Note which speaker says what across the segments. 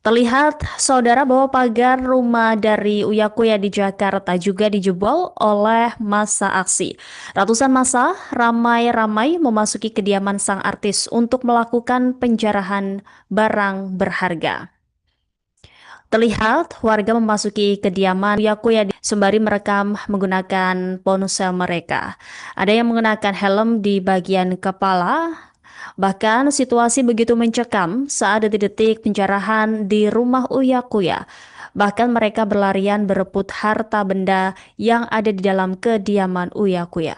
Speaker 1: Terlihat, saudara, bahwa pagar rumah dari Uya Kuya di Jakarta juga dijebol oleh massa aksi. Ratusan massa ramai-ramai memasuki kediaman sang artis untuk melakukan penjarahan barang berharga. Terlihat warga memasuki kediaman Uya Kuya sembari merekam menggunakan ponsel mereka. Ada yang mengenakan helm di bagian kepala. Bahkan situasi begitu mencekam saat detik-detik penjarahan di rumah Uya Kuya. Bahkan mereka berlarian berebut harta benda yang ada di dalam kediaman Uya Kuya.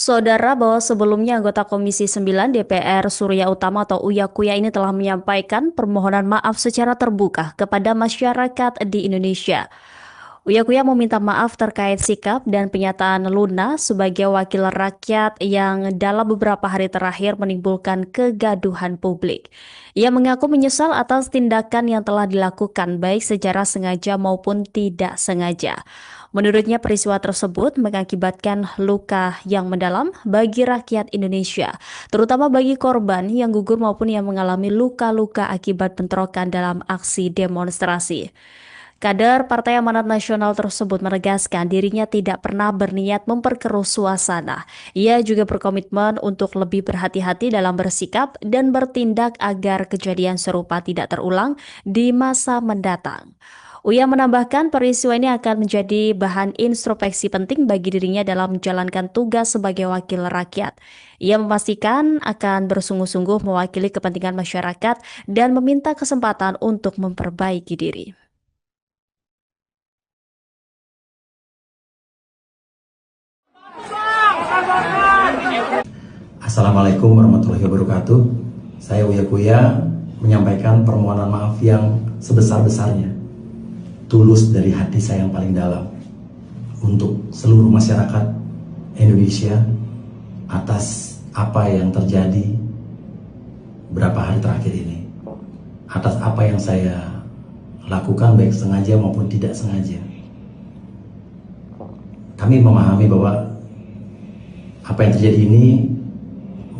Speaker 1: Saudara, bahwa sebelumnya anggota Komisi 9 DPR Surya Utama atau Uya Kuya ini telah menyampaikan permohonan maaf secara terbuka kepada masyarakat di Indonesia. Uya Kuya meminta maaf terkait sikap dan penyataan Luna sebagai wakil rakyat yang dalam beberapa hari terakhir menimbulkan kegaduhan publik. Ia mengaku menyesal atas tindakan yang telah dilakukan baik secara sengaja maupun tidak sengaja. Menurutnya peristiwa tersebut mengakibatkan luka yang mendalam bagi rakyat Indonesia, terutama bagi korban yang gugur maupun yang mengalami luka-luka akibat bentrokan dalam aksi demonstrasi. Kader Partai Amanat Nasional tersebut menegaskan dirinya tidak pernah berniat memperkeruh suasana. Ia juga berkomitmen untuk lebih berhati-hati dalam bersikap dan bertindak agar kejadian serupa tidak terulang di masa mendatang. Uya menambahkan peristiwa ini akan menjadi bahan introspeksi penting bagi dirinya dalam menjalankan tugas sebagai wakil rakyat. Ia memastikan akan bersungguh-sungguh mewakili kepentingan masyarakat dan meminta kesempatan untuk memperbaiki diri.
Speaker 2: Assalamualaikum warahmatullahi wabarakatuh. Saya Uya Kuya menyampaikan permohonan maaf yang sebesar-besarnya, tulus dari hati saya yang paling dalam untuk seluruh masyarakat Indonesia atas apa yang terjadi beberapa hari terakhir ini, atas apa yang saya lakukan baik sengaja maupun tidak sengaja. Kami memahami bahwa apa yang terjadi ini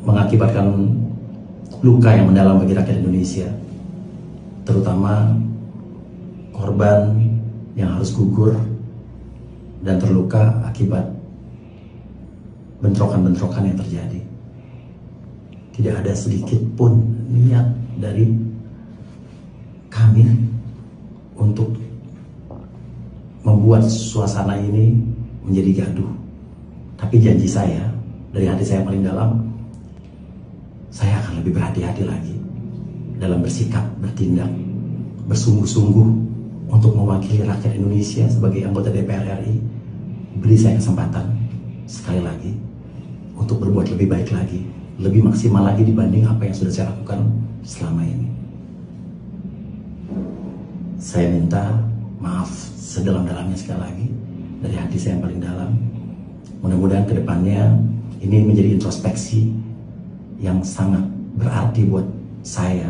Speaker 2: mengakibatkan luka yang mendalam bagi rakyat Indonesia, terutama korban yang harus gugur dan terluka akibat bentrokan-bentrokan yang terjadi. Tidak ada sedikit pun niat dari kami untuk membuat suasana ini menjadi gaduh. Tapi janji saya, dari hati saya paling dalam, saya akan lebih berhati-hati lagi dalam bersikap, bertindak, bersungguh-sungguh untuk mewakili rakyat Indonesia sebagai anggota DPR RI. Beri saya kesempatan sekali lagi untuk berbuat lebih baik lagi, lebih maksimal lagi dibanding apa yang sudah saya lakukan selama ini. Saya minta maaf sedalam-dalamnya sekali lagi dari hati saya yang paling dalam. Mudah-mudahan kedepannya ini menjadi introspeksi yang sangat berarti buat saya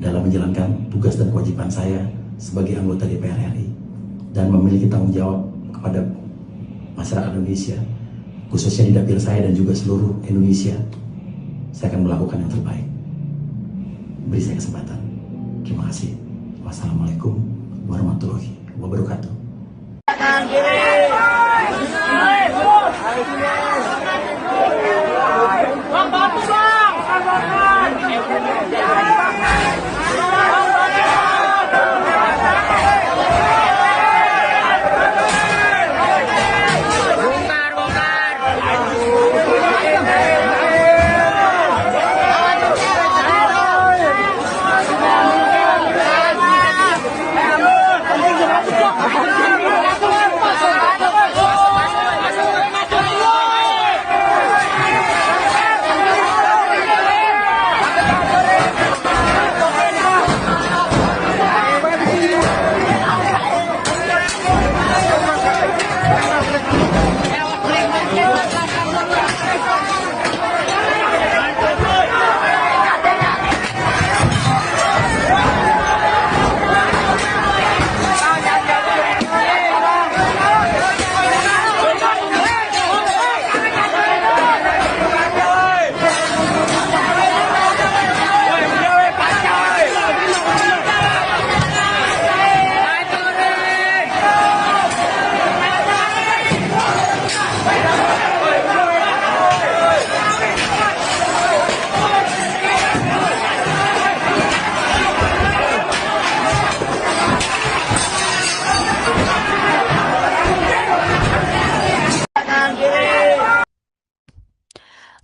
Speaker 2: dalam menjalankan tugas dan kewajiban saya sebagai anggota DPR RI dan memiliki tanggung jawab kepada masyarakat Indonesia, khususnya di dapil saya dan juga seluruh Indonesia. Saya akan melakukan yang terbaik. Beri saya kesempatan. Terima kasih. Wassalamualaikum warahmatullahi wabarakatuh.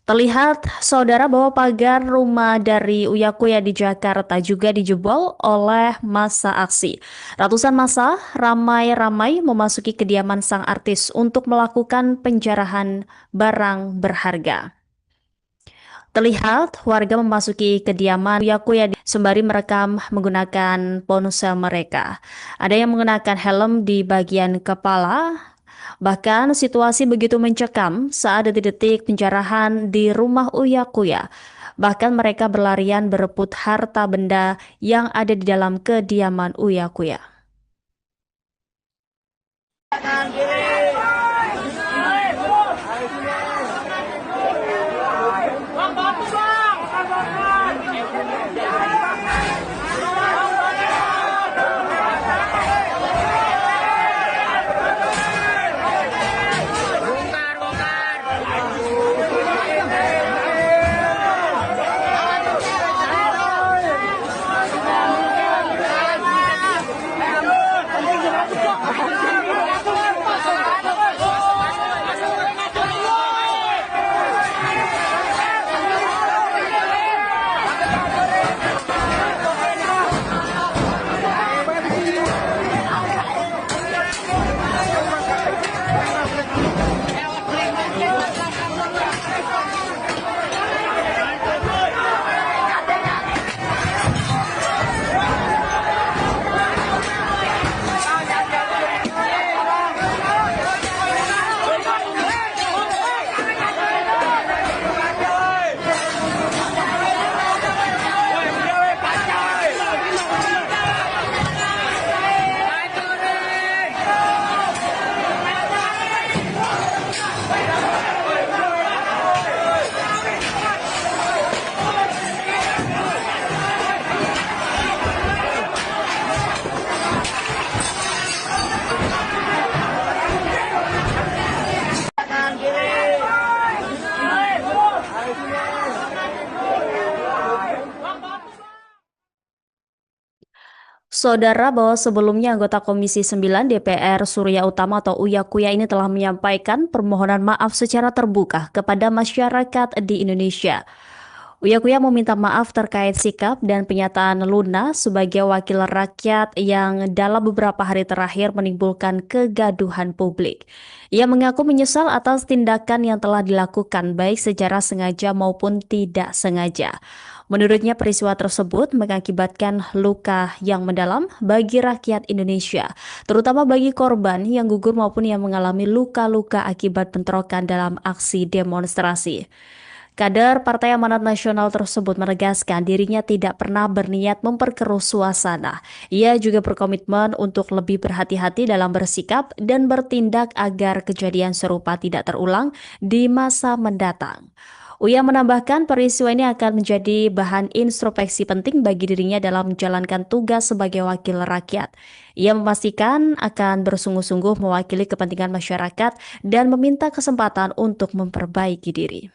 Speaker 1: Terlihat saudara bahwa pagar rumah dari Uya Kuya di Jakarta juga dijebol oleh massa aksi. Ratusan massa ramai-ramai memasuki kediaman sang artis untuk melakukan penjarahan barang berharga. Terlihat warga memasuki kediaman Uya Kuya sembari merekam menggunakan ponsel mereka. Ada yang mengenakan helm di bagian kepala. Bahkan situasi begitu mencekam saat detik-detik penjarahan di rumah Uya Kuya. Bahkan mereka berlarian berebut harta benda yang ada di dalam kediaman Uya Kuya. Saudara, bahwa sebelumnya anggota Komisi 9 DPR Surya Utama atau Uya Kuya ini telah menyampaikan permohonan maaf secara terbuka kepada masyarakat di Indonesia. Uya Kuya meminta maaf terkait sikap dan pernyataan Luna sebagai wakil rakyat yang dalam beberapa hari terakhir menimbulkan kegaduhan publik. Ia mengaku menyesal atas tindakan yang telah dilakukan baik secara sengaja maupun tidak sengaja. Menurutnya peristiwa tersebut mengakibatkan luka yang mendalam bagi rakyat Indonesia, terutama bagi korban yang gugur maupun yang mengalami luka-luka akibat bentrokan dalam aksi demonstrasi. Kader Partai Amanat Nasional tersebut menegaskan dirinya tidak pernah berniat memperkeruh suasana. Ia juga berkomitmen untuk lebih berhati-hati dalam bersikap dan bertindak agar kejadian serupa tidak terulang di masa mendatang. Uya menambahkan peristiwa ini akan menjadi bahan introspeksi penting bagi dirinya dalam menjalankan tugas sebagai wakil rakyat. Ia memastikan akan bersungguh-sungguh mewakili kepentingan masyarakat dan meminta kesempatan untuk memperbaiki diri.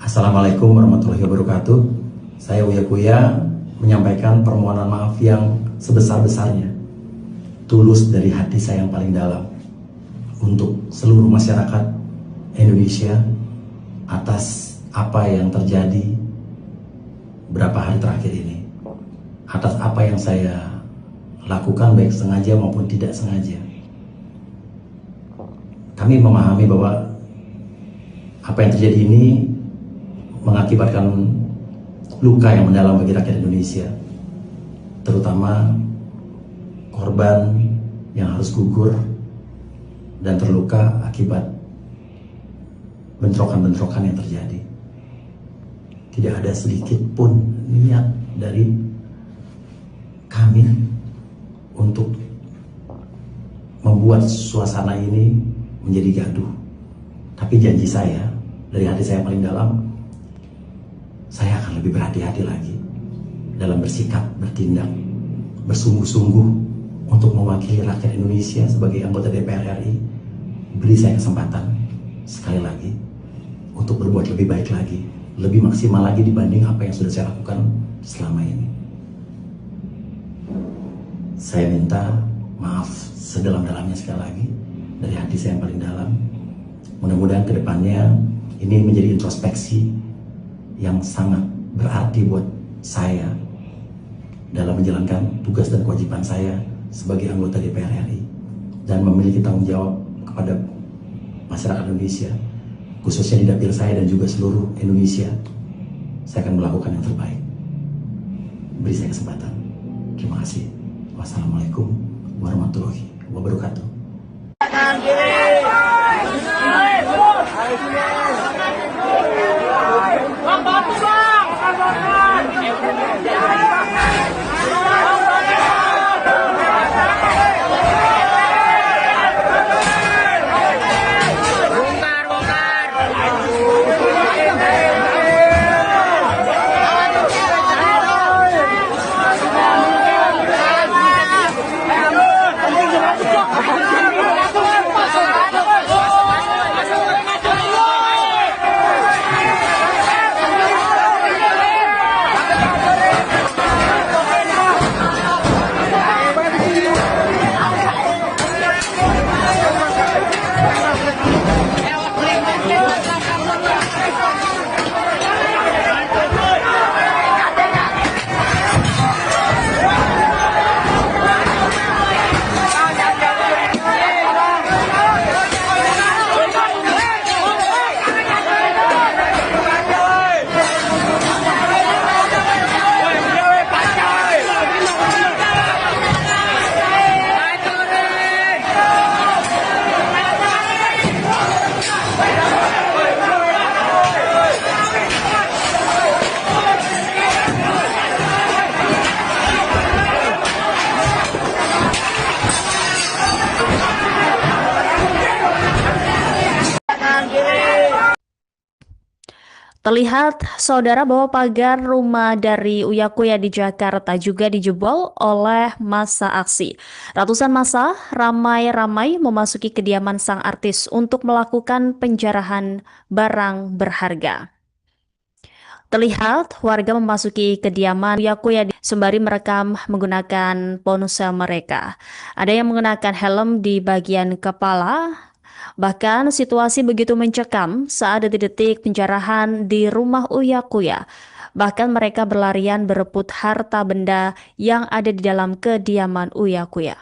Speaker 2: Assalamualaikum warahmatullahi wabarakatuh. Saya Uya Kuya menyampaikan permohonan maaf yang sebesar-besarnya, tulus dari hati saya yang paling dalam, untuk seluruh masyarakat Indonesia atas apa yang terjadi beberapa hari terakhir ini, atas apa yang saya lakukan baik sengaja maupun tidak sengaja. Kami memahami bahwa apa yang terjadi ini mengakibatkan luka yang mendalam bagi rakyat Indonesia, terutama korban yang harus gugur dan terluka akibat bentrokan-bentrokan yang terjadi. Tidak ada sedikit pun niat dari kami untuk membuat suasana ini menjadi gaduh. Tapi janji saya, dari hati saya yang paling dalam, saya akan lebih berhati-hati lagi dalam bersikap, bertindak, bersungguh-sungguh untuk mewakili rakyat Indonesia sebagai anggota DPR RI. Beri saya kesempatan sekali lagi untuk berbuat lebih baik lagi, lebih maksimal lagi dibanding apa yang sudah saya lakukan selama ini. Saya minta maaf sedalam-dalamnya sekali lagi dari hati saya yang paling dalam. Mudah-mudahan kedepannya ini menjadi introspeksi yang sangat berarti buat saya dalam menjalankan tugas dan kewajiban saya sebagai anggota DPR RI dan memiliki tanggung jawab kepada masyarakat Indonesia, khususnya di dapil saya dan juga seluruh Indonesia. Saya akan melakukan yang terbaik. Beri saya kesempatan. Terima kasih. Wassalamualaikum warahmatullahi wabarakatuh.
Speaker 1: Terlihat, saudara, bahwa pagar rumah dari Uya Kuya di Jakarta juga dijebol oleh massa aksi. Ratusan massa ramai-ramai memasuki kediaman sang artis untuk melakukan penjarahan barang berharga. Terlihat warga memasuki kediaman Uya Kuya sembari merekam menggunakan ponsel mereka. Ada yang menggunakan helm di bagian kepala. Bahkan situasi begitu mencekam saat detik-detik penjarahan di rumah Uya Kuya. Bahkan mereka berlarian berebut harta benda yang ada di dalam kediaman Uya Kuya.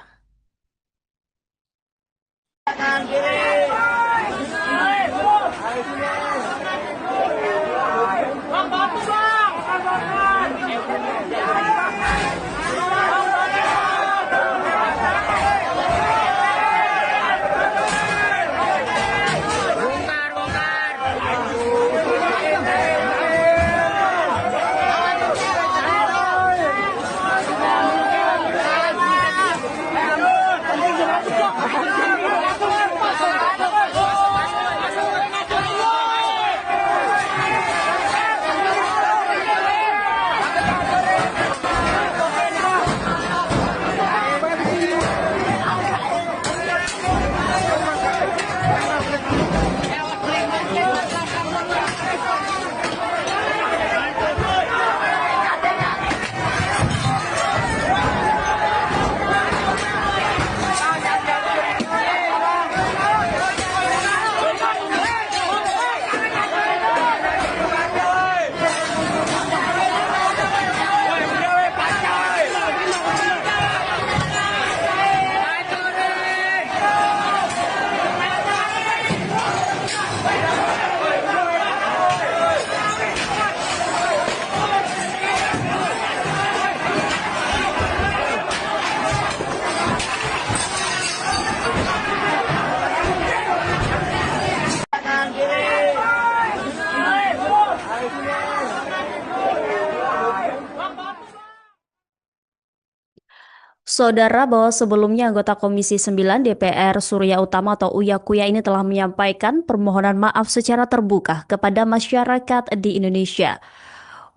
Speaker 1: Saudara, bahwa sebelumnya anggota Komisi 9 DPR Surya Utama atau Uya Kuya ini telah menyampaikan permohonan maaf secara terbuka kepada masyarakat di Indonesia.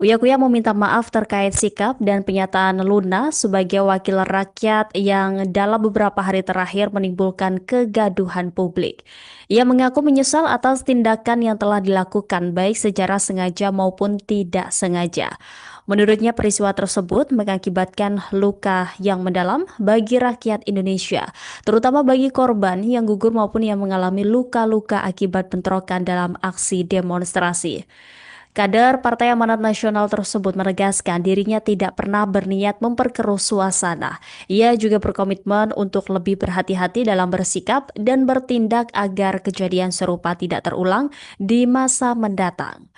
Speaker 1: Uya Kuya meminta maaf terkait sikap dan pernyataan Luna sebagai wakil rakyat yang dalam beberapa hari terakhir menimbulkan kegaduhan publik. Ia mengaku menyesal atas tindakan yang telah dilakukan baik secara sengaja maupun tidak sengaja. Menurutnya peristiwa tersebut mengakibatkan luka yang mendalam bagi rakyat Indonesia, terutama bagi korban yang gugur maupun yang mengalami luka-luka akibat bentrokan dalam aksi demonstrasi. Kader Partai Amanat Nasional tersebut menegaskan dirinya tidak pernah berniat memperkeruh suasana. Ia juga berkomitmen untuk lebih berhati-hati dalam bersikap dan bertindak agar kejadian serupa tidak terulang di masa mendatang.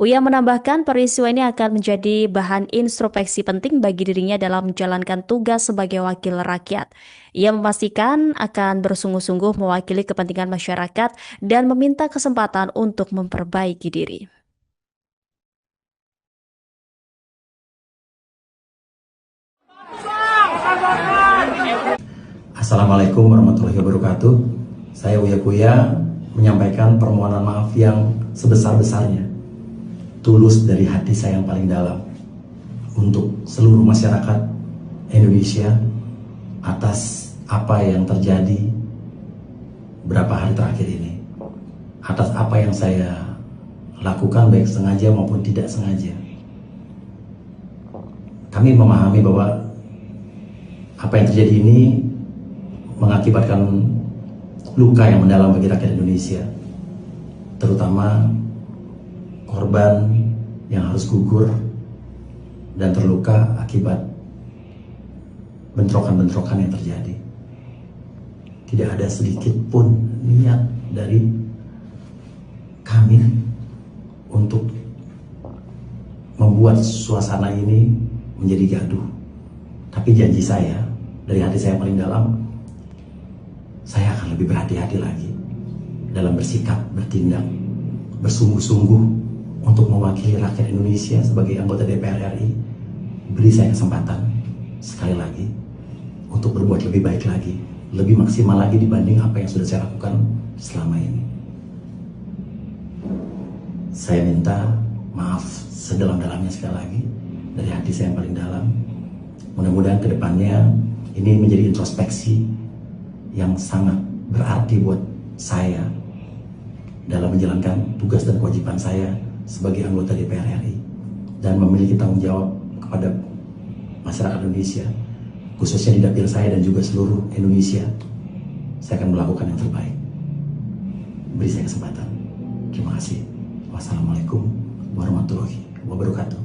Speaker 1: Uya menambahkan peristiwa ini akan menjadi bahan introspeksi penting bagi dirinya dalam menjalankan tugas sebagai wakil rakyat. Ia memastikan akan bersungguh-sungguh mewakili kepentingan masyarakat dan meminta kesempatan untuk memperbaiki diri.
Speaker 2: Assalamualaikum warahmatullahi wabarakatuh. Saya Uya Kuya menyampaikan permohonan maaf yang sebesar-besarnya, tulus dari hati saya yang paling dalam, untuk seluruh masyarakat Indonesia atas apa yang terjadi beberapa hari terakhir ini, atas apa yang saya lakukan baik sengaja maupun tidak sengaja. Kami memahami bahwa apa yang terjadi ini mengakibatkan luka yang mendalam bagi rakyat Indonesia, terutama korban yang harus gugur dan terluka akibat bentrokan-bentrokan yang terjadi. Tidak ada sedikit pun niat dari kami untuk membuat suasana ini menjadi gaduh. Tapi janji saya, dari hati saya paling dalam, saya akan lebih berhati-hati lagi dalam bersikap, bertindak, bersungguh-sungguh untuk mewakili rakyat Indonesia sebagai anggota DPR RI. Beri saya kesempatan sekali lagi untuk berbuat lebih baik lagi, lebih maksimal lagi dibanding apa yang sudah saya lakukan selama ini. Saya minta maaf sedalam-dalamnya sekali lagi dari hati saya yang paling dalam. Mudah-mudahan kedepannya ini menjadi introspeksi yang sangat berarti buat saya dalam menjalankan tugas dan kewajiban saya sebagai anggota DPR RI dan memiliki tanggung jawab kepada masyarakat Indonesia, khususnya di dapil saya dan juga seluruh Indonesia. Saya akan melakukan yang terbaik. Beri saya kesempatan. Terima kasih. Wassalamualaikum warahmatullahi wabarakatuh.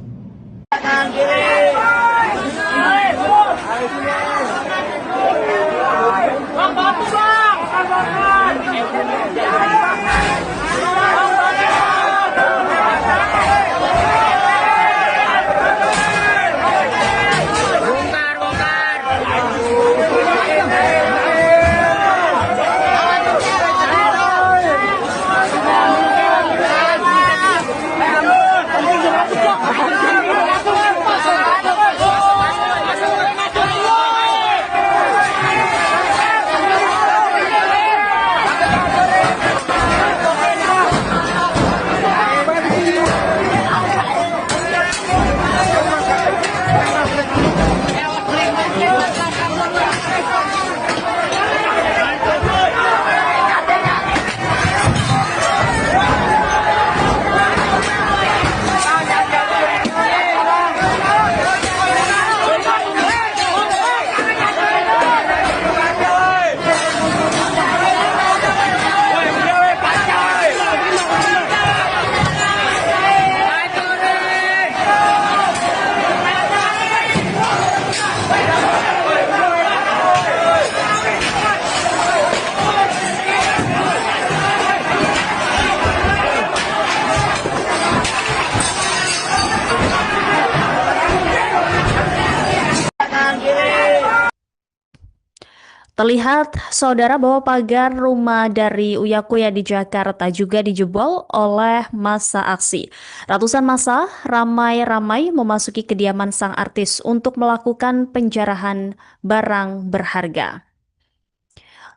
Speaker 1: Terlihat saudara bahwa pagar rumah dari Uya Kuya di Jakarta juga dijebol oleh massa aksi. Ratusan massa ramai-ramai memasuki kediaman sang artis untuk melakukan penjarahan barang berharga.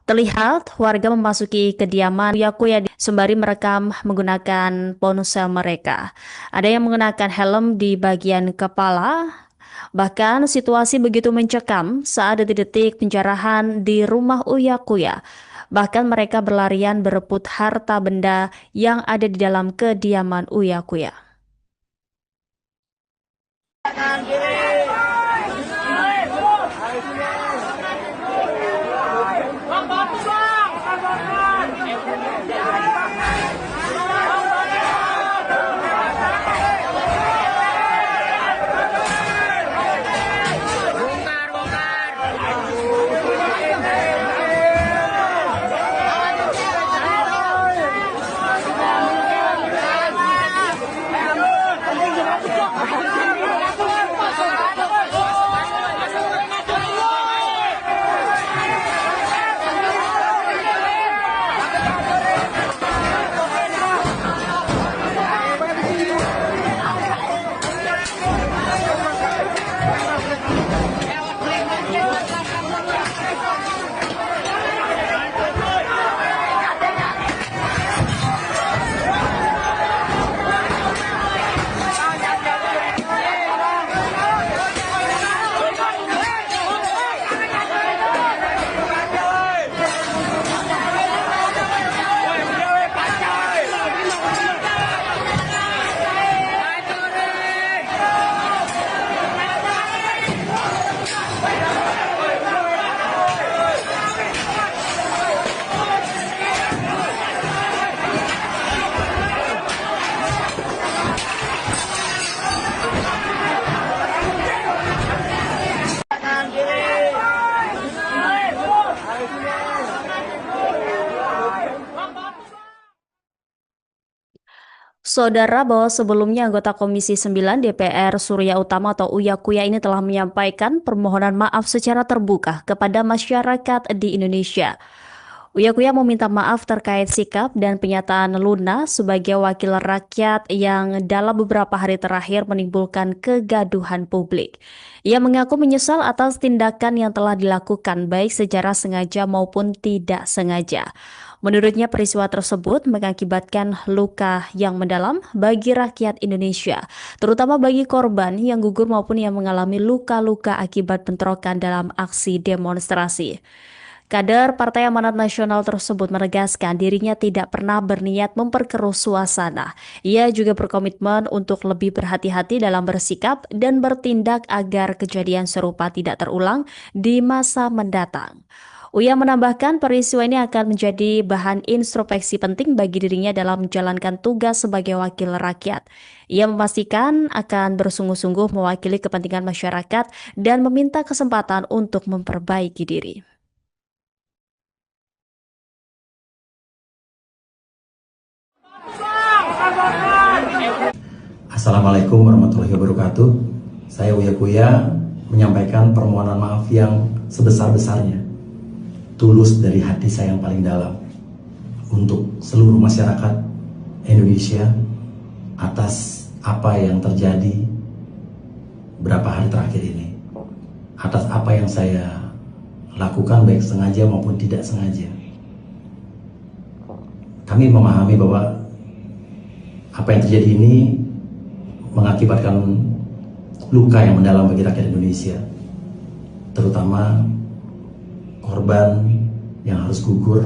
Speaker 1: Terlihat warga memasuki kediaman Uya Kuya sembari merekam menggunakan ponsel mereka. Ada yang mengenakan helm di bagian kepala. Bahkan situasi begitu mencekam saat detik-detik penjarahan di rumah Uya Kuya. Bahkan mereka berlarian berebut harta benda yang ada di dalam kediaman Uya Kuya. Saudara, bahwa sebelumnya anggota Komisi 9 DPR Surya Utama atau Uya Kuya ini telah menyampaikan permohonan maaf secara terbuka kepada masyarakat di Indonesia. Uya Kuya meminta maaf terkait sikap dan pernyataan Luna sebagai wakil rakyat yang dalam beberapa hari terakhir menimbulkan kegaduhan publik. Ia mengaku menyesal atas tindakan yang telah dilakukan baik secara sengaja maupun tidak sengaja. Menurutnya peristiwa tersebut mengakibatkan luka yang mendalam bagi rakyat Indonesia, terutama bagi korban yang gugur maupun yang mengalami luka-luka akibat bentrokan dalam aksi demonstrasi. Kader Partai Amanat Nasional tersebut menegaskan dirinya tidak pernah berniat memperkeruh suasana. Ia juga berkomitmen untuk lebih berhati-hati dalam bersikap dan bertindak agar kejadian serupa tidak terulang di masa mendatang. Uya menambahkan peristiwa ini akan menjadi bahan introspeksi penting bagi dirinya dalam menjalankan tugas sebagai wakil rakyat. Ia memastikan akan bersungguh-sungguh mewakili kepentingan masyarakat dan meminta kesempatan untuk memperbaiki diri.
Speaker 2: Assalamualaikum warahmatullahi wabarakatuh. Saya Uya Kuya menyampaikan permohonan maaf yang sebesar-besarnya, tulus dari hati saya yang paling dalam, untuk seluruh masyarakat Indonesia atas apa yang terjadi beberapa hari terakhir ini, atas apa yang saya lakukan baik sengaja maupun tidak sengaja. Kami memahami bahwa apa yang terjadi ini mengakibatkan luka yang mendalam bagi rakyat Indonesia, terutama korban yang harus gugur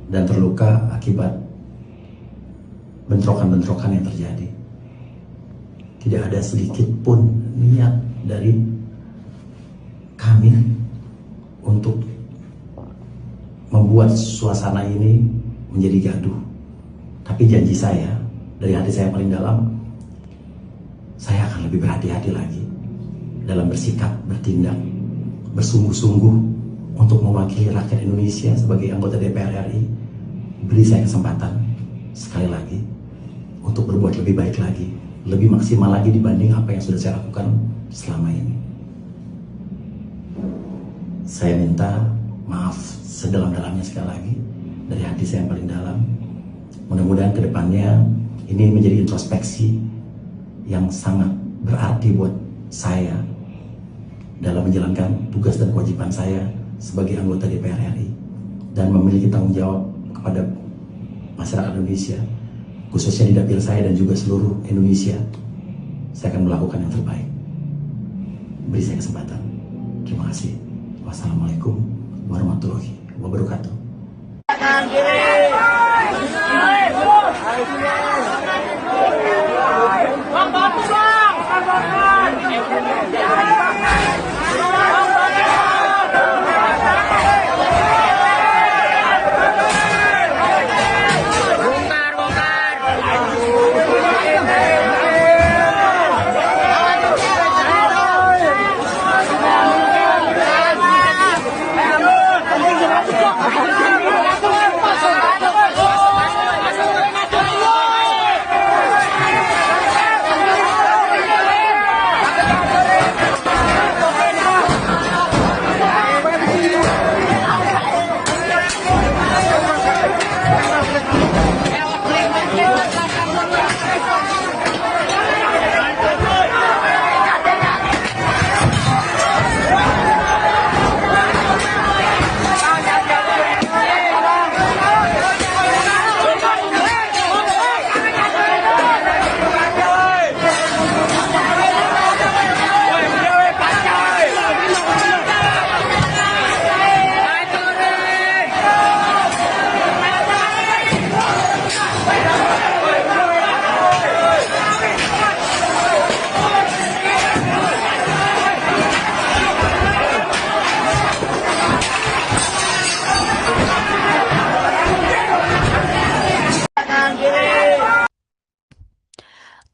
Speaker 2: dan terluka akibat bentrokan-bentrokan yang terjadi. Tidak ada sedikit pun niat dari kami untuk membuat suasana ini menjadi gaduh. Tapi janji saya, dari hati saya yang paling dalam, saya akan lebih berhati-hati lagi dalam bersikap, bertindak, bersungguh-sungguh untuk mewakili rakyat Indonesia sebagai anggota DPR RI. Beri saya kesempatan sekali lagi untuk berbuat lebih baik lagi, lebih maksimal lagi dibanding apa yang sudah saya lakukan selama ini. Saya minta maaf sedalam-dalamnya sekali lagi dari hati saya yang paling dalam. Mudah-mudahan kedepannya ini menjadi introspeksi yang sangat berarti buat saya dalam menjalankan tugas dan kewajiban saya sebagai anggota DPR RI dan memiliki tanggung jawab kepada masyarakat Indonesia, khususnya di dapil saya dan juga seluruh Indonesia. Saya akan melakukan yang terbaik. Beri saya kesempatan. Terima kasih. Wassalamualaikum warahmatullahi wabarakatuh.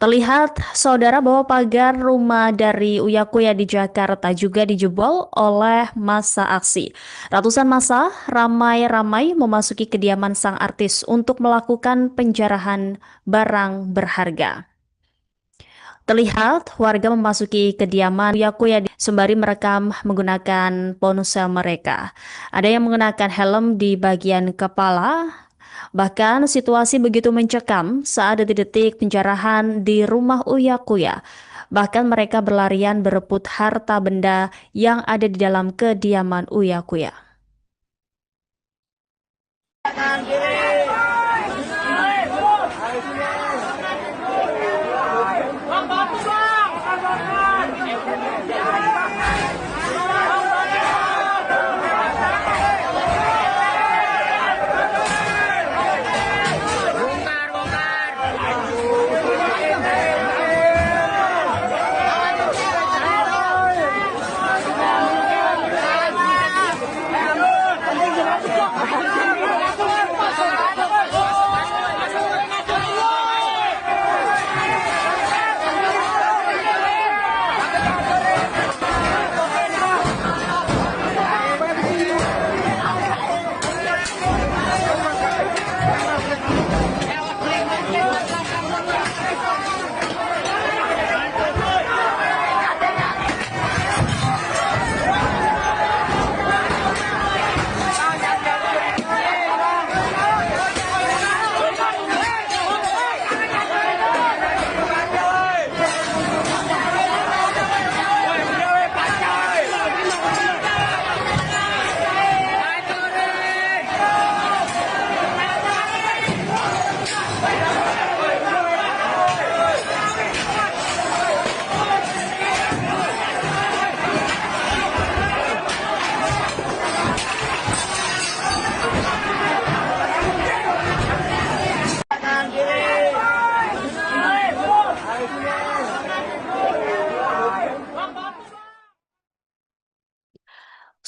Speaker 1: Terlihat, saudara, bahwa pagar rumah dari Uya Kuya di Jakarta juga dijebol oleh massa aksi. Ratusan massa ramai-ramai memasuki kediaman sang artis untuk melakukan penjarahan barang berharga. Terlihat warga memasuki kediaman Uya Kuya sembari merekam menggunakan ponsel mereka. Ada yang menggunakan helm di bagian kepala. Bahkan situasi begitu mencekam saat detik-detik penjarahan di rumah Uya Kuya. Bahkan mereka berlarian berebut harta benda yang ada di dalam kediaman Uya Kuya.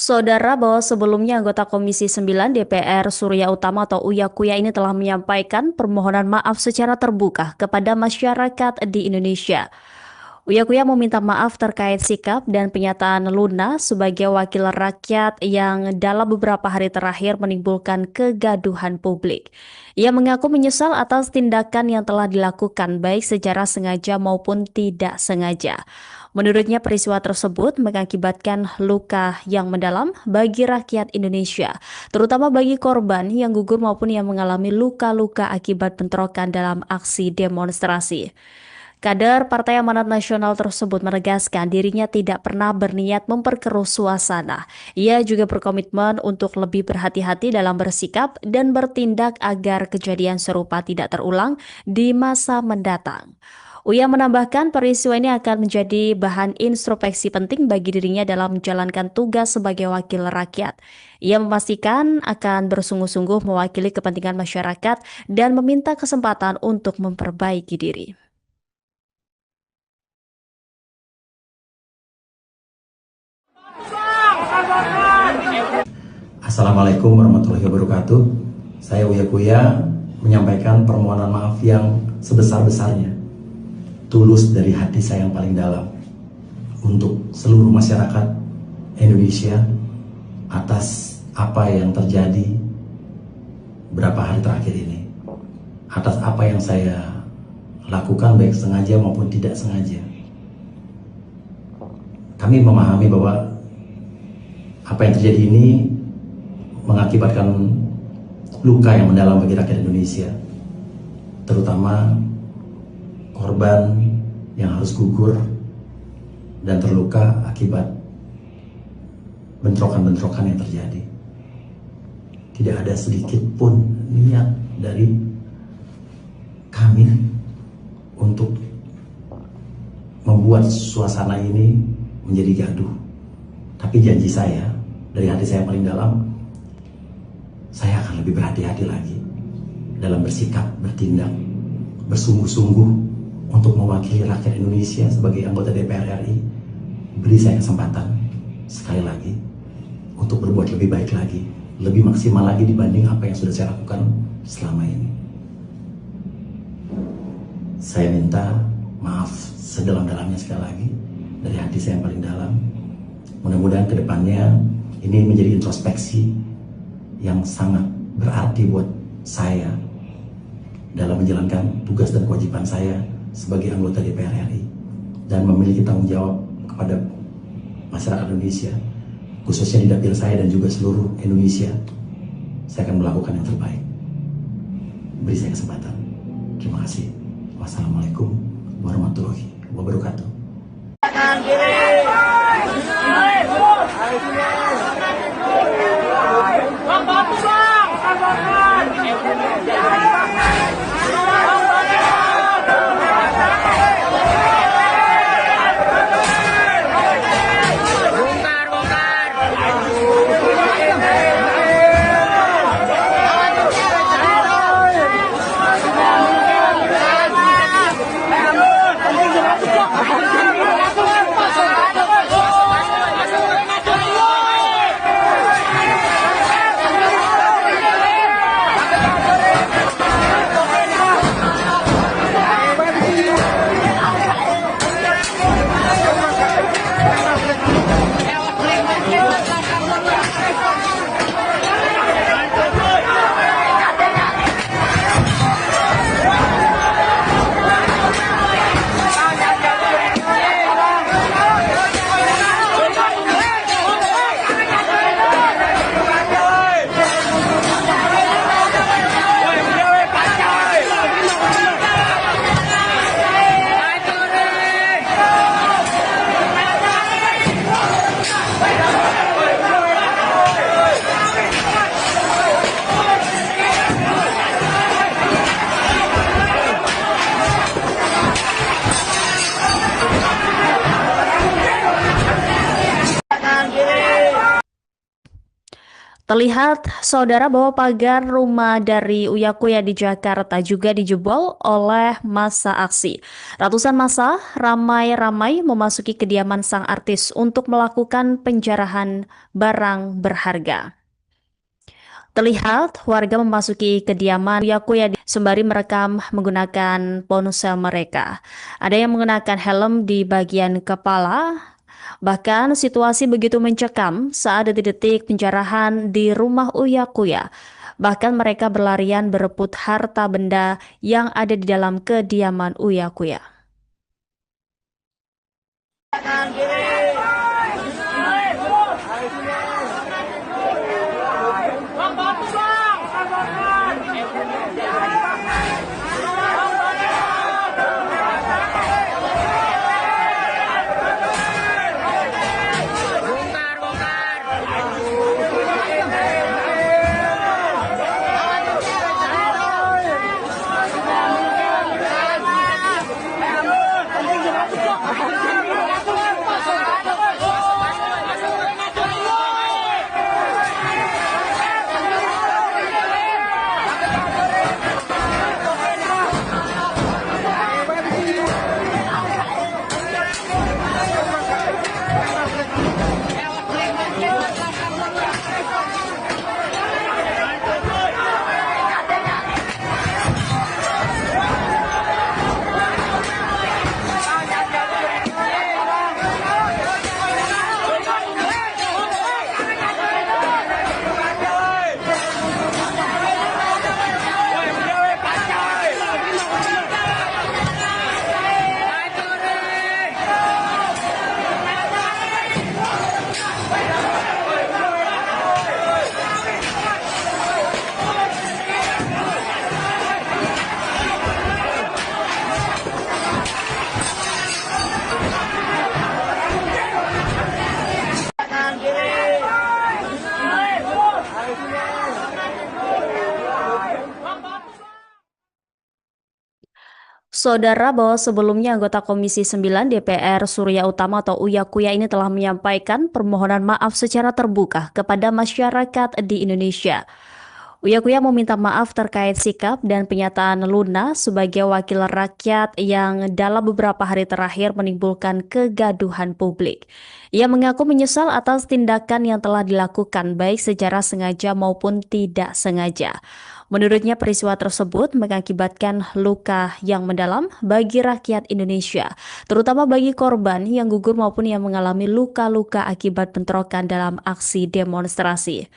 Speaker 1: Saudara, bahwa sebelumnya anggota Komisi 9 DPR Surya Utama atau Uya Kuya ini telah menyampaikan permohonan maaf secara terbuka kepada masyarakat di Indonesia. Uya Kuya meminta maaf terkait sikap dan penyataan Luna sebagai wakil rakyat yang dalam beberapa hari terakhir menimbulkan kegaduhan publik. Ia mengaku menyesal atas tindakan yang telah dilakukan baik secara sengaja maupun tidak sengaja. Menurutnya peristiwa tersebut mengakibatkan luka yang mendalam bagi rakyat Indonesia, terutama bagi korban yang gugur maupun yang mengalami luka-luka akibat bentrokan dalam aksi demonstrasi. Kader Partai Amanat Nasional tersebut menegaskan dirinya tidak pernah berniat memperkeruh suasana. Ia juga berkomitmen untuk lebih berhati-hati dalam bersikap dan bertindak agar kejadian serupa tidak terulang di masa mendatang. Uya menambahkan peristiwa ini akan menjadi bahan introspeksi penting bagi dirinya dalam menjalankan tugas sebagai wakil rakyat. Ia memastikan akan bersungguh-sungguh mewakili kepentingan masyarakat dan meminta kesempatan untuk memperbaiki diri.
Speaker 2: Assalamualaikum warahmatullahi wabarakatuh. Saya Uya Kuya menyampaikan permohonan maaf yang sebesar-besarnya, tulus dari hati saya yang paling dalam, untuk seluruh masyarakat Indonesia atas apa yang terjadi beberapa hari terakhir ini, atas apa yang saya lakukan baik sengaja maupun tidak sengaja. Kami memahami bahwa apa yang terjadi ini mengakibatkan luka yang mendalam bagi rakyat Indonesia, terutama korban yang harus gugur dan terluka akibat bentrokan-bentrokan yang terjadi. Tidak ada sedikit pun niat dari kami untuk membuat suasana ini menjadi gaduh. Tapi janji saya, dari hati saya paling dalam, saya akan lebih berhati-hati lagi dalam bersikap, bertindak, bersungguh-sungguh untuk mewakili rakyat Indonesia sebagai anggota DPR RI. Beri saya kesempatan sekali lagi untuk berbuat lebih baik lagi, lebih maksimal lagi dibanding apa yang sudah saya lakukan selama ini. Saya minta maaf sedalam-dalamnya sekali lagi dari hati saya yang paling dalam. Mudah-mudahan kedepannya ini menjadi introspeksi yang sangat berarti buat saya dalam menjalankan tugas dan kewajiban saya sebagai anggota DPR RI dan memiliki tanggung jawab kepada masyarakat Indonesia, khususnya di dapil saya dan juga seluruh Indonesia. Saya akan melakukan yang terbaik. Beri saya kesempatan. Terima kasih. Wassalamualaikum warahmatullahi wabarakatuh.
Speaker 1: Terlihat, saudara, bahwa pagar rumah dari Uya Kuya di Jakarta juga dijebol oleh massa aksi. Ratusan massa ramai-ramai memasuki kediaman sang artis untuk melakukan penjarahan barang berharga. Terlihat warga memasuki kediaman Uya Kuya sembari merekam menggunakan ponsel mereka. Ada yang menggunakan helm di bagian kepala. Bahkan situasi begitu mencekam saat detik-detik penjarahan di rumah Uya Kuya. Bahkan mereka berlarian berebut harta benda yang ada di dalam kediaman Uya Kuya. Saudara, bahwa sebelumnya anggota Komisi 9 DPR Surya Utama atau Uya Kuya ini telah menyampaikan permohonan maaf secara terbuka kepada masyarakat di Indonesia. Uya Kuya meminta maaf terkait sikap dan penyataan Luna sebagai wakil rakyat yang dalam beberapa hari terakhir menimbulkan kegaduhan publik. Ia mengaku menyesal atas tindakan yang telah dilakukan baik secara sengaja maupun tidak sengaja. Menurutnya peristiwa tersebut mengakibatkan luka yang mendalam bagi rakyat Indonesia, terutama bagi korban yang gugur maupun yang mengalami luka-luka akibat bentrokan dalam aksi demonstrasi.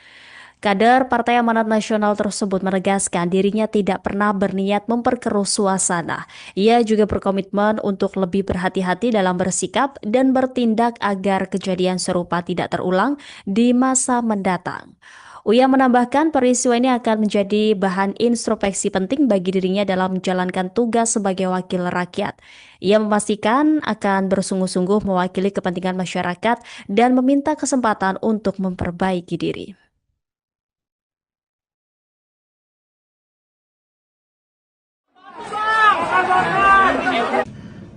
Speaker 1: Kader Partai Amanat Nasional tersebut menegaskan dirinya tidak pernah berniat memperkeruh suasana. Ia juga berkomitmen untuk lebih berhati-hati dalam bersikap dan bertindak agar kejadian serupa tidak terulang di masa mendatang. Uya menambahkan peristiwa ini akan menjadi bahan introspeksi penting bagi dirinya dalam menjalankan tugas sebagai wakil rakyat. Ia memastikan akan bersungguh-sungguh mewakili kepentingan masyarakat dan meminta kesempatan untuk memperbaiki diri.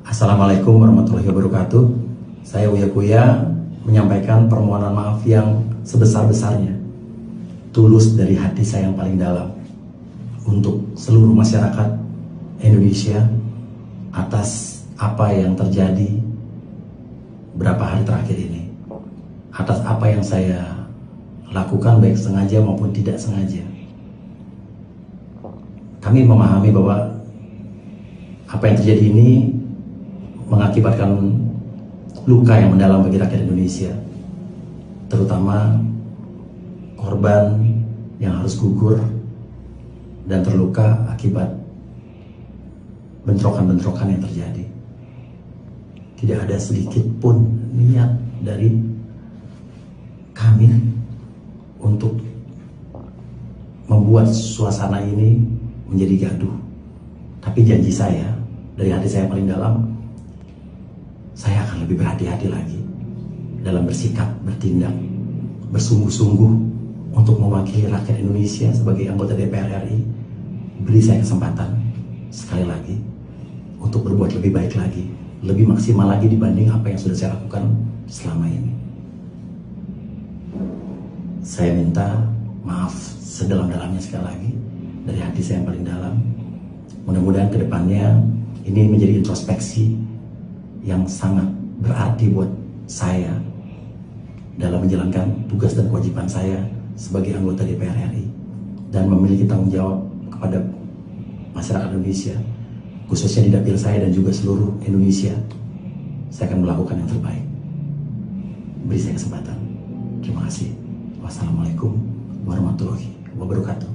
Speaker 2: Assalamualaikum warahmatullahi wabarakatuh. Saya Uya Kuya menyampaikan permohonan maaf yang sebesar-besarnya, tulus dari hati saya yang paling dalam, untuk seluruh masyarakat Indonesia atas apa yang terjadi beberapa hari terakhir ini, atas apa yang saya lakukan baik sengaja maupun tidak sengaja. Kami memahami bahwa apa yang terjadi ini mengakibatkan luka yang mendalam bagi rakyat Indonesia, terutama korban yang harus gugur dan terluka akibat bentrokan-bentrokan yang terjadi. Tidak ada sedikit pun niat dari kami untuk membuat suasana ini menjadi gaduh. Tapi janji saya, dari hati saya paling dalam, saya akan lebih berhati-hati lagi dalam bersikap, bertindak, bersungguh-sungguh untuk mewakili rakyat Indonesia sebagai anggota DPR RI. Beri saya kesempatan sekali lagi untuk berbuat lebih baik lagi, lebih maksimal lagi dibanding apa yang sudah saya lakukan selama ini. Saya minta maaf sedalam-dalamnya sekali lagi dari hati saya yang paling dalam. Mudah-mudahan kedepannya ini menjadi introspeksi yang sangat berarti buat saya dalam menjalankan tugas dan kewajiban saya sebagai anggota DPR RI dan memiliki tanggung jawab kepada masyarakat Indonesia, khususnya di dapil saya dan juga seluruh Indonesia. Saya akan melakukan yang terbaik. Beri saya kesempatan. Terima kasih. Wassalamualaikum warahmatullahi wabarakatuh.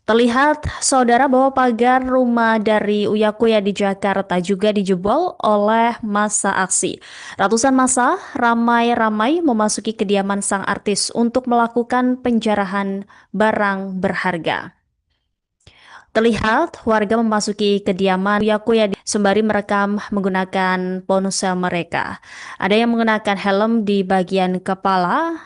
Speaker 1: Terlihat, saudara, bahwa pagar rumah dari Uya Kuya di Jakarta juga dijebol oleh massa aksi. Ratusan massa ramai-ramai memasuki kediaman sang artis untuk melakukan penjarahan barang berharga. Terlihat warga memasuki kediaman Uya Kuya sembari merekam menggunakan ponsel mereka. Ada yang menggunakan helm di bagian kepala.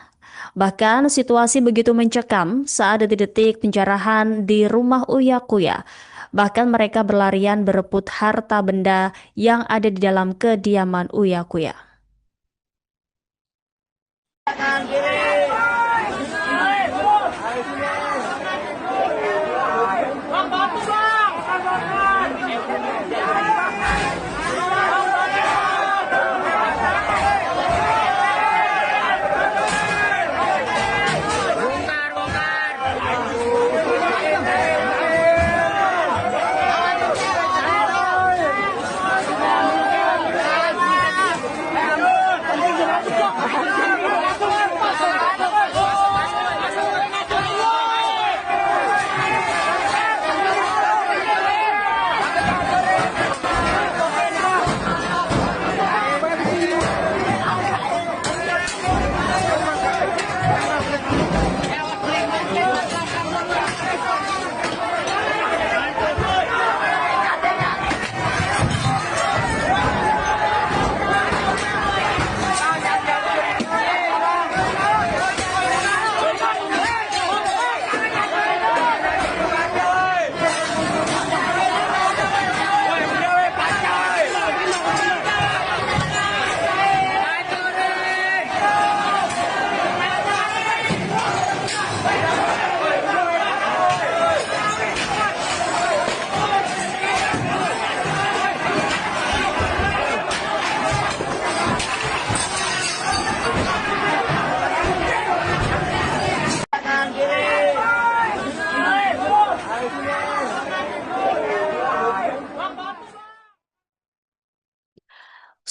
Speaker 1: Bahkan situasi begitu mencekam saat detik-detik penjarahan di rumah Uya Kuya. Bahkan mereka berlarian berebut harta benda yang ada di dalam kediaman Uya Kuya.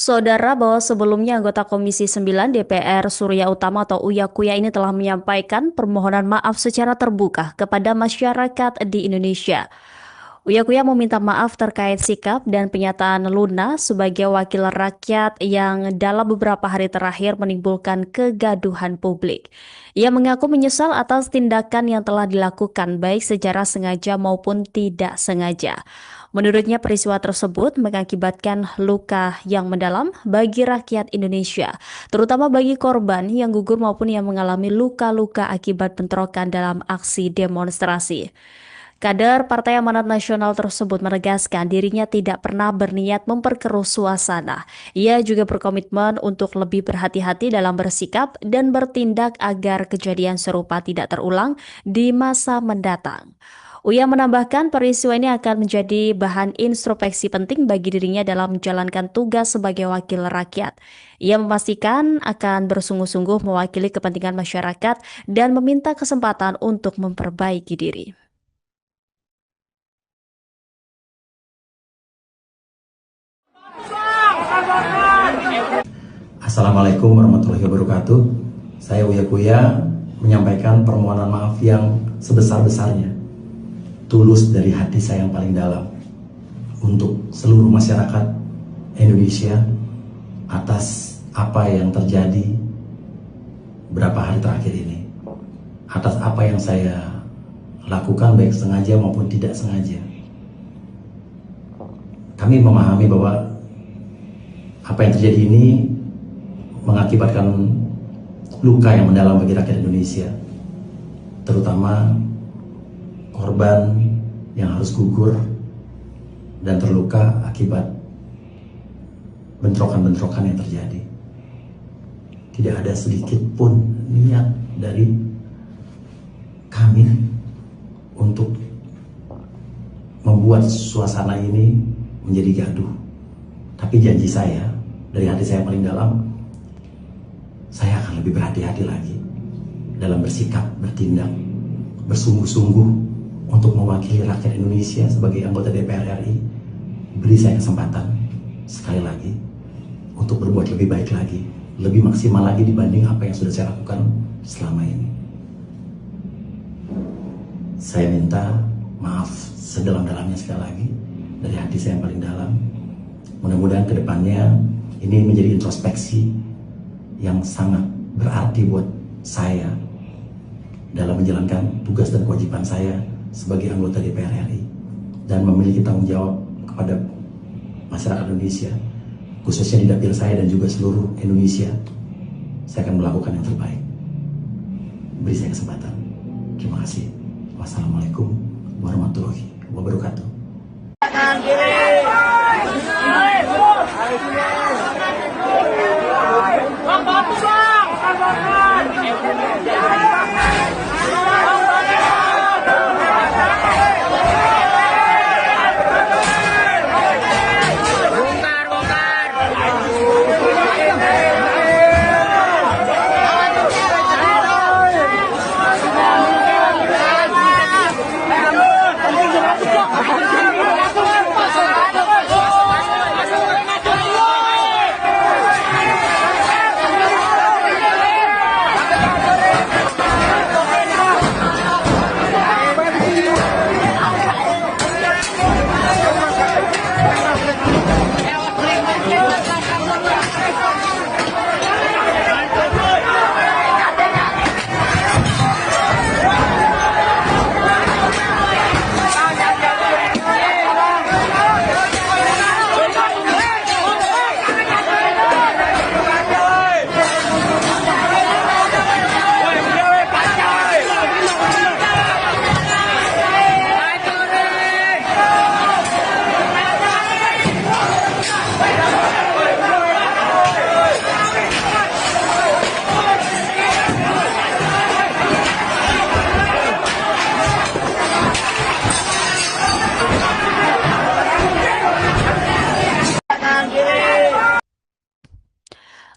Speaker 1: Saudara, bahwa sebelumnya anggota Komisi 9 DPR Surya Utama atau Uya Kuya ini telah menyampaikan permohonan maaf secara terbuka kepada masyarakat di Indonesia. Uya Kuya meminta maaf terkait sikap dan pernyataan Luna sebagai wakil rakyat yang dalam beberapa hari terakhir menimbulkan kegaduhan publik. Ia mengaku menyesal atas tindakan yang telah dilakukan baik secara sengaja maupun tidak sengaja. Menurutnya peristiwa tersebut mengakibatkan luka yang mendalam bagi rakyat Indonesia, terutama bagi korban yang gugur maupun yang mengalami luka-luka akibat bentrokan dalam aksi demonstrasi. Kader Partai Amanat Nasional tersebut menegaskan dirinya tidak pernah berniat memperkeruh suasana. Ia juga berkomitmen untuk lebih berhati-hati dalam bersikap dan bertindak agar kejadian serupa tidak terulang di masa mendatang. Uya menambahkan peristiwa ini akan menjadi bahan introspeksi penting bagi dirinya dalam menjalankan tugas sebagai wakil rakyat. Ia memastikan akan bersungguh-sungguh mewakili kepentingan masyarakat dan meminta kesempatan untuk memperbaiki diri.
Speaker 2: Assalamualaikum warahmatullahi wabarakatuh. Saya Uya Kuya menyampaikan permohonan maaf yang sebesar-besarnya, tulus dari hati saya yang paling dalam, untuk seluruh masyarakat Indonesia atas apa yang terjadi beberapa hari terakhir ini, atas apa yang saya lakukan baik sengaja maupun tidak sengaja. Kami memahami bahwa apa yang terjadi ini mengakibatkan luka yang mendalam bagi rakyat Indonesia, terutama korban yang harus gugur dan terluka akibat bentrokan-bentrokan yang terjadi. Tidak ada sedikit pun niat dari kami untuk membuat suasana ini menjadi gaduh. Tapi janji saya, dari hati saya yang paling dalam, saya akan lebih berhati-hati lagi dalam bersikap, bertindak, bersungguh-sungguh untuk mewakili rakyat Indonesia sebagai anggota DPR RI. Beri saya kesempatan sekali lagi untuk berbuat lebih baik lagi, lebih maksimal lagi dibanding apa yang sudah saya lakukan selama ini. Saya minta maaf sedalam-dalamnya sekali lagi dari hati saya yang paling dalam. Mudah-mudahan kedepannya ini menjadi introspeksi yang sangat berarti buat saya dalam menjalankan tugas dan kewajiban saya sebagai anggota DPR RI dan memiliki tanggung jawab kepada masyarakat Indonesia, khususnya di dapil saya dan juga seluruh Indonesia. Saya akan melakukan yang terbaik. Beri saya kesempatan. Terima kasih. Wassalamualaikum warahmatullahi wabarakatuh.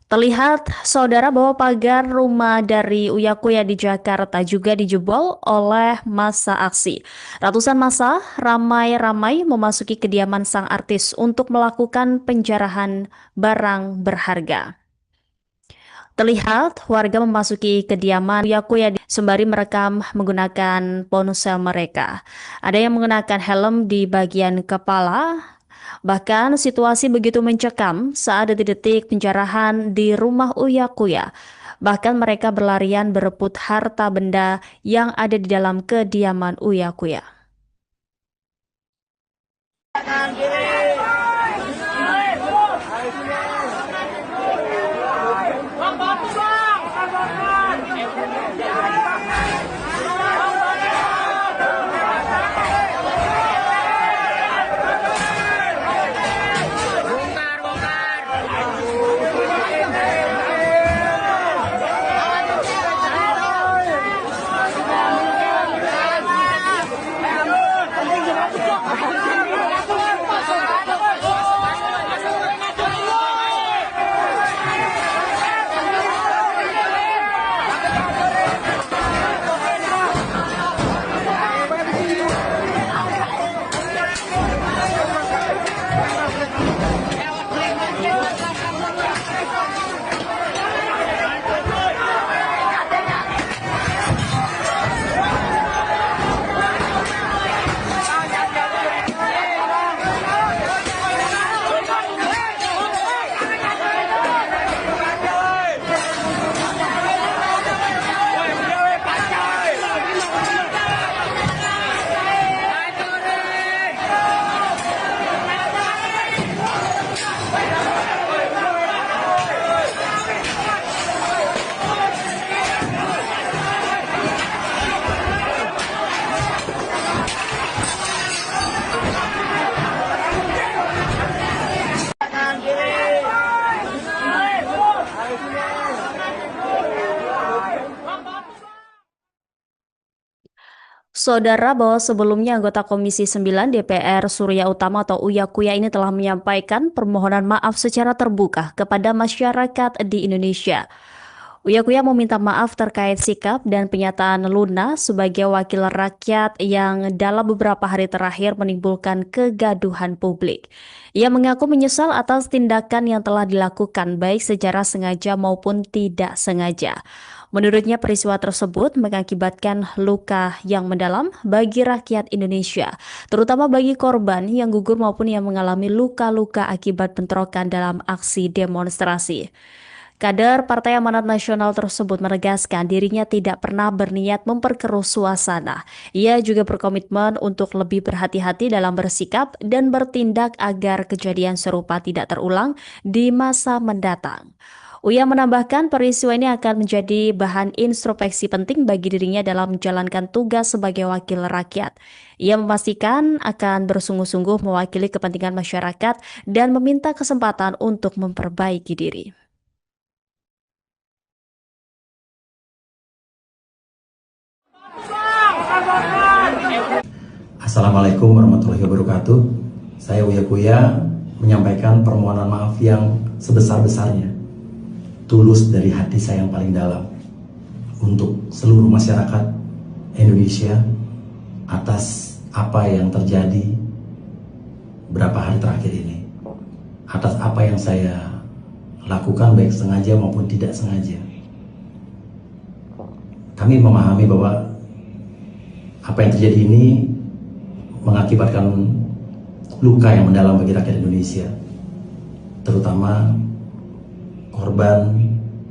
Speaker 1: Terlihat, saudara, bahwa pagar rumah dari Uya Kuya di Jakarta juga dijebol oleh massa aksi. Ratusan massa ramai-ramai memasuki kediaman sang artis untuk melakukan penjarahan barang berharga. Terlihat warga memasuki kediaman Uya Kuya sembari merekam menggunakan ponsel mereka. Ada yang menggunakan helm di bagian kepala. Bahkan situasi begitu mencekam saat detik-detik penjarahan di rumah Uya Kuya. Bahkan mereka berlarian berebut harta benda yang ada di dalam kediaman Uya Kuya. Saudara, bahwa sebelumnya anggota Komisi 9 DPR Surya Utama atau Uya Kuya ini telah menyampaikan permohonan maaf secara terbuka kepada masyarakat di Indonesia. Uya Kuya meminta maaf terkait sikap dan pernyataan Luna sebagai wakil rakyat yang dalam beberapa hari terakhir menimbulkan kegaduhan publik. Ia mengaku menyesal atas tindakan yang telah dilakukan baik secara sengaja maupun tidak sengaja. Menurutnya peristiwa tersebut mengakibatkan luka yang mendalam bagi rakyat Indonesia, terutama bagi korban yang gugur maupun yang mengalami luka-luka akibat bentrokan dalam aksi demonstrasi. Kader Partai Amanat Nasional tersebut menegaskan dirinya tidak pernah berniat memperkeruh suasana. Ia juga berkomitmen untuk lebih berhati-hati dalam bersikap dan bertindak agar kejadian serupa tidak terulang di masa mendatang. Uya menambahkan peristiwa ini akan menjadi bahan introspeksi penting bagi dirinya dalam menjalankan tugas sebagai wakil rakyat. Ia memastikan akan bersungguh-sungguh mewakili kepentingan masyarakat dan meminta kesempatan untuk memperbaiki diri.
Speaker 2: Assalamualaikum warahmatullahi wabarakatuh. Saya Uya Kuya menyampaikan permohonan maaf yang sebesar-besarnya, tulus dari hati saya yang paling dalam, untuk seluruh masyarakat Indonesia atas apa yang terjadi beberapa hari terakhir ini, atas apa yang saya lakukan baik sengaja maupun tidak sengaja. Kami memahami bahwa apa yang terjadi ini mengakibatkan luka yang mendalam bagi rakyat Indonesia, terutama korban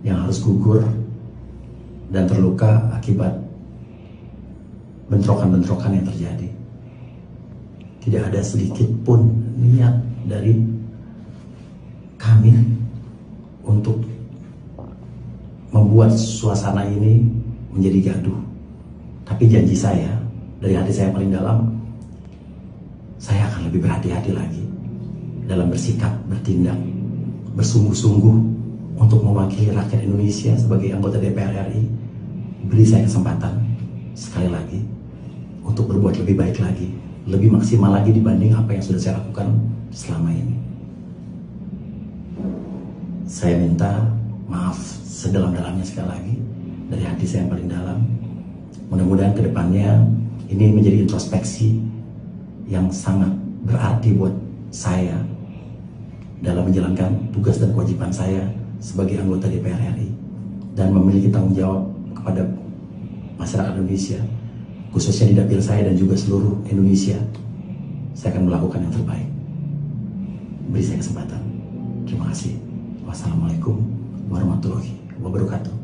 Speaker 2: yang harus gugur dan terluka akibat bentrokan-bentrokan yang terjadi. Tidak ada sedikit pun niat dari kami untuk membuat suasana ini menjadi gaduh. Tapi janji saya, dari hati saya paling dalam, saya akan lebih berhati-hati lagi dalam bersikap, bertindak, bersungguh-sungguh untuk mewakili rakyat Indonesia sebagai anggota DPR RI. Beri saya kesempatan sekali lagi untuk berbuat lebih baik lagi, lebih maksimal lagi dibanding apa yang sudah saya lakukan selama ini. Saya minta maaf sedalam-dalamnya sekali lagi dari hati saya yang paling dalam. Mudah-mudahan kedepannya ini menjadi introspeksi yang sangat berarti buat saya dalam menjalankan tugas dan kewajiban saya sebagai anggota DPR RI. dan memiliki tanggung jawab kepada masyarakat Indonesia, khususnya di dapil saya dan juga seluruh Indonesia. Saya akan melakukan yang terbaik. Beri saya kesempatan. Terima kasih. Wassalamualaikum warahmatullahi wabarakatuh.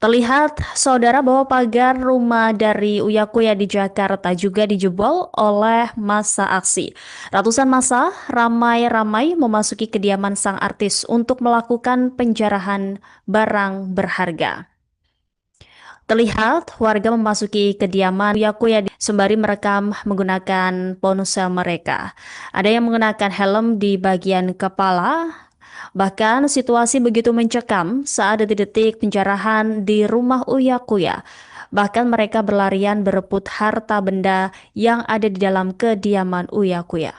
Speaker 1: Terlihat, saudara, bahwa pagar rumah dari Uya Kuya di Jakarta juga dijebol oleh massa aksi. Ratusan massa ramai-ramai memasuki kediaman sang artis untuk melakukan penjarahan barang berharga. Terlihat warga memasuki kediaman Uya Kuya sembari merekam menggunakan ponsel mereka. Ada yang mengenakan helm di bagian kepala. Bahkan situasi begitu mencekam saat detik-detik penjarahan di rumah Uya Kuya. Bahkan mereka berlarian berebut harta benda yang ada di dalam kediaman Uya Kuya.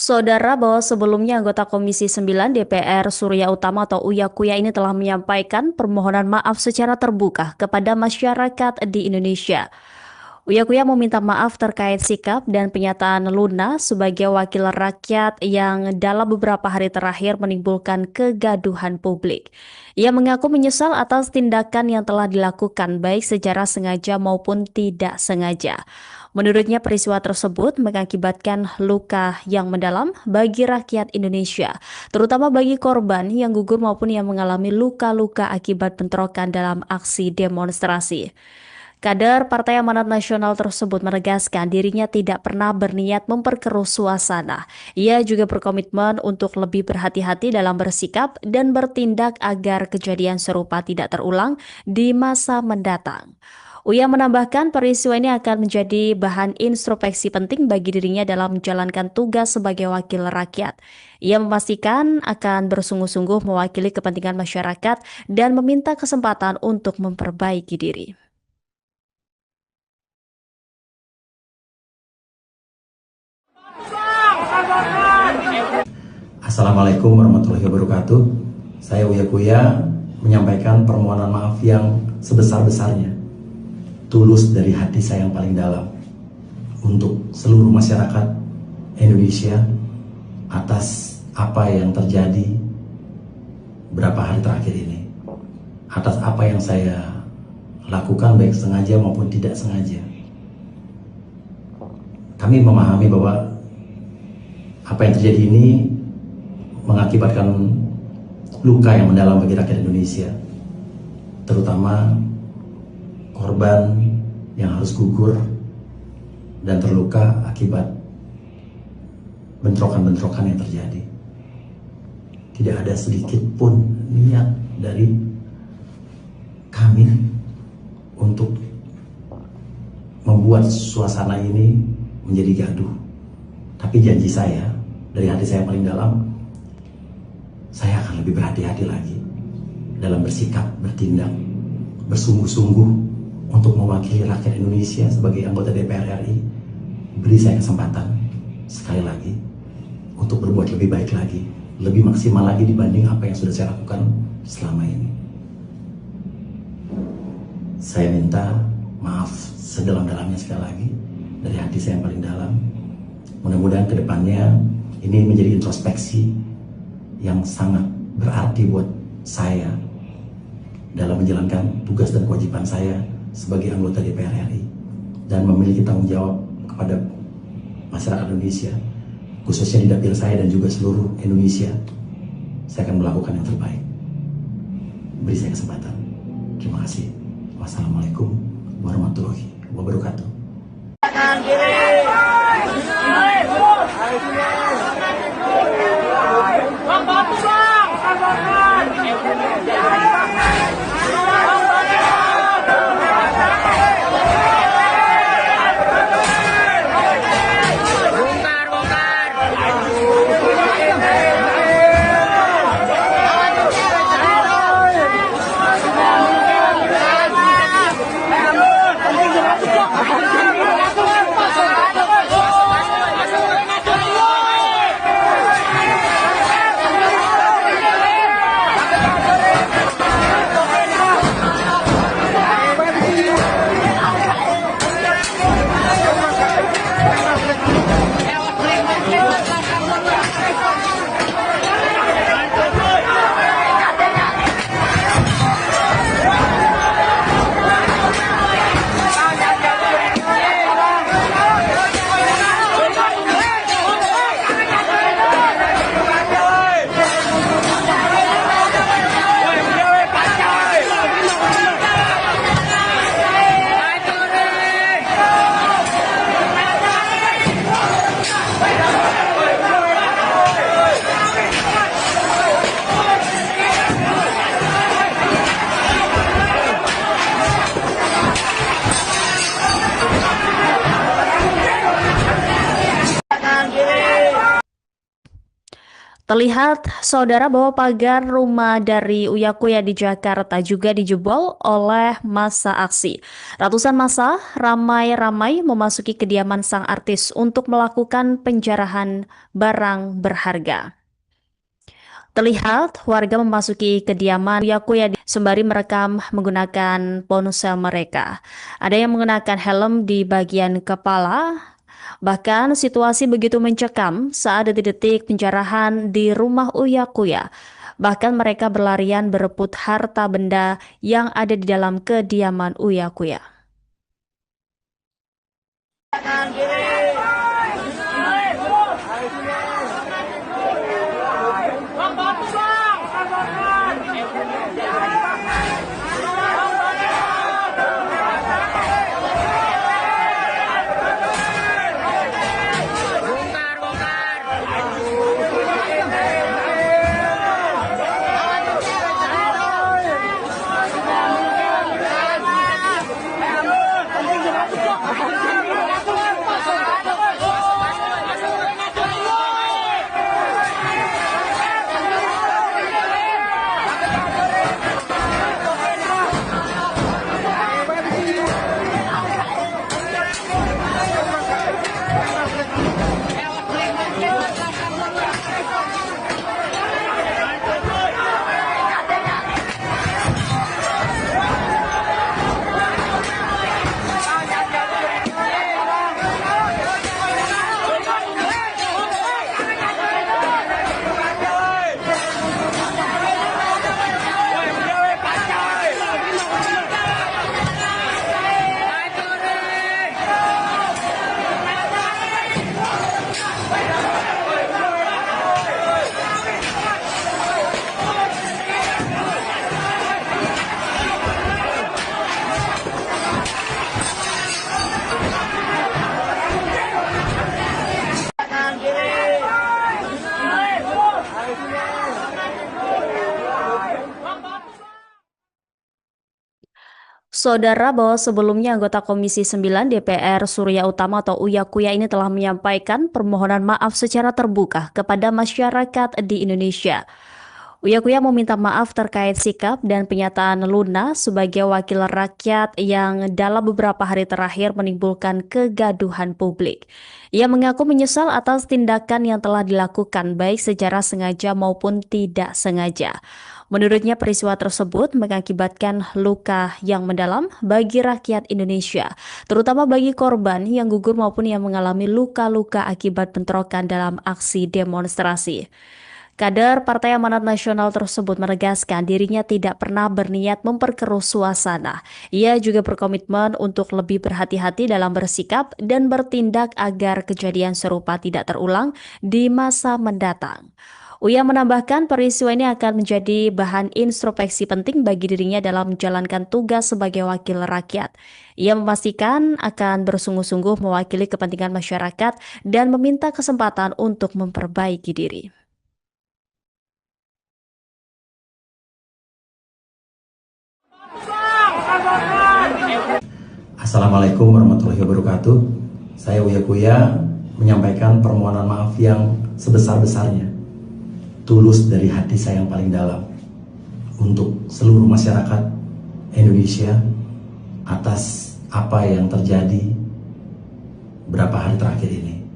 Speaker 1: Saudara, bahwa sebelumnya anggota Komisi 9 DPR Surya Utama atau Uya Kuya ini telah menyampaikan permohonan maaf secara terbuka kepada masyarakat di Indonesia. Uya Kuya meminta maaf terkait sikap dan pernyataan Luna sebagai wakil rakyat yang dalam beberapa hari terakhir menimbulkan kegaduhan publik. Ia mengaku menyesal atas tindakan yang telah dilakukan baik secara sengaja maupun tidak sengaja. Menurutnya peristiwa tersebut mengakibatkan luka yang mendalam bagi rakyat Indonesia, terutama bagi korban yang gugur maupun yang mengalami luka-luka akibat bentrokan dalam aksi demonstrasi. Kader Partai Amanat Nasional tersebut menegaskan dirinya tidak pernah berniat memperkeruh suasana. Ia juga berkomitmen untuk lebih berhati-hati dalam bersikap dan bertindak agar kejadian serupa tidak terulang di masa mendatang. Uya menambahkan peristiwa ini akan menjadi bahan introspeksi penting bagi dirinya dalam menjalankan tugas sebagai wakil rakyat. Ia memastikan akan bersungguh-sungguh mewakili kepentingan masyarakat dan meminta kesempatan untuk memperbaiki diri.
Speaker 2: Assalamualaikum warahmatullahi wabarakatuh. Saya Uya Kuya menyampaikan permohonan maaf yang sebesar-besarnya, tulus dari hati saya yang paling dalam, untuk seluruh masyarakat Indonesia atas apa yang terjadi beberapa hari terakhir ini, atas apa yang saya lakukan baik sengaja maupun tidak sengaja. Kami memahami bahwa apa yang terjadi ini mengakibatkan luka yang mendalam bagi rakyat Indonesia, terutama korban yang harus gugur dan terluka akibat bentrokan-bentrokan yang terjadi. Tidak ada sedikit pun niat dari kami untuk membuat suasana ini menjadi gaduh. Tapi janji saya, dari hati saya paling dalam, saya akan lebih berhati-hati lagi dalam bersikap, bertindak, bersungguh-sungguh untuk mewakili rakyat Indonesia sebagai anggota DPR RI. Beri saya kesempatan sekali lagi untuk berbuat lebih baik lagi, lebih maksimal lagi dibanding apa yang sudah saya lakukan selama ini. Saya minta maaf sedalam-dalamnya sekali lagi dari hati saya yang paling dalam. Mudah-mudahan kedepannya ini menjadi introspeksi yang sangat berarti buat saya dalam menjalankan tugas dan kewajiban saya sebagai anggota DPR RI dan memiliki tanggung jawab kepada masyarakat Indonesia, khususnya di dapil saya dan juga seluruh Indonesia. Saya akan melakukan yang terbaik. Beri saya kesempatan. Terima kasih. Wassalamualaikum warahmatullahi wabarakatuh.
Speaker 1: Terlihat, saudara, bahwa pagar rumah dari Uya Kuya di Jakarta juga dijebol oleh massa aksi. Ratusan massa ramai-ramai memasuki kediaman sang artis untuk melakukan penjarahan barang berharga. Terlihat warga memasuki kediaman Uya Kuya sembari merekam menggunakan ponsel mereka. Ada yang menggunakan helm di bagian kepala. Bahkan situasi begitu mencekam saat detik-detik penjarahan di rumah Uya Kuya. Bahkan mereka berlarian berebut harta benda yang ada di dalam kediaman Uya Kuya. Saudara, bahwa sebelumnya anggota Komisi 9 DPR Surya Utama atau Uya Kuya ini telah menyampaikan permohonan maaf secara terbuka kepada masyarakat di Indonesia. Uya Kuya meminta maaf terkait sikap dan penyataan Luna sebagai wakil rakyat yang dalam beberapa hari terakhir menimbulkan kegaduhan publik. Ia mengaku menyesal atas tindakan yang telah dilakukan baik secara sengaja maupun tidak sengaja. Menurutnya peristiwa tersebut mengakibatkan luka yang mendalam bagi rakyat Indonesia, terutama bagi korban yang gugur maupun yang mengalami luka-luka akibat bentrokan dalam aksi demonstrasi. Kader Partai Amanat Nasional tersebut menegaskan dirinya tidak pernah berniat memperkeruh suasana. Ia juga berkomitmen untuk lebih berhati-hati dalam bersikap dan bertindak agar kejadian serupa tidak terulang di masa mendatang. Uya menambahkan peristiwa ini akan menjadi bahan introspeksi penting bagi dirinya dalam menjalankan tugas sebagai wakil rakyat. Ia memastikan akan bersungguh-sungguh mewakili kepentingan masyarakat dan meminta kesempatan untuk memperbaiki diri.
Speaker 2: Assalamualaikum warahmatullahi wabarakatuh. Saya Uya Kuya menyampaikan permohonan maaf yang sebesar-besarnya, tulus dari hati saya yang paling dalam, untuk seluruh masyarakat Indonesia atas apa yang terjadi beberapa hari terakhir ini,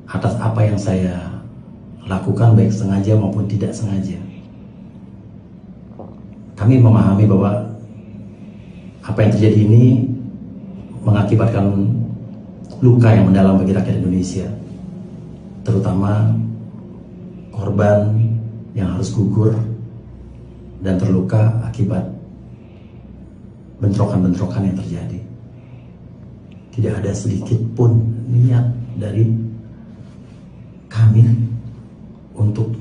Speaker 2: atas apa yang saya lakukan baik sengaja maupun tidak sengaja. Kami memahami bahwa apa yang terjadi ini mengakibatkan luka yang mendalam bagi rakyat Indonesia, terutama korban yang harus gugur dan terluka akibat bentrokan-bentrokan yang terjadi. Tidak ada sedikit pun niat dari kami untuk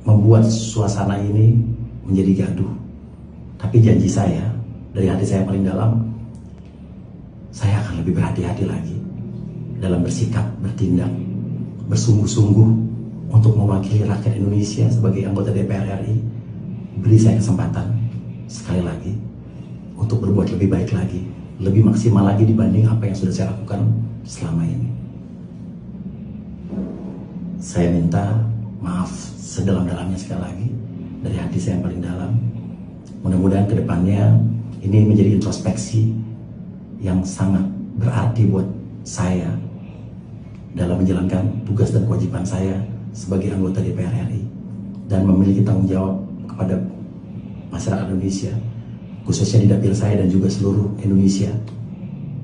Speaker 2: membuat suasana ini menjadi gaduh. Tapi janji saya, dari hati saya paling dalam, saya akan lebih berhati-hati lagi dalam bersikap, bertindak, bersungguh-sungguh untuk mewakili rakyat Indonesia sebagai anggota DPR RI. Beri saya kesempatan sekali lagi untuk berbuat lebih baik lagi, lebih maksimal lagi dibanding apa yang sudah saya lakukan selama ini. Saya minta maaf sedalam-dalamnya sekali lagi dari hati saya yang paling dalam. Mudah-mudahan kedepannya ini menjadi introspeksi yang sangat berarti buat saya dalam menjalankan tugas dan kewajiban saya sebagai anggota DPR RI dan memiliki tanggung jawab kepada masyarakat Indonesia, khususnya di dapil saya dan juga seluruh Indonesia.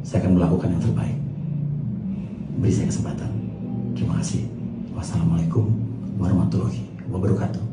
Speaker 2: Saya akan melakukan yang terbaik. Beri saya kesempatan. Terima kasih. Wassalamualaikum warahmatullahi wabarakatuh.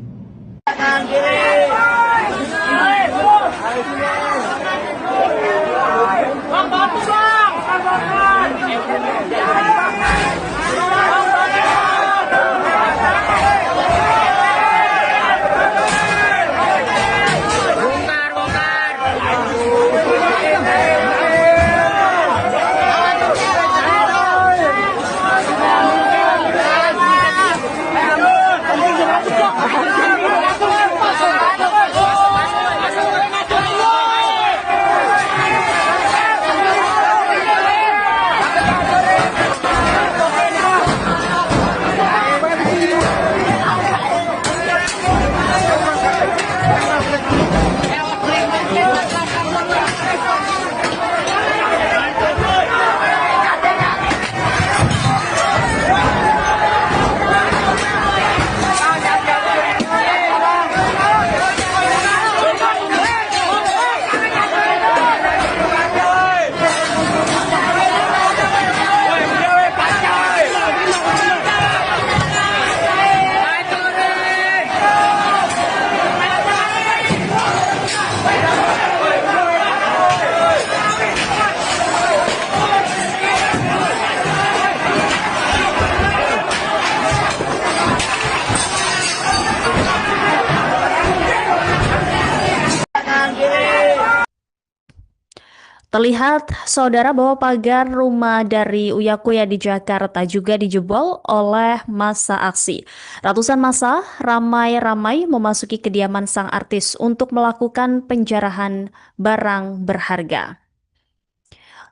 Speaker 1: Terlihat, saudara, bahwa pagar rumah dari Uya Kuya di Jakarta juga dijebol oleh massa aksi. Ratusan massa ramai-ramai memasuki kediaman sang artis untuk melakukan penjarahan barang berharga.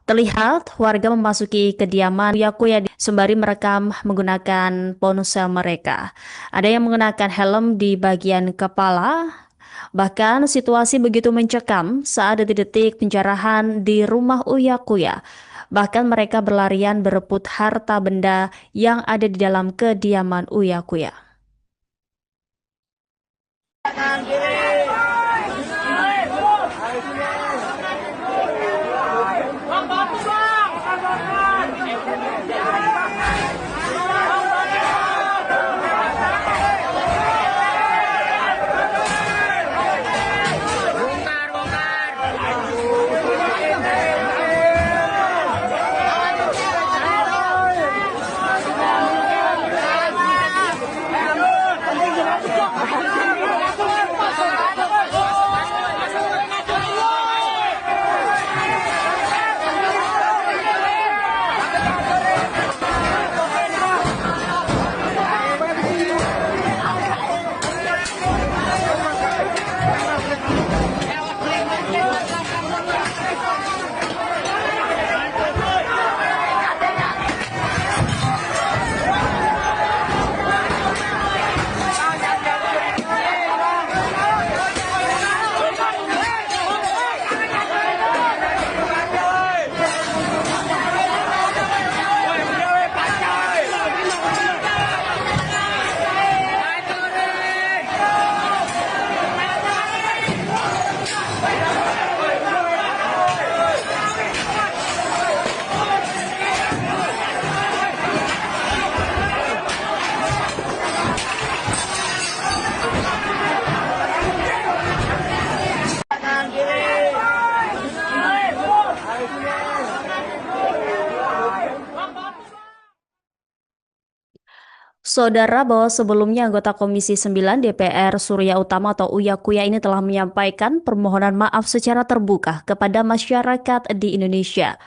Speaker 1: Terlihat warga memasuki kediaman Uya Kuya sembari merekam menggunakan ponsel mereka. Ada yang mengenakan helm di bagian kepala. Bahkan situasi begitu mencekam saat detik-detik penjarahan di rumah Uya Kuya. Bahkan mereka berlarian berebut harta benda yang ada di dalam kediaman Uya Kuya. Saudara, bahwa sebelumnya anggota Komisi 9 DPR Surya Utama atau Uya Kuya ini telah menyampaikan permohonan maaf secara terbuka kepada masyarakat di Indonesia.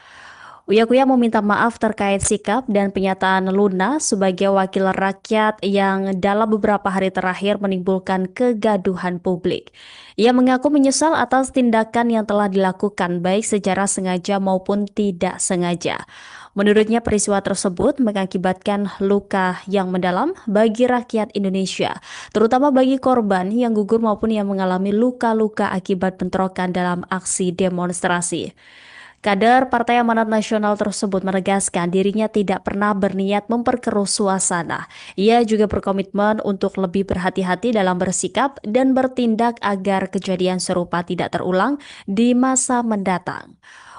Speaker 1: Uya Kuya meminta maaf terkait sikap dan pernyataan Luna sebagai wakil rakyat yang dalam beberapa hari terakhir menimbulkan kegaduhan publik. Ia mengaku menyesal atas tindakan yang telah dilakukan baik secara sengaja maupun tidak sengaja. Menurutnya peristiwa tersebut mengakibatkan luka yang mendalam bagi rakyat Indonesia, terutama bagi korban yang gugur maupun yang mengalami luka-luka akibat bentrokan dalam aksi demonstrasi. Kader Partai Amanat Nasional tersebut menegaskan dirinya tidak pernah berniat memperkeruh suasana. Ia juga berkomitmen untuk lebih berhati-hati dalam bersikap dan bertindak agar kejadian serupa tidak terulang di masa mendatang.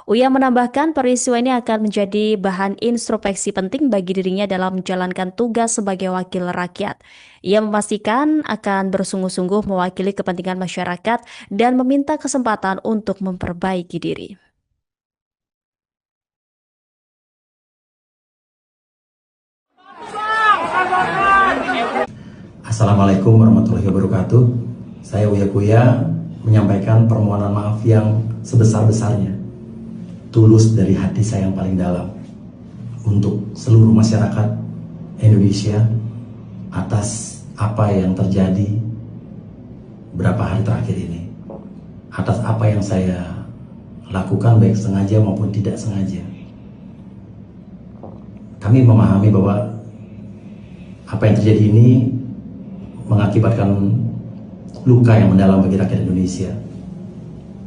Speaker 1: Uya menambahkan peristiwa ini akan menjadi bahan introspeksi penting bagi dirinya dalam menjalankan tugas sebagai wakil rakyat. Ia memastikan akan bersungguh-sungguh mewakili kepentingan masyarakat dan meminta kesempatan untuk memperbaiki diri.
Speaker 2: Assalamualaikum warahmatullahi wabarakatuh. Saya Uya Kuya menyampaikan permohonan maaf yang sebesar-besarnya, tulus dari hati saya yang paling dalam, untuk seluruh masyarakat Indonesia atas apa yang terjadi beberapa hari terakhir ini, atas apa yang saya lakukan baik sengaja maupun tidak sengaja. Kami memahami bahwa apa yang terjadi ini mengakibatkan luka yang mendalam bagi rakyat Indonesia,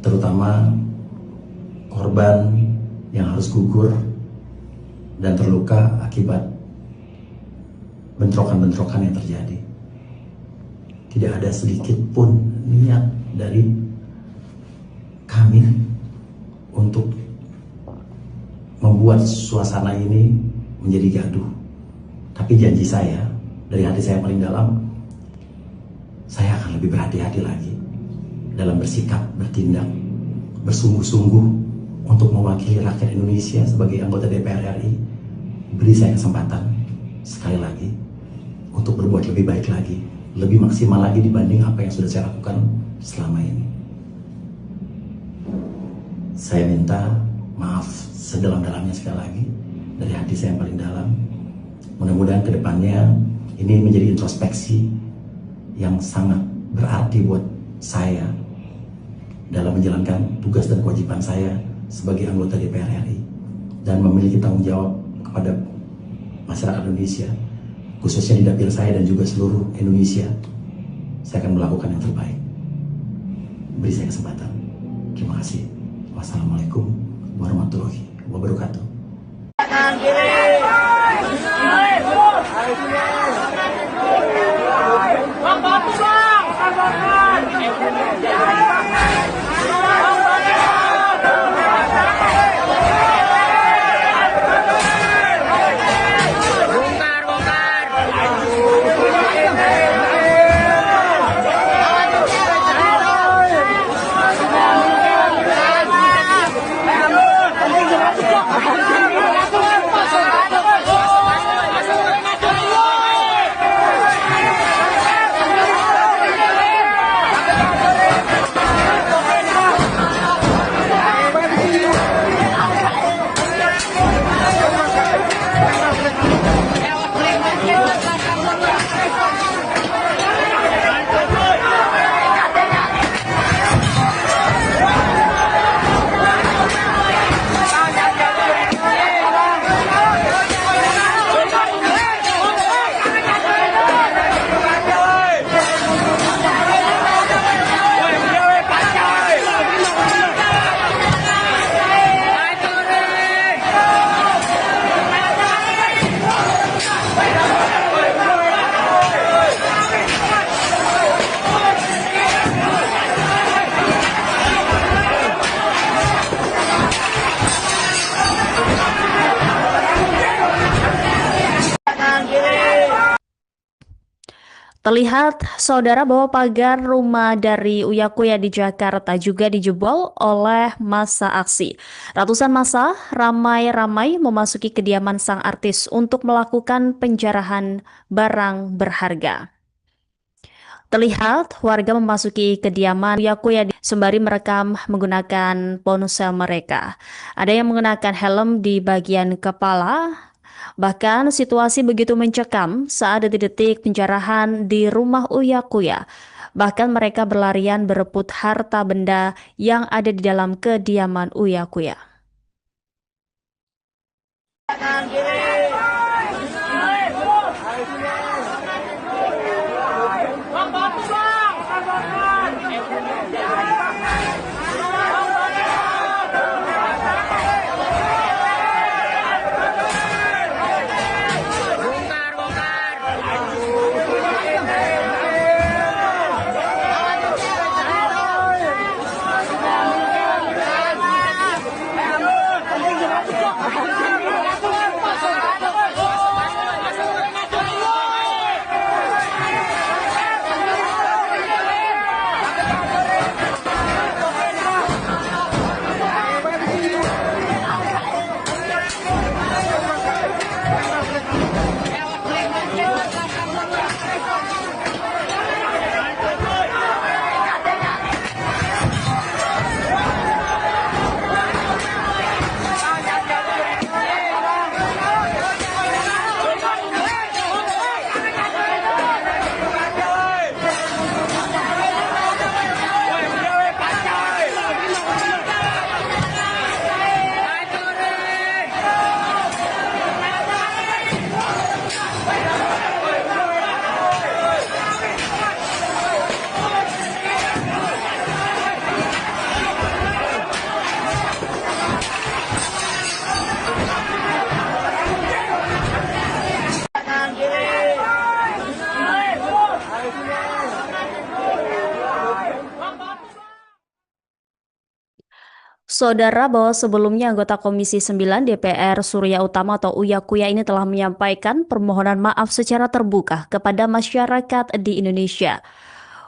Speaker 2: terutama korban yang harus gugur dan terluka akibat bentrokan-bentrokan yang terjadi. Tidak ada sedikit pun niat dari kami untuk membuat suasana ini menjadi gaduh. Tapi janji saya, dari hati saya paling dalam, saya akan lebih berhati-hati lagi dalam bersikap, bertindak, bersungguh-sungguh untuk mewakili rakyat Indonesia sebagai anggota DPR RI. Beri saya kesempatan sekali lagi untuk berbuat lebih baik lagi, lebih maksimal lagi dibanding apa yang sudah saya lakukan selama ini. Saya minta maaf sedalam-dalamnya sekali lagi dari hati saya yang paling dalam. Mudah-mudahan kedepannya ini menjadi introspeksi yang sangat berarti buat saya dalam menjalankan tugas dan kewajiban saya sebagai anggota DPR RI dan memiliki tanggung jawab kepada masyarakat Indonesia, khususnya di dapil saya dan juga seluruh Indonesia. Saya akan melakukan yang terbaik. Beri saya kesempatan. Terima kasih. Wassalamualaikum warahmatullahi wabarakatuh.
Speaker 1: Terlihat, saudara, bahwa pagar rumah dari Uya Kuya di Jakarta juga dijebol oleh massa aksi. Ratusan massa ramai-ramai memasuki kediaman sang artis untuk melakukan penjarahan barang berharga. Terlihat warga memasuki kediaman Uya Kuya sembari merekam menggunakan ponsel mereka. Ada yang menggunakan helm di bagian kepala. Bahkan situasi begitu mencekam saat detik-detik penjarahan di rumah Uya Kuya. Bahkan mereka berlarian berebut harta benda yang ada di dalam kediaman Uya Kuya. Saudara, bahwa sebelumnya anggota Komisi 9 DPR Surya Utama atau Uya Kuya ini telah menyampaikan permohonan maaf secara terbuka kepada masyarakat di Indonesia.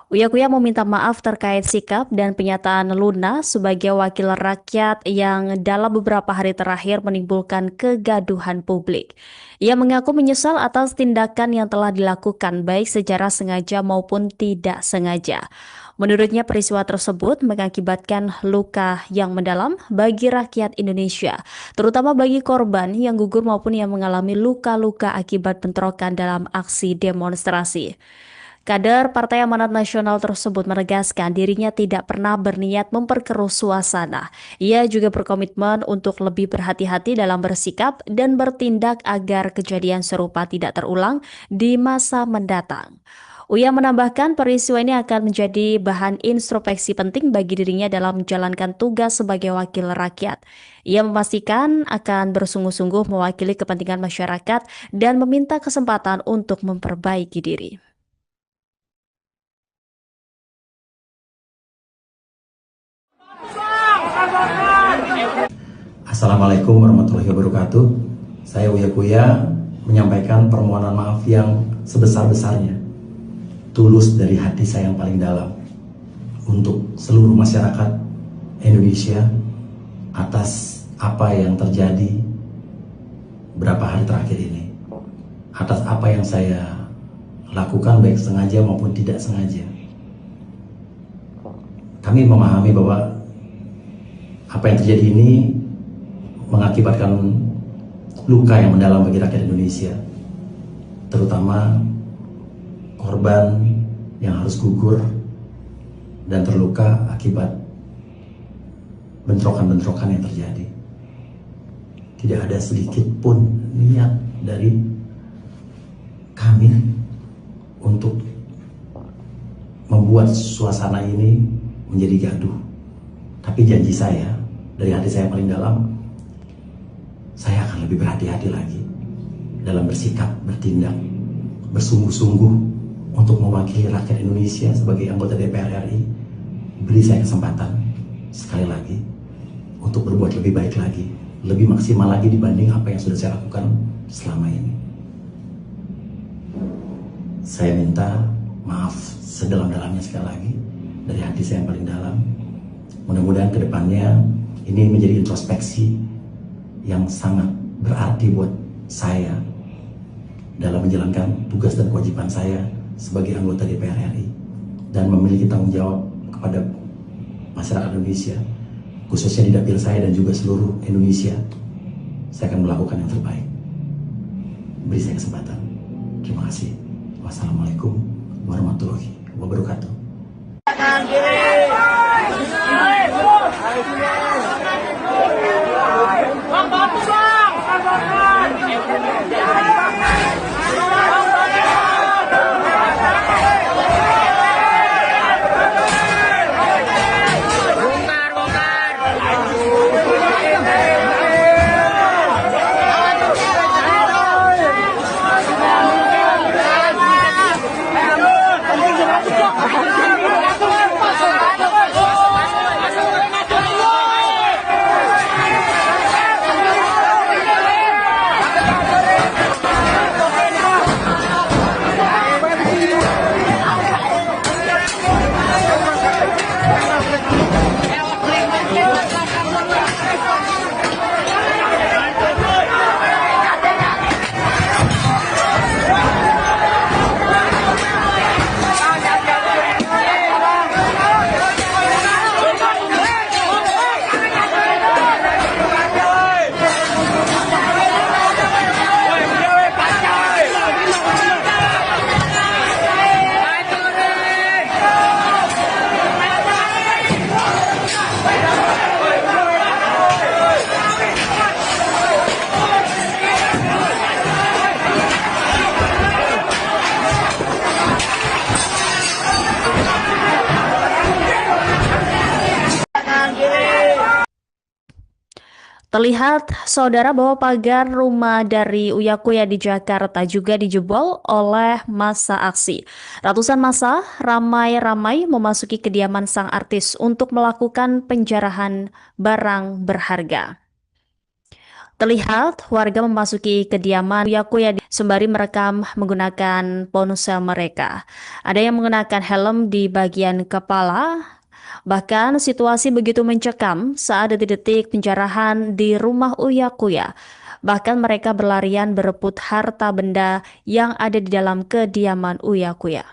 Speaker 1: Uya Kuya meminta maaf terkait sikap dan penyataan Luna sebagai wakil rakyat yang dalam beberapa hari terakhir menimbulkan kegaduhan publik. Ia mengaku menyesal atas tindakan yang telah dilakukan baik secara sengaja maupun tidak sengaja. Menurutnya peristiwa tersebut mengakibatkan luka yang mendalam bagi rakyat Indonesia, terutama bagi korban yang gugur maupun yang mengalami luka-luka akibat bentrokan dalam aksi demonstrasi. Kader Partai Amanat Nasional tersebut menegaskan dirinya tidak pernah berniat memperkeruh suasana. Ia juga berkomitmen untuk lebih berhati-hati dalam bersikap dan bertindak agar kejadian serupa tidak terulang di masa mendatang. Uya menambahkan peristiwa ini akan menjadi bahan introspeksi penting bagi dirinya dalam menjalankan tugas sebagai wakil rakyat. Ia memastikan akan bersungguh-sungguh mewakili kepentingan masyarakat dan meminta kesempatan untuk memperbaiki diri.
Speaker 2: Assalamualaikum warahmatullahi wabarakatuh. Saya Uya Kuya menyampaikan permohonan maaf yang sebesar-besarnya, tulus dari hati saya yang paling dalam, untuk seluruh masyarakat Indonesia atas apa yang terjadi beberapa hari terakhir ini, atas apa yang saya lakukan baik sengaja maupun tidak sengaja. Kami memahami bahwa apa yang terjadi ini mengakibatkan luka yang mendalam bagi rakyat Indonesia, terutama korban yang harus gugur dan terluka akibat bentrokan-bentrokan yang terjadi. Tidak ada sedikit pun niat dari kami untuk membuat suasana ini menjadi gaduh. Tapi janji saya, dari hati saya yang paling dalam, saya akan lebih berhati-hati lagi dalam bersikap, bertindak, bersungguh-sungguh untuk mewakili rakyat Indonesia sebagai anggota DPR RI. Beri saya kesempatan sekali lagi untuk berbuat lebih baik lagi, lebih maksimal lagi dibanding apa yang sudah saya lakukan selama ini. Saya minta maaf sedalam-dalamnya sekali lagi dari hati saya yang paling dalam. Mudah-mudahan ke depannya ini menjadi introspeksi yang sangat berarti buat saya dalam menjalankan tugas dan kewajiban saya sebagai anggota DPR RI dan memiliki tanggung jawab kepada masyarakat Indonesia, khususnya di dapil saya dan juga seluruh Indonesia. Saya akan melakukan yang terbaik. Beri saya kesempatan. Terima kasih. Wassalamualaikum warahmatullahi wabarakatuh.
Speaker 1: Terlihat, saudara, bahwa pagar rumah dari Uya Kuya di Jakarta juga dijebol oleh massa aksi. Ratusan massa ramai-ramai memasuki kediaman sang artis untuk melakukan penjarahan barang berharga. Terlihat warga memasuki kediaman Uya Kuya sembari merekam menggunakan ponsel mereka. Ada yang menggunakan helm di bagian kepala. Bahkan situasi begitu mencekam saat detik-detik penjarahan di rumah Uya Kuya. Bahkan mereka berlarian berebut harta benda yang ada di dalam kediaman Uya Kuya.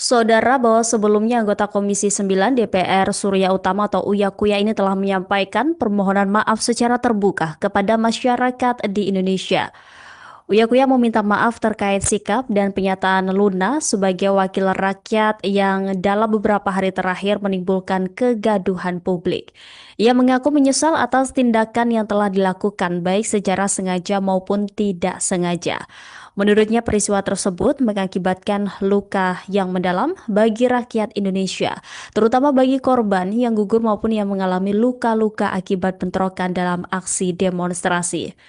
Speaker 1: Saudara, bahwa sebelumnya anggota Komisi 9 DPR Surya Utama atau Uya Kuya ini telah menyampaikan permohonan maaf secara terbuka kepada masyarakat di Indonesia. Uya Kuya meminta maaf terkait sikap dan pernyataan Luna sebagai wakil rakyat yang dalam beberapa hari terakhir menimbulkan kegaduhan publik. Ia mengaku menyesal atas tindakan yang telah dilakukan baik secara sengaja maupun tidak sengaja. Menurutnya peristiwa tersebut mengakibatkan luka yang mendalam bagi rakyat Indonesia, terutama bagi korban yang gugur maupun yang mengalami luka-luka akibat bentrokan dalam aksi demonstrasi.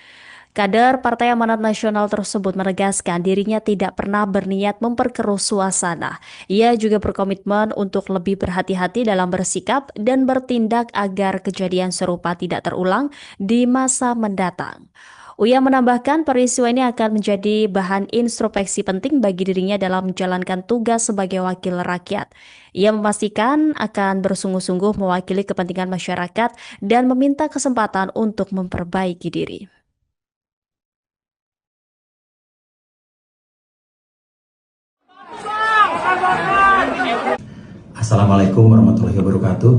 Speaker 1: Kader Partai Amanat Nasional tersebut menegaskan dirinya tidak pernah berniat memperkeruh suasana. Ia juga berkomitmen untuk lebih berhati-hati dalam bersikap dan bertindak agar kejadian serupa tidak terulang di masa mendatang. Uya menambahkan peristiwa ini akan menjadi bahan introspeksi penting bagi dirinya dalam menjalankan tugas sebagai wakil rakyat. Ia memastikan akan bersungguh-sungguh mewakili kepentingan masyarakat dan meminta kesempatan untuk memperbaiki diri.
Speaker 2: Assalamualaikum warahmatullahi wabarakatuh.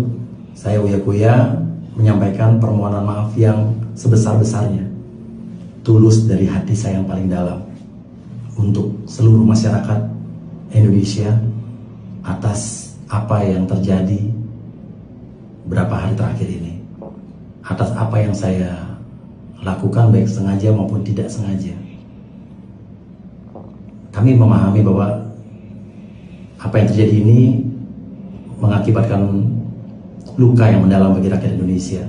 Speaker 2: Saya Uya Kuya menyampaikan permohonan maaf yang sebesar-besarnya, tulus dari hati saya yang paling dalam, untuk seluruh masyarakat Indonesia atas apa yang terjadi beberapa hari terakhir ini, atas apa yang saya lakukan baik sengaja maupun tidak sengaja. Kami memahami bahwa apa yang terjadi ini mengakibatkan luka yang mendalam bagi rakyat Indonesia,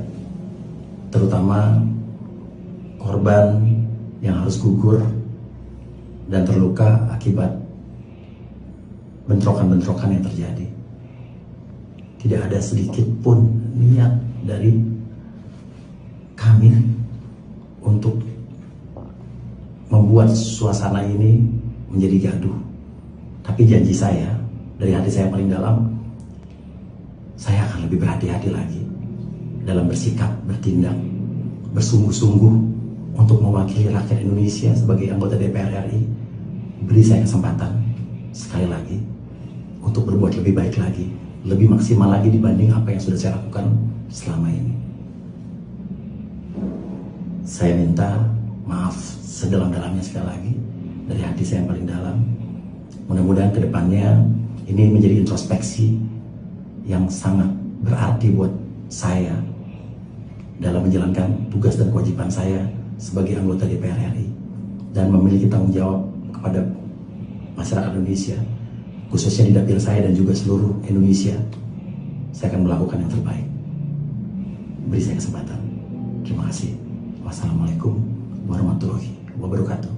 Speaker 2: terutama korban yang harus gugur dan terluka akibat bentrokan-bentrokan yang terjadi. Tidak ada sedikit pun niat dari kami untuk membuat suasana ini menjadi gaduh. Tapi janji saya, dari hati saya paling dalam, saya akan lebih berhati-hati lagi dalam bersikap, bertindak, bersungguh-sungguh untuk mewakili rakyat Indonesia sebagai anggota DPR RI. Beri saya kesempatan sekali lagi untuk berbuat lebih baik lagi, lebih maksimal lagi dibanding apa yang sudah saya lakukan selama ini. Saya minta maaf sedalam-dalamnya sekali lagi dari hati saya yang paling dalam. Mudah-mudahan kedepannya ini menjadi introspeksi yang sangat berarti buat saya dalam menjalankan tugas dan kewajiban saya sebagai anggota DPR RI. dan memiliki tanggung jawab kepada masyarakat Indonesia, khususnya di dapil saya dan juga seluruh Indonesia. Saya akan melakukan yang terbaik. Beri saya kesempatan. Terima kasih. Wassalamualaikum warahmatullahi wabarakatuh.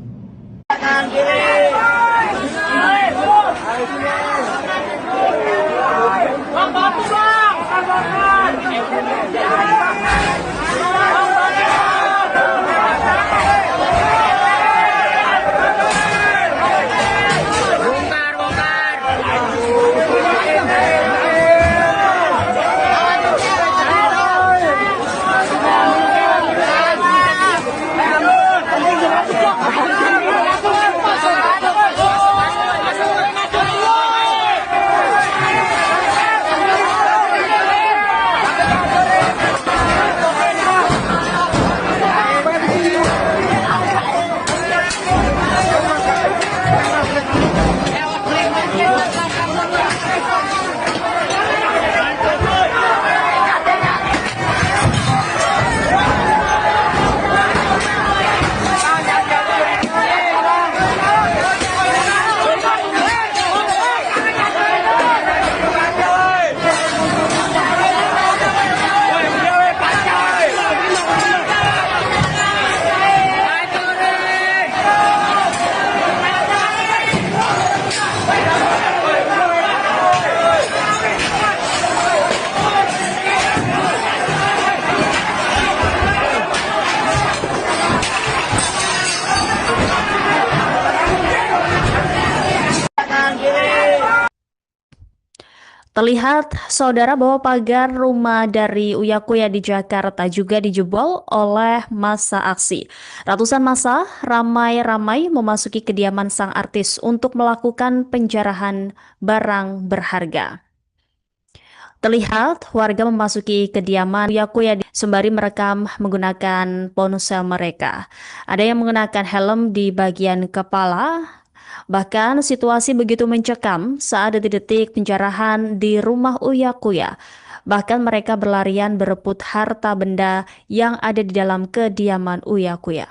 Speaker 1: Terlihat saudara bahwa pagar rumah dari Uya Kuya di Jakarta juga dijebol oleh massa aksi. Ratusan massa ramai-ramai memasuki kediaman sang artis untuk melakukan penjarahan barang berharga. Terlihat warga memasuki kediaman Uya Kuya sembari merekam menggunakan ponsel mereka. Ada yang mengenakan helm di bagian kepala. Bahkan situasi begitu mencekam saat detik-detik penjarahan di rumah Uya Kuya. Bahkan mereka berlarian berebut harta benda yang ada di dalam kediaman Uya Kuya.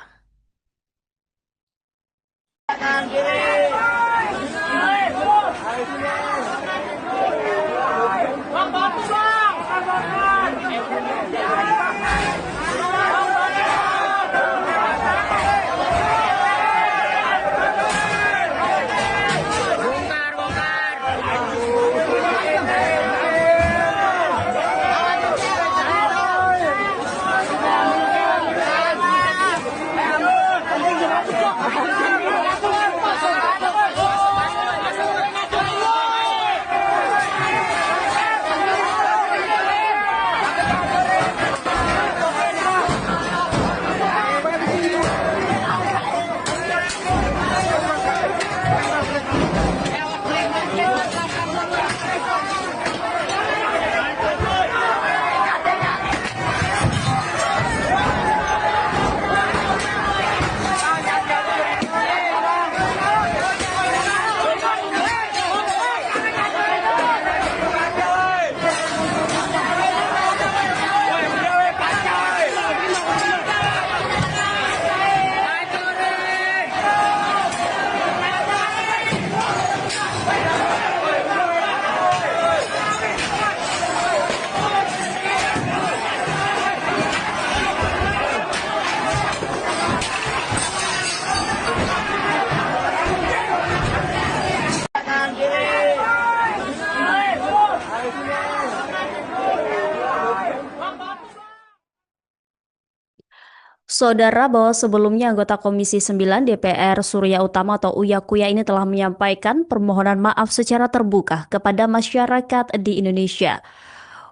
Speaker 1: Saudara, bahwa sebelumnya anggota Komisi 9 DPR Surya Utama atau Uya Kuya ini telah menyampaikan permohonan maaf secara terbuka kepada masyarakat di Indonesia.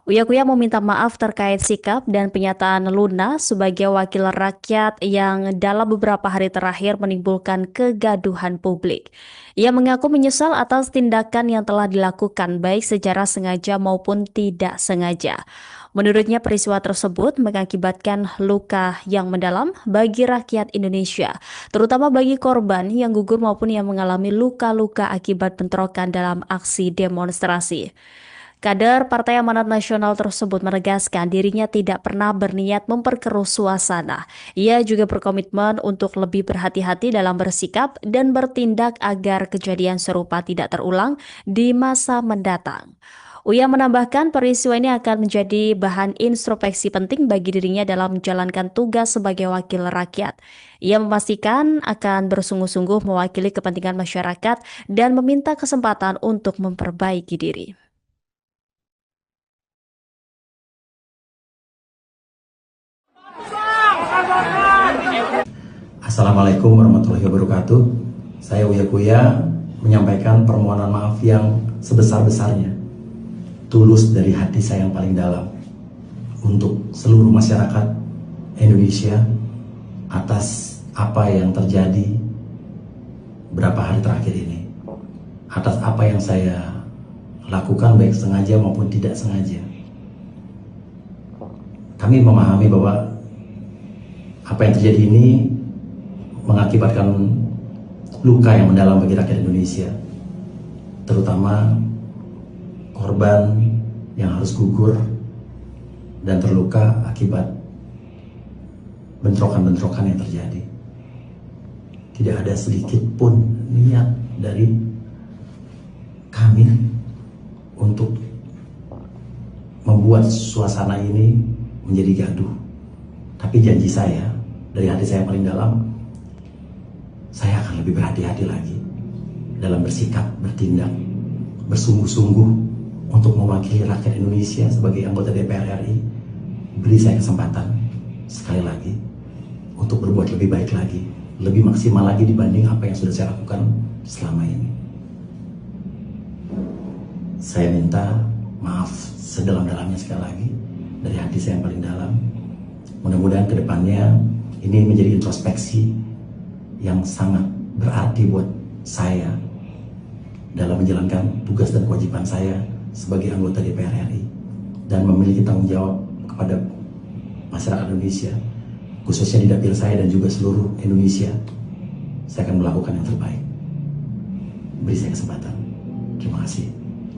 Speaker 1: Uya Kuya meminta maaf terkait sikap dan pernyataan Luna sebagai wakil rakyat yang dalam beberapa hari terakhir menimbulkan kegaduhan publik. Ia mengaku menyesal atas tindakan yang telah dilakukan baik secara sengaja maupun tidak sengaja. Menurutnya peristiwa tersebut mengakibatkan luka yang mendalam bagi rakyat Indonesia, terutama bagi korban yang gugur maupun yang mengalami luka-luka akibat bentrokan dalam aksi demonstrasi. Kader Partai Amanat Nasional tersebut menegaskan dirinya tidak pernah berniat memperkeruh suasana. Ia juga berkomitmen untuk lebih berhati-hati dalam bersikap dan bertindak agar kejadian serupa tidak terulang di masa mendatang. Uya menambahkan peristiwa ini akan menjadi bahan introspeksi penting bagi dirinya dalam menjalankan tugas sebagai wakil rakyat. Ia memastikan akan bersungguh-sungguh mewakili kepentingan masyarakat dan meminta kesempatan untuk memperbaiki diri.
Speaker 2: Assalamualaikum warahmatullahi wabarakatuh. Saya Uya Kuya menyampaikan permohonan maaf yang sebesar-besarnya, tulus dari hati saya yang paling dalam, untuk seluruh masyarakat Indonesia atas apa yang terjadi beberapa hari terakhir ini, atas apa yang saya lakukan baik sengaja maupun tidak sengaja. Kami memahami bahwa apa yang terjadi ini mengakibatkan luka yang mendalam bagi rakyat Indonesia, terutama korban yang harus gugur dan terluka akibat bentrokan-bentrokan yang terjadi. Tidak ada sedikit pun niat dari kami untuk membuat suasana ini menjadi gaduh. Tapi janji saya, dari hati saya yang paling dalam, saya akan lebih berhati-hati lagi dalam bersikap, bertindak, bersungguh-sungguh untuk mewakili rakyat Indonesia sebagai anggota DPR RI. Beri saya kesempatan sekali lagi untuk berbuat lebih baik lagi, lebih maksimal lagi dibanding apa yang sudah saya lakukan selama ini. Saya minta maaf sedalam-dalamnya sekali lagi dari hati saya yang paling dalam. Mudah-mudahan kedepannya ini menjadi introspeksi yang sangat berarti buat saya dalam menjalankan tugas dan kewajiban saya sebagai anggota DPR RI dan memiliki tanggung jawab kepada masyarakat Indonesia, khususnya di dapil saya dan juga seluruh Indonesia. Saya akan melakukan yang terbaik. Beri saya kesempatan. Terima kasih.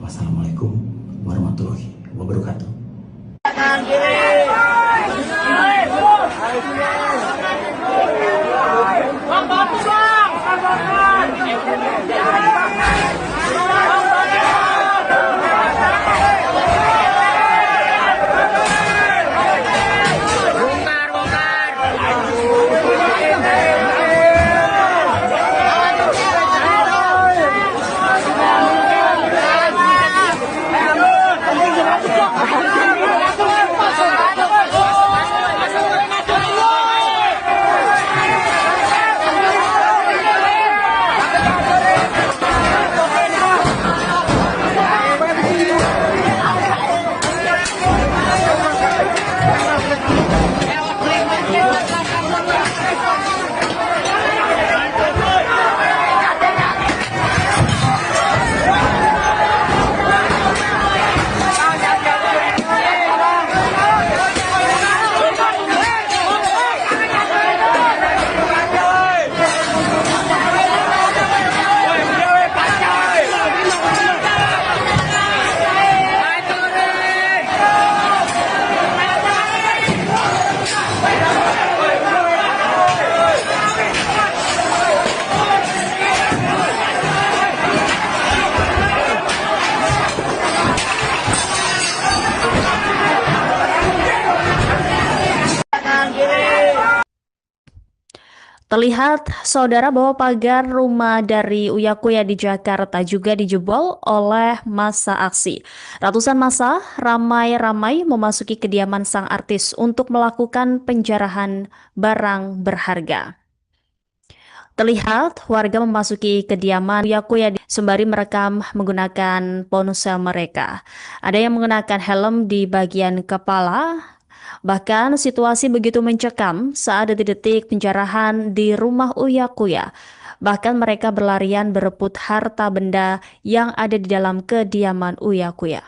Speaker 2: Wassalamualaikum warahmatullahi wabarakatuh.
Speaker 1: Terlihat, saudara, bahwa pagar rumah dari Uya Kuya di Jakarta juga dijebol oleh massa aksi. Ratusan massa ramai-ramai memasuki kediaman sang artis untuk melakukan penjarahan barang berharga. Terlihat warga memasuki kediaman Uya Kuya sembari merekam menggunakan ponsel mereka. Ada yang menggunakan helm di bagian kepala. Bahkan situasi begitu mencekam saat detik-detik penjarahan di rumah Uya Kuya. Bahkan mereka berlarian berebut harta benda yang ada di dalam kediaman Uya Kuya.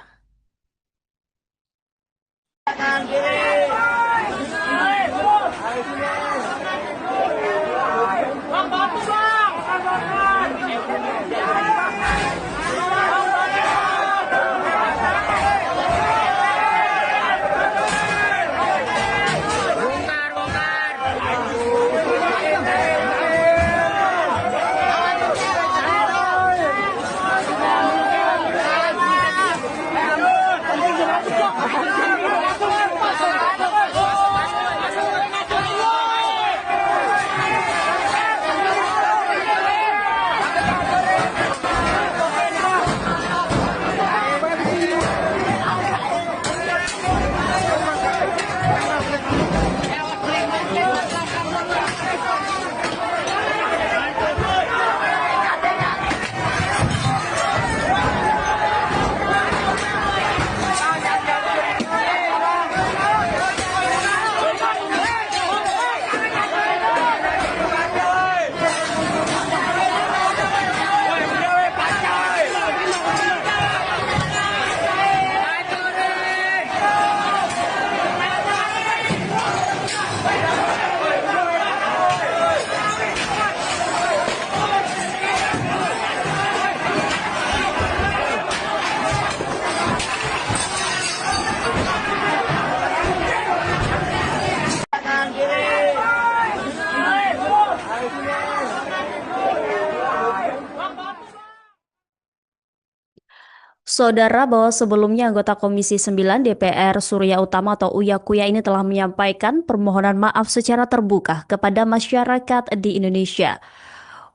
Speaker 1: Saudara, bahwa sebelumnya anggota Komisi 9 DPR Surya Utama atau Uya Kuya ini telah menyampaikan permohonan maaf secara terbuka kepada masyarakat di Indonesia.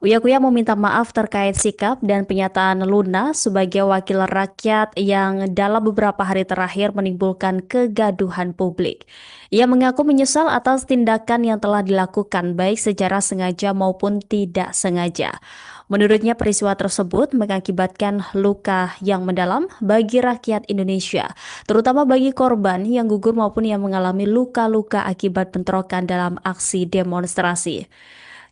Speaker 1: Uya Kuya meminta maaf terkait sikap dan pernyataan Luna sebagai wakil rakyat yang dalam beberapa hari terakhir menimbulkan kegaduhan publik. Ia mengaku menyesal atas tindakan yang telah dilakukan baik secara sengaja maupun tidak sengaja. Menurutnya peristiwa tersebut mengakibatkan luka yang mendalam bagi rakyat Indonesia, terutama bagi korban yang gugur maupun yang mengalami luka-luka akibat bentrokan dalam aksi demonstrasi.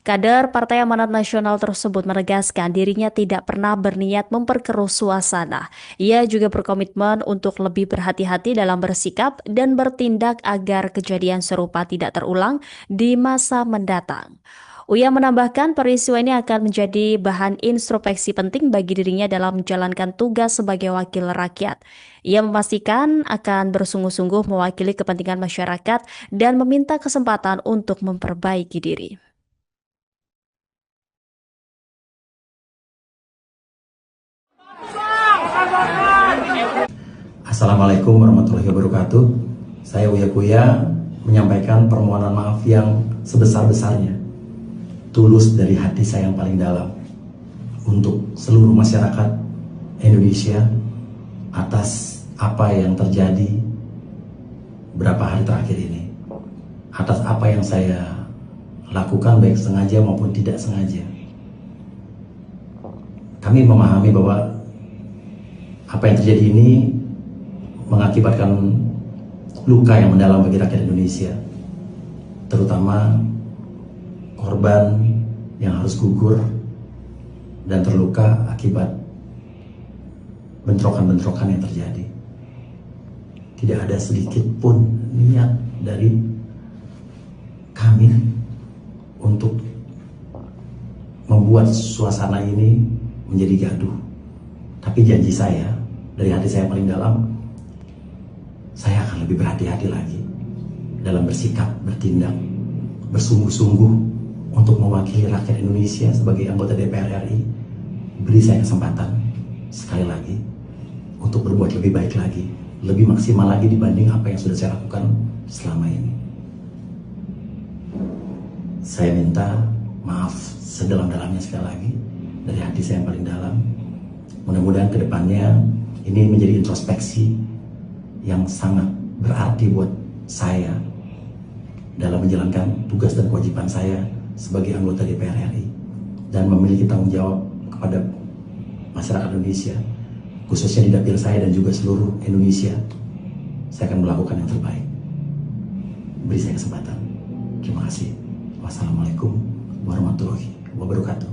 Speaker 1: Kader Partai Amanat Nasional tersebut menegaskan dirinya tidak pernah berniat memperkeruh suasana. Ia juga berkomitmen untuk lebih berhati-hati dalam bersikap dan bertindak agar kejadian serupa tidak terulang di masa mendatang. Uya menambahkan peristiwa ini akan menjadi bahan introspeksi penting bagi dirinya dalam menjalankan tugas sebagai wakil rakyat. Ia memastikan akan bersungguh-sungguh mewakili kepentingan masyarakat dan meminta kesempatan untuk memperbaiki diri.
Speaker 2: Assalamualaikum warahmatullahi wabarakatuh. Saya Uya Kuya menyampaikan permohonan maaf yang sebesar-besarnya, tulus dari hati saya yang paling dalam, untuk seluruh masyarakat Indonesia atas apa yang terjadi beberapa hari terakhir ini, atas apa yang saya lakukan baik sengaja maupun tidak sengaja. Kami memahami bahwa apa yang terjadi ini mengakibatkan luka yang mendalam bagi rakyat Indonesia, terutama korban yang harus gugur dan terluka akibat bentrokan-bentrokan yang terjadi. Tidak ada sedikit pun niat dari kami untuk membuat suasana ini menjadi gaduh. Tapi janji saya, dari hati saya paling dalam, saya akan lebih berhati-hati lagi dalam bersikap, bertindak, bersungguh-sungguh untuk mewakili rakyat Indonesia sebagai anggota DPR RI. Beri saya kesempatan sekali lagi untuk berbuat lebih baik lagi, lebih maksimal lagi dibanding apa yang sudah saya lakukan selama ini. Saya minta maaf sedalam-dalamnya sekali lagi dari hati saya yang paling dalam. Mudah-mudahan kedepannya ini menjadi introspeksi yang sangat berarti buat saya dalam menjalankan tugas dan kewajiban saya sebagai anggota DPR RI dan memiliki tanggung jawab kepada masyarakat Indonesia, khususnya di dapil saya dan juga seluruh Indonesia. Saya akan melakukan yang terbaik. Beri saya kesempatan. Terima kasih. Wassalamualaikum warahmatullahi wabarakatuh.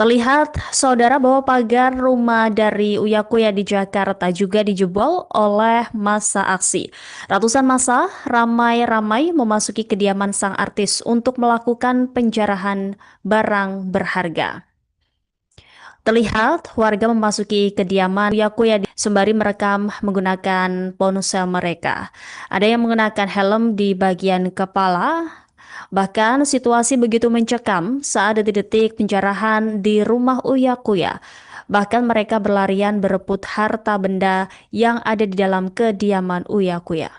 Speaker 1: Terlihat, saudara, bahwa pagar rumah dari Uya Kuya di Jakarta juga dijebol oleh massa aksi. Ratusan massa ramai-ramai memasuki kediaman sang artis untuk melakukan penjarahan barang berharga. Terlihat warga memasuki kediaman Uya Kuya sembari merekam menggunakan ponsel mereka. Ada yang mengenakan helm di bagian kepala. Bahkan situasi begitu mencekam saat detik-detik penjarahan di rumah Uya Kuya. Bahkan mereka berlarian berebut harta benda yang ada di dalam kediaman Uya Kuya.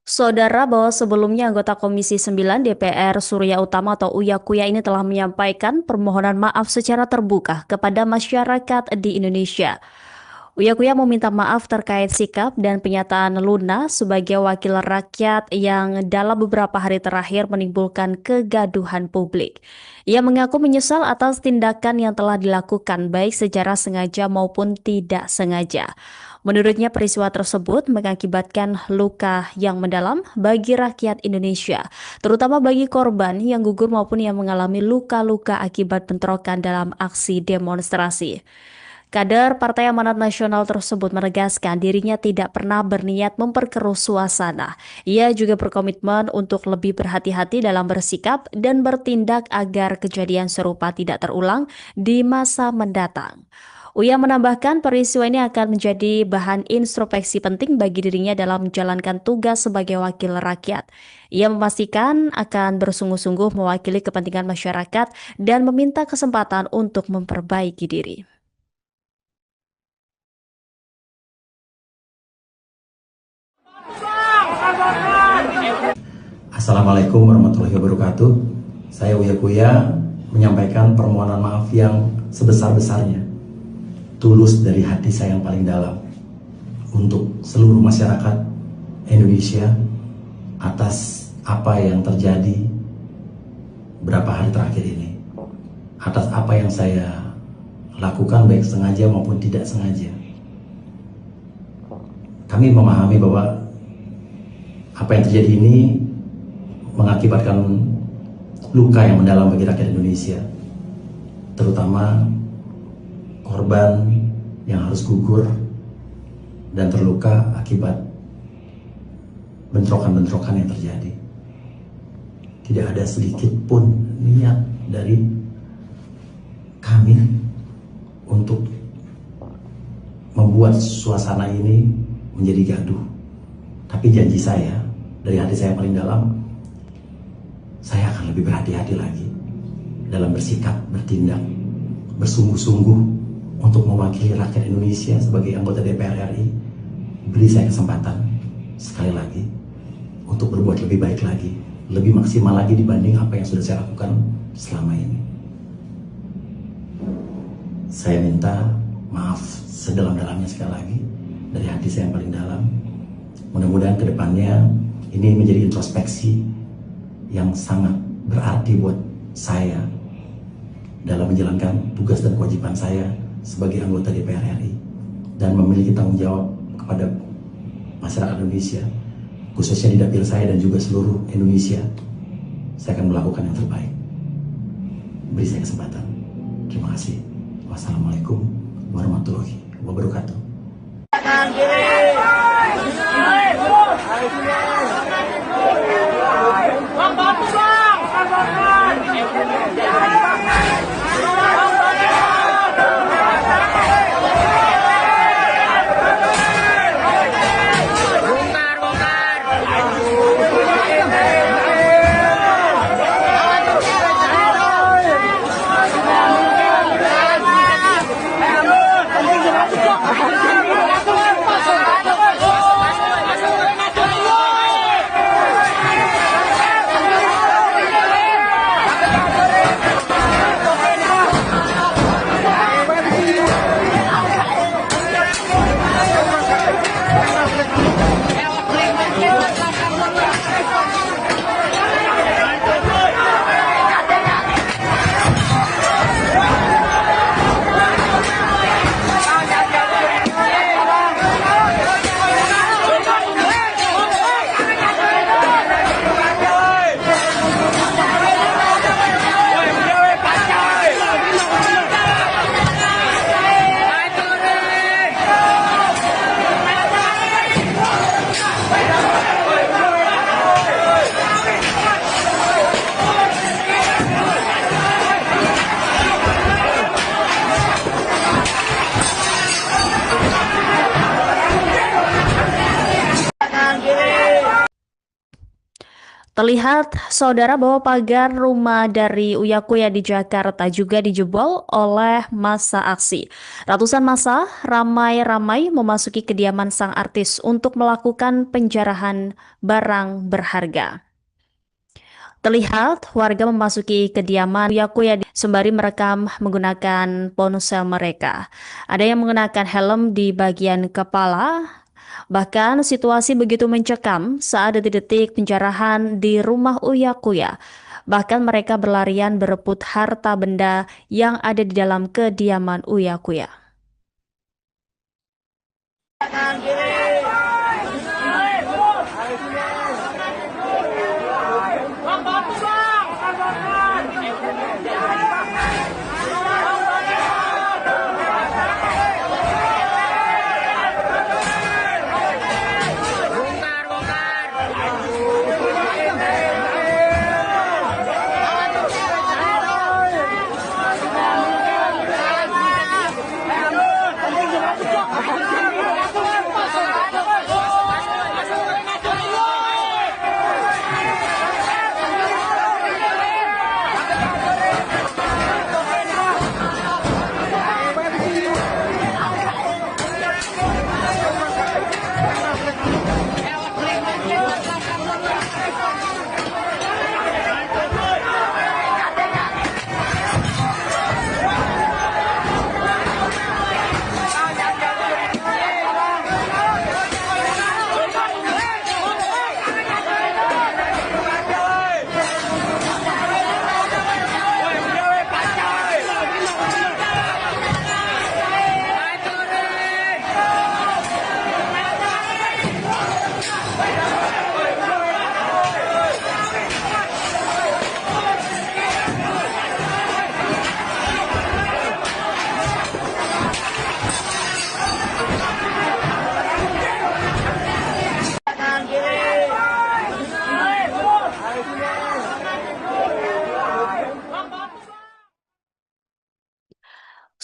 Speaker 1: Saudara, bahwa sebelumnya anggota Komisi 9 DPR Surya Utama atau Uya Kuya ini telah menyampaikan permohonan maaf secara terbuka kepada masyarakat di Indonesia. Uya Kuya meminta maaf terkait sikap dan penyataan Luna sebagai wakil rakyat yang dalam beberapa hari terakhir menimbulkan kegaduhan publik. Ia mengaku menyesal atas tindakan yang telah dilakukan baik secara sengaja maupun tidak sengaja. Menurutnya peristiwa tersebut mengakibatkan luka yang mendalam bagi rakyat Indonesia, terutama bagi korban yang gugur maupun yang mengalami luka-luka akibat bentrokan dalam aksi demonstrasi. Kader Partai Amanat Nasional tersebut menegaskan dirinya tidak pernah berniat memperkeruh suasana. Ia juga berkomitmen untuk lebih berhati-hati dalam bersikap dan bertindak agar kejadian serupa tidak terulang di masa mendatang. Uya menambahkan peristiwa ini akan menjadi bahan introspeksi penting bagi dirinya dalam menjalankan tugas sebagai wakil rakyat. Ia memastikan akan bersungguh-sungguh mewakili kepentingan masyarakat dan meminta kesempatan untuk memperbaiki diri.
Speaker 2: Assalamualaikum warahmatullahi wabarakatuh. Saya Uya Kuya menyampaikan permohonan maaf yang sebesar-besarnya, tulus dari hati saya yang paling dalam, untuk seluruh masyarakat Indonesia atas apa yang terjadi beberapa hari terakhir ini, atas apa yang saya lakukan baik sengaja maupun tidak sengaja. Kami memahami bahwa apa yang terjadi ini mengakibatkan luka yang mendalam bagi rakyat Indonesia, terutama korban yang harus gugur dan terluka akibat bentrokan-bentrokan yang terjadi. Tidak ada sedikit pun niat dari kami untuk membuat suasana ini menjadi gaduh. Tapi janji saya, dari hati saya yang paling dalam, saya akan lebih berhati-hati lagi dalam bersikap, bertindak, bersungguh-sungguh untuk mewakili rakyat Indonesia sebagai anggota DPR RI. Beri saya kesempatan sekali lagi untuk berbuat lebih baik lagi, lebih maksimal lagi dibanding apa yang sudah saya lakukan selama ini. Saya minta maaf sedalam-dalamnya sekali lagi dari hati saya yang paling dalam. Mudah-mudahan kedepannya ini menjadi introspeksi yang sangat berarti buat saya dalam menjalankan tugas dan kewajiban saya sebagai anggota DPR RI dan memiliki tanggung jawab kepada masyarakat Indonesia, khususnya di dapil saya dan juga seluruh Indonesia. Saya akan melakukan yang terbaik. Beri saya kesempatan. Terima kasih. Wassalamualaikum warahmatullahi wabarakatuh.
Speaker 1: Terlihat, saudara, bahwa pagar rumah dari Uya Kuya di Jakarta juga dijebol oleh massa aksi. Ratusan massa ramai-ramai memasuki kediaman sang artis untuk melakukan penjarahan barang berharga. Terlihat warga memasuki kediaman Uya Kuya sembari merekam menggunakan ponsel mereka. Ada yang mengenakan helm di bagian kepala. Bahkan situasi begitu mencekam saat detik-detik penjarahan di rumah Uya Kuya. Bahkan mereka berlarian berebut harta benda yang ada di dalam kediaman Uya Kuya.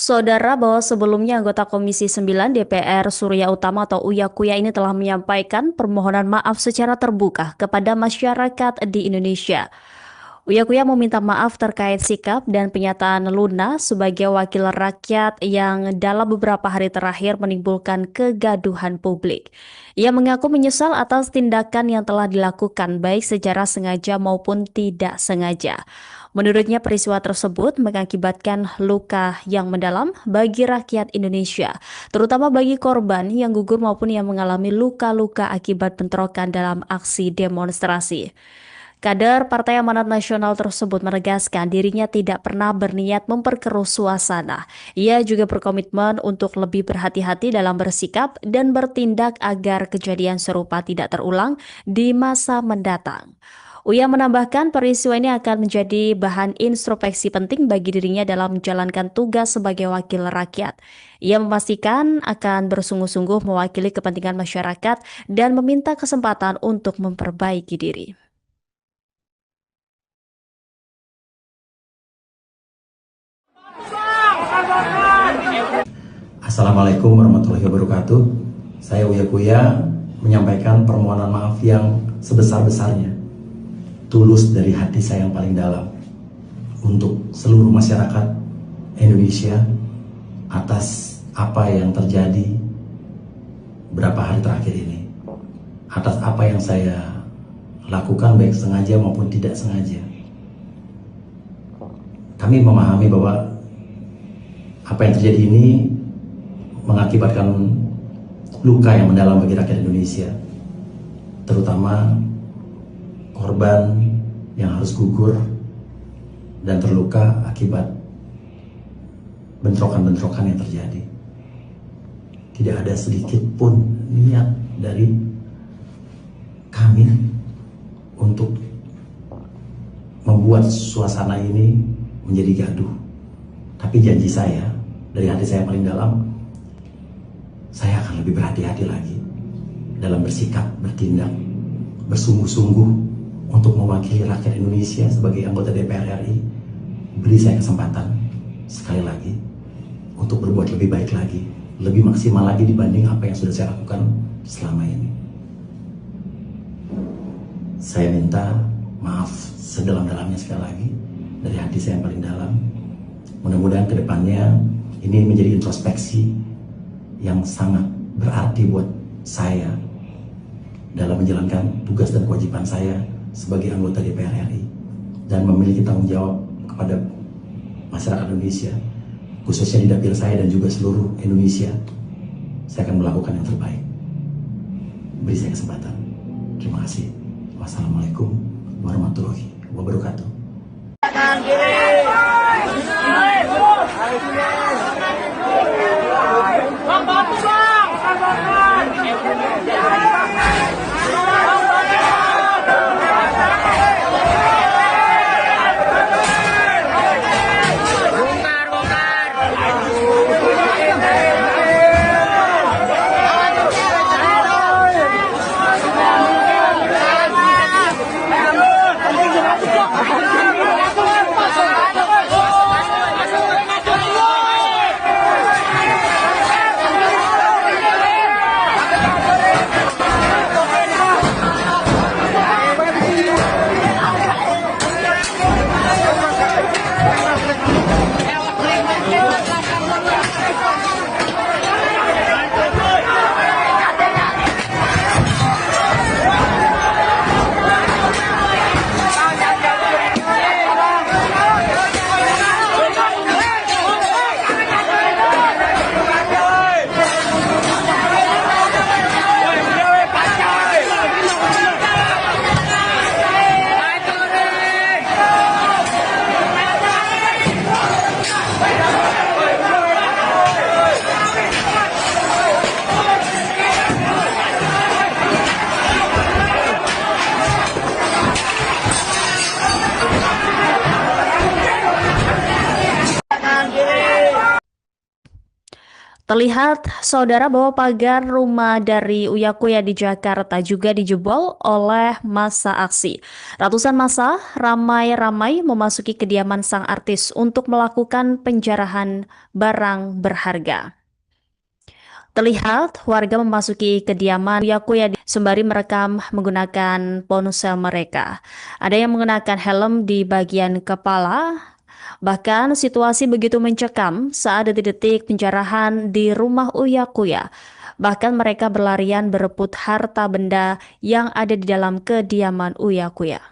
Speaker 1: Saudara, bahwa sebelumnya anggota Komisi 9 DPR Surya Utama atau Uya Kuya ini telah menyampaikan permohonan maaf secara terbuka kepada masyarakat di Indonesia. Uya Kuya meminta maaf terkait sikap dan pernyataan Luna sebagai wakil rakyat yang dalam beberapa hari terakhir menimbulkan kegaduhan publik. Ia mengaku menyesal atas tindakan yang telah dilakukan baik secara sengaja maupun tidak sengaja. Menurutnya peristiwa tersebut mengakibatkan luka yang mendalam bagi rakyat Indonesia, terutama bagi korban yang gugur maupun yang mengalami luka-luka akibat bentrokan dalam aksi demonstrasi. Kader Partai Amanat Nasional tersebut menegaskan dirinya tidak pernah berniat memperkeruh suasana. Ia juga berkomitmen untuk lebih berhati-hati dalam bersikap dan bertindak agar kejadian serupa tidak terulang di masa mendatang. Uya menambahkan peristiwa ini akan menjadi bahan introspeksi penting bagi dirinya dalam menjalankan tugas sebagai wakil rakyat. Ia memastikan akan bersungguh-sungguh mewakili kepentingan masyarakat dan meminta kesempatan untuk memperbaiki diri.
Speaker 2: Assalamualaikum warahmatullahi wabarakatuh. Saya Uya Kuya menyampaikan permohonan maaf yang sebesar-besarnya, tulus dari hati saya yang paling dalam, untuk seluruh masyarakat Indonesia atas apa yang terjadi beberapa hari terakhir ini, atas apa yang saya lakukan baik sengaja maupun tidak sengaja. Kami memahami bahwa apa yang terjadi ini mengakibatkan luka yang mendalam bagi rakyat Indonesia, terutama korban yang harus gugur dan terluka akibat bentrokan-bentrokan yang terjadi. Tidak ada sedikit pun niat dari kami untuk membuat suasana ini menjadi gaduh. Tapi janji saya, dari hati saya paling dalam, saya akan lebih berhati-hati lagi dalam bersikap, bertindak, bersungguh-sungguh untuk mewakili rakyat Indonesia sebagai anggota DPR RI. Beri saya kesempatan sekali lagi untuk berbuat lebih baik lagi, lebih maksimal lagi dibanding apa yang sudah saya lakukan selama ini. Saya minta maaf sedalam-dalamnya sekali lagi dari hati saya yang paling dalam. Mudah-mudahan kedepannya ini menjadi introspeksi yang sangat berarti buat saya dalam menjalankan tugas dan kewajiban saya sebagai anggota DPR RI dan memiliki tanggung jawab kepada masyarakat Indonesia, khususnya di dapil saya dan juga seluruh Indonesia. Saya akan melakukan yang terbaik. Beri saya kesempatan. Terima kasih. Wassalamualaikum warahmatullahi wabarakatuh.
Speaker 1: Terlihat, saudara, bahwa pagar rumah dari Uya Kuya di Jakarta juga dijebol oleh massa aksi. Ratusan massa ramai-ramai memasuki kediaman sang artis untuk melakukan penjarahan barang berharga. Terlihat warga memasuki kediaman Uya Kuya sembari merekam menggunakan ponsel mereka. Ada yang mengenakan helm di bagian kepala. Bahkan situasi begitu mencekam saat detik-detik penjarahan di rumah Uya Kuya. Bahkan mereka berlarian berebut harta benda yang ada di dalam kediaman Uya Kuya.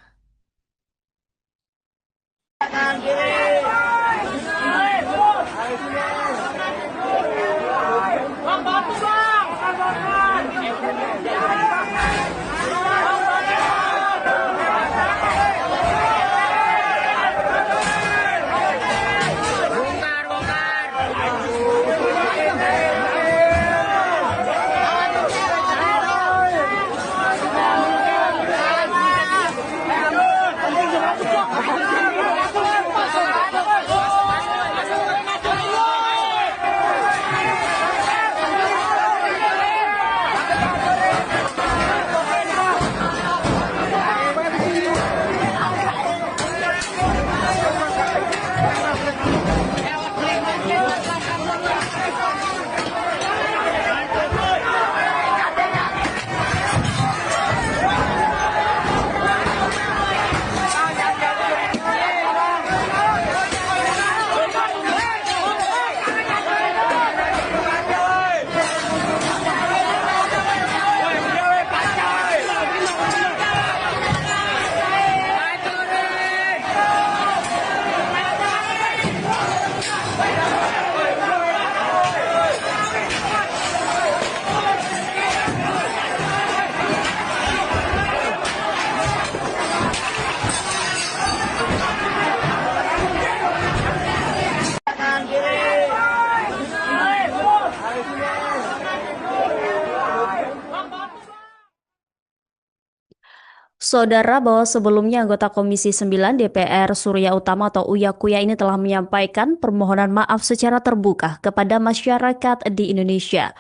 Speaker 1: Saudara, bahwa sebelumnya anggota Komisi 9 DPR Surya Utama atau Uya Kuya ini telah menyampaikan permohonan maaf secara terbuka kepada masyarakat di Indonesia.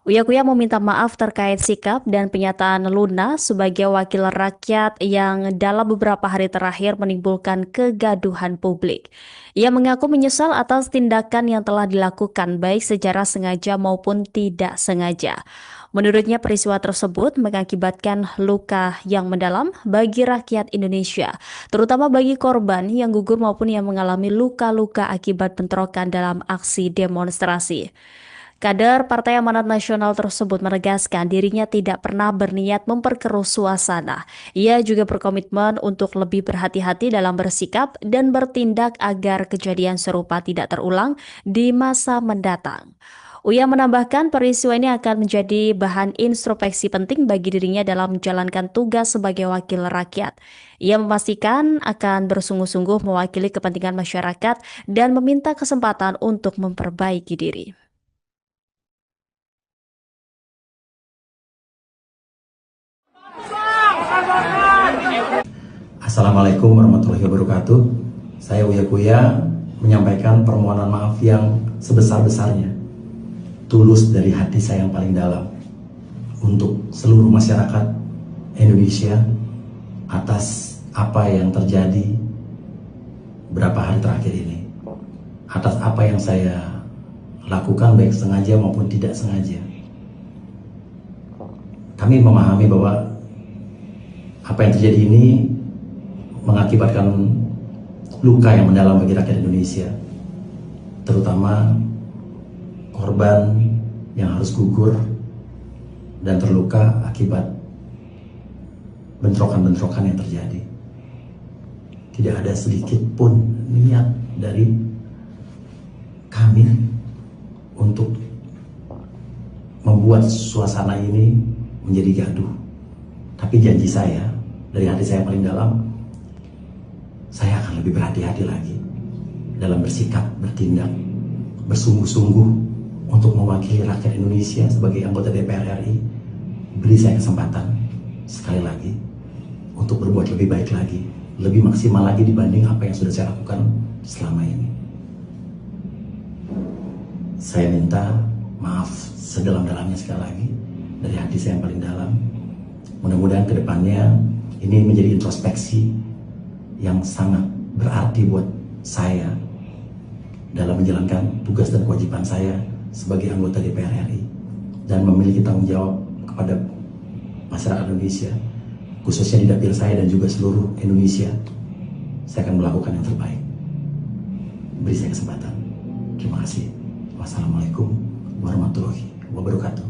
Speaker 1: Uya Kuya meminta maaf terkait sikap dan penyataan Luna sebagai wakil rakyat yang dalam beberapa hari terakhir menimbulkan kegaduhan publik. Ia mengaku menyesal atas tindakan yang telah dilakukan baik secara sengaja maupun tidak sengaja. Menurutnya peristiwa tersebut mengakibatkan luka yang mendalam bagi rakyat Indonesia, terutama bagi korban yang gugur maupun yang mengalami luka-luka akibat bentrokan dalam aksi demonstrasi. Kader Partai Amanat Nasional tersebut menegaskan dirinya tidak pernah berniat memperkeruh suasana. Ia juga berkomitmen untuk lebih berhati-hati dalam bersikap dan bertindak agar kejadian serupa tidak terulang di masa mendatang. Uya menambahkan peristiwa ini akan menjadi bahan introspeksi penting bagi dirinya dalam menjalankan tugas sebagai wakil rakyat. Ia memastikan akan bersungguh-sungguh mewakili kepentingan masyarakat dan meminta kesempatan untuk memperbaiki diri.
Speaker 2: Assalamualaikum warahmatullahi wabarakatuh. Saya Uya Kuya menyampaikan permohonan maaf yang sebesar-besarnya, tulus dari hati saya yang paling dalam, untuk seluruh masyarakat Indonesia atas apa yang terjadi beberapa hari terakhir ini, atas apa yang saya lakukan baik sengaja maupun tidak sengaja. Kami memahami bahwa apa yang terjadi ini mengakibatkan luka yang mendalam bagi rakyat Indonesia, terutama korban yang harus gugur dan terluka akibat bentrokan-bentrokan yang terjadi. Tidak ada sedikit pun niat dari kami untuk membuat suasana ini menjadi gaduh. Tapi janji saya, dari hati saya yang paling dalam, saya akan lebih berhati-hati lagi dalam bersikap, bertindak, bersungguh-sungguh untuk mewakili rakyat Indonesia sebagai anggota DPR RI. Beri saya kesempatan sekali lagi untuk berbuat lebih baik lagi, lebih maksimal lagi dibanding apa yang sudah saya lakukan selama ini. Saya minta maaf sedalam-dalamnya sekali lagi dari hati saya yang paling dalam. Mudah-mudahan kedepannya ini menjadi introspeksi yang sangat berarti buat saya dalam menjalankan tugas dan kewajiban saya sebagai anggota DPR RI dan memiliki tanggung jawab kepada masyarakat Indonesia, khususnya di dapil saya dan juga seluruh Indonesia. Saya akan melakukan yang terbaik. Beri saya kesempatan. Terima kasih. Wassalamualaikum warahmatullahi wabarakatuh.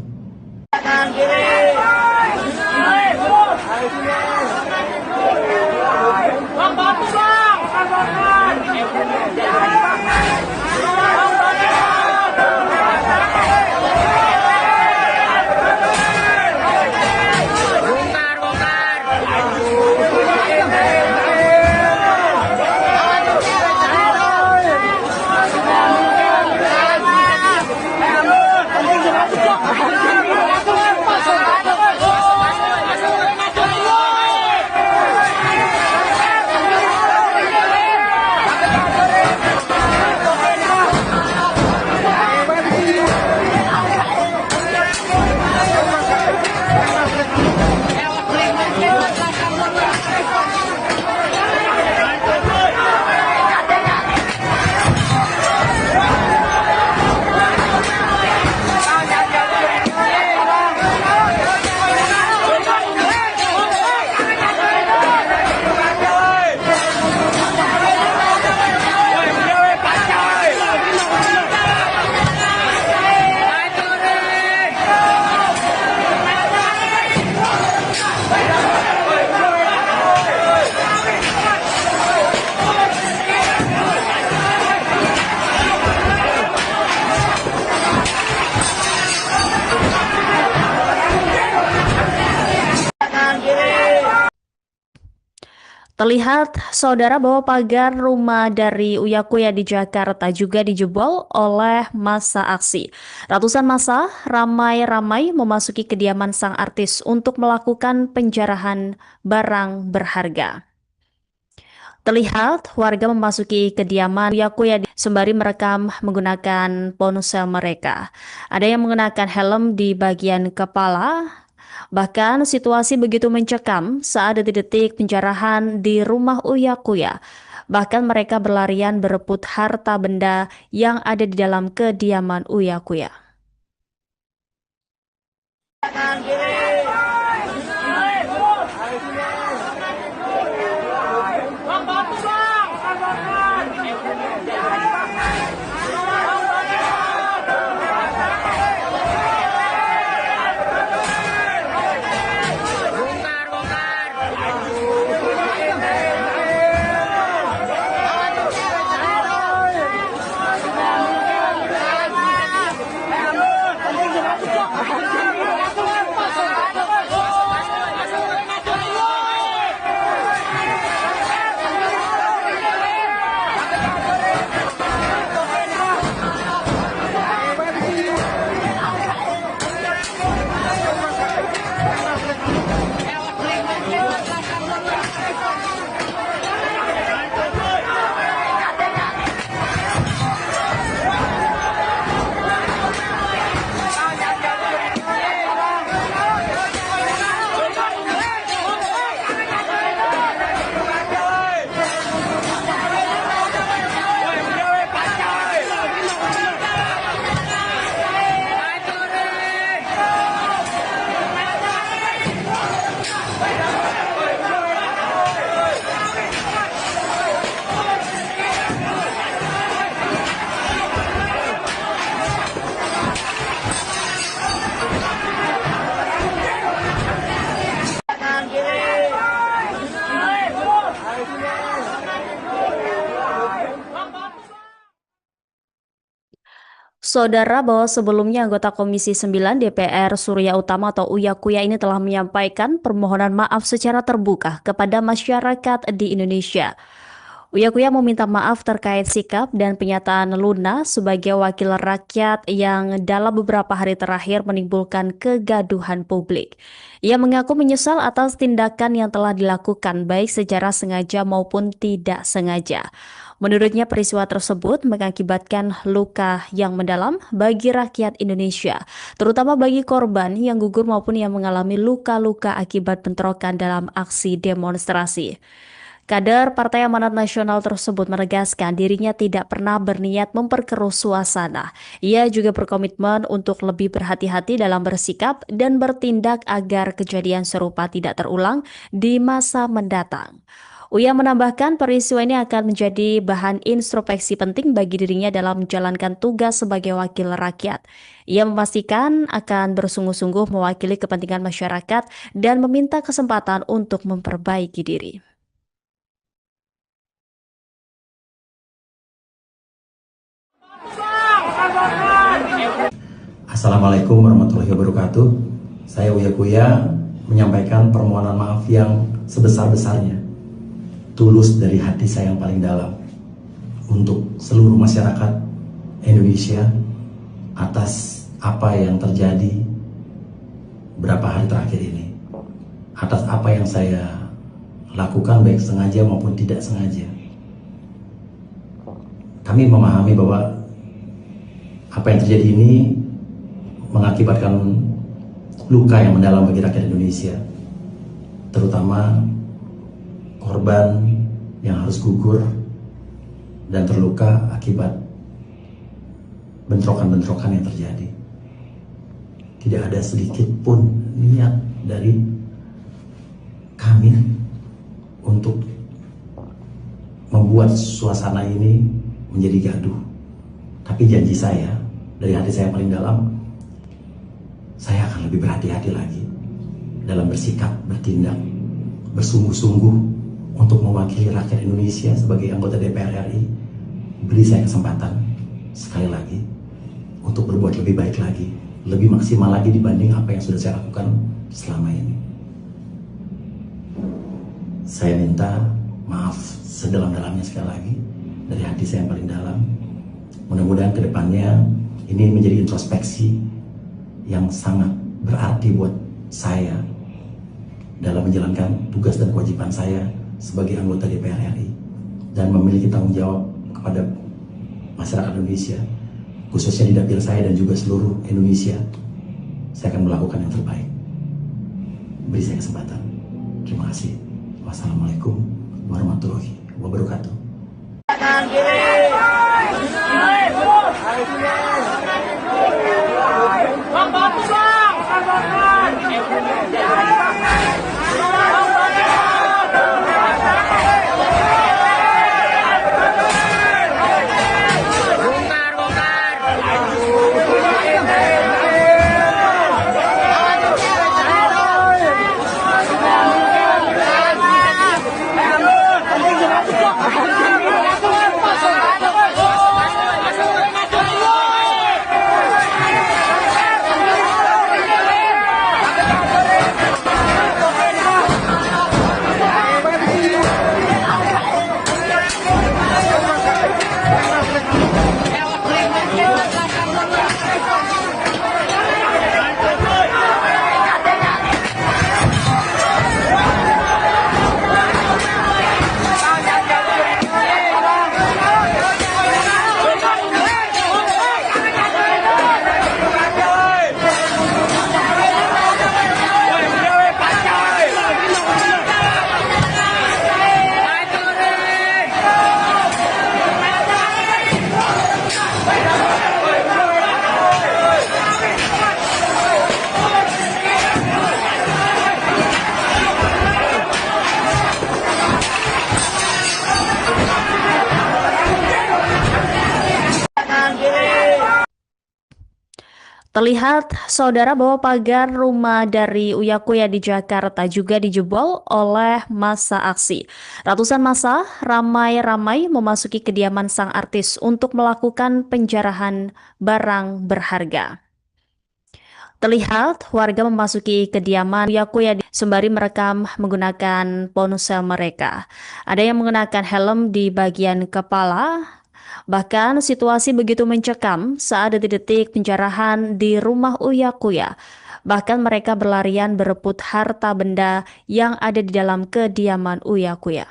Speaker 1: Terlihat saudara bahwa pagar rumah dari Uya Kuya di Jakarta juga dijebol oleh massa aksi. Ratusan massa ramai-ramai memasuki kediaman sang artis untuk melakukan penjarahan barang berharga. Terlihat warga memasuki kediaman Uya Kuya sembari merekam menggunakan ponsel mereka. Ada yang mengenakan helm di bagian kepala. Bahkan situasi begitu mencekam saat detik-detik penjarahan di rumah Uya Kuya. Bahkan mereka berlarian berebut harta benda yang ada di dalam kediaman Uya Kuya. Saudara bahwa sebelumnya anggota Komisi 9 DPR Surya Utama atau Uya Kuya ini telah menyampaikan permohonan maaf secara terbuka kepada masyarakat di Indonesia. Uya Kuya meminta maaf terkait sikap dan pernyataan Luna sebagai wakil rakyat yang dalam beberapa hari terakhir menimbulkan kegaduhan publik. Ia mengaku menyesal atas tindakan yang telah dilakukan baik secara sengaja maupun tidak sengaja. Menurutnya peristiwa tersebut mengakibatkan luka yang mendalam bagi rakyat Indonesia, terutama bagi korban yang gugur maupun yang mengalami luka-luka akibat bentrokan dalam aksi demonstrasi. Kader Partai Amanat Nasional tersebut menegaskan dirinya tidak pernah berniat memperkeruh suasana. Ia juga berkomitmen untuk lebih berhati-hati dalam bersikap dan bertindak agar kejadian serupa tidak terulang di masa mendatang. Uya menambahkan peristiwa ini akan menjadi bahan introspeksi penting bagi dirinya dalam menjalankan tugas sebagai wakil rakyat. Ia memastikan akan bersungguh-sungguh mewakili kepentingan masyarakat dan meminta kesempatan untuk memperbaiki diri.
Speaker 2: Assalamualaikum warahmatullahi wabarakatuh. Saya Uya Kuya menyampaikan permohonan maaf yang sebesar-besarnya, tulus dari hati saya yang paling dalam untuk seluruh masyarakat Indonesia atas apa yang terjadi beberapa hari terakhir ini, atas apa yang saya lakukan baik sengaja maupun tidak sengaja. Kami memahami bahwa apa yang terjadi ini mengakibatkan luka yang mendalam bagi rakyat Indonesia, terutama korban yang harus gugur dan terluka akibat bentrokan-bentrokan yang terjadi. Tidak ada sedikit pun niat dari kami untuk membuat suasana ini menjadi gaduh. Tapi janji saya, dari hati saya yang paling dalam, saya akan lebih berhati-hati lagi dalam bersikap, bertindak, bersungguh-sungguh untuk mewakili rakyat Indonesia sebagai anggota DPR RI. Beri saya kesempatan sekali lagi untuk berbuat lebih baik lagi, lebih maksimal lagi dibanding apa yang sudah saya lakukan selama ini. Saya minta maaf sedalam-dalamnya sekali lagi dari hati saya yang paling dalam. Mudah-mudahan kedepannya ini menjadi introspeksi yang sangat berarti buat saya dalam menjalankan tugas dan kewajiban saya sebagai anggota DPR RI dan memiliki tanggung jawab kepada masyarakat Indonesia, khususnya di dapil saya dan juga seluruh Indonesia. Saya akan melakukan yang terbaik. Beri saya kesempatan. Terima kasih. Wassalamualaikum warahmatullahi wabarakatuh.
Speaker 1: Terlihat, saudara, bahwa pagar rumah dari Uya Kuya di Jakarta juga dijebol oleh massa aksi. Ratusan massa ramai-ramai memasuki kediaman sang artis untuk melakukan penjarahan barang berharga. Terlihat warga memasuki kediaman Uya Kuya sembari merekam menggunakan ponsel mereka. Ada yang menggunakan helm di bagian kepala. Bahkan situasi begitu mencekam saat detik-detik penjarahan di rumah Uya Kuya. Bahkan mereka berlarian berebut harta benda yang ada di dalam kediaman Uya Kuya.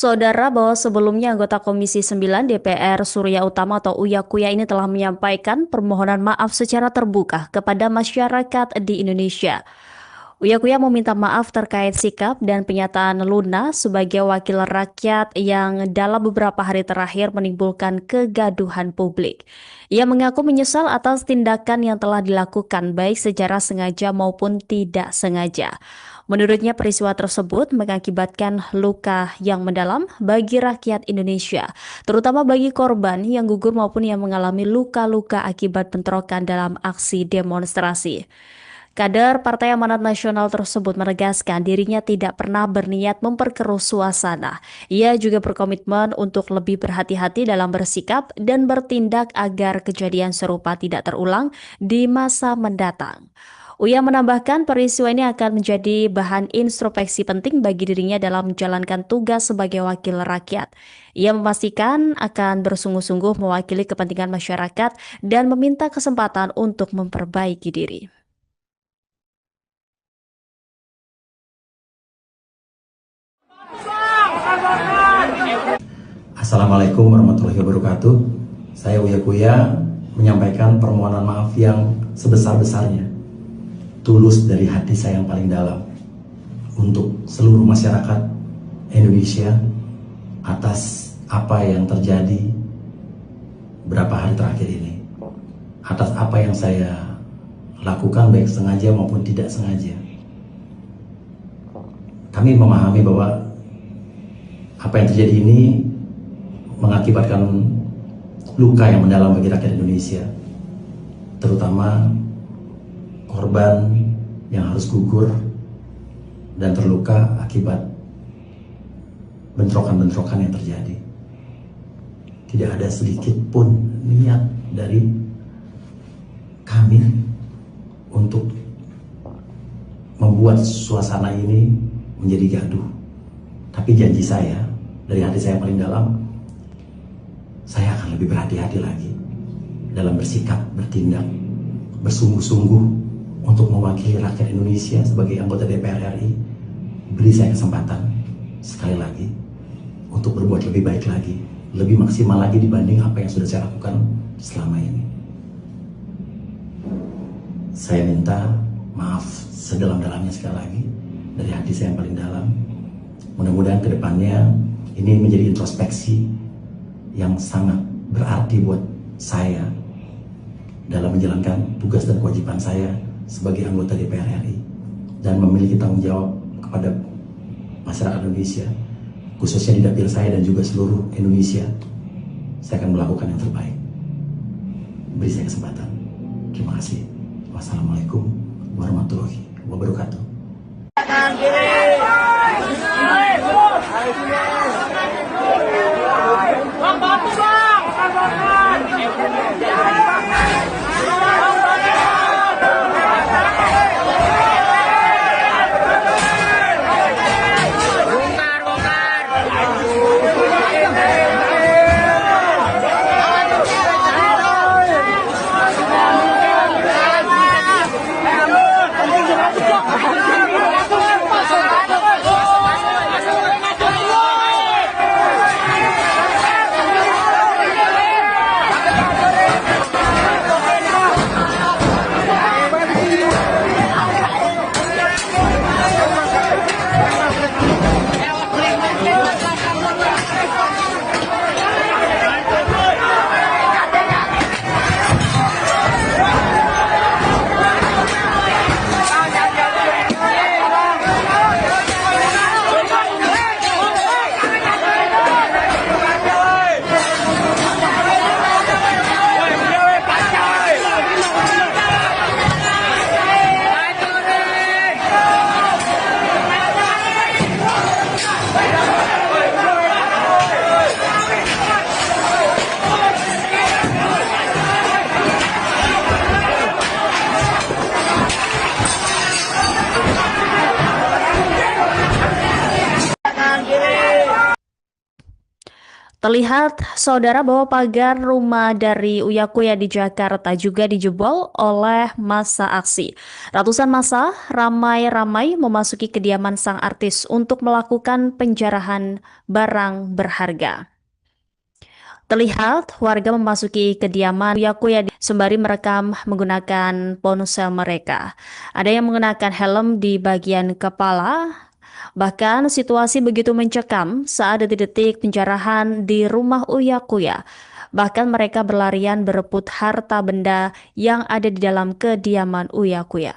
Speaker 1: Saudara, bahwa sebelumnya anggota Komisi 9 DPR Surya Utama atau Uya Kuya ini telah menyampaikan permohonan maaf secara terbuka kepada masyarakat di Indonesia. Uya Kuya meminta maaf terkait sikap dan pernyataan Luna sebagai wakil rakyat yang dalam beberapa hari terakhir menimbulkan kegaduhan publik. Ia mengaku menyesal atas tindakan yang telah dilakukan baik secara sengaja maupun tidak sengaja. Menurutnya peristiwa tersebut mengakibatkan luka yang mendalam bagi rakyat Indonesia, terutama bagi korban yang gugur maupun yang mengalami luka-luka akibat bentrokan dalam aksi demonstrasi. Kader Partai Amanat Nasional tersebut menegaskan dirinya tidak pernah berniat memperkeruh suasana. Ia juga berkomitmen untuk lebih berhati-hati dalam bersikap dan bertindak agar kejadian serupa tidak terulang di masa mendatang. Uya menambahkan peristiwa ini akan menjadi bahan introspeksi penting bagi dirinya dalam menjalankan tugas sebagai wakil rakyat. Ia memastikan akan bersungguh-sungguh mewakili kepentingan masyarakat dan meminta kesempatan untuk memperbaiki diri.
Speaker 2: Assalamualaikum warahmatullahi wabarakatuh. Saya Uya Kuya menyampaikan permohonan maaf yang sebesar-besarnya, tulus dari hati saya yang paling dalam, untuk seluruh masyarakat Indonesia atas apa yang terjadi beberapa hari terakhir ini, atas apa yang saya lakukan baik sengaja maupun tidak sengaja. Kami memahami bahwa apa yang terjadi ini mengakibatkan luka yang mendalam bagi rakyat Indonesia, terutama korban yang harus gugur dan terluka akibat bentrokan-bentrokan yang terjadi. Tidak ada sedikit pun niat dari kami untuk membuat suasana ini menjadi gaduh. Tapi janji saya, dari hati saya paling dalam, saya akan lebih berhati-hati lagi dalam bersikap, bertindak, bersungguh-sungguh untuk mewakili rakyat Indonesia sebagai anggota DPR RI. Beri saya kesempatan sekali lagi untuk berbuat lebih baik lagi, lebih maksimal lagi dibanding apa yang sudah saya lakukan selama ini. Saya minta maaf sedalam-dalamnya sekali lagi dari hati saya yang paling dalam. Mudah-mudahan kedepannya ini menjadi introspeksi yang sangat berarti buat saya dalam menjalankan tugas dan kewajiban saya sebagai anggota DPR RI dan memiliki tanggung jawab kepada masyarakat Indonesia, khususnya di dapil saya dan juga seluruh Indonesia. Saya akan melakukan yang terbaik. Beri saya kesempatan. Terima kasih. Wassalamualaikum warahmatullahi wabarakatuh.
Speaker 1: Terlihat, saudara, bahwa pagar rumah dari Uya Kuya di Jakarta juga dijebol oleh massa aksi. Ratusan massa ramai-ramai memasuki kediaman sang artis untuk melakukan penjarahan barang berharga. Terlihat warga memasuki kediaman Uya Kuya sembari merekam menggunakan ponsel mereka. Ada yang mengenakan helm di bagian kepala. Bahkan situasi begitu mencekam saat detik-detik penjarahan di rumah Uya Kuya. Bahkan mereka berlarian berebut harta benda yang ada di dalam kediaman Uya Kuya.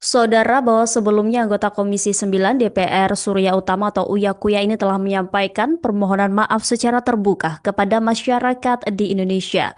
Speaker 1: Saudara, bahwa sebelumnya anggota Komisi 9 DPR Surya Utama atau Uya Kuya ini telah menyampaikan permohonan maaf secara terbuka kepada masyarakat di Indonesia.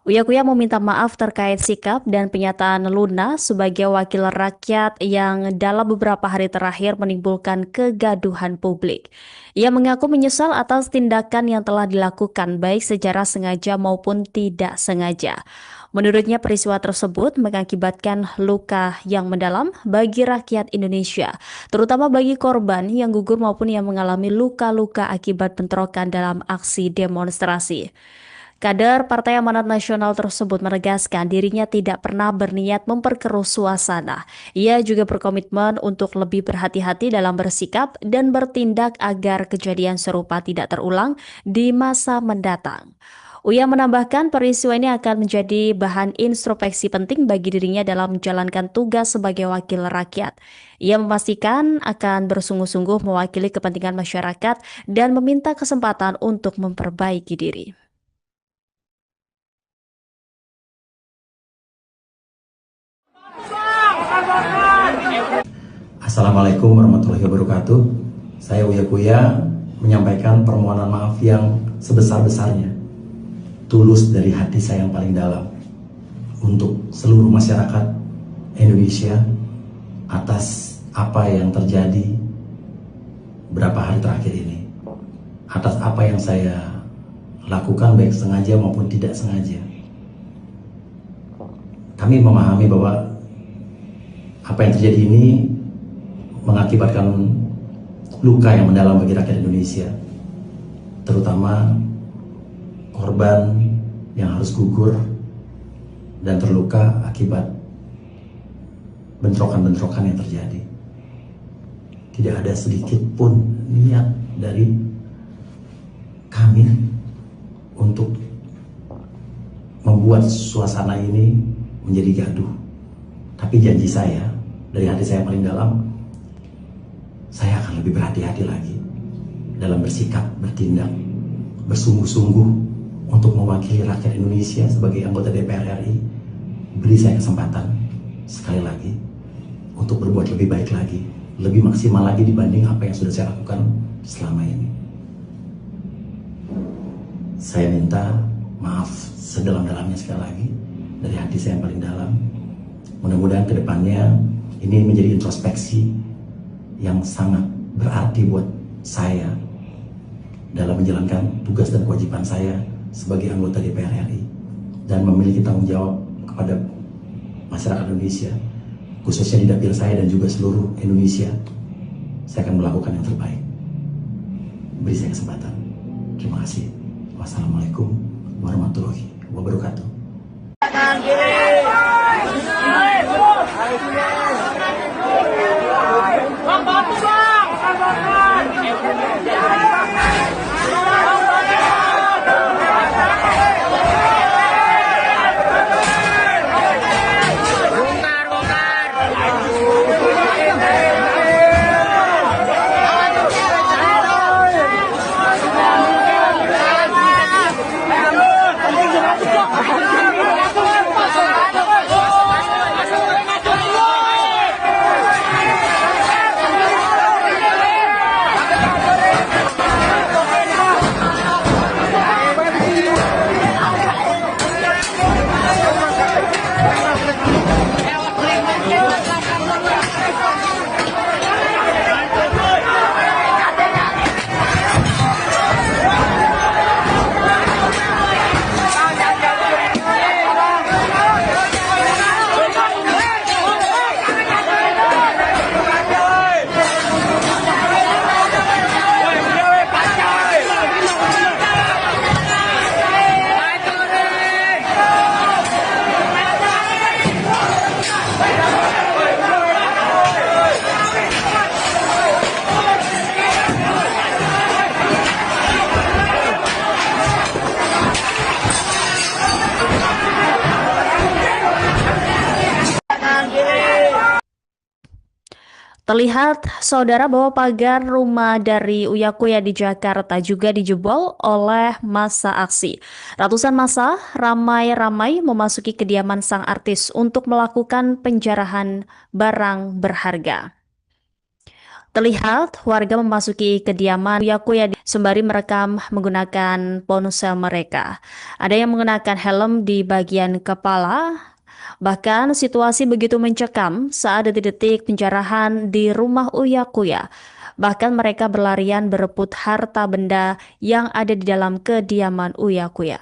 Speaker 1: Uya Kuya meminta maaf terkait sikap dan pernyataan Luna sebagai wakil rakyat yang dalam beberapa hari terakhir menimbulkan kegaduhan publik. Ia mengaku menyesal atas tindakan yang telah dilakukan baik secara sengaja maupun tidak sengaja. Menurutnya peristiwa tersebut mengakibatkan luka yang mendalam bagi rakyat Indonesia, terutama bagi korban yang gugur maupun yang mengalami luka-luka akibat bentrokan dalam aksi demonstrasi. Kader Partai Amanat Nasional tersebut menegaskan dirinya tidak pernah berniat memperkeruh suasana. Ia juga berkomitmen untuk lebih berhati-hati dalam bersikap dan bertindak agar kejadian serupa tidak terulang di masa mendatang. Uya menambahkan peristiwa ini akan menjadi bahan introspeksi penting bagi dirinya dalam menjalankan tugas sebagai wakil rakyat. Ia memastikan akan bersungguh-sungguh mewakili kepentingan masyarakat dan meminta kesempatan untuk memperbaiki diri.
Speaker 2: Assalamualaikum warahmatullahi wabarakatuh. Saya Uya Kuya menyampaikan permohonan maaf yang sebesar-besarnya, tulus dari hati saya yang paling dalam, untuk seluruh masyarakat Indonesia atas apa yang terjadi beberapa hari terakhir ini, atas apa yang saya lakukan baik sengaja maupun tidak sengaja. Kami memahami bahwa apa yang terjadi ini mengakibatkan luka yang mendalam bagi rakyat Indonesia, terutama korban yang harus gugur dan terluka akibat bentrokan-bentrokan yang terjadi. Tidak ada sedikit pun niat dari kami untuk membuat suasana ini menjadi gaduh. Tapi janji saya, dari hati saya paling dalam, saya akan lebih berhati-hati lagi dalam bersikap, bertindak, bersungguh-sungguh untuk mewakili rakyat Indonesia sebagai anggota DPR RI. Beri saya kesempatan sekali lagi untuk berbuat lebih baik lagi, lebih maksimal lagi dibanding apa yang sudah saya lakukan selama ini. Saya minta maaf sedalam-dalamnya sekali lagi dari hati saya yang paling dalam. Mudah-mudahan kedepannya ini menjadi introspeksi yang sangat berarti buat saya dalam menjalankan tugas dan kewajiban saya sebagai anggota DPR RI dan memiliki tanggung jawab kepada masyarakat Indonesia, khususnya di dapil saya dan juga seluruh Indonesia. Saya akan melakukan yang terbaik. Beri saya kesempatan. Terima kasih. Wassalamualaikum warahmatullahi wabarakatuh.
Speaker 3: Bang, bantu bang!
Speaker 1: Terlihat, saudara, bahwa pagar rumah dari Uya Kuya di Jakarta juga dijebol oleh massa aksi. Ratusan massa ramai-ramai memasuki kediaman sang artis untuk melakukan penjarahan barang berharga. Terlihat warga memasuki kediaman Uya Kuya sembari merekam menggunakan ponsel mereka. Ada yang mengenakan helm di bagian kepala. Bahkan situasi begitu mencekam saat detik-detik penjarahan di rumah Uya Kuya. Bahkan mereka berlarian berebut harta benda yang ada di dalam kediaman Uya Kuya.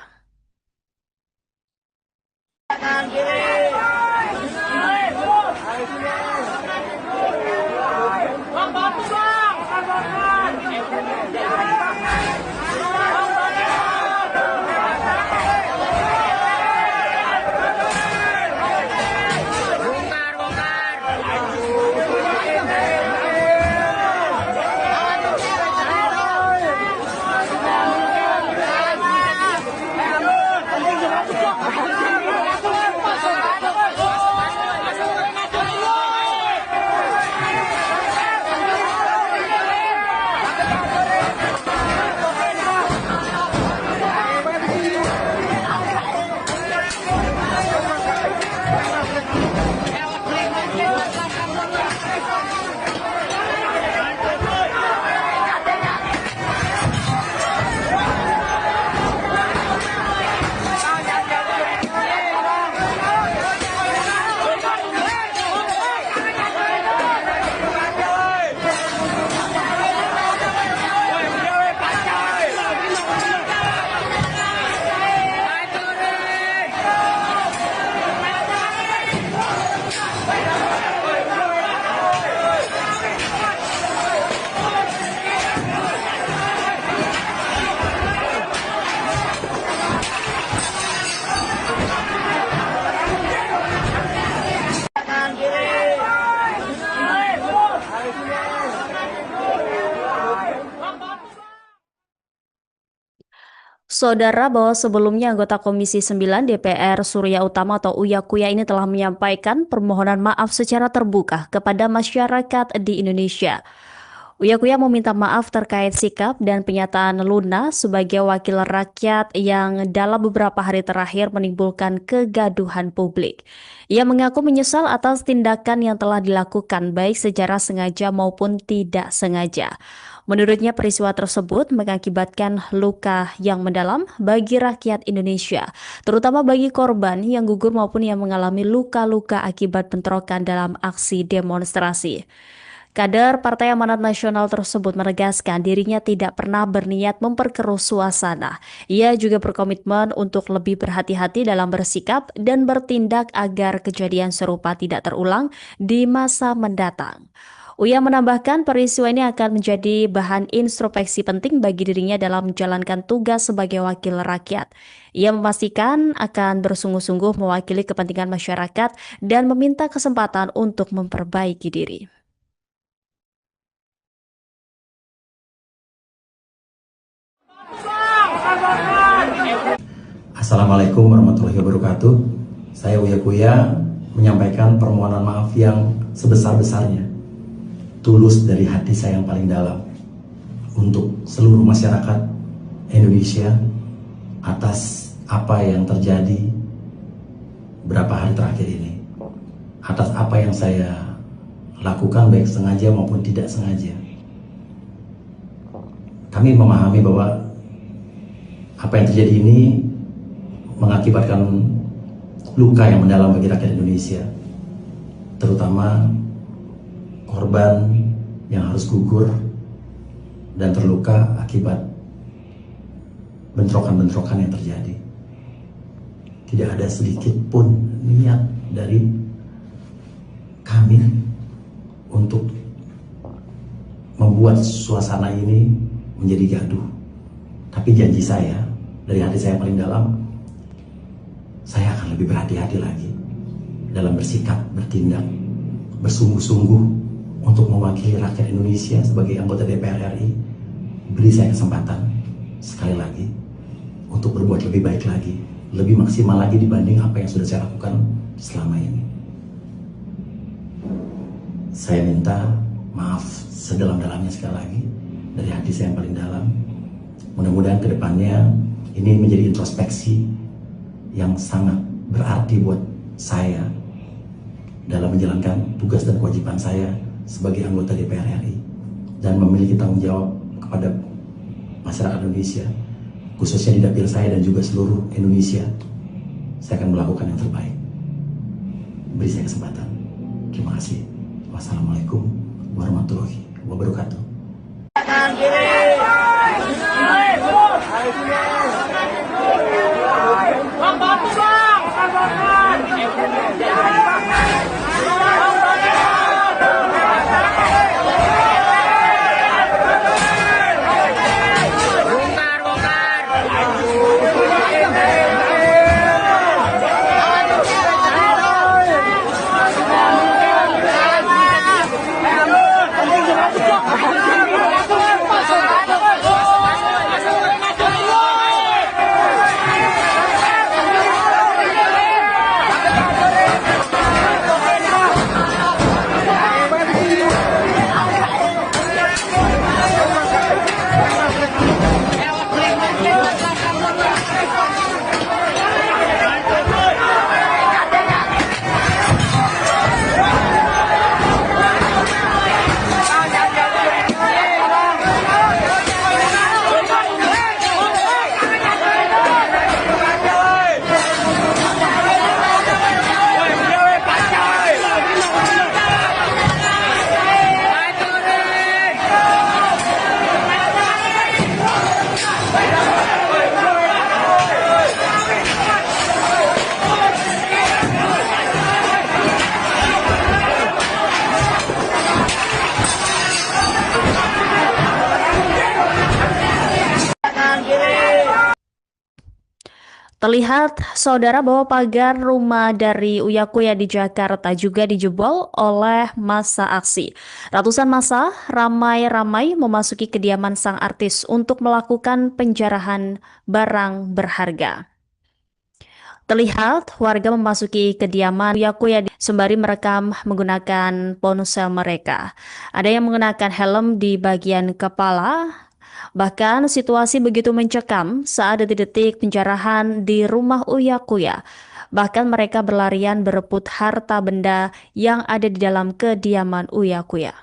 Speaker 1: Saudara, bahwa sebelumnya anggota Komisi 9 DPR Surya Utama atau Uya Kuya ini telah menyampaikan permohonan maaf secara terbuka kepada masyarakat di Indonesia. Uya Kuya meminta maaf terkait sikap dan pernyataan Luna sebagai wakil rakyat yang dalam beberapa hari terakhir menimbulkan kegaduhan publik. Ia mengaku menyesal atas tindakan yang telah dilakukan baik secara sengaja maupun tidak sengaja. Menurutnya peristiwa tersebut mengakibatkan luka yang mendalam bagi rakyat Indonesia, terutama bagi korban yang gugur maupun yang mengalami luka-luka akibat bentrokan dalam aksi demonstrasi. Kader Partai Amanat Nasional tersebut menegaskan dirinya tidak pernah berniat memperkeruh suasana. Ia juga berkomitmen untuk lebih berhati-hati dalam bersikap dan bertindak agar kejadian serupa tidak terulang di masa mendatang. Uya menambahkan peristiwa ini akan menjadi bahan introspeksi penting bagi dirinya dalam menjalankan tugas sebagai wakil rakyat. Ia memastikan akan bersungguh-sungguh mewakili kepentingan masyarakat dan meminta kesempatan untuk memperbaiki diri.
Speaker 2: Assalamualaikum warahmatullahi wabarakatuh. Saya Uya Kuya menyampaikan permohonan maaf yang sebesar-besarnya, tulus dari hati saya yang paling dalam, untuk seluruh masyarakat Indonesia atas apa yang terjadi beberapa hari terakhir ini, atas apa yang saya lakukan baik sengaja maupun tidak sengaja. Kami memahami bahwa apa yang terjadi ini mengakibatkan luka yang mendalam bagi rakyat Indonesia, terutama korban yang harus gugur dan terluka akibat bentrokan-bentrokan yang terjadi. Tidak ada sedikit pun niat dari kami untuk membuat suasana ini menjadi gaduh. Tapi janji saya, dari hati saya yang paling dalam, saya akan lebih berhati-hati lagi dalam bersikap, bertindak, bersungguh-sungguh untuk mewakili rakyat Indonesia sebagai anggota DPR RI. Beri saya kesempatan sekali lagi untuk berbuat lebih baik lagi, lebih maksimal lagi dibanding apa yang sudah saya lakukan selama ini. Saya minta maaf sedalam-dalamnya sekali lagi dari hati saya yang paling dalam. Mudah-mudahan kedepannya ini menjadi introspeksi yang sangat berarti buat saya dalam menjalankan tugas dan kewajiban saya sebagai anggota DPR RI dan memiliki tanggung jawab kepada masyarakat Indonesia, khususnya di dapil saya dan juga seluruh Indonesia. Saya akan melakukan yang terbaik. Beri saya kesempatan. Terima kasih. Wassalamualaikum warahmatullahi wabarakatuh.
Speaker 1: Terlihat, saudara, bahwa pagar rumah dari Uya Kuya di Jakarta juga dijebol oleh massa aksi. Ratusan massa ramai-ramai memasuki kediaman sang artis untuk melakukan penjarahan barang berharga. Terlihat warga memasuki kediaman Uya Kuya sembari merekam menggunakan ponsel mereka. Ada yang mengenakan helm di bagian kepala. Bahkan situasi begitu mencekam saat detik-detik penjarahan di rumah Uya Kuya. Bahkan mereka berlarian berebut harta benda yang ada di dalam kediaman Uya Kuya.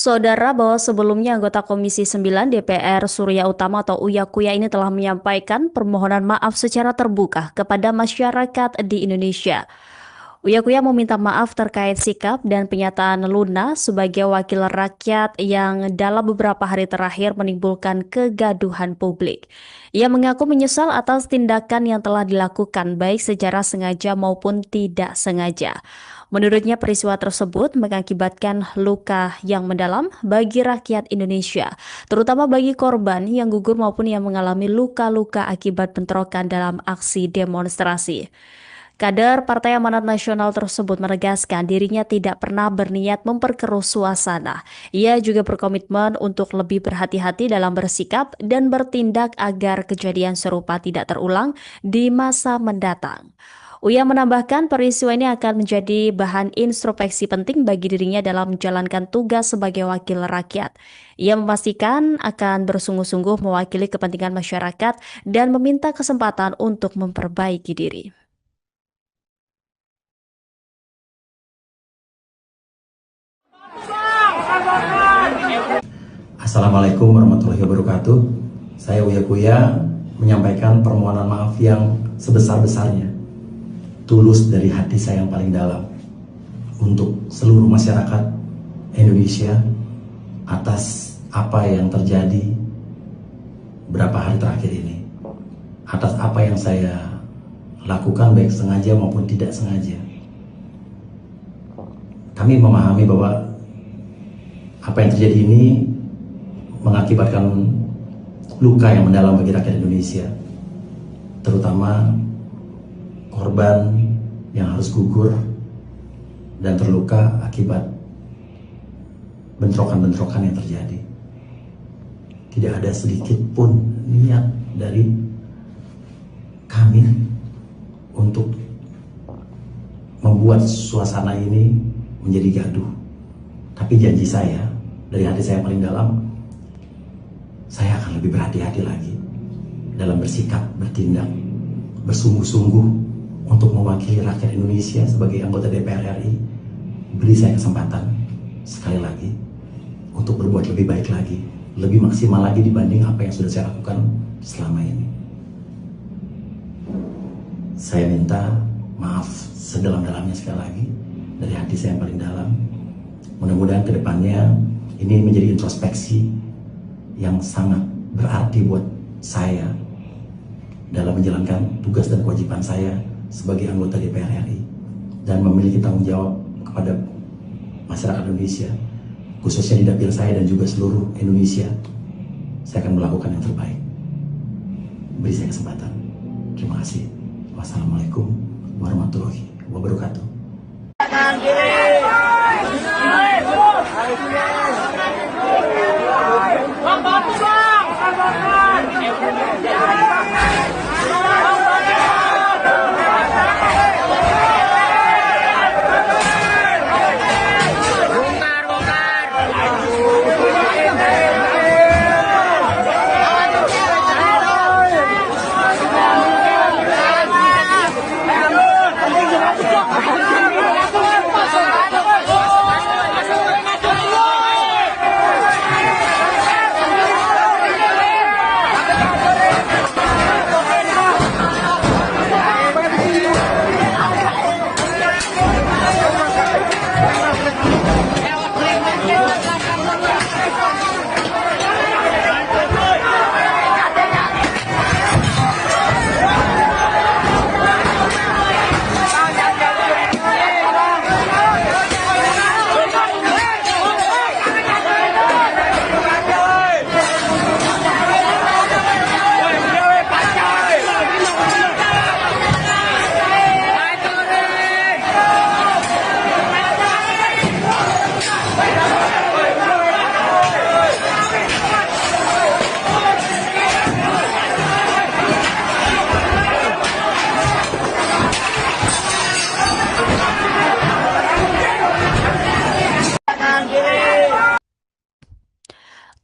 Speaker 1: Saudara, bahwa sebelumnya anggota Komisi 9 DPR Surya Utama atau Uya Kuya ini telah menyampaikan permohonan maaf secara terbuka kepada masyarakat di Indonesia. Uya Kuya meminta maaf terkait sikap dan pernyataan Luna sebagai wakil rakyat yang dalam beberapa hari terakhir menimbulkan kegaduhan publik. Ia mengaku menyesal atas tindakan yang telah dilakukan baik secara sengaja maupun tidak sengaja. Menurutnya peristiwa tersebut mengakibatkan luka yang mendalam bagi rakyat Indonesia, terutama bagi korban yang gugur maupun yang mengalami luka-luka akibat bentrokan dalam aksi demonstrasi. Kader Partai Amanat Nasional tersebut menegaskan dirinya tidak pernah berniat memperkeruh suasana. Ia juga berkomitmen untuk lebih berhati-hati dalam bersikap dan bertindak agar kejadian serupa tidak terulang di masa mendatang. Uya menambahkan peristiwa ini akan menjadi bahan introspeksi penting bagi dirinya dalam menjalankan tugas sebagai wakil rakyat. Ia memastikan akan bersungguh-sungguh mewakili kepentingan masyarakat dan meminta kesempatan untuk memperbaiki diri.
Speaker 2: Assalamualaikum warahmatullahi wabarakatuh. Saya Uya Kuya menyampaikan permohonan maaf yang sebesar-besarnya, tulus dari hati saya yang paling dalam, untuk seluruh masyarakat Indonesia atas apa yang terjadi beberapa hari terakhir ini, atas apa yang saya lakukan baik sengaja maupun tidak sengaja. Kami memahami bahwa apa yang terjadi ini mengakibatkan luka yang mendalam bagi rakyat Indonesia, terutama korban yang harus gugur dan terluka akibat bentrokan-bentrokan yang terjadi. Tidak ada sedikit pun niat dari kami untuk membuat suasana ini menjadi gaduh. Tapi janji saya, dari hati saya yang paling dalam, saya akan lebih berhati-hati lagi dalam bersikap, bertindak, bersungguh-sungguh untuk mewakili rakyat Indonesia sebagai anggota DPR RI. Beri saya kesempatan sekali lagi untuk berbuat lebih baik lagi, lebih maksimal lagi dibanding apa yang sudah saya lakukan selama ini. Saya minta maaf sedalam-dalamnya sekali lagi dari hati saya yang paling dalam. Mudah-mudahan kedepannya ini menjadi introspeksi yang sangat berarti buat saya dalam menjalankan tugas dan kewajiban saya sebagai anggota DPR RI dan memiliki tanggung jawab kepada masyarakat Indonesia, khususnya di dapil saya dan juga seluruh Indonesia. Saya akan melakukan yang terbaik. Beri saya kesempatan. Terima kasih. Wassalamualaikum warahmatullahi wabarakatuh.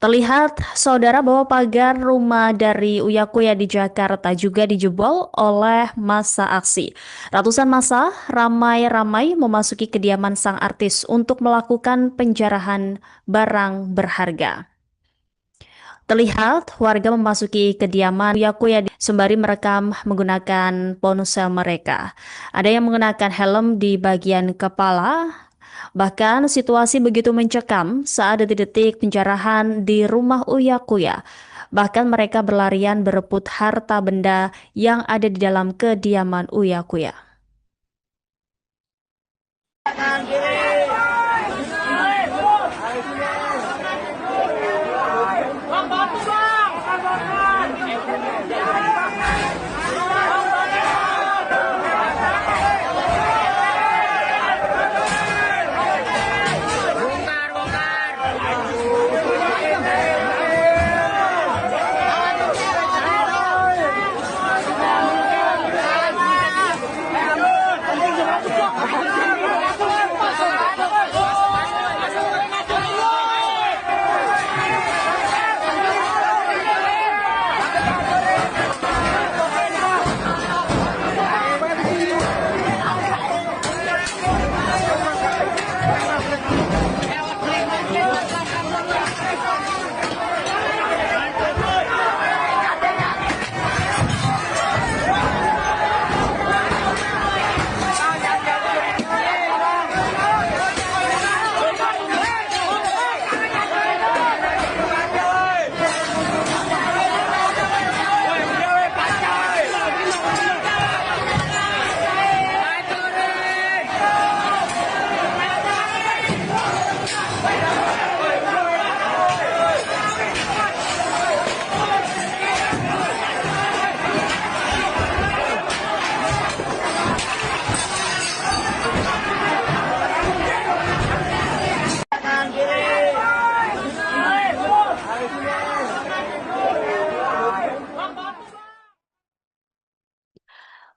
Speaker 1: Terlihat, saudara, bahwa pagar rumah dari Uya Kuya di Jakarta juga dijebol oleh massa aksi. Ratusan massa ramai-ramai memasuki kediaman sang artis untuk melakukan penjarahan barang berharga. Terlihat warga memasuki kediaman Uya Kuya sembari merekam menggunakan ponsel mereka. Ada yang mengenakan helm di bagian kepala. Bahkan situasi begitu mencekam saat detik-detik penjarahan di rumah Uya Kuya. Bahkan mereka berlarian berebut harta benda yang ada di dalam kediaman Uya Kuya.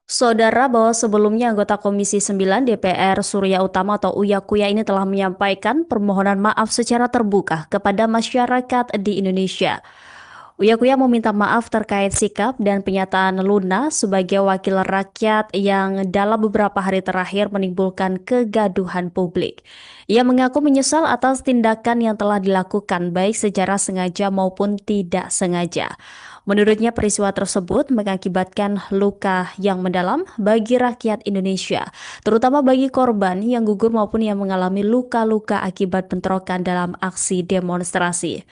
Speaker 1: Saudara, bahwa sebelumnya anggota Komisi 9 DPR Surya Utama atau Uya Kuya ini telah menyampaikan permohonan maaf secara terbuka kepada masyarakat di Indonesia. Uya Kuya meminta maaf terkait sikap dan pernyataan Luna sebagai wakil rakyat yang dalam beberapa hari terakhir menimbulkan kegaduhan publik. Ia mengaku menyesal atas tindakan yang telah dilakukan baik secara sengaja maupun tidak sengaja. Menurutnya peristiwa tersebut mengakibatkan luka yang mendalam bagi rakyat Indonesia, terutama bagi korban yang gugur maupun yang mengalami luka-luka akibat bentrokan dalam aksi demonstrasi.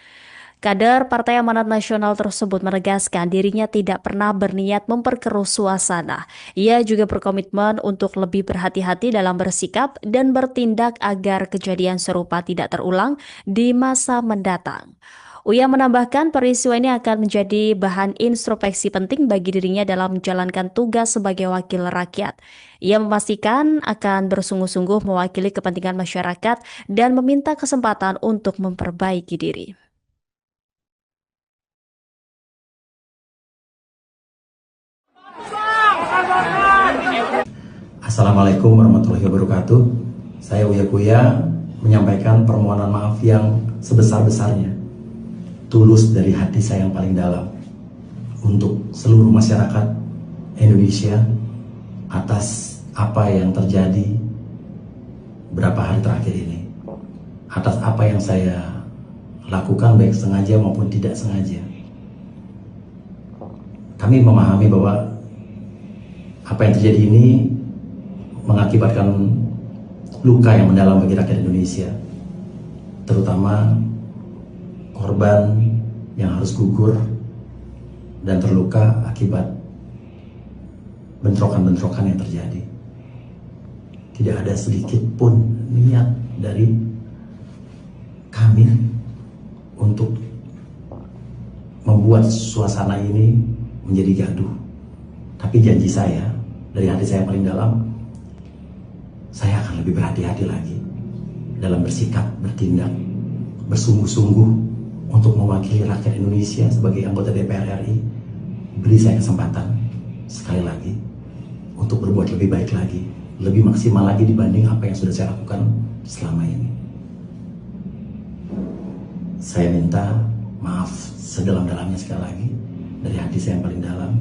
Speaker 1: Kader Partai Amanat Nasional tersebut menegaskan dirinya tidak pernah berniat memperkeruh suasana. Ia juga berkomitmen untuk lebih berhati-hati dalam bersikap dan bertindak agar kejadian serupa tidak terulang di masa mendatang. Uya menambahkan peristiwa ini akan menjadi bahan introspeksi penting bagi dirinya dalam menjalankan tugas sebagai wakil rakyat. Ia memastikan akan bersungguh-sungguh mewakili kepentingan masyarakat dan meminta kesempatan untuk memperbaiki diri.
Speaker 2: Assalamualaikum warahmatullahi wabarakatuh. Saya Uya Kuya menyampaikan permohonan maaf yang sebesar-besarnya, tulus dari hati saya yang paling dalam, untuk seluruh masyarakat Indonesia atas apa yang terjadi beberapa hari terakhir ini, atas apa yang saya lakukan baik sengaja maupun tidak sengaja. Kami memahami bahwa apa yang terjadi ini mengakibatkan luka yang mendalam bagi rakyat Indonesia, terutama korban yang harus gugur dan terluka akibat bentrokan-bentrokan yang terjadi. Tidak ada sedikit pun niat dari kami untuk membuat suasana ini menjadi gaduh. Tapi janji saya, dari hati saya yang paling dalam, saya akan lebih berhati-hati lagi dalam bersikap, bertindak, bersungguh-sungguh untuk mewakili rakyat Indonesia sebagai anggota DPR RI. Beri saya kesempatan sekali lagi untuk berbuat lebih baik lagi, lebih maksimal lagi dibanding apa yang sudah saya lakukan selama ini. Saya minta maaf sedalam-dalamnya sekali lagi dari hati saya yang paling dalam.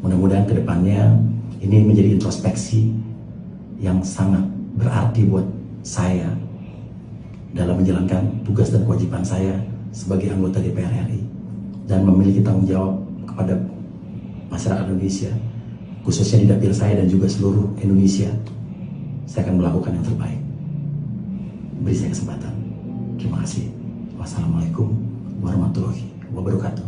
Speaker 2: Mudah-mudahan ke depannya ini menjadi introspeksi yang sangat berarti buat saya dalam menjalankan tugas dan kewajiban saya sebagai anggota DPR RI dan memiliki tanggung jawab kepada masyarakat Indonesia, khususnya di dapil saya dan juga seluruh Indonesia. Saya akan melakukan yang terbaik. Beri saya kesempatan. Terima kasih. Wassalamualaikum warahmatullahi wabarakatuh.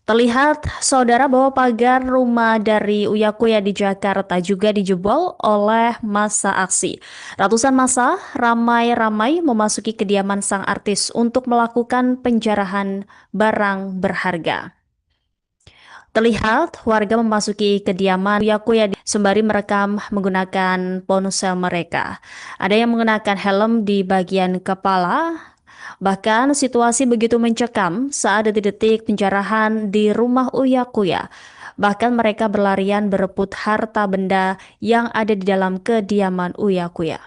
Speaker 1: Terlihat, saudara, bahwa pagar rumah dari Uya Kuya di Jakarta juga dijebol oleh massa aksi. Ratusan massa ramai-ramai memasuki kediaman sang artis untuk melakukan penjarahan barang berharga. Terlihat warga memasuki kediaman Uya Kuya sembari merekam menggunakan ponsel mereka. Ada yang mengenakan helm di bagian kepala. Bahkan situasi begitu mencekam saat detik-detik penjarahan di rumah Uya Kuya. Bahkan mereka berlarian berebut harta benda yang ada di dalam kediaman Uya Kuya.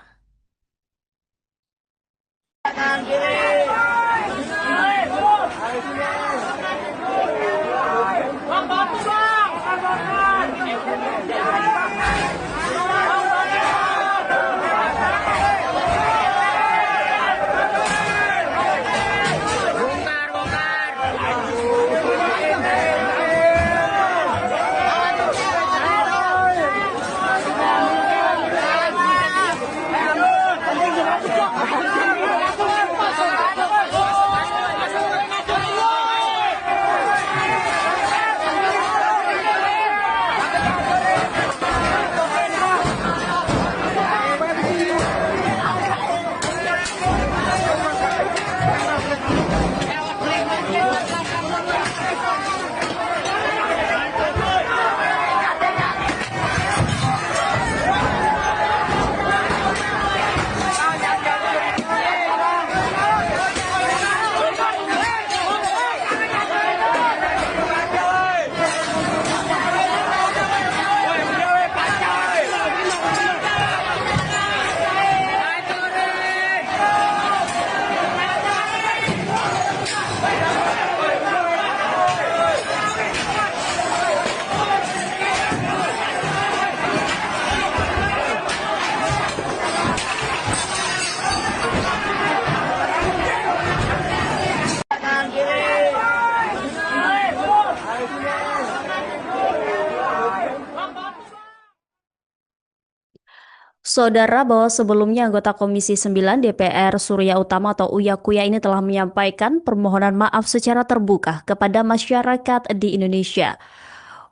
Speaker 1: Saudara, bahwa sebelumnya anggota Komisi 9 DPR Surya Utama atau Uya Kuya ini telah menyampaikan permohonan maaf secara terbuka kepada masyarakat di Indonesia.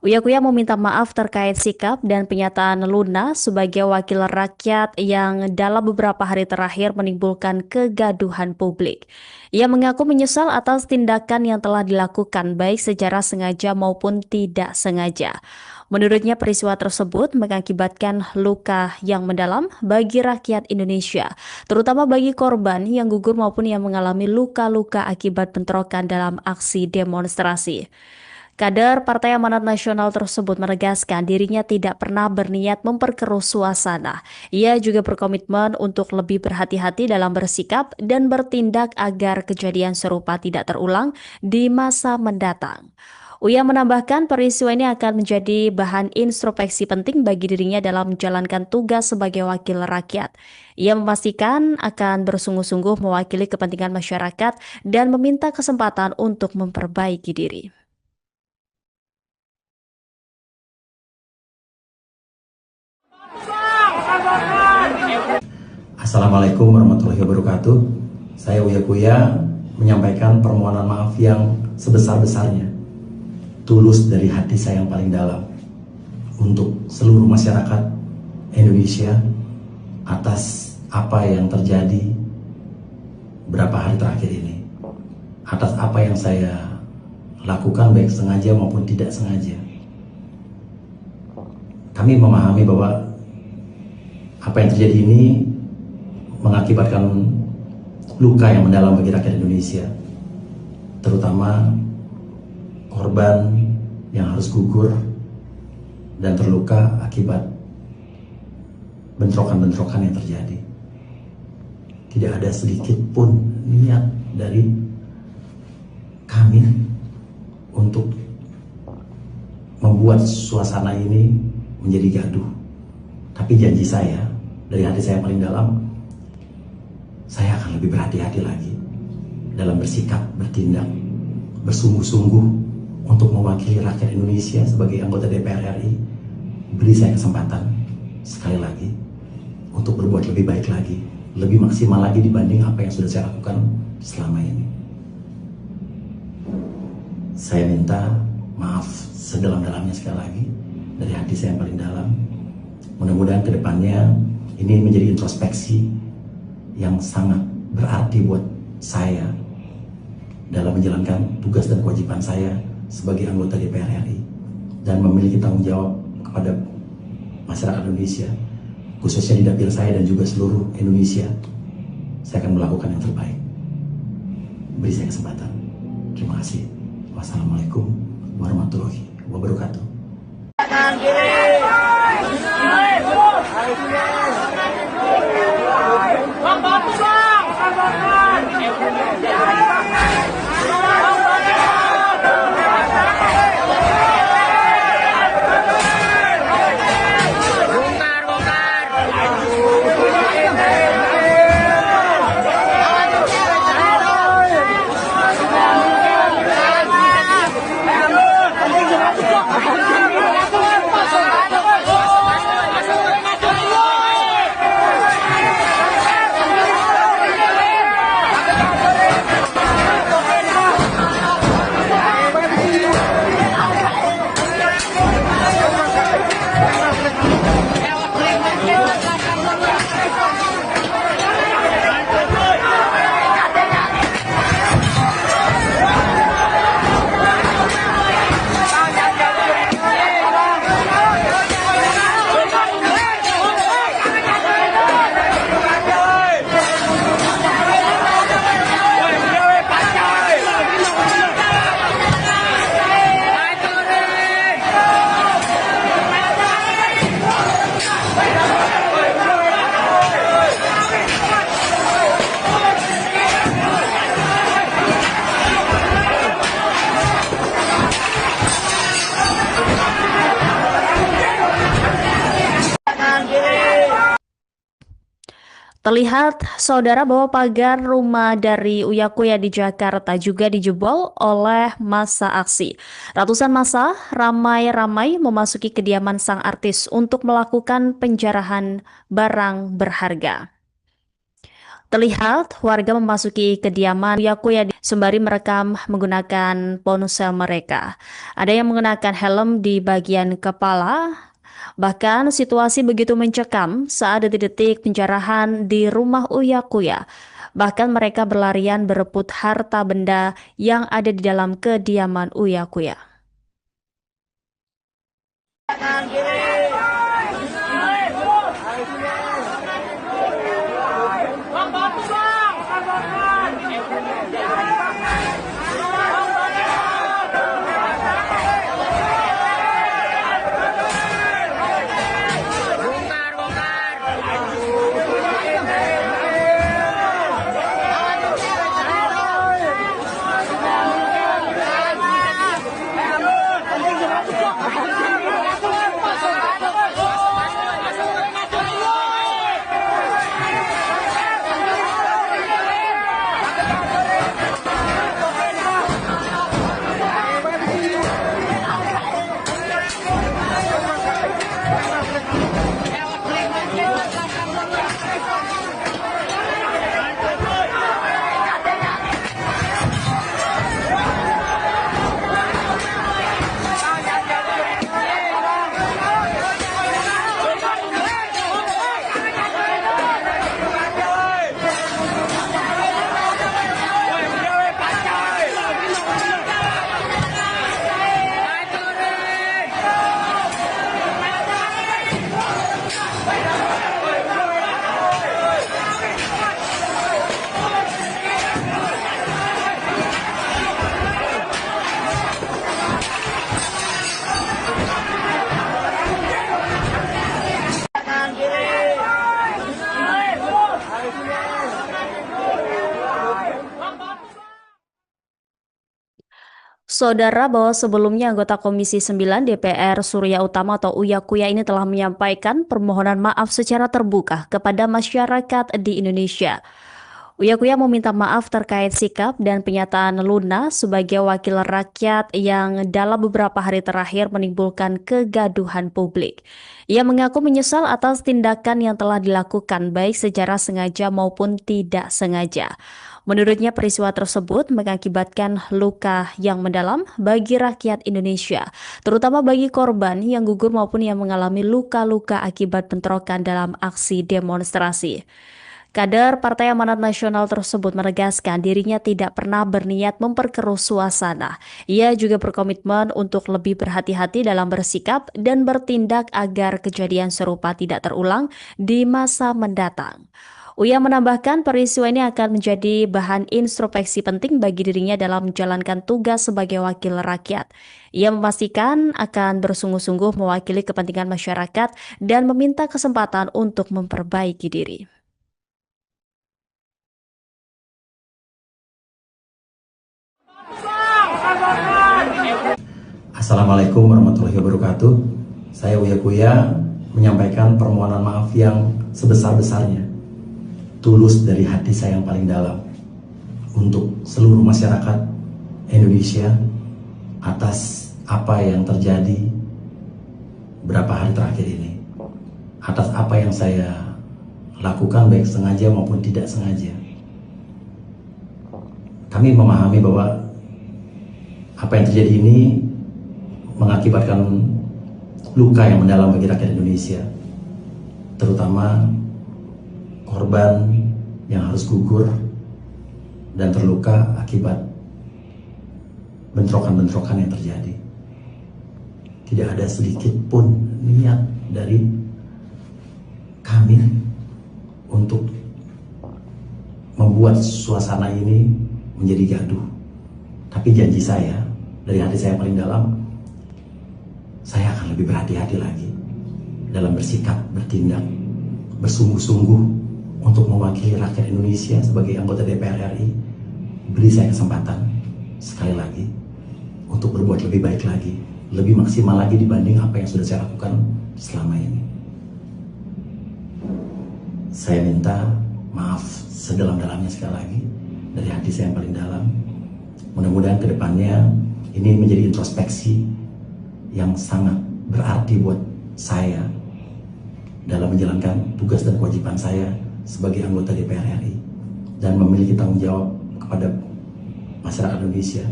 Speaker 1: Uya Kuya meminta maaf terkait sikap dan pernyataan Luna sebagai wakil rakyat yang dalam beberapa hari terakhir menimbulkan kegaduhan publik. Ia mengaku menyesal atas tindakan yang telah dilakukan baik secara sengaja maupun tidak sengaja. Menurutnya peristiwa tersebut mengakibatkan luka yang mendalam bagi rakyat Indonesia, terutama bagi korban yang gugur maupun yang mengalami luka-luka akibat bentrokan dalam aksi demonstrasi. Kader Partai Amanat Nasional tersebut menegaskan dirinya tidak pernah berniat memperkeruh suasana. Ia juga berkomitmen untuk lebih berhati-hati dalam bersikap dan bertindak agar kejadian serupa tidak terulang di masa mendatang. Uya menambahkan peristiwa ini akan menjadi bahan introspeksi penting bagi dirinya dalam menjalankan tugas sebagai wakil rakyat. Ia memastikan akan bersungguh-sungguh mewakili kepentingan masyarakat dan meminta kesempatan untuk memperbaiki diri.
Speaker 2: Assalamualaikum warahmatullahi wabarakatuh. Saya Uya Kuya menyampaikan permohonan maaf yang sebesar-besarnya, tulus dari hati saya yang paling dalam, untuk seluruh masyarakat Indonesia atas apa yang terjadi beberapa hari terakhir ini, atas apa yang saya lakukan baik sengaja maupun tidak sengaja. Kami memahami bahwa apa yang terjadi ini mengakibatkan luka yang mendalam bagi rakyat Indonesia, terutama korban yang harus gugur dan terluka akibat bentrokan-bentrokan yang terjadi. Tidak ada sedikit pun niat dari kami untuk membuat suasana ini menjadi gaduh. Tapi janji saya, dari hati saya yang paling dalam, saya akan lebih berhati-hati lagi dalam bersikap, bertindak, bersungguh-sungguh untuk mewakili rakyat Indonesia sebagai anggota DPR RI. Beri saya kesempatan sekali lagi untuk berbuat lebih baik lagi, lebih maksimal lagi dibanding apa yang sudah saya lakukan selama ini. Saya minta maaf sedalam-dalamnya sekali lagi dari hati saya yang paling dalam. Mudah-mudahan kedepannya ini menjadi introspeksi yang sangat berarti buat saya dalam menjalankan tugas dan kewajiban saya sebagai anggota DPR RI dan memiliki tanggung jawab kepada masyarakat Indonesia, khususnya di dapil saya dan juga seluruh Indonesia. Saya akan melakukan yang terbaik. Beri saya kesempatan. Terima kasih. Wassalamualaikum warahmatullahi wabarakatuh.
Speaker 1: Terlihat saudara bahwa pagar rumah dari Uya Kuya di Jakarta juga dijebol oleh massa aksi. Ratusan massa ramai-ramai memasuki kediaman sang artis untuk melakukan penjarahan barang berharga. Terlihat warga memasuki kediaman Uya Kuya sembari merekam menggunakan ponsel mereka. Ada yang mengenakan helm di bagian kepala. Bahkan situasi begitu mencekam saat detik-detik penjarahan di rumah Uya Kuya. Bahkan mereka berlarian berebut harta benda yang ada di dalam kediaman Uya Kuya. Saudara, bahwa sebelumnya anggota Komisi 9 DPR Surya Utama atau Uya Kuya ini telah menyampaikan permohonan maaf secara terbuka kepada masyarakat di Indonesia. Uya Kuya meminta maaf terkait sikap dan pernyataan Luna sebagai wakil rakyat yang dalam beberapa hari terakhir menimbulkan kegaduhan publik. Ia mengaku menyesal atas tindakan yang telah dilakukan baik secara sengaja maupun tidak sengaja. Menurutnya peristiwa tersebut mengakibatkan luka yang mendalam bagi rakyat Indonesia, terutama bagi korban yang gugur maupun yang mengalami luka-luka akibat bentrokan dalam aksi demonstrasi. Kader Partai Amanat Nasional tersebut menegaskan dirinya tidak pernah berniat memperkeruh suasana. Ia juga berkomitmen untuk lebih berhati-hati dalam bersikap dan bertindak agar kejadian serupa tidak terulang di masa mendatang. Uya menambahkan peristiwa ini akan menjadi bahan introspeksi penting bagi dirinya dalam menjalankan tugas sebagai wakil rakyat. Ia memastikan akan bersungguh-sungguh mewakili kepentingan masyarakat dan meminta kesempatan untuk memperbaiki diri.
Speaker 2: Assalamualaikum warahmatullahi wabarakatuh. Saya Uya Kuya menyampaikan permohonan maaf yang sebesar-besarnya, tulus dari hati saya yang paling dalam, untuk seluruh masyarakat Indonesia atas apa yang terjadi beberapa hari terakhir ini, atas apa yang saya lakukan baik sengaja maupun tidak sengaja. Kami memahami bahwa apa yang terjadi ini mengakibatkan luka yang mendalam bagi rakyat Indonesia, terutama korban yang harus gugur dan terluka akibat bentrokan-bentrokan yang terjadi. Tidak ada sedikit pun niat dari kami untuk membuat suasana ini menjadi gaduh. Tapi janji saya, dari hati saya paling dalam, saya akan lebih berhati-hati lagi dalam bersikap, bertindak, bersungguh-sungguh untuk mewakili rakyat Indonesia sebagai anggota DPR RI. Beri saya kesempatan sekali lagi untuk berbuat lebih baik lagi, lebih maksimal lagi dibanding apa yang sudah saya lakukan selama ini. Saya minta maaf sedalam-dalamnya sekali lagi dari hati saya yang paling dalam. Mudah-mudahan kedepannya ini menjadi introspeksi yang sangat berarti buat saya dalam menjalankan tugas dan kewajiban saya sebagai anggota DPR RI dan memiliki tanggung jawab kepada masyarakat Indonesia,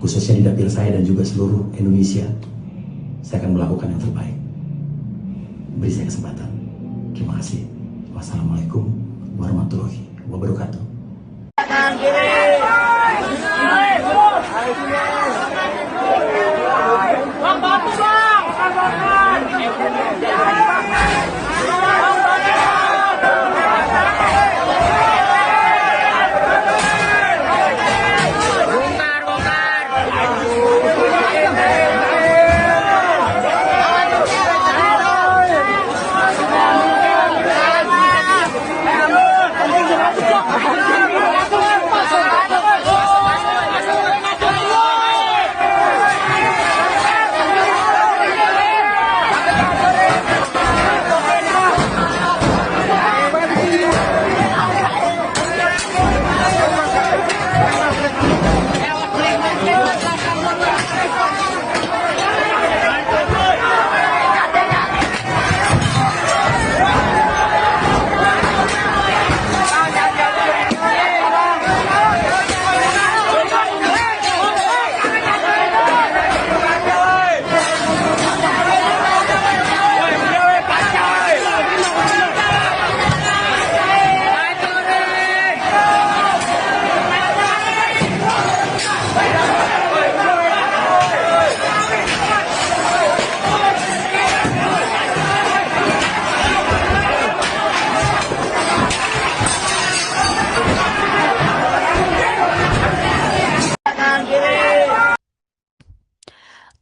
Speaker 2: khususnya di dapil saya dan juga seluruh Indonesia. Saya akan melakukan yang terbaik. Beri saya kesempatan. Terima kasih. Wassalamualaikum warahmatullahi wabarakatuh.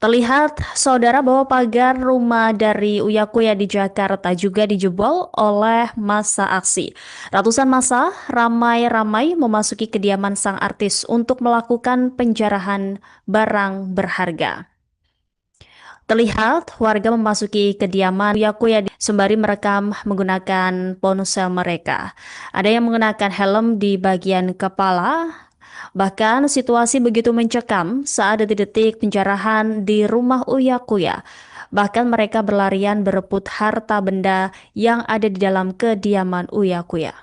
Speaker 1: Terlihat, saudara, bahwa pagar rumah dari Uya Kuya di Jakarta juga dijebol oleh massa aksi. Ratusan massa ramai-ramai memasuki kediaman sang artis untuk melakukan penjarahan barang berharga. Terlihat warga memasuki kediaman Uya Kuya sembari merekam menggunakan ponsel mereka. Ada yang mengenakan helm di bagian kepala. Bahkan situasi begitu mencekam saat detik-detik penjarahan di rumah Uya Kuya. Bahkan mereka berlarian berebut harta benda yang ada di dalam kediaman Uya Kuya.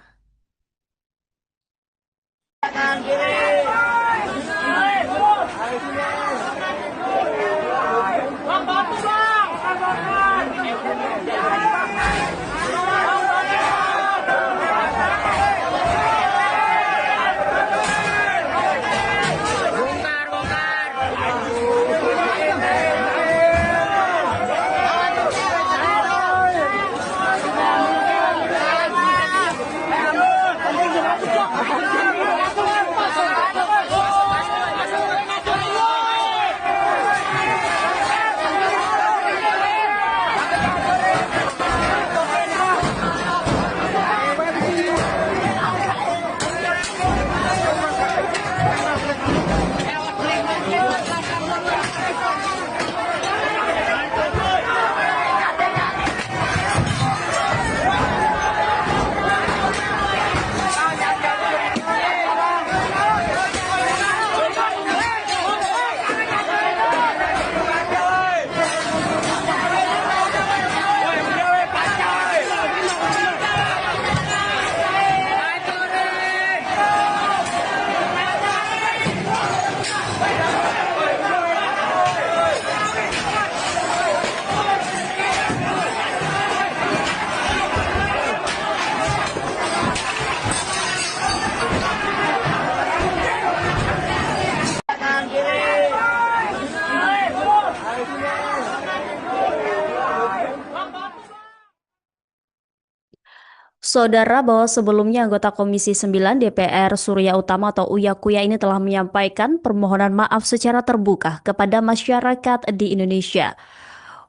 Speaker 1: Saudara, bahwa sebelumnya anggota Komisi 9 DPR Surya Utama atau Uya Kuya ini telah menyampaikan permohonan maaf secara terbuka kepada masyarakat di Indonesia.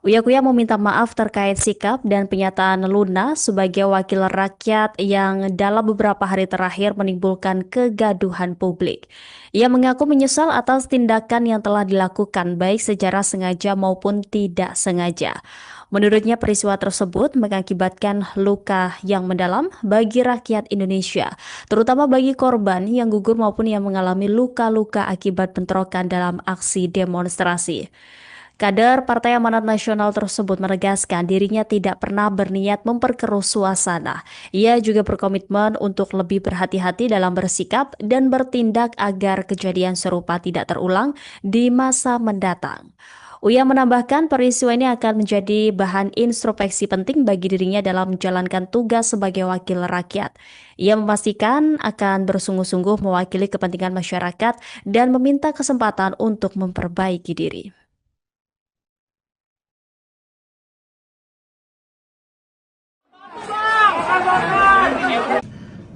Speaker 1: Uya Kuya meminta maaf terkait sikap dan pernyataan Luna sebagai wakil rakyat yang dalam beberapa hari terakhir menimbulkan kegaduhan publik. Ia mengaku menyesal atas tindakan yang telah dilakukan baik secara sengaja maupun tidak sengaja. Menurutnya peristiwa tersebut mengakibatkan luka yang mendalam bagi rakyat Indonesia, terutama bagi korban yang gugur maupun yang mengalami luka-luka akibat bentrokan dalam aksi demonstrasi. Kader Partai Amanat Nasional tersebut menegaskan dirinya tidak pernah berniat memperkeruh suasana. Ia juga berkomitmen untuk lebih berhati-hati dalam bersikap dan bertindak agar kejadian serupa tidak terulang di masa mendatang. Uya menambahkan peristiwa ini akan menjadi bahan introspeksi penting bagi dirinya dalam menjalankan tugas sebagai wakil rakyat. Ia memastikan akan bersungguh-sungguh mewakili kepentingan masyarakat dan meminta kesempatan untuk memperbaiki diri.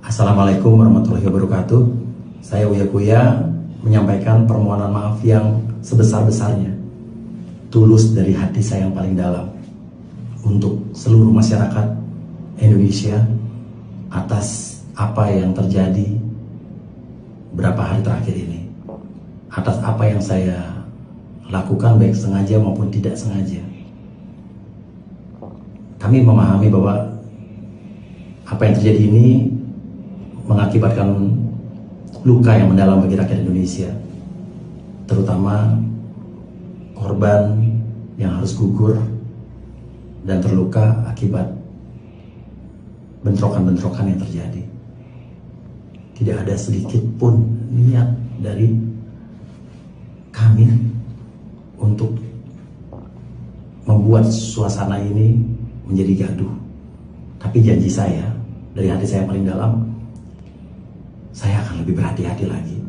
Speaker 2: Assalamualaikum warahmatullahi wabarakatuh. Saya Uya Kuya menyampaikan permohonan maaf yang sebesar-besarnya, tulus dari hati saya yang paling dalam, untuk seluruh masyarakat Indonesia atas apa yang terjadi beberapa hari terakhir ini, atas apa yang saya lakukan baik sengaja maupun tidak sengaja. Kami memahami bahwa apa yang terjadi ini mengakibatkan luka yang mendalam bagi rakyat Indonesia, terutama korban yang harus gugur dan terluka akibat bentrokan-bentrokan yang terjadi. Tidak ada sedikit pun niat dari kami untuk membuat suasana ini menjadi gaduh. Tapi janji saya, dari hati saya paling dalam, saya akan lebih berhati-hati lagi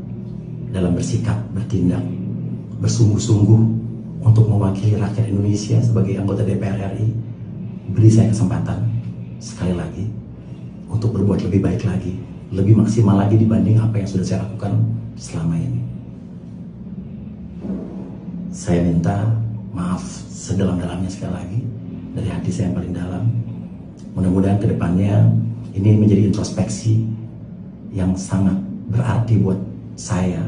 Speaker 2: dalam bersikap, bertindak, bersungguh-sungguh untuk mewakili rakyat Indonesia sebagai anggota DPR RI. Beri saya kesempatan sekali lagi untuk berbuat lebih baik lagi, lebih maksimal lagi dibanding apa yang sudah saya lakukan selama ini. Saya minta maaf sedalam-dalamnya sekali lagi dari hati saya yang paling dalam. Mudah-mudahan kedepannya ini menjadi introspeksi yang sangat berarti buat saya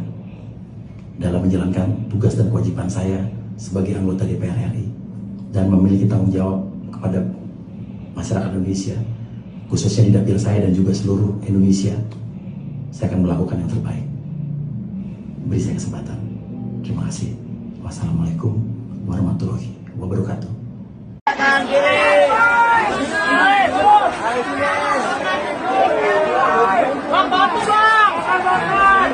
Speaker 2: dalam menjalankan tugas dan kewajiban saya sebagai anggota DPR RI dan memiliki tanggung jawab kepada masyarakat Indonesia, khususnya di dapil saya dan juga seluruh Indonesia. Saya akan melakukan yang terbaik. Beri saya kesempatan. Terima kasih. Wassalamualaikum warahmatullahi wabarakatuh.
Speaker 3: Bang, bantu bang!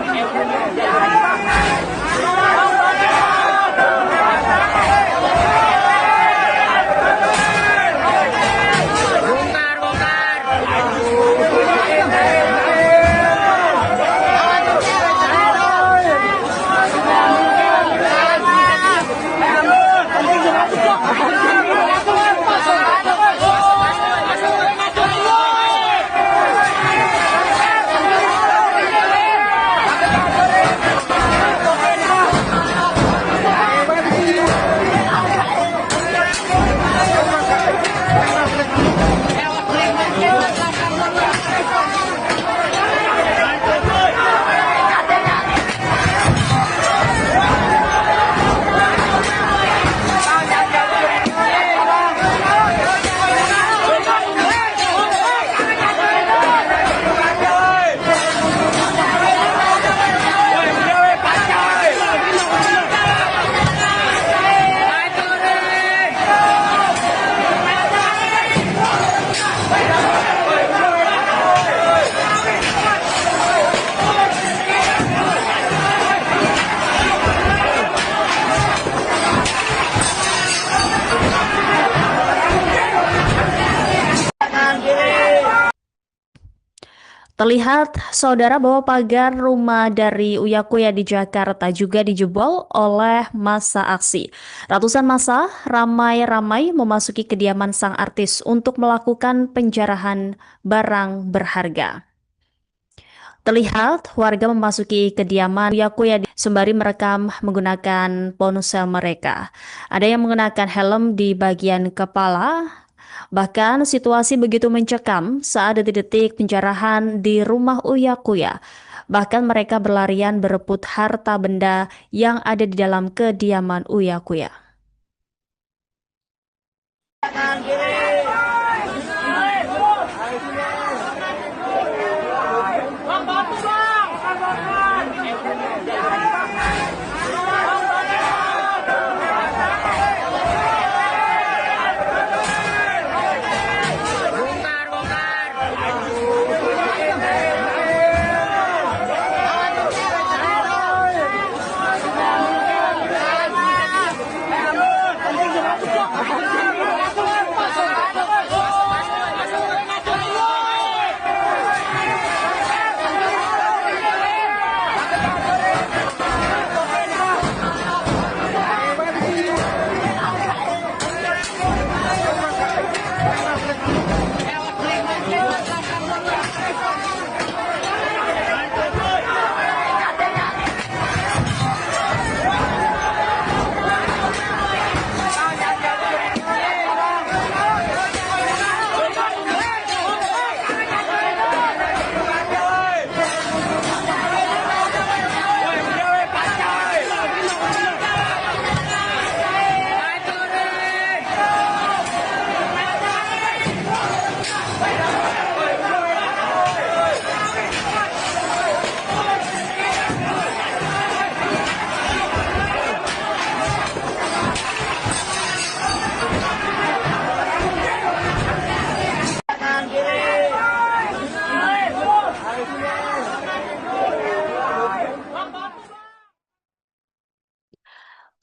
Speaker 1: Terlihat, saudara, bahwa pagar rumah dari Uya Kuya di Jakarta juga dijebol oleh massa aksi. Ratusan massa ramai-ramai memasuki kediaman sang artis untuk melakukan penjarahan barang berharga. Terlihat warga memasuki kediaman Uya Kuya sembari merekam menggunakan ponsel mereka. Ada yang mengenakan helm di bagian kepala. Bahkan situasi begitu mencekam saat detik-detik penjarahan di rumah Uya Kuya. Bahkan mereka berlarian berebut harta benda yang ada di dalam kediaman Uya Kuya.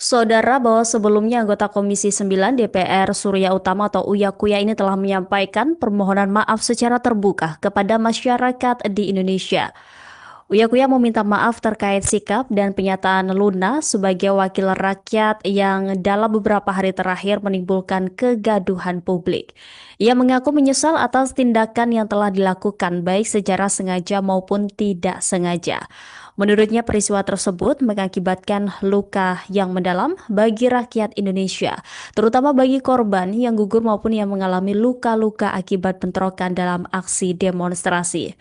Speaker 1: Saudara, bahwa sebelumnya anggota Komisi 9 DPR Surya Utama atau Uya Kuya ini telah menyampaikan permohonan maaf secara terbuka kepada masyarakat di Indonesia. Uya Kuya meminta maaf terkait sikap dan penyataan Luna sebagai wakil rakyat yang dalam beberapa hari terakhir menimbulkan kegaduhan publik. Ia mengaku menyesal atas tindakan yang telah dilakukan baik secara sengaja maupun tidak sengaja. Menurutnya peristiwa tersebut mengakibatkan luka yang mendalam bagi rakyat Indonesia, terutama bagi korban yang gugur maupun yang mengalami luka-luka akibat bentrokan dalam aksi demonstrasi.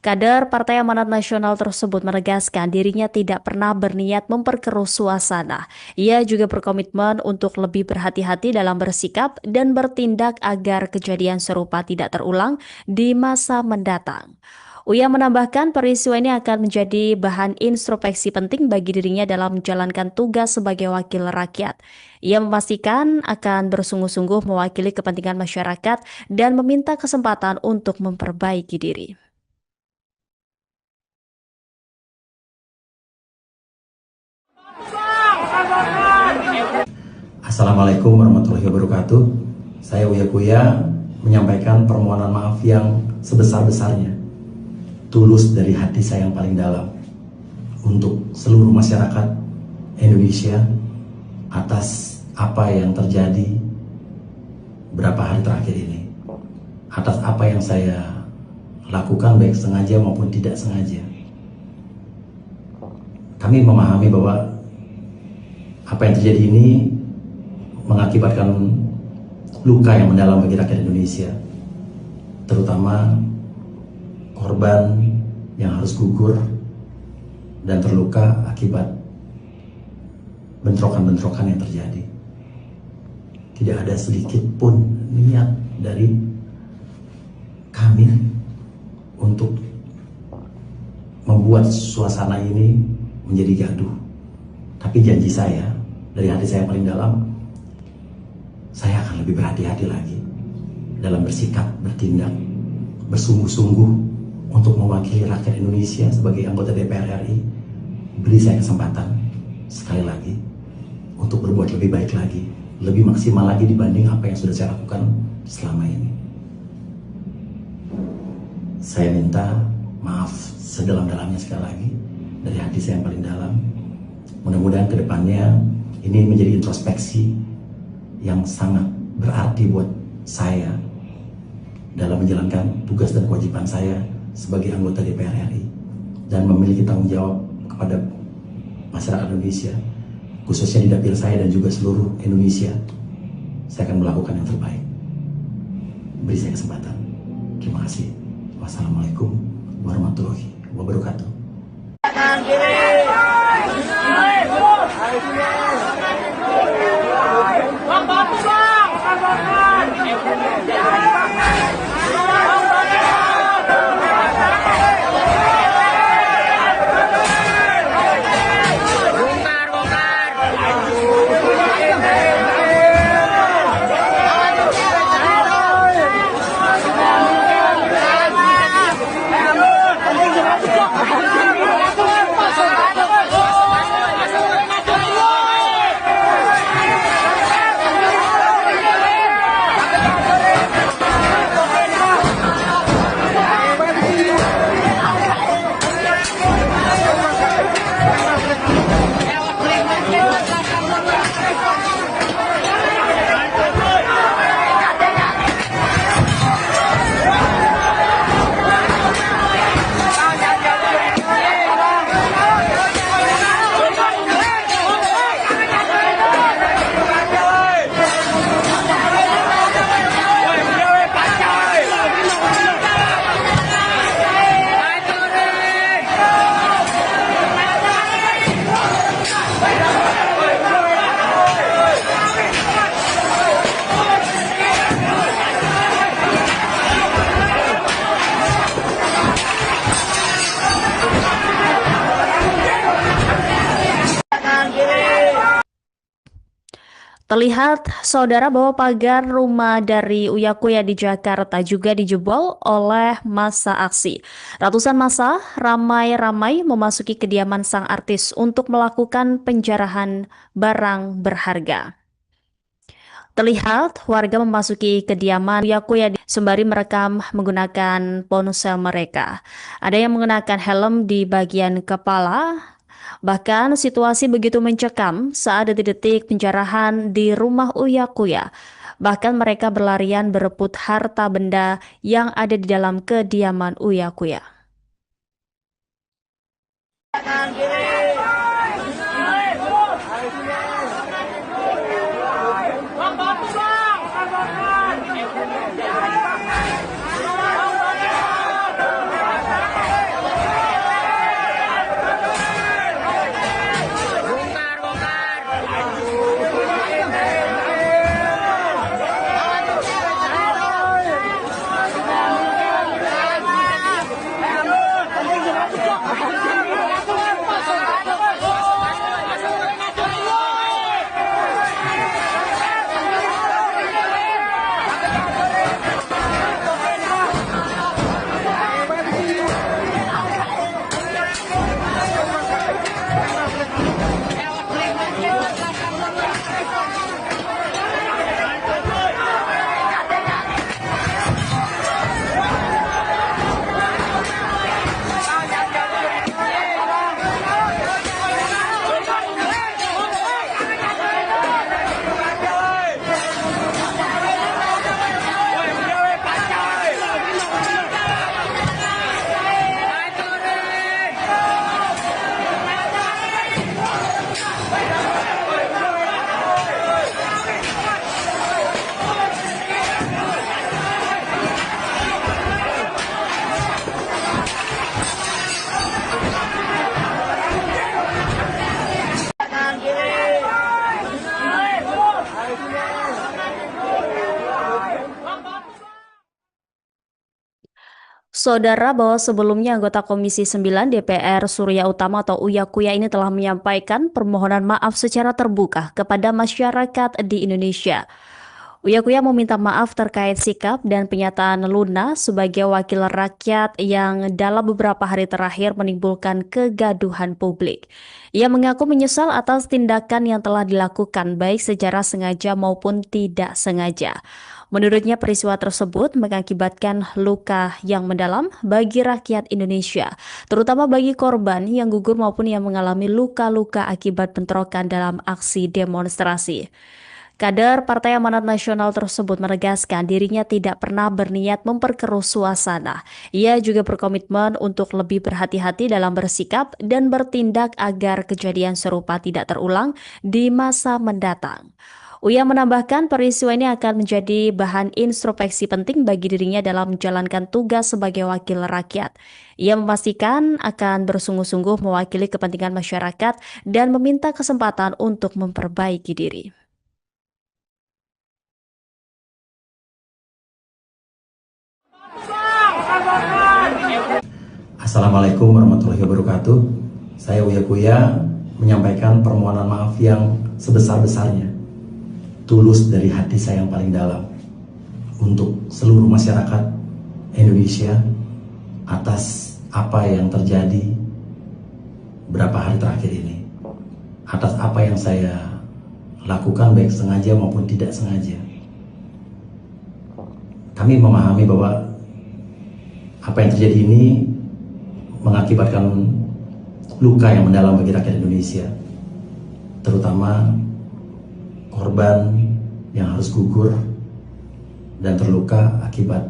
Speaker 1: Kader Partai Amanat Nasional tersebut menegaskan dirinya tidak pernah berniat memperkeruh suasana. Ia juga berkomitmen untuk lebih berhati-hati dalam bersikap dan bertindak agar kejadian serupa tidak terulang di masa mendatang. Uya menambahkan peristiwa ini akan menjadi bahan introspeksi penting bagi dirinya dalam menjalankan tugas sebagai wakil rakyat. Ia memastikan akan bersungguh-sungguh mewakili kepentingan masyarakat dan meminta kesempatan untuk memperbaiki diri.
Speaker 2: Assalamualaikum warahmatullahi wabarakatuh. Saya Uya Kuya menyampaikan permohonan maaf yang sebesar-besarnya, tulus dari hati saya yang paling dalam, untuk seluruh masyarakat Indonesia atas apa yang terjadi beberapa hari terakhir ini, atas apa yang saya lakukan baik sengaja maupun tidak sengaja. Kami memahami bahwa apa yang terjadi ini mengakibatkan luka yang mendalam bagi rakyat Indonesia, terutama korban yang harus gugur dan terluka akibat bentrokan-bentrokan yang terjadi. Tidak ada sedikit pun niat dari kami untuk membuat suasana ini menjadi gaduh. Tapi janji saya, dari hati saya yang paling dalam, saya akan lebih berhati-hati lagi dalam bersikap, bertindak, bersungguh-sungguh untuk mewakili rakyat Indonesia sebagai anggota DPR RI. Beri saya kesempatan sekali lagi untuk berbuat lebih baik lagi, lebih maksimal lagi dibanding apa yang sudah saya lakukan selama ini. Saya minta maaf sedalam-dalamnya sekali lagi dari hati saya yang paling dalam. Mudah-mudahan kedepannya ini menjadi introspeksi yang sangat berarti buat saya dalam menjalankan tugas dan kewajiban saya sebagai anggota DPR RI dan memiliki tanggung jawab kepada masyarakat Indonesia, khususnya di dapil saya dan juga seluruh Indonesia. Saya akan melakukan yang terbaik. Beri saya kesempatan. Terima kasih. Wassalamualaikum warahmatullahi wabarakatuh.
Speaker 1: Terlihat, saudara, bahwa pagar rumah dari Uya Kuya di Jakarta juga dijebol oleh massa aksi. Ratusan massa ramai-ramai memasuki kediaman sang artis untuk melakukan penjarahan barang berharga. Terlihat warga memasuki kediaman Uya Kuya sembari merekam menggunakan ponsel mereka. Ada yang mengenakan helm di bagian kepala. Bahkan situasi begitu mencekam saat detik-detik penjarahan di rumah Uya Kuya. Bahkan mereka berlarian berebut harta benda yang ada di dalam kediaman Uya Kuya. Saudara, bahwa sebelumnya anggota Komisi 9 DPR Surya Utama atau Uya Kuya ini telah menyampaikan permohonan maaf secara terbuka kepada masyarakat di Indonesia. Uya Kuya meminta maaf terkait sikap dan pernyataan Luna sebagai wakil rakyat yang dalam beberapa hari terakhir menimbulkan kegaduhan publik. Ia mengaku menyesal atas tindakan yang telah dilakukan baik secara sengaja maupun tidak sengaja. Menurutnya peristiwa tersebut mengakibatkan luka yang mendalam bagi rakyat Indonesia, terutama bagi korban yang gugur maupun yang mengalami luka-luka akibat bentrokan dalam aksi demonstrasi. Kader Partai Amanat Nasional tersebut menegaskan dirinya tidak pernah berniat memperkeruh suasana. Ia juga berkomitmen untuk lebih berhati-hati dalam bersikap dan bertindak agar kejadian serupa tidak terulang di masa mendatang. Uya menambahkan peristiwa ini akan menjadi bahan introspeksi penting bagi dirinya dalam menjalankan tugas sebagai wakil rakyat. Ia memastikan akan bersungguh-sungguh mewakili kepentingan masyarakat dan meminta kesempatan untuk memperbaiki diri.
Speaker 2: Assalamualaikum warahmatullahi wabarakatuh. Saya Uya Kuya menyampaikan permohonan maaf yang sebesar-besarnya, tulus dari hati saya yang paling dalam, untuk seluruh masyarakat Indonesia atas apa yang terjadi beberapa hari terakhir ini, atas apa yang saya lakukan baik sengaja maupun tidak sengaja. Kami memahami bahwa apa yang terjadi ini mengakibatkan luka yang mendalam bagi rakyat Indonesia, terutama korban yang harus gugur dan terluka akibat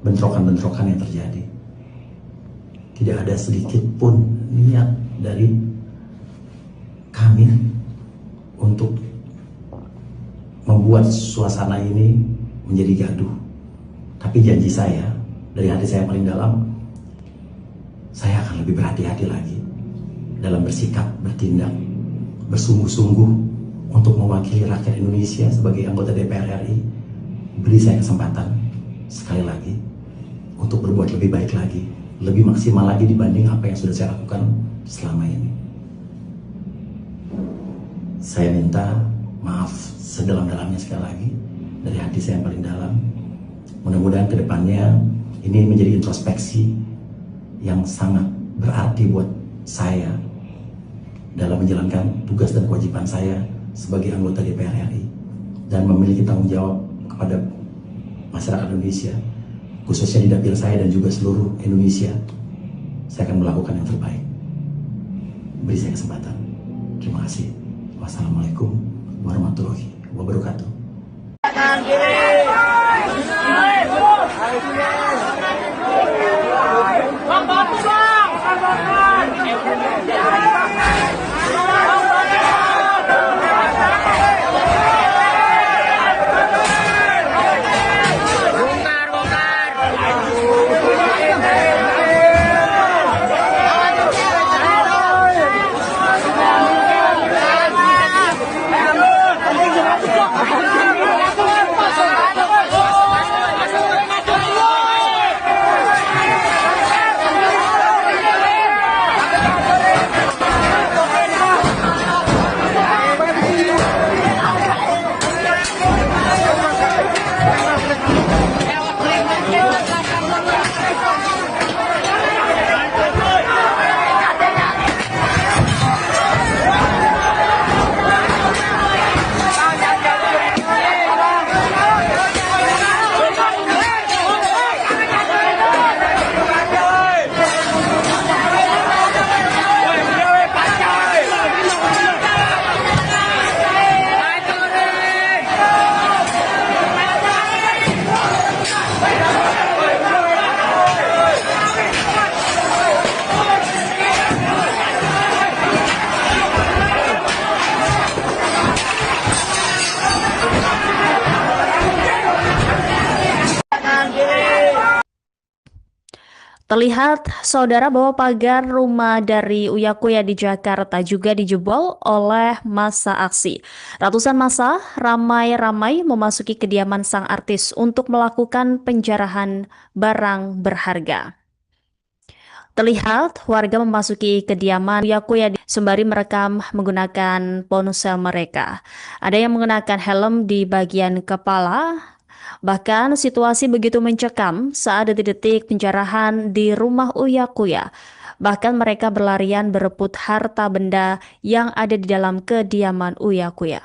Speaker 2: bentrokan-bentrokan yang terjadi. Tidak ada sedikit pun niat dari kami untuk membuat suasana ini menjadi gaduh. Tapi janji saya, dari hati saya yang paling dalam, saya akan lebih berhati-hati lagi dalam bersikap, bertindak, bersungguh-sungguh untuk mewakili rakyat Indonesia sebagai anggota DPR RI. Beri saya kesempatan sekali lagi untuk berbuat lebih baik lagi, lebih maksimal lagi dibanding apa yang sudah saya lakukan selama ini. Saya minta maaf sedalam-dalamnya sekali lagi dari hati saya yang paling dalam. Mudah-mudahan kedepannya ini menjadi introspeksi yang sangat berarti buat saya dalam menjalankan tugas dan kewajiban saya sebagai anggota DPR RI dan memiliki tanggung jawab kepada masyarakat Indonesia, khususnya di dapil saya dan juga seluruh Indonesia. Saya akan melakukan yang terbaik. Beri saya kesempatan. Terima kasih. Wassalamualaikum warahmatullahi wabarakatuh.
Speaker 1: Terlihat, saudara, bahwa pagar rumah dari Uya Kuya di Jakarta juga dijebol oleh massa aksi. Ratusan massa ramai-ramai memasuki kediaman sang artis untuk melakukan penjarahan barang berharga. Terlihat warga memasuki kediaman Uya Kuya sembari merekam menggunakan ponsel mereka. Ada yang menggunakan helm di bagian kepala. Bahkan situasi begitu mencekam saat detik-detik penjarahan di rumah Uya Kuya. Bahkan mereka berlarian berebut harta benda yang ada di dalam kediaman Uya Kuya.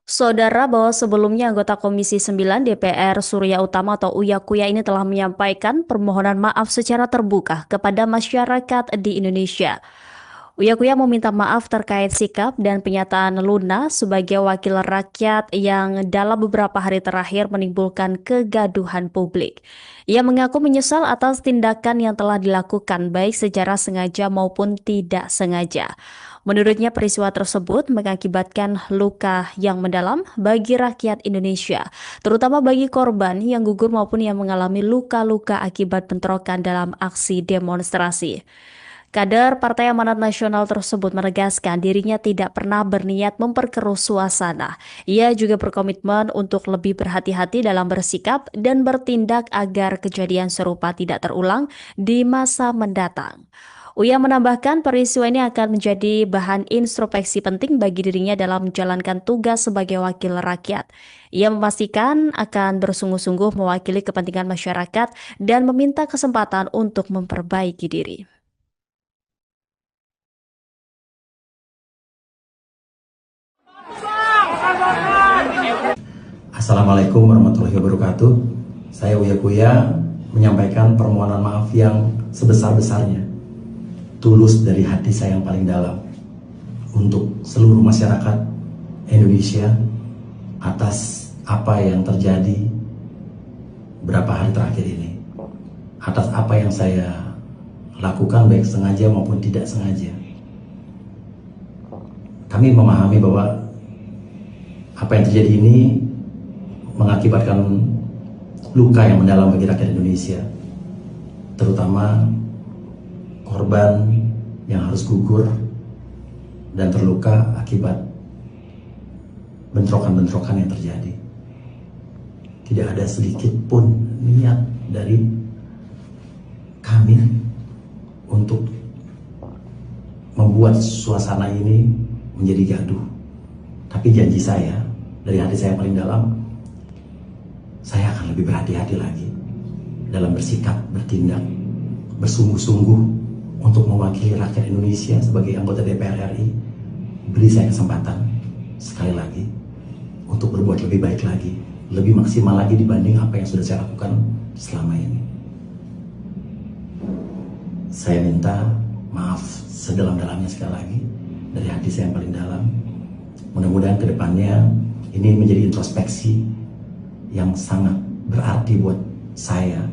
Speaker 1: Saudara, bahwa sebelumnya anggota Komisi 9 DPR Surya Utama atau Uya Kuya ini telah menyampaikan permohonan maaf secara terbuka kepada masyarakat di Indonesia. Uya Kuya meminta maaf terkait sikap dan penyataan Luna sebagai wakil rakyat yang dalam beberapa hari terakhir menimbulkan kegaduhan publik. Ia mengaku menyesal atas tindakan yang telah dilakukan baik secara sengaja maupun tidak sengaja. Menurutnya peristiwa tersebut mengakibatkan luka yang mendalam bagi rakyat Indonesia, terutama bagi korban yang gugur maupun yang mengalami luka-luka akibat bentrokan dalam aksi demonstrasi. Kader Partai Amanat Nasional tersebut menegaskan dirinya tidak pernah berniat memperkeruh suasana. Ia juga berkomitmen untuk lebih berhati-hati dalam bersikap dan bertindak agar kejadian serupa tidak terulang di masa mendatang. Uya menambahkan peristiwa ini akan menjadi bahan introspeksi penting bagi dirinya dalam menjalankan tugas sebagai wakil rakyat. Ia memastikan akan bersungguh-sungguh mewakili kepentingan masyarakat dan meminta kesempatan untuk memperbaiki diri.
Speaker 2: Assalamualaikum warahmatullahi wabarakatuh. Saya Uya Kuya menyampaikan permohonan maaf yang sebesar-besarnya, tulus dari hati saya yang paling dalam, untuk seluruh masyarakat Indonesia atas apa yang terjadi beberapa hari terakhir ini, atas apa yang saya lakukan baik sengaja maupun tidak sengaja. Kami memahami bahwa apa yang terjadi ini mengakibatkan luka yang mendalam bagi rakyat Indonesia, terutama korban yang harus gugur dan terluka akibat bentrokan-bentrokan yang terjadi. Tidak ada sedikit pun niat dari kami untuk membuat suasana ini menjadi gaduh. Tapi janji saya, dari hati saya paling dalam, saya akan lebih berhati-hati lagi dalam bersikap, bertindak, bersungguh-sungguh untuk mewakili rakyat Indonesia sebagai anggota DPR RI. Beri saya kesempatan sekali lagi untuk berbuat lebih baik lagi, lebih maksimal lagi dibanding apa yang sudah saya lakukan selama ini. Saya minta maaf sedalam-dalamnya sekali lagi dari hati saya yang paling dalam. Mudah-mudahan ke depannya ini menjadi introspeksi yang sangat berarti buat saya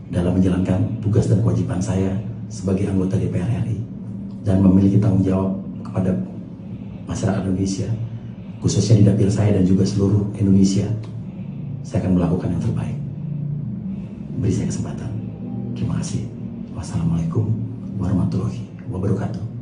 Speaker 2: dalam menjalankan tugas dan kewajiban saya sebagai anggota DPR RI dan memiliki tanggung jawab kepada masyarakat Indonesia, khususnya di dapil saya dan juga seluruh Indonesia. Saya akan melakukan yang terbaik. Beri saya kesempatan. Terima kasih. Wassalamualaikum warahmatullahi wabarakatuh.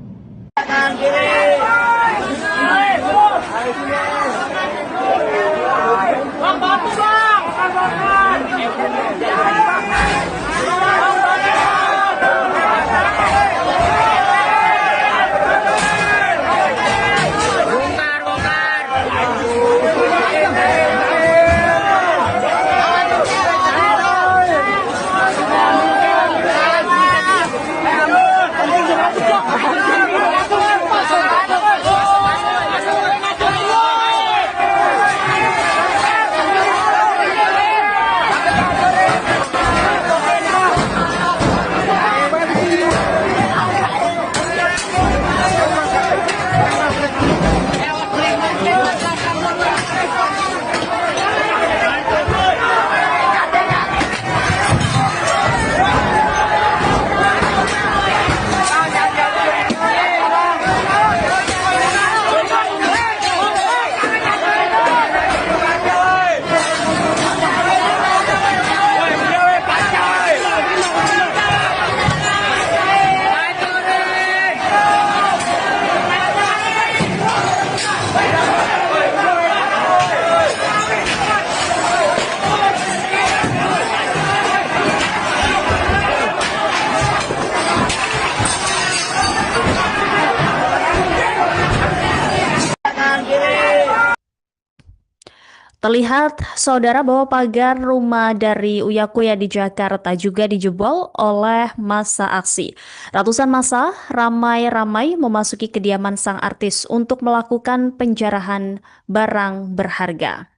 Speaker 1: Terlihat saudara bahwa pagar rumah dari Uya Kuya di Jakarta juga dijebol oleh massa aksi. Ratusan massa ramai-ramai memasuki kediaman sang artis untuk melakukan penjarahan barang berharga.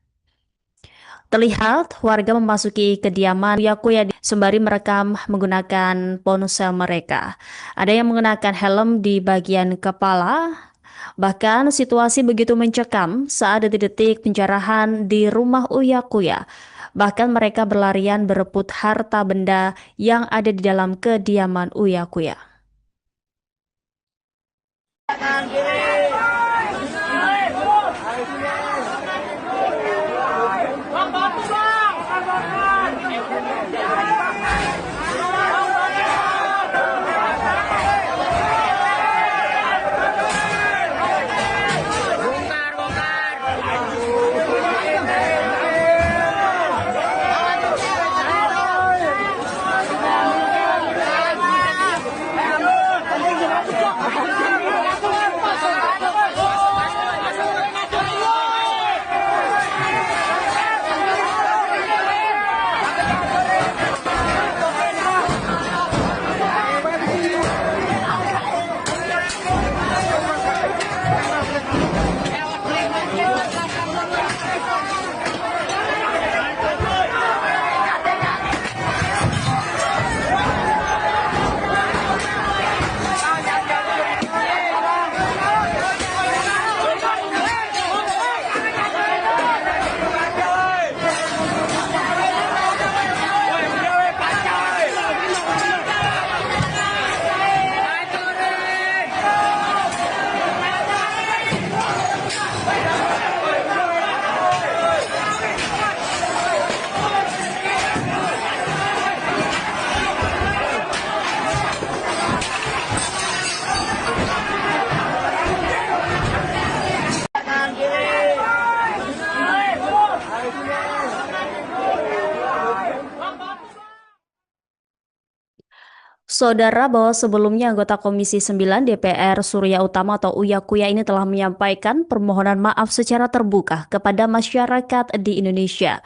Speaker 1: Terlihat warga memasuki kediaman Uya Kuya sembari merekam menggunakan ponsel mereka. Ada yang mengenakan helm di bagian kepala. Bahkan situasi begitu mencekam saat detik-detik penjarahan di rumah Uya Kuya. Bahkan mereka berlarian berebut harta benda yang ada di dalam kediaman Uya Kuya. Saudara bahwa sebelumnya anggota Komisi 9 DPR Surya Utama atau Uya Kuya ini telah menyampaikan permohonan maaf secara terbuka kepada masyarakat di Indonesia.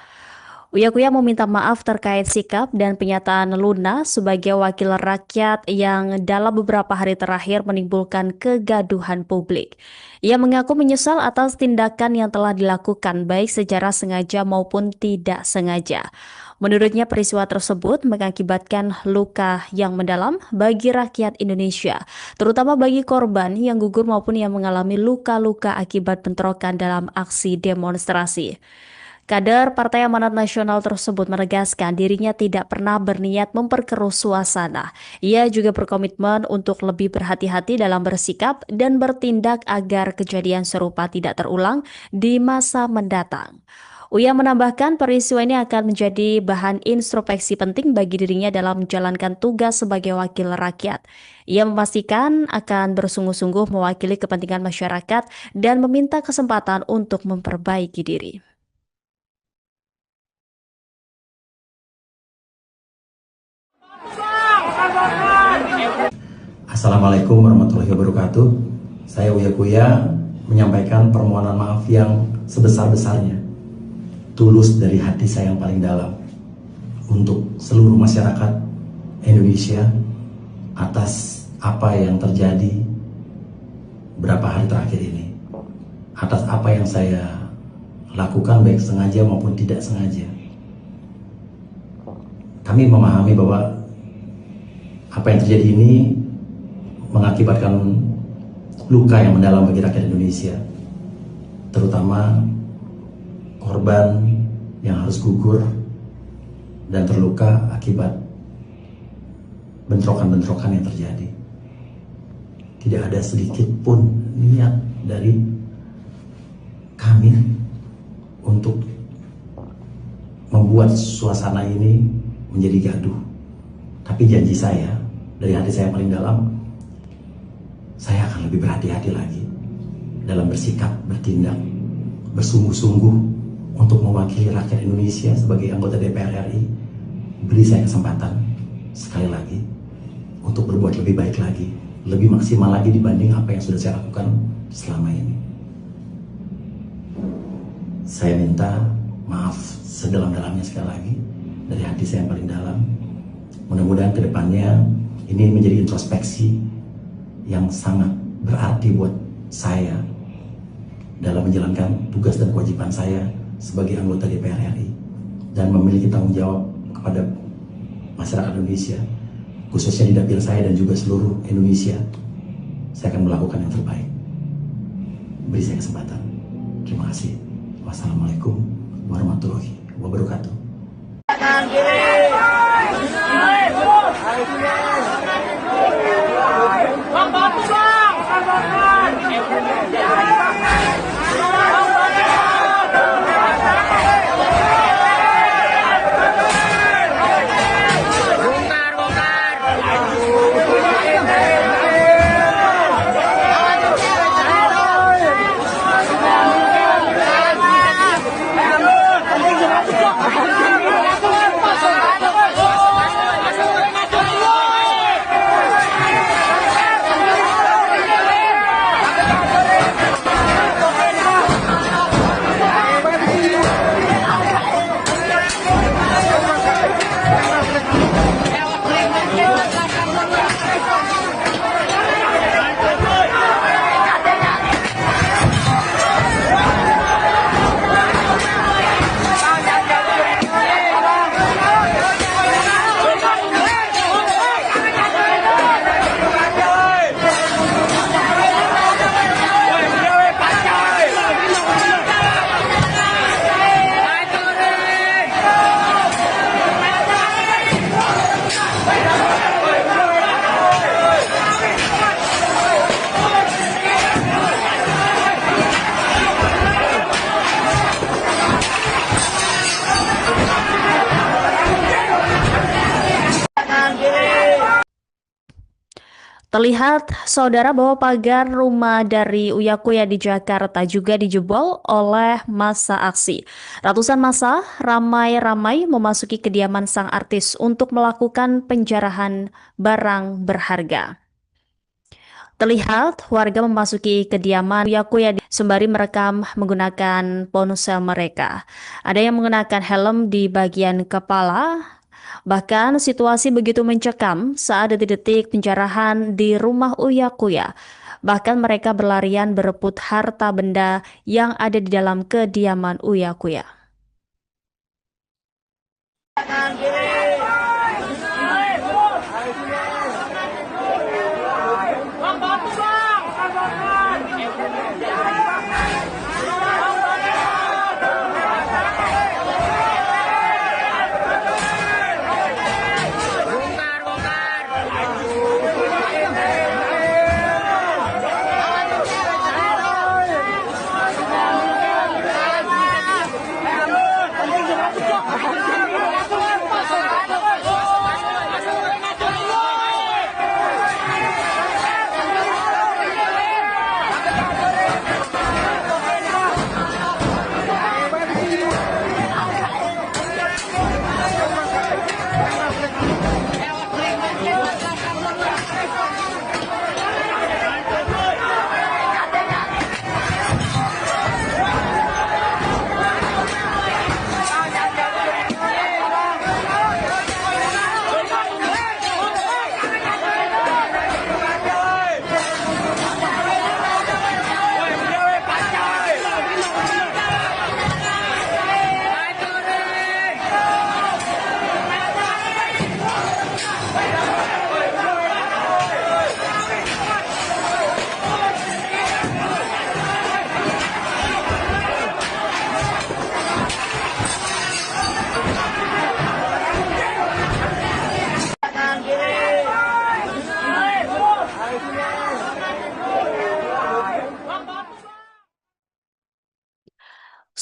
Speaker 1: Uya Kuya meminta maaf terkait sikap dan pernyataan Luna sebagai wakil rakyat yang dalam beberapa hari terakhir menimbulkan kegaduhan publik. Ia mengaku menyesal atas tindakan yang telah dilakukan baik secara sengaja maupun tidak sengaja. Menurutnya peristiwa tersebut mengakibatkan luka yang mendalam bagi rakyat Indonesia, terutama bagi korban yang gugur maupun yang mengalami luka-luka akibat bentrokan dalam aksi demonstrasi. Kader Partai Amanat Nasional tersebut menegaskan dirinya tidak pernah berniat memperkeruh suasana. Ia juga berkomitmen untuk lebih berhati-hati dalam bersikap dan bertindak agar kejadian serupa tidak terulang di masa mendatang. Uya menambahkan peristiwa ini akan menjadi bahan introspeksi penting bagi dirinya dalam menjalankan tugas sebagai wakil rakyat. Ia memastikan akan bersungguh-sungguh mewakili kepentingan masyarakat dan meminta kesempatan untuk memperbaiki diri.
Speaker 2: Assalamualaikum warahmatullahi wabarakatuh. Saya Uya Kuya menyampaikan permohonan maaf yang sebesar-besarnya, tulus dari hati saya yang paling dalam, untuk seluruh masyarakat Indonesia atas apa yang terjadi beberapa hari terakhir ini, atas apa yang saya lakukan baik sengaja maupun tidak sengaja. Kami memahami bahwa apa yang terjadi ini mengakibatkan luka yang mendalam bagi rakyat Indonesia, terutama korban yang harus gugur dan terluka akibat bentrokan-bentrokan yang terjadi. Tidak ada sedikit pun niat dari kami untuk membuat suasana ini menjadi gaduh. Tapi janji saya, dari hati saya paling dalam, saya akan lebih berhati-hati lagi dalam bersikap, bertindak, bersungguh-sungguh untuk mewakili rakyat Indonesia sebagai anggota DPR RI. Beri saya kesempatan sekali lagi untuk berbuat lebih baik lagi, lebih maksimal lagi dibanding apa yang sudah saya lakukan selama ini. Saya minta maaf sedalam-dalamnya sekali lagi dari hati saya yang paling dalam. Mudah-mudahan kedepannya ini menjadi introspeksi yang sangat berarti buat saya dalam menjalankan tugas dan kewajiban saya sebagai anggota DPR RI dan memiliki tanggung jawab kepada masyarakat Indonesia, khususnya di dapil saya dan juga seluruh Indonesia. Saya akan melakukan yang terbaik. Beri saya kesempatan. Terima kasih. Wassalamualaikum warahmatullahi wabarakatuh.
Speaker 1: Terlihat, saudara, bahwa pagar rumah dari Uya Kuya di Jakarta juga dijebol oleh massa aksi. Ratusan massa ramai-ramai memasuki kediaman sang artis untuk melakukan penjarahan barang berharga. Terlihat warga memasuki kediaman Uya Kuya sembari merekam menggunakan ponsel mereka. Ada yang menggunakan helm di bagian kepala. Bahkan situasi begitu mencekam saat detik-detik penjarahan di rumah Uya Kuya. Bahkan mereka berlarian berebut harta benda yang ada di dalam kediaman Uya Kuya.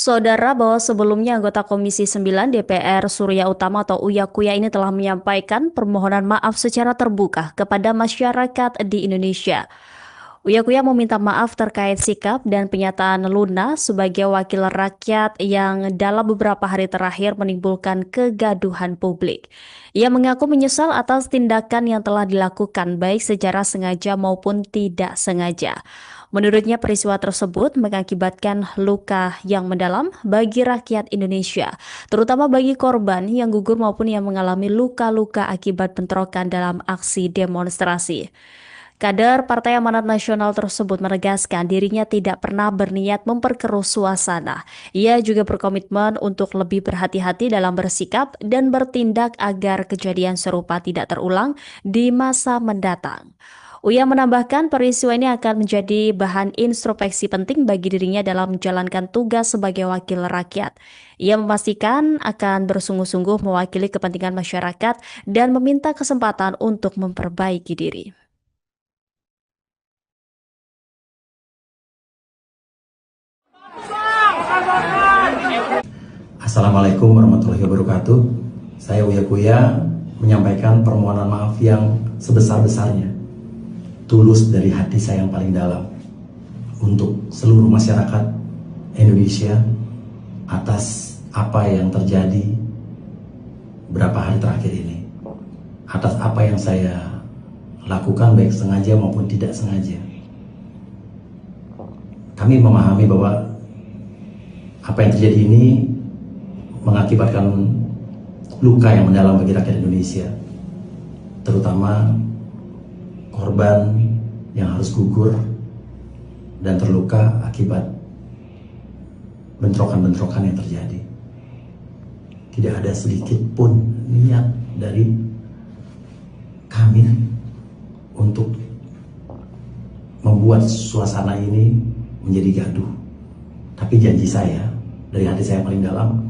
Speaker 1: Saudara, bahwa sebelumnya anggota Komisi 9 DPR Surya Utama atau Uya Kuya ini telah menyampaikan permohonan maaf secara terbuka kepada masyarakat di Indonesia. Uya Kuya meminta maaf terkait sikap dan pernyataan Luna sebagai wakil rakyat yang dalam beberapa hari terakhir menimbulkan kegaduhan publik. Ia mengaku menyesal atas tindakan yang telah dilakukan baik secara sengaja maupun tidak sengaja. Menurutnya peristiwa tersebut mengakibatkan luka yang mendalam bagi rakyat Indonesia, terutama bagi korban yang gugur maupun yang mengalami luka-luka akibat bentrokan dalam aksi demonstrasi. Kader Partai Amanat Nasional tersebut menegaskan dirinya tidak pernah berniat memperkeruh suasana. Ia juga berkomitmen untuk lebih berhati-hati dalam bersikap dan bertindak agar kejadian serupa tidak terulang di masa mendatang. Uya menambahkan peristiwa ini akan menjadi bahan introspeksi penting bagi dirinya dalam menjalankan tugas sebagai wakil rakyat. Ia memastikan akan bersungguh-sungguh mewakili kepentingan masyarakat dan meminta kesempatan untuk memperbaiki diri.
Speaker 2: Assalamualaikum warahmatullahi wabarakatuh. Saya Uya Kuya menyampaikan permohonan maaf yang sebesar-besarnya, tulus dari hati saya yang paling dalam, untuk seluruh masyarakat Indonesia atas apa yang terjadi beberapa hari terakhir ini, atas apa yang saya lakukan baik sengaja maupun tidak sengaja. Kami memahami bahwa apa yang terjadi ini mengakibatkan luka yang mendalam bagi rakyat Indonesia, terutama korban yang harus gugur dan terluka akibat bentrokan-bentrokan yang terjadi. Tidak ada sedikit pun niat dari kami untuk membuat suasana ini menjadi gaduh. Tapi janji saya, dari hati saya paling dalam,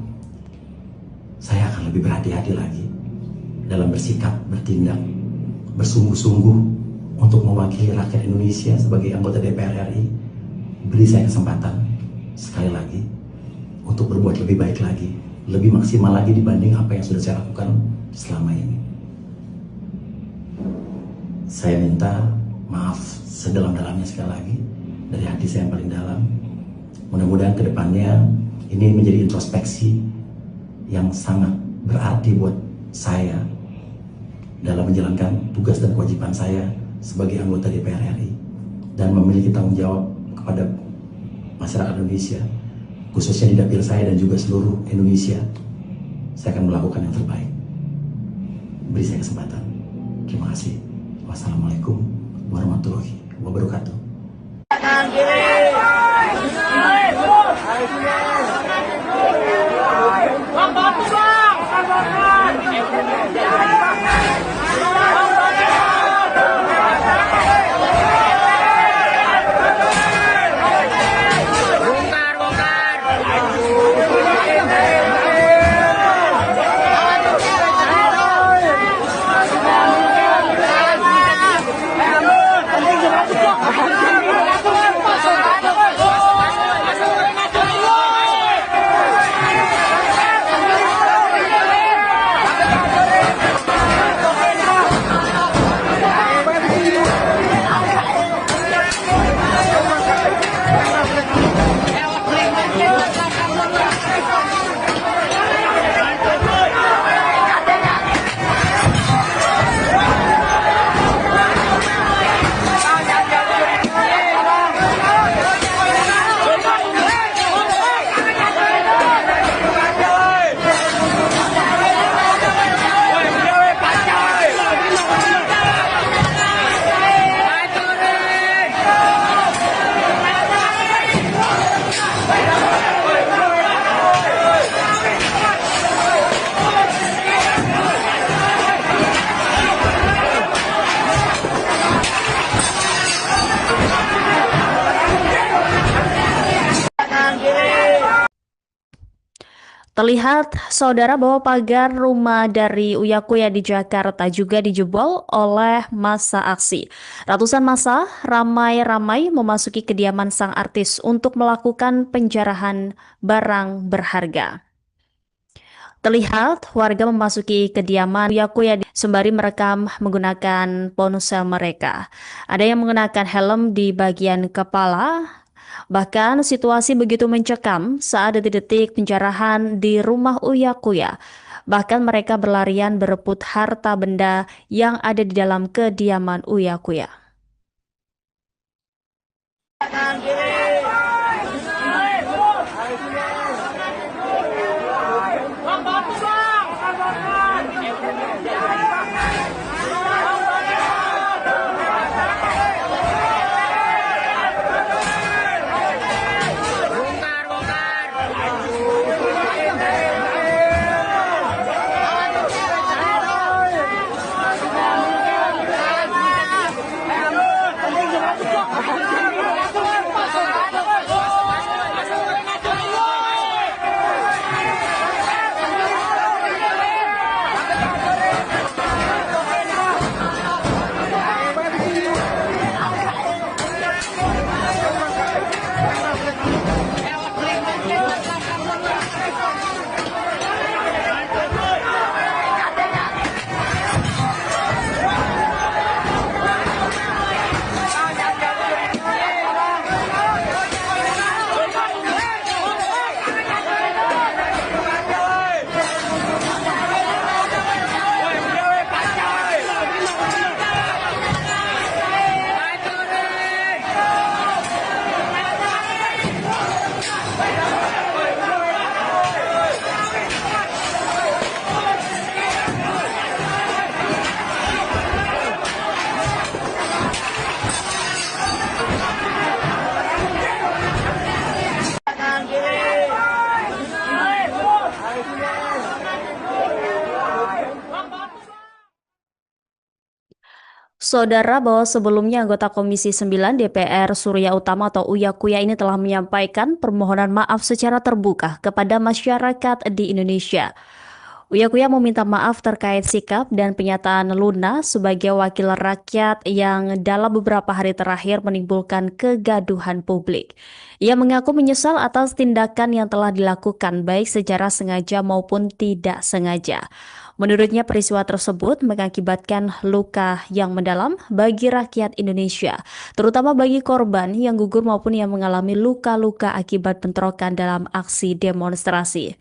Speaker 2: saya akan lebih berhati-hati lagi dalam bersikap, bertindak, bersungguh-sungguh untuk mewakili rakyat Indonesia sebagai anggota DPR RI. Beri saya kesempatan sekali lagi untuk berbuat lebih baik lagi, lebih maksimal lagi dibanding apa yang sudah saya lakukan selama ini. Saya minta maaf sedalam-dalamnya sekali lagi dari hati saya yang paling dalam. Mudah-mudahan kedepannya ini menjadi introspeksi yang sangat berarti buat saya dalam menjalankan tugas dan kewajiban saya sebagai anggota DPR RI dan memiliki tanggung jawab kepada masyarakat Indonesia, khususnya di dapil saya dan juga seluruh Indonesia. Saya akan melakukan yang terbaik. Beri saya kesempatan. Terima kasih. Wassalamualaikum warahmatullahi wabarakatuh.
Speaker 1: Terlihat, saudara, bahwa pagar rumah dari Uya Kuya di Jakarta juga dijebol oleh massa aksi. Ratusan massa ramai-ramai memasuki kediaman sang artis untuk melakukan penjarahan barang berharga. Terlihat warga memasuki kediaman Uya Kuya sembari merekam menggunakan ponsel mereka. Ada yang mengenakan helm di bagian kepala. Bahkan situasi begitu mencekam saat detik-detik penjarahan di rumah Uya Kuya. Bahkan mereka berlarian berebut harta benda yang ada di dalam kediaman Uya Kuya. Saudara, bahwa sebelumnya anggota Komisi 9 DPR Surya Utama atau Uya Kuya ini telah menyampaikan permohonan maaf secara terbuka kepada masyarakat di Indonesia. Uya Kuya meminta maaf terkait sikap dan penyataan Luna sebagai wakil rakyat yang dalam beberapa hari terakhir menimbulkan kegaduhan publik. Ia mengaku menyesal atas tindakan yang telah dilakukan baik secara sengaja maupun tidak sengaja. Menurutnya peristiwa tersebut mengakibatkan luka yang mendalam bagi rakyat Indonesia, terutama bagi korban yang gugur maupun yang mengalami luka-luka akibat bentrokan dalam aksi demonstrasi.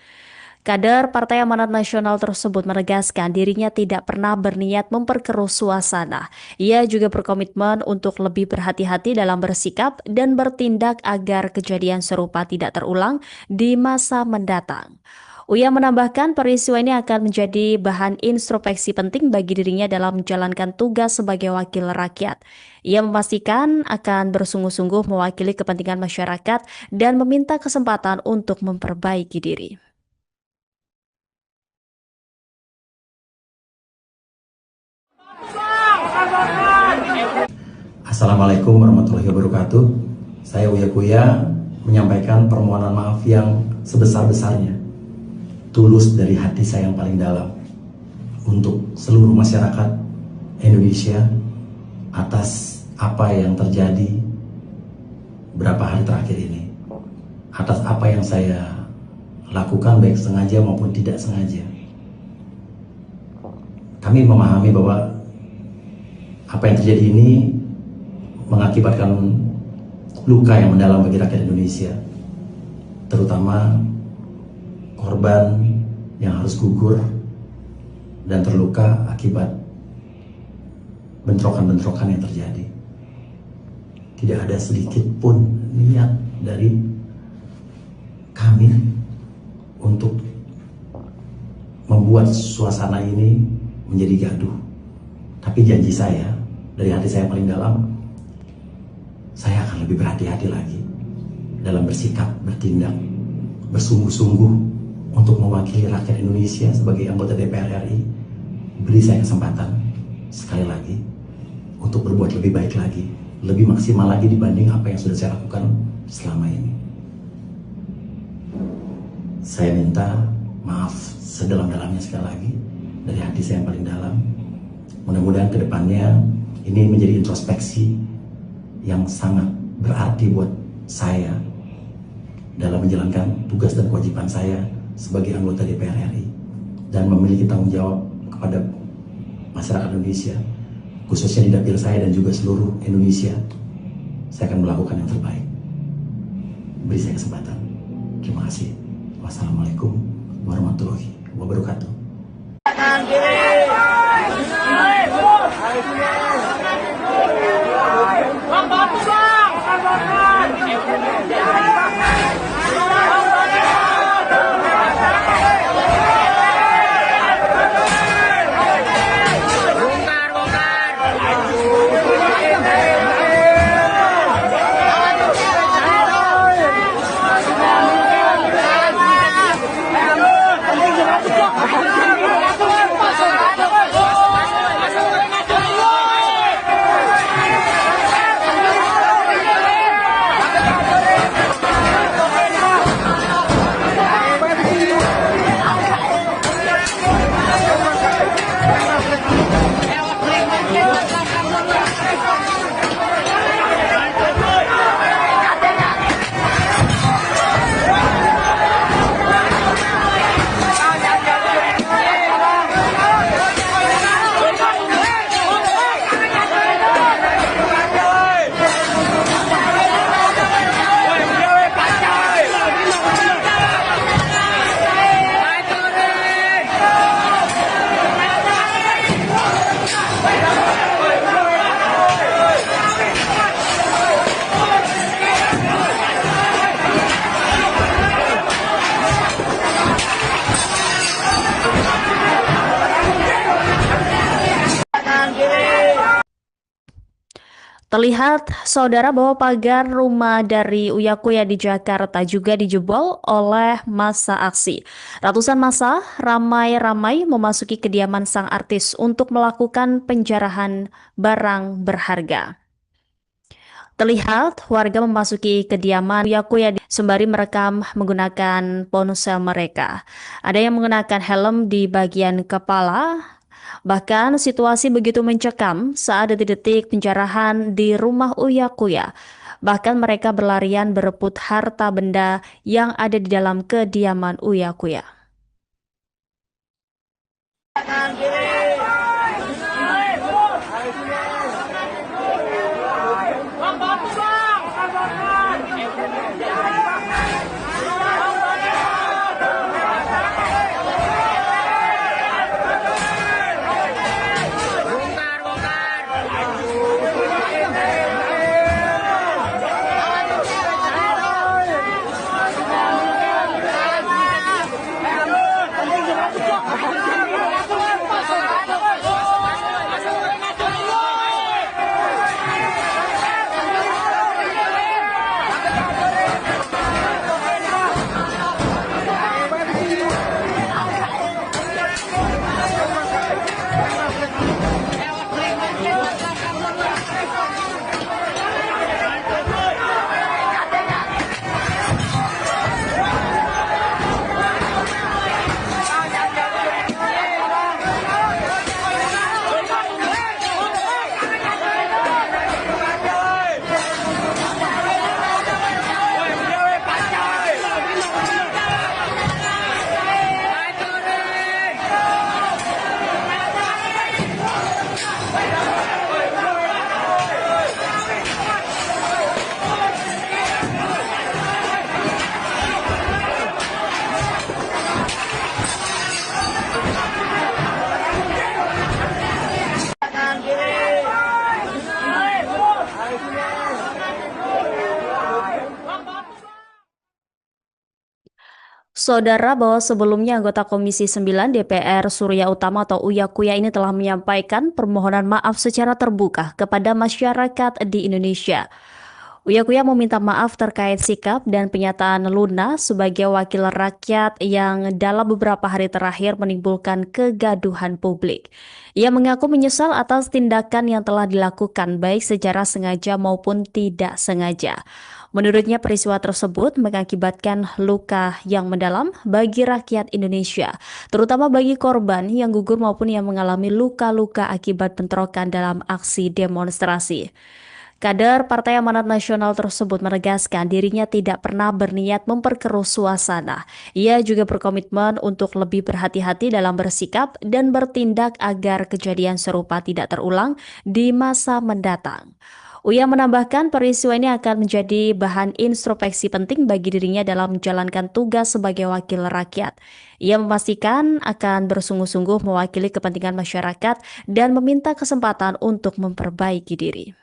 Speaker 1: Kader Partai Amanat Nasional tersebut menegaskan dirinya tidak pernah berniat memperkeruh suasana. Ia juga berkomitmen untuk lebih berhati-hati dalam bersikap dan bertindak agar kejadian serupa tidak terulang di masa mendatang. Uya menambahkan peristiwa ini akan menjadi bahan introspeksi penting bagi dirinya dalam menjalankan tugas sebagai wakil rakyat. Ia memastikan akan bersungguh-sungguh mewakili kepentingan masyarakat dan meminta kesempatan untuk memperbaiki diri.
Speaker 2: Assalamualaikum warahmatullahi wabarakatuh. Saya Uya Kuya menyampaikan permohonan maaf yang sebesar-besarnya, tulus dari hati saya yang paling dalam, untuk seluruh masyarakat Indonesia atas apa yang terjadi beberapa hari terakhir ini, atas apa yang saya lakukan baik sengaja maupun tidak sengaja. Kami memahami bahwa apa yang terjadi ini mengakibatkan luka yang mendalam bagi rakyat Indonesia, terutama korban yang harus gugur dan terluka akibat bentrokan-bentrokan yang terjadi. Tidak ada sedikit pun niat dari kami untuk membuat suasana ini menjadi gaduh. Tapi janji saya, dari hati saya paling dalam, saya akan lebih berhati-hati lagi dalam bersikap, bertindak, bersungguh-sungguh untuk mewakili rakyat Indonesia sebagai anggota DPR RI. Beri saya kesempatan sekali lagi untuk berbuat lebih baik lagi, lebih maksimal lagi dibanding apa yang sudah saya lakukan selama ini. Saya minta maaf sedalam-dalamnya sekali lagi dari hati saya yang paling dalam. Mudah-mudahan ke depannya ini menjadi introspeksi yang sangat berarti buat saya dalam menjalankan tugas dan kewajiban saya sebagai anggota DPR RI dan memiliki tanggung jawab kepada masyarakat Indonesia, khususnya di dapil saya dan juga seluruh Indonesia. Saya akan melakukan yang terbaik. Beri saya kesempatan. Terima kasih. Wassalamualaikum warahmatullahi wabarakatuh.
Speaker 1: Terlihat, saudara, bahwa pagar rumah dari Uya Kuya di Jakarta juga dijebol oleh massa aksi. Ratusan massa ramai-ramai memasuki kediaman sang artis untuk melakukan penjarahan barang berharga. Terlihat warga memasuki kediaman Uya Kuya sembari merekam menggunakan ponsel mereka. Ada yang menggunakan helm di bagian kepala. Bahkan situasi begitu mencekam saat detik-detik penjarahan di rumah Uya Kuya. Bahkan mereka berlarian berebut harta benda yang ada di dalam kediaman Uya Kuya. Saudara, bahwa sebelumnya anggota Komisi 9 DPR Surya Utama atau Uya Kuya ini telah menyampaikan permohonan maaf secara terbuka kepada masyarakat di Indonesia. Uya Kuya meminta maaf terkait sikap dan penyataan Luna sebagai wakil rakyat yang dalam beberapa hari terakhir menimbulkan kegaduhan publik. Ia mengaku menyesal atas tindakan yang telah dilakukan baik secara sengaja maupun tidak sengaja. Menurutnya peristiwa tersebut mengakibatkan luka yang mendalam bagi rakyat Indonesia, terutama bagi korban yang gugur maupun yang mengalami luka-luka akibat bentrokan dalam aksi demonstrasi. Kader Partai Amanat Nasional tersebut menegaskan dirinya tidak pernah berniat memperkeruh suasana. Ia juga berkomitmen untuk lebih berhati-hati dalam bersikap dan bertindak agar kejadian serupa tidak terulang di masa mendatang. Uya menambahkan peristiwa ini akan menjadi bahan introspeksi penting bagi dirinya dalam menjalankan tugas sebagai wakil rakyat. Ia memastikan akan bersungguh-sungguh mewakili kepentingan masyarakat dan meminta kesempatan untuk memperbaiki diri.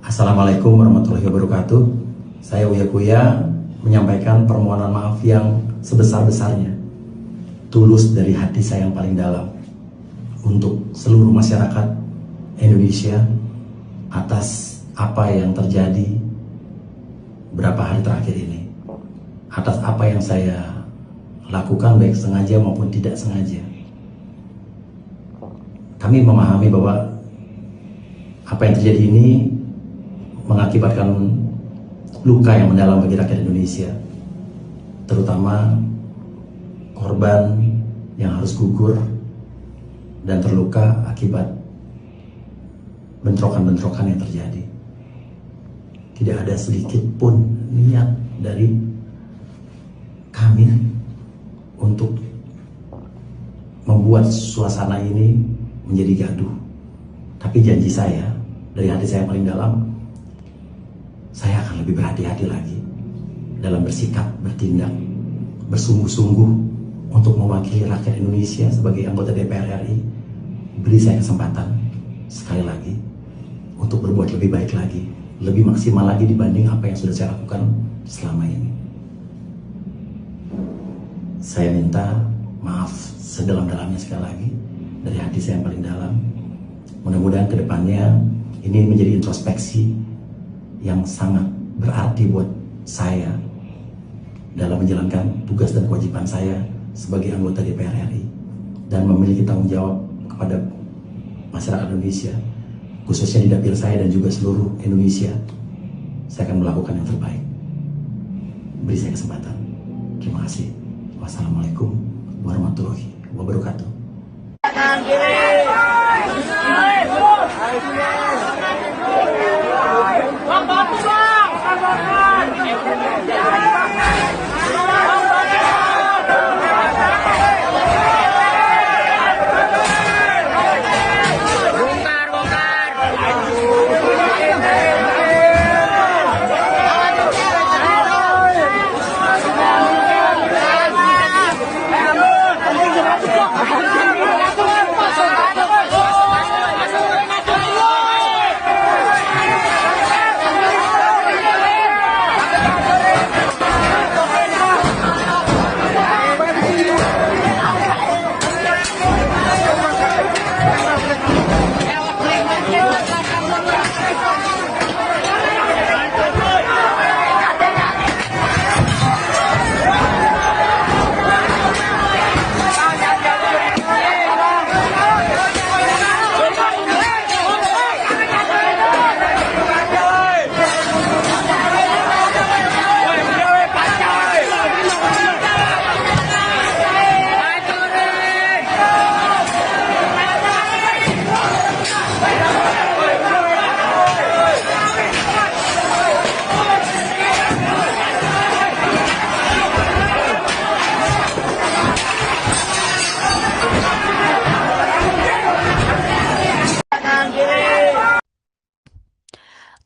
Speaker 2: Assalamualaikum warahmatullahi wabarakatuh. Saya Uya Kuya menyampaikan permohonan maaf yang sebesar-besarnya, tulus dari hati saya yang paling dalam, untuk seluruh masyarakat Indonesia atas apa yang terjadi beberapa hari terakhir ini, atas apa yang saya lakukan baik sengaja maupun tidak sengaja. Kami memahami bahwa apa yang terjadi ini mengakibatkan luka yang mendalam bagi rakyat Indonesia, terutama korban yang harus gugur dan terluka akibat bentrokan-bentrokan yang terjadi. Tidak ada sedikit pun niat dari kami untuk membuat suasana ini menjadi gaduh. Tapi janji saya, dari hati saya yang paling dalam, saya akan lebih berhati-hati lagi dalam bersikap, bertindak, bersungguh-sungguh untuk mewakili rakyat Indonesia sebagai anggota DPR RI. Beri saya kesempatan sekali lagi untuk berbuat lebih baik lagi, lebih maksimal lagi dibanding apa yang sudah saya lakukan selama ini. Saya minta maaf sedalam-dalamnya sekali lagi dari hati saya yang paling dalam. Mudah-mudahan kedepannya ini menjadi introspeksi yang sangat berarti buat saya dalam menjalankan tugas dan kewajiban saya sebagai anggota DPR RI dan memiliki tanggung jawab kepada masyarakat Indonesia, khususnya di dapil saya dan juga seluruh Indonesia. Saya akan melakukan yang terbaik. Beri saya kesempatan. Terima kasih. Wassalamualaikum warahmatullahi wabarakatuh.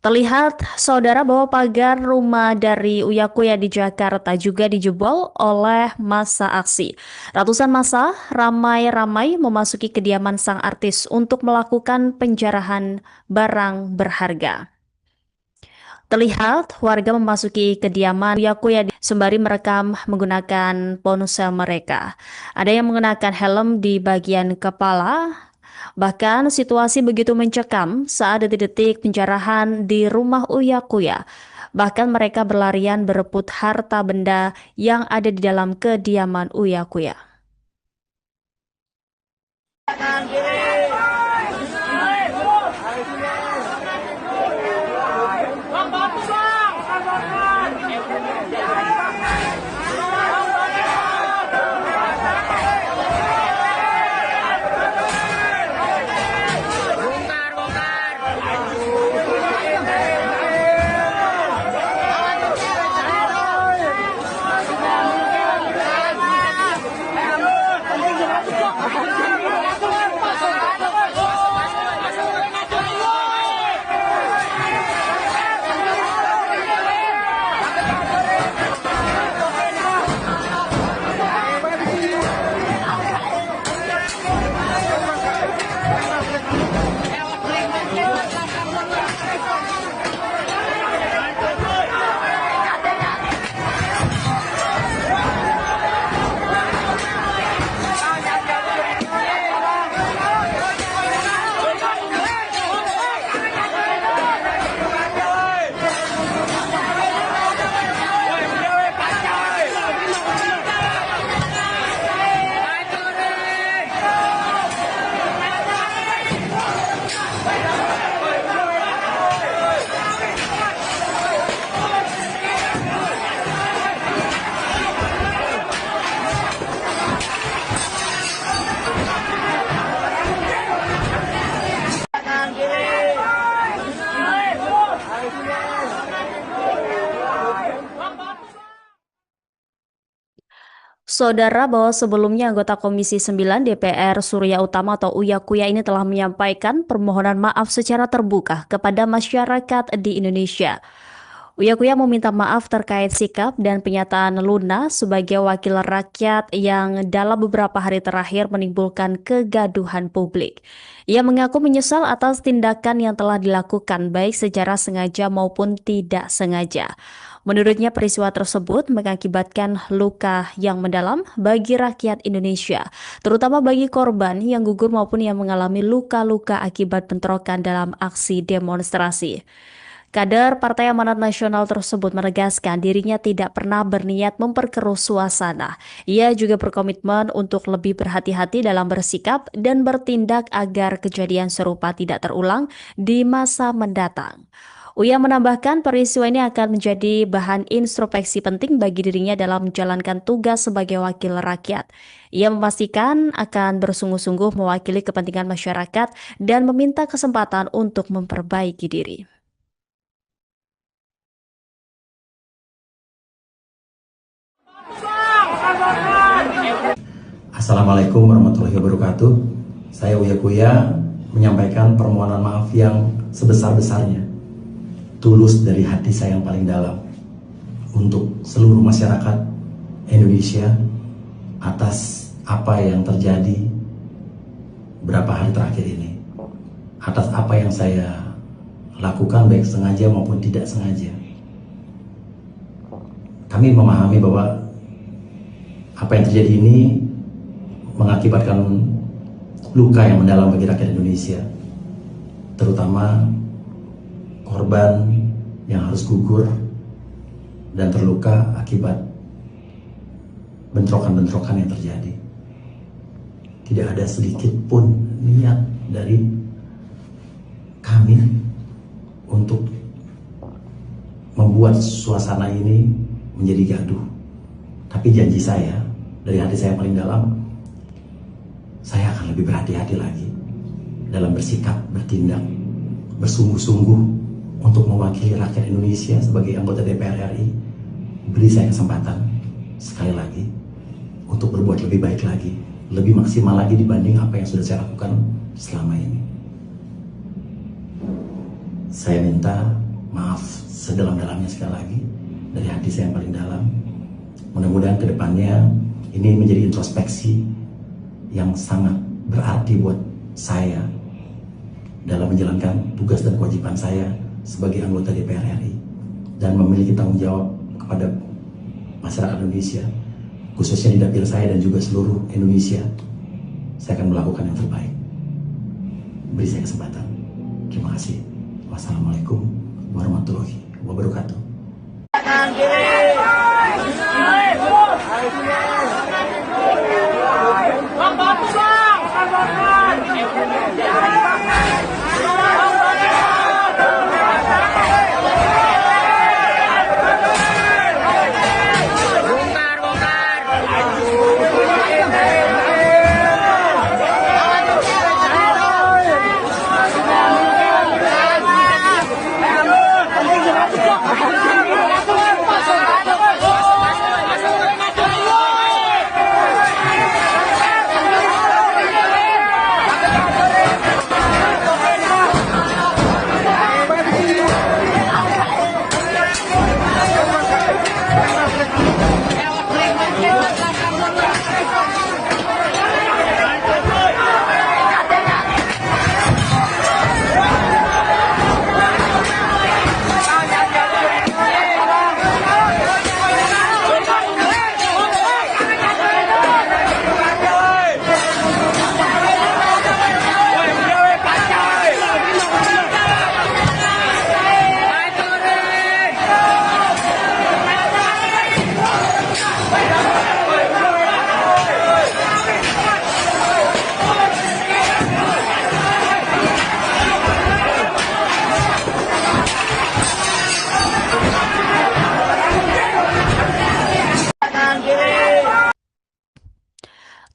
Speaker 1: Terlihat, saudara, bahwa pagar rumah dari Uya Kuya di Jakarta juga dijebol oleh massa aksi. Ratusan massa ramai-ramai memasuki kediaman sang artis untuk melakukan penjarahan barang berharga. Terlihat warga memasuki kediaman Uya Kuya sembari merekam menggunakan ponsel mereka. Ada yang mengenakan helm di bagian kepala. Bahkan situasi begitu mencekam saat detik-detik penjarahan di rumah Uya Kuya. Bahkan mereka berlarian berebut harta benda yang ada di dalam kediaman Uya Kuya. Saudara, bahwa sebelumnya anggota Komisi 9 DPR Surya Utama atau Uya Kuya ini telah menyampaikan permohonan maaf secara terbuka kepada masyarakat di Indonesia. Uya Kuya meminta maaf terkait sikap dan penyataan Luna sebagai wakil rakyat yang dalam beberapa hari terakhir menimbulkan kegaduhan publik. Ia mengaku menyesal atas tindakan yang telah dilakukan baik secara sengaja maupun tidak sengaja. Menurutnya peristiwa tersebut mengakibatkan luka yang mendalam bagi rakyat Indonesia, terutama bagi korban yang gugur maupun yang mengalami luka-luka akibat bentrokan dalam aksi demonstrasi. Kader Partai Amanat Nasional tersebut menegaskan dirinya tidak pernah berniat memperkeruh suasana. Ia juga berkomitmen untuk lebih berhati-hati dalam bersikap dan bertindak agar kejadian serupa tidak terulang di masa mendatang. Uya menambahkan peristiwa ini akan menjadi bahan introspeksi penting bagi dirinya dalam menjalankan tugas sebagai wakil rakyat. Ia memastikan akan bersungguh-sungguh mewakili kepentingan masyarakat dan meminta kesempatan untuk memperbaiki diri.
Speaker 2: Assalamualaikum warahmatullahi wabarakatuh. Saya Uya Kuya menyampaikan permohonan maaf yang sebesar-besarnya, tulus dari hati saya yang paling dalam, untuk seluruh masyarakat Indonesia atas apa yang terjadi beberapa hari terakhir ini, atas apa yang saya lakukan baik sengaja maupun tidak sengaja. Kami memahami bahwa apa yang terjadi ini mengakibatkan luka yang mendalam bagi rakyat Indonesia, terutama korban yang harus gugur dan terluka akibat bentrokan-bentrokan yang terjadi. Tidak ada sedikit pun niat dari kami untuk membuat suasana ini menjadi gaduh. Tapi janji saya, dari hati saya paling dalam, saya akan lebih berhati-hati lagi dalam bersikap, bertindak, bersungguh-sungguh untuk mewakili rakyat Indonesia sebagai anggota DPR RI. Beri saya kesempatan sekali lagi untuk berbuat lebih baik lagi, lebih maksimal lagi dibanding apa yang sudah saya lakukan selama ini. Saya minta maaf sedalam-dalamnya sekali lagi dari hati saya yang paling dalam. Mudah-mudahan kedepannya ini menjadi introspeksi yang sangat berarti buat saya dalam menjalankan tugas dan kewajiban saya sebagai anggota DPR RI dan memiliki tanggung jawab kepada masyarakat Indonesia, khususnya di dapil saya dan juga seluruh Indonesia. Saya akan melakukan yang terbaik. Beri saya kesempatan. Terima kasih. Wassalamualaikum warahmatullahi wabarakatuh.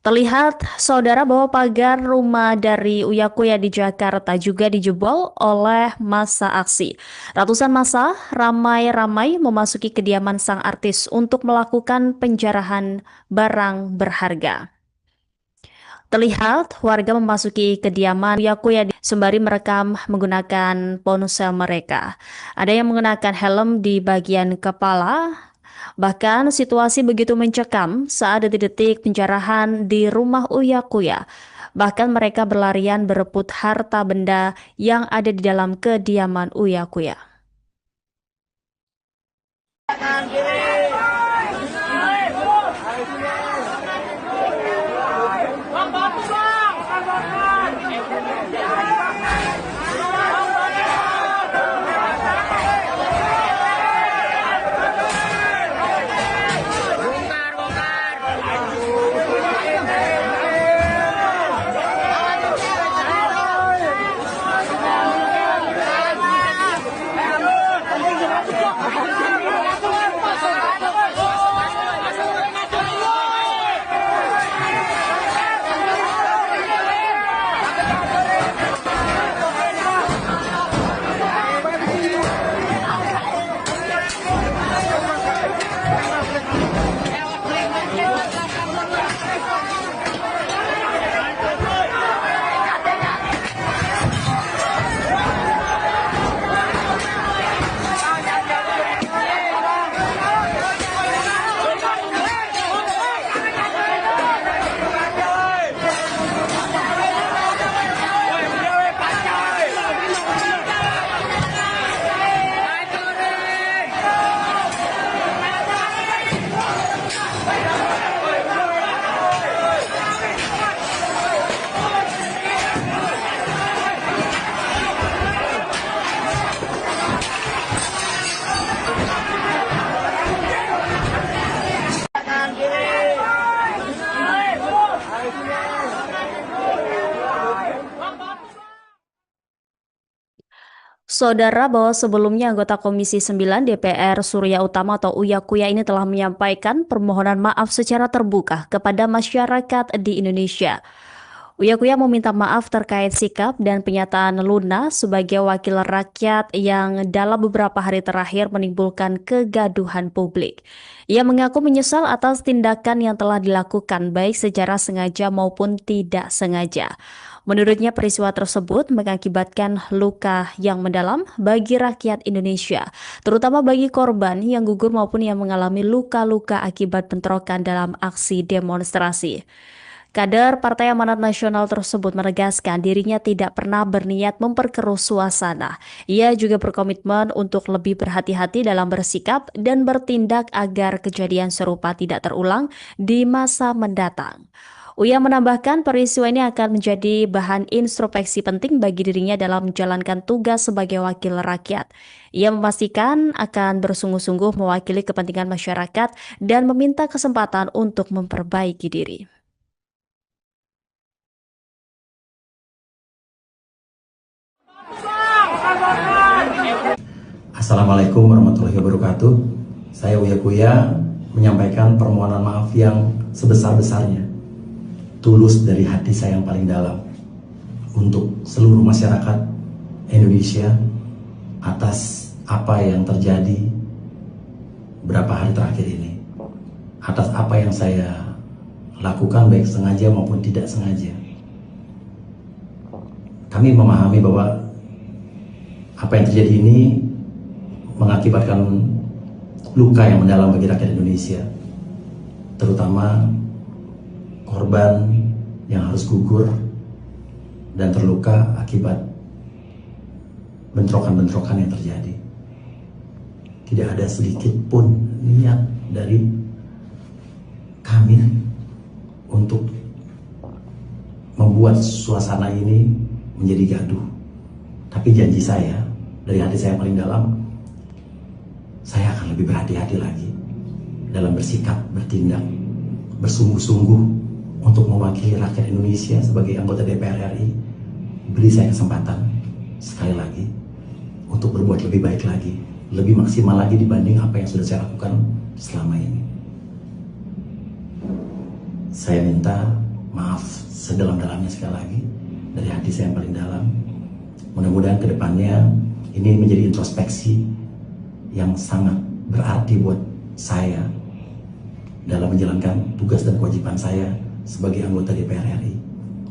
Speaker 1: Terlihat, saudara, bahwa pagar rumah dari Uya Kuya di Jakarta juga dijebol oleh massa aksi. Ratusan massa ramai-ramai memasuki kediaman sang artis untuk melakukan penjarahan barang berharga. Terlihat warga memasuki kediaman Uya Kuya sembari merekam menggunakan ponsel mereka. Ada yang mengenakan helm di bagian kepala. Bahkan situasi begitu mencekam saat detik-detik penjarahan di rumah Uya Kuya. Bahkan mereka berlarian berebut harta benda yang ada di dalam kediaman Uya Kuya. Saudara, bahwa sebelumnya anggota Komisi 9 DPR Surya Utama atau Uya Kuya ini telah menyampaikan permohonan maaf secara terbuka kepada masyarakat di Indonesia. Uya Kuya meminta maaf terkait sikap dan pernyataan Luna sebagai wakil rakyat yang dalam beberapa hari terakhir menimbulkan kegaduhan publik. Ia mengaku menyesal atas tindakan yang telah dilakukan baik secara sengaja maupun tidak sengaja. Menurutnya peristiwa tersebut mengakibatkan luka yang mendalam bagi rakyat Indonesia, terutama bagi korban yang gugur maupun yang mengalami luka-luka akibat bentrokan dalam aksi demonstrasi. Kader Partai Amanat Nasional tersebut menegaskan dirinya tidak pernah berniat memperkeruh suasana. Ia juga berkomitmen untuk lebih berhati-hati dalam bersikap dan bertindak agar kejadian serupa tidak terulang di masa mendatang. Uya menambahkan peristiwa ini akan menjadi bahan introspeksi penting bagi dirinya dalam menjalankan tugas sebagai wakil rakyat. Ia memastikan akan bersungguh-sungguh mewakili kepentingan masyarakat dan meminta kesempatan untuk memperbaiki diri.
Speaker 2: Assalamualaikum warahmatullahi wabarakatuh. Saya Uya Kuya menyampaikan permohonan maaf yang sebesar-besarnya, tulus dari hati saya yang paling dalam untuk seluruh masyarakat Indonesia atas apa yang terjadi beberapa hari terakhir ini, atas apa yang saya lakukan baik sengaja maupun tidak sengaja. Kami memahami bahwa apa yang terjadi ini mengakibatkan luka yang mendalam bagi rakyat Indonesia, terutama korban yang harus gugur dan terluka akibat bentrokan-bentrokan yang terjadi. Tidak ada sedikit pun niat dari kami untuk membuat suasana ini menjadi gaduh. Tapi janji saya, dari hati saya yang paling dalam, saya akan lebih berhati-hati lagi dalam bersikap, bertindak, bersungguh-sungguh untuk mewakili rakyat Indonesia sebagai anggota DPR RI. Beri saya kesempatan sekali lagi untuk berbuat lebih baik lagi, lebih maksimal lagi dibanding apa yang sudah saya lakukan selama ini. Saya minta maaf sedalam-dalamnya sekali lagi dari hati saya yang paling dalam. Mudah-mudahan ke depannya ini menjadi introspeksi yang sangat berarti buat saya dalam menjalankan tugas dan kewajiban saya sebagai anggota DPR RI.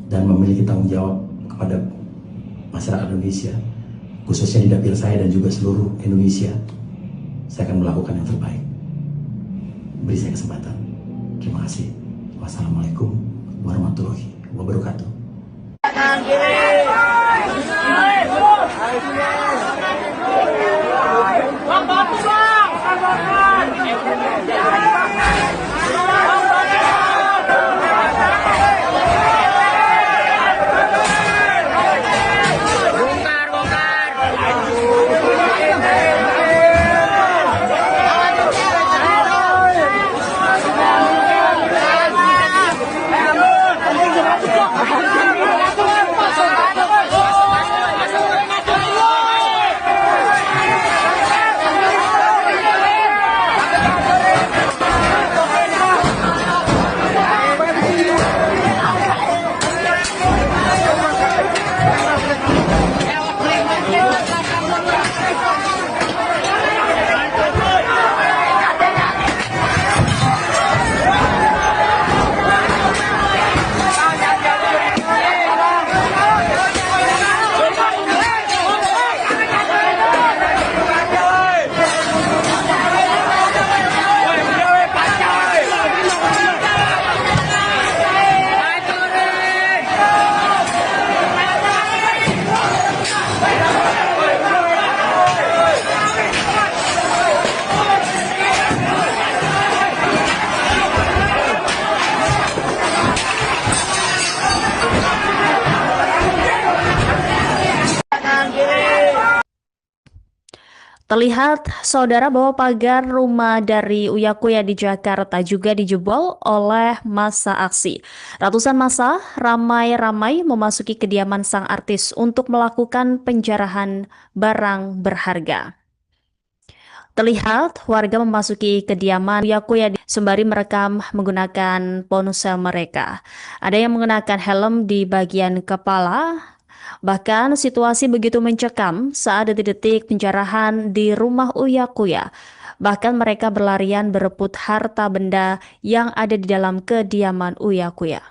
Speaker 2: dan memiliki tanggung jawab kepada masyarakat Indonesia, khususnya di dapil saya dan juga seluruh Indonesia. Saya akan melakukan yang terbaik. Beri saya kesempatan. Terima kasih. Wassalamualaikum warahmatullahi wabarakatuh.
Speaker 1: Terlihat, saudara, bahwa pagar rumah dari Uya Kuya di Jakarta juga dijebol oleh massa aksi. Ratusan massa ramai-ramai memasuki kediaman sang artis untuk melakukan penjarahan barang berharga. Terlihat warga memasuki kediaman Uya Kuya sembari merekam menggunakan ponsel mereka. Ada yang mengenakan helm di bagian kepala. Bahkan situasi begitu mencekam saat detik-detik penjarahan di rumah Uya Kuya. Bahkan mereka berlarian berebut harta benda yang ada di dalam kediaman Uya Kuya.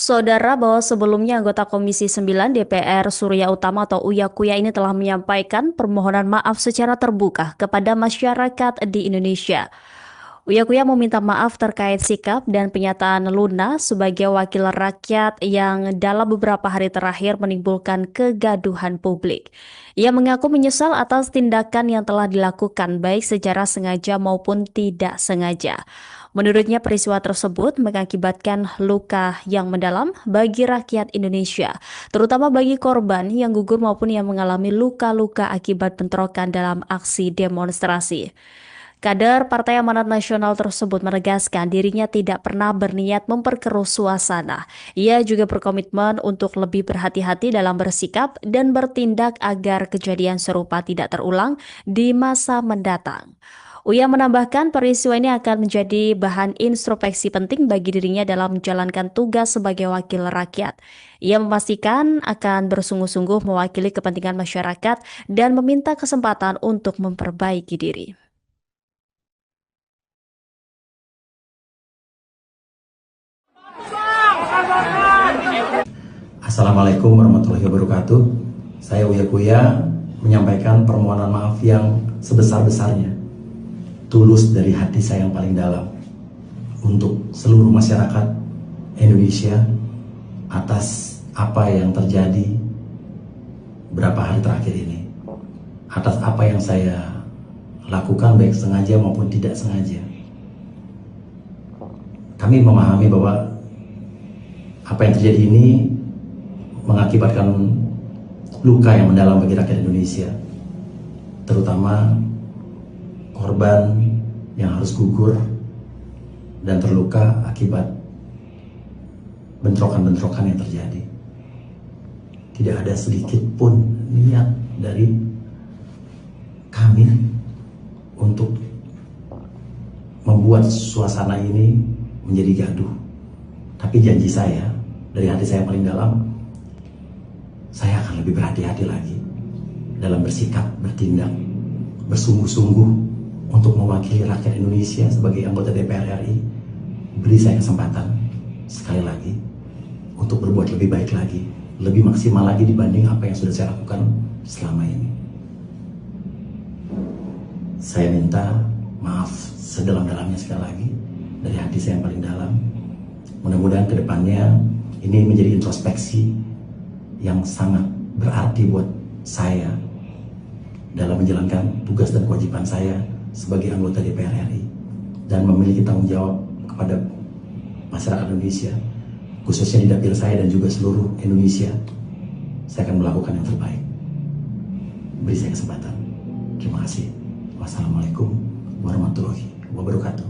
Speaker 1: Saudara, bahwa sebelumnya anggota Komisi 9 DPR Surya Utama atau Uya Kuya ini telah menyampaikan permohonan maaf secara terbuka kepada masyarakat di Indonesia. Uya Kuya meminta maaf terkait sikap dan pernyataan Luna sebagai wakil rakyat yang dalam beberapa hari terakhir menimbulkan kegaduhan publik. Ia mengaku menyesal atas tindakan yang telah dilakukan baik secara sengaja maupun tidak sengaja. Menurutnya peristiwa tersebut mengakibatkan luka yang mendalam bagi rakyat Indonesia, terutama bagi korban yang gugur maupun yang mengalami luka-luka akibat bentrokan dalam aksi demonstrasi. Kader Partai Amanat Nasional tersebut menegaskan dirinya tidak pernah berniat memperkeruh suasana. Ia juga berkomitmen untuk lebih berhati-hati dalam bersikap dan bertindak agar kejadian serupa tidak terulang di masa mendatang. Uya menambahkan peristiwa ini akan menjadi bahan introspeksi penting bagi dirinya dalam menjalankan tugas sebagai wakil rakyat. Ia memastikan akan bersungguh-sungguh mewakili kepentingan masyarakat dan meminta kesempatan untuk memperbaiki diri.
Speaker 2: Assalamualaikum warahmatullahi wabarakatuh. Saya Uya Kuya menyampaikan permohonan maaf yang sebesar-besarnya, tulus dari hati saya yang paling dalam, untuk seluruh masyarakat Indonesia atas apa yang terjadi beberapa hari terakhir ini, atas apa yang saya lakukan baik sengaja maupun tidak sengaja. Kami memahami bahwa apa yang terjadi ini mengakibatkan luka yang mendalam bagi rakyat Indonesia, terutama korban yang harus gugur dan terluka akibat bentrokan-bentrokan yang terjadi. Tidak ada sedikit pun niat dari kami untuk membuat suasana ini menjadi gaduh. Tapi janji saya, dari hati saya paling dalam, saya akan lebih berhati-hati lagi dalam bersikap, bertindak, bersungguh-sungguh untuk mewakili rakyat Indonesia sebagai anggota DPR RI. Beri saya kesempatan sekali lagi untuk berbuat lebih baik lagi, lebih maksimal lagi dibanding apa yang sudah saya lakukan selama ini. Saya minta maaf sedalam-dalamnya sekali lagi dari hati saya yang paling dalam. Mudah-mudahan kedepannya ini menjadi introspeksi yang sangat berarti buat saya dalam menjalankan tugas dan kewajiban saya sebagai anggota DPR RI dan memiliki tanggung jawab kepada masyarakat Indonesia, khususnya di dapil saya dan juga seluruh Indonesia. Saya akan melakukan yang terbaik. Beri saya kesempatan. Terima kasih. Wassalamualaikum warahmatullahi wabarakatuh.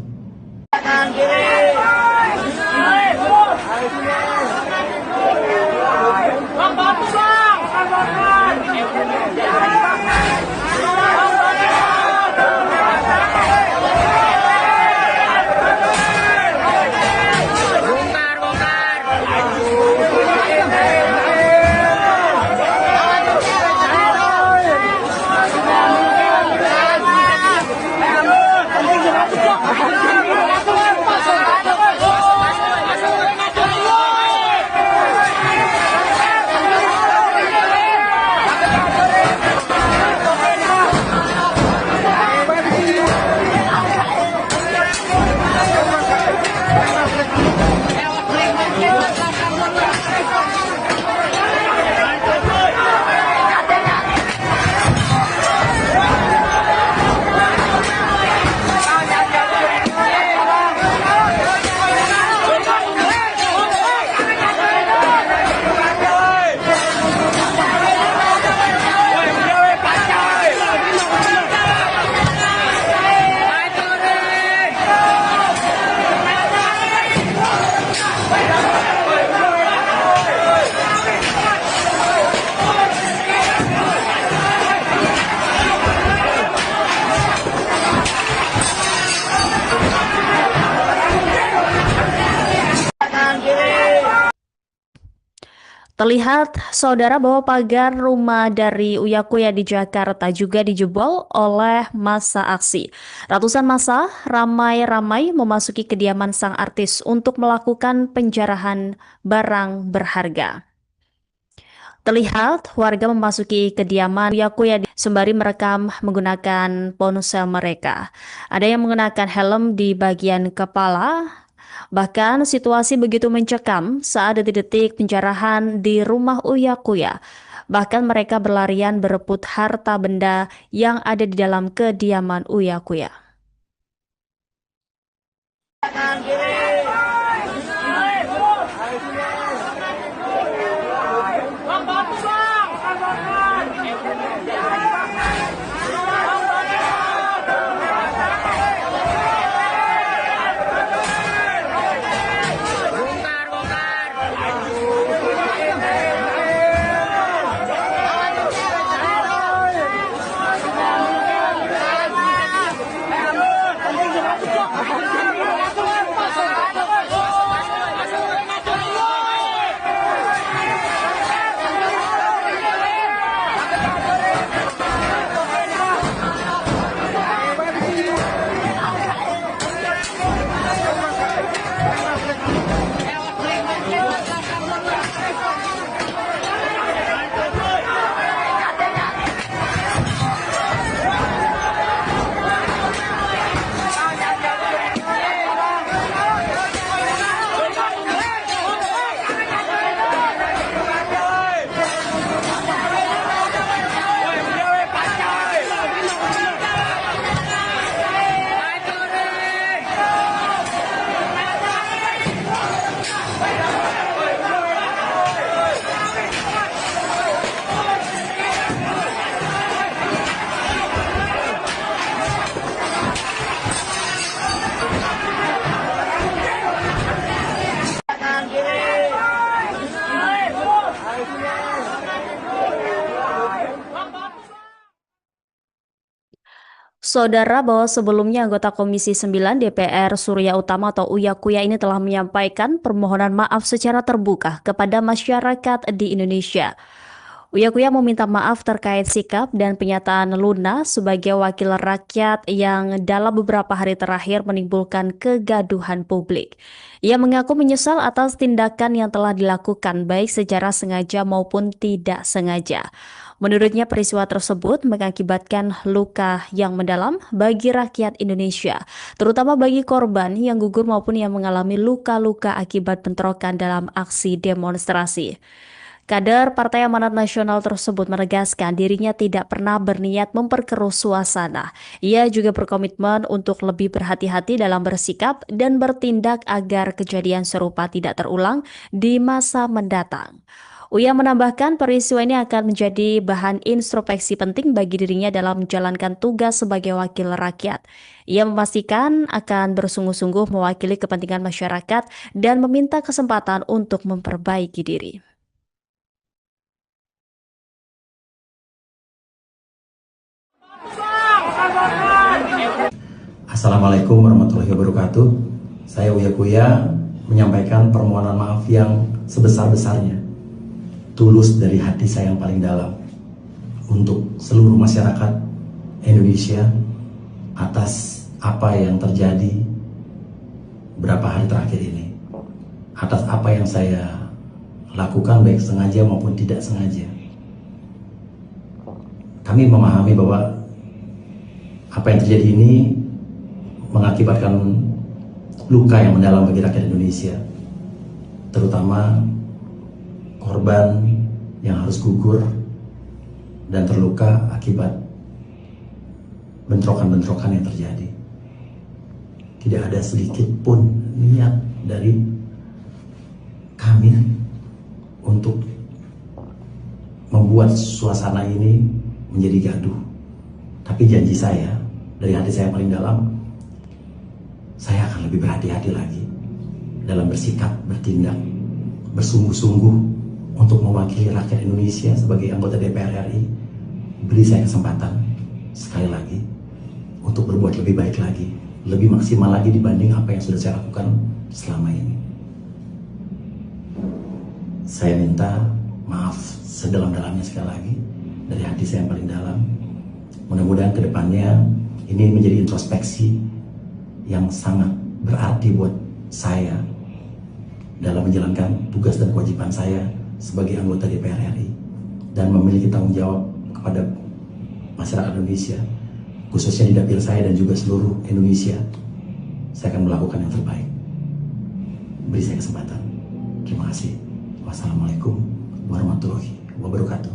Speaker 1: Terlihat, saudara, bahwa pagar rumah dari Uya Kuya di Jakarta juga dijebol oleh massa aksi. Ratusan massa ramai-ramai memasuki kediaman sang artis untuk melakukan penjarahan barang berharga. Terlihat warga memasuki kediaman Uya Kuya sembari merekam menggunakan ponsel mereka. Ada yang mengenakan helm di bagian kepala. Bahkan situasi begitu mencekam saat detik-detik penjarahan di rumah Uya Kuya. Bahkan mereka berlarian berebut harta benda yang ada di dalam kediaman Uya Kuya. Saudara, bahwa sebelumnya anggota Komisi 9 DPR Surya Utama atau Uya Kuya ini telah menyampaikan permohonan maaf secara terbuka kepada masyarakat di Indonesia. Uya Kuya meminta maaf terkait sikap dan penyataan Luna sebagai wakil rakyat yang dalam beberapa hari terakhir menimbulkan kegaduhan publik. Ia mengaku menyesal atas tindakan yang telah dilakukan baik secara sengaja maupun tidak sengaja. Menurutnya peristiwa tersebut mengakibatkan luka yang mendalam bagi rakyat Indonesia, terutama bagi korban yang gugur maupun yang mengalami luka-luka akibat bentrokan dalam aksi demonstrasi. Kader Partai Amanat Nasional tersebut menegaskan dirinya tidak pernah berniat memperkeruh suasana. Ia juga berkomitmen untuk lebih berhati-hati dalam bersikap dan bertindak agar kejadian serupa tidak terulang di masa mendatang. Uya menambahkan peristiwa ini akan menjadi bahan introspeksi penting bagi dirinya dalam menjalankan tugas sebagai wakil rakyat. Ia memastikan akan bersungguh-sungguh mewakili kepentingan masyarakat dan meminta kesempatan untuk memperbaiki diri.
Speaker 2: Assalamualaikum warahmatullahi wabarakatuh. Saya Uya Kuya menyampaikan permohonan maaf yang sebesar-besarnya, tulus dari hati saya yang paling dalam, untuk seluruh masyarakat Indonesia atas apa yang terjadi beberapa hari terakhir ini, atas apa yang saya lakukan baik sengaja maupun tidak sengaja. Kami memahami bahwa apa yang terjadi ini mengakibatkan luka yang mendalam bagi rakyat Indonesia, terutama korban yang harus gugur dan terluka akibat bentrokan-bentrokan yang terjadi. Tidak ada sedikit pun niat dari kami untuk membuat suasana ini menjadi gaduh. Tapi janji saya, dari hati saya paling dalam, saya akan lebih berhati-hati lagi dalam bersikap, bertindak, bersungguh-sungguh untuk mewakili rakyat Indonesia sebagai anggota DPR RI. Beri saya kesempatan sekali lagi untuk berbuat lebih baik lagi, lebih maksimal lagi dibanding apa yang sudah saya lakukan selama ini. Saya minta maaf sedalam-dalamnya sekali lagi dari hati saya yang paling dalam. Mudah-mudahan kedepannya ini menjadi introspeksi yang sangat berarti buat saya dalam menjalankan tugas dan kewajiban saya sebagai anggota DPR RI dan memiliki tanggung jawab kepada masyarakat Indonesia, khususnya di dapil saya dan juga seluruh Indonesia. Saya akan melakukan yang terbaik. Beri saya kesempatan. Terima kasih. Wassalamualaikum warahmatullahi wabarakatuh.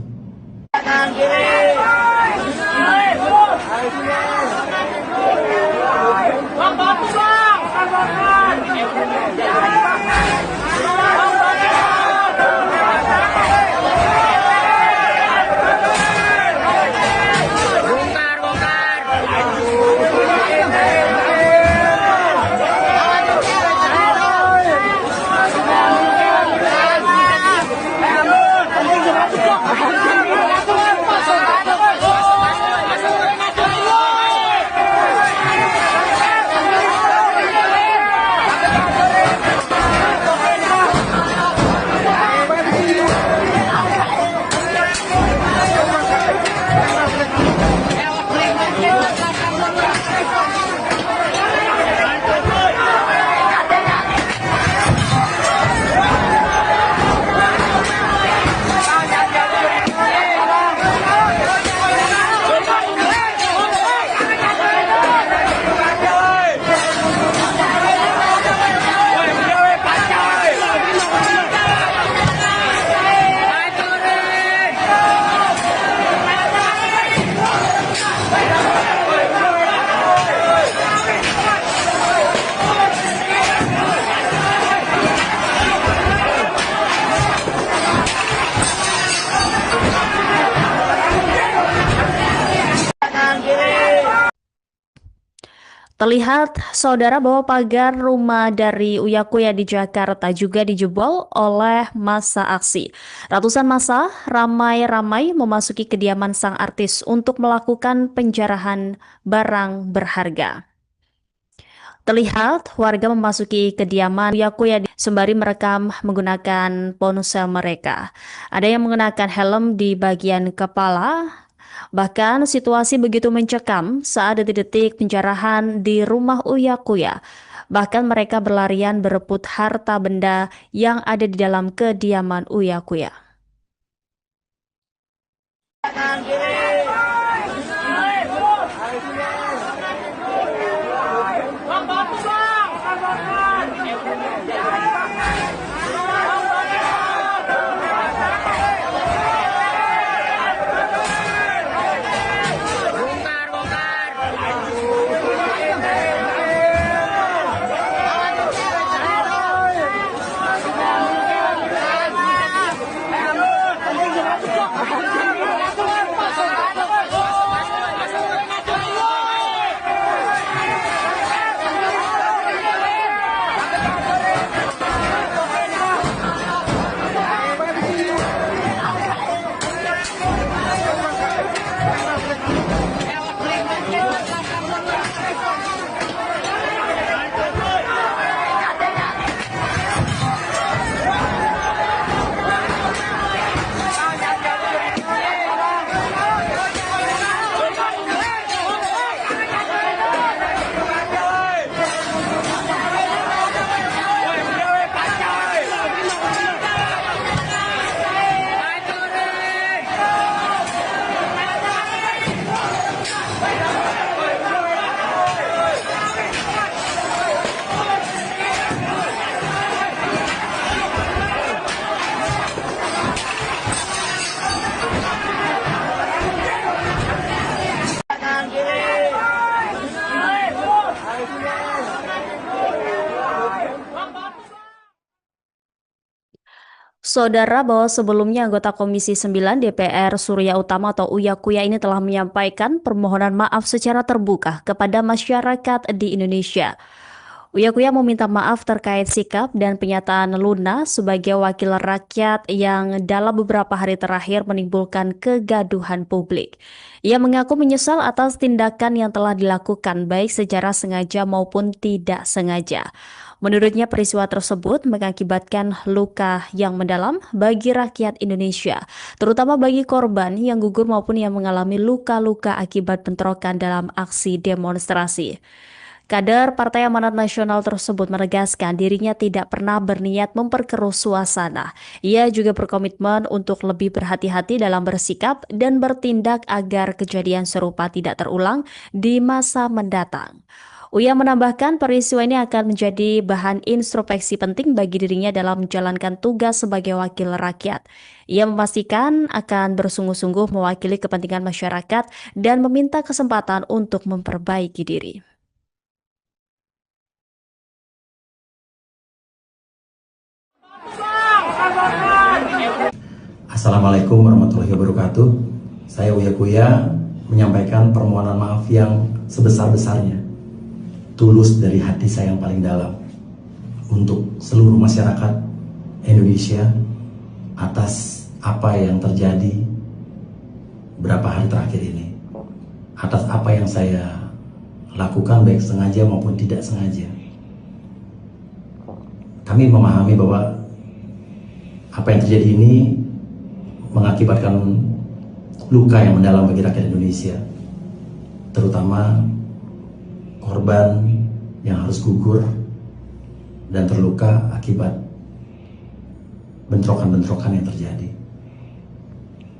Speaker 1: Terlihat, saudara, bahwa pagar rumah dari Uya Kuya di Jakarta juga dijebol oleh massa aksi. Ratusan massa ramai-ramai memasuki kediaman sang artis untuk melakukan penjarahan barang berharga. Terlihat warga memasuki kediaman Uya Kuya sembari merekam menggunakan ponsel mereka. Ada yang mengenakan helm di bagian kepala. Bahkan situasi begitu mencekam saat detik-detik penjarahan di rumah Uya Kuya. Bahkan mereka berlarian berebut harta benda yang ada di dalam kediaman Uya Kuya. Saudara, bahwa sebelumnya anggota Komisi 9 DPR Surya Utama atau Uya Kuya ini telah menyampaikan permohonan maaf secara terbuka kepada masyarakat di Indonesia. Uya Kuya meminta maaf terkait sikap dan penyataan Luna sebagai wakil rakyat yang dalam beberapa hari terakhir menimbulkan kegaduhan publik. Ia mengaku menyesal atas tindakan yang telah dilakukan baik secara sengaja maupun tidak sengaja. Menurutnya peristiwa tersebut mengakibatkan luka yang mendalam bagi rakyat Indonesia, terutama bagi korban yang gugur maupun yang mengalami luka-luka akibat bentrokan dalam aksi demonstrasi. Kader Partai Amanat Nasional tersebut menegaskan dirinya tidak pernah berniat memperkeruh suasana. Ia juga berkomitmen untuk lebih berhati-hati dalam bersikap dan bertindak agar kejadian serupa tidak terulang di masa mendatang. Uya menambahkan peristiwa ini akan menjadi bahan introspeksi penting bagi dirinya dalam menjalankan tugas sebagai wakil rakyat. Ia memastikan akan bersungguh-sungguh mewakili kepentingan masyarakat dan meminta kesempatan untuk memperbaiki diri.
Speaker 2: Assalamualaikum warahmatullahi wabarakatuh. Saya Uya Kuya menyampaikan permohonan maaf yang sebesar-besarnya, tulus dari hati saya yang paling dalam, untuk seluruh masyarakat Indonesia atas apa yang terjadi beberapa hari terakhir ini, atas apa yang saya lakukan baik sengaja maupun tidak sengaja. Kami memahami bahwa apa yang terjadi ini mengakibatkan luka yang mendalam bagi rakyat Indonesia, terutama korban yang harus gugur dan terluka akibat bentrokan-bentrokan yang terjadi.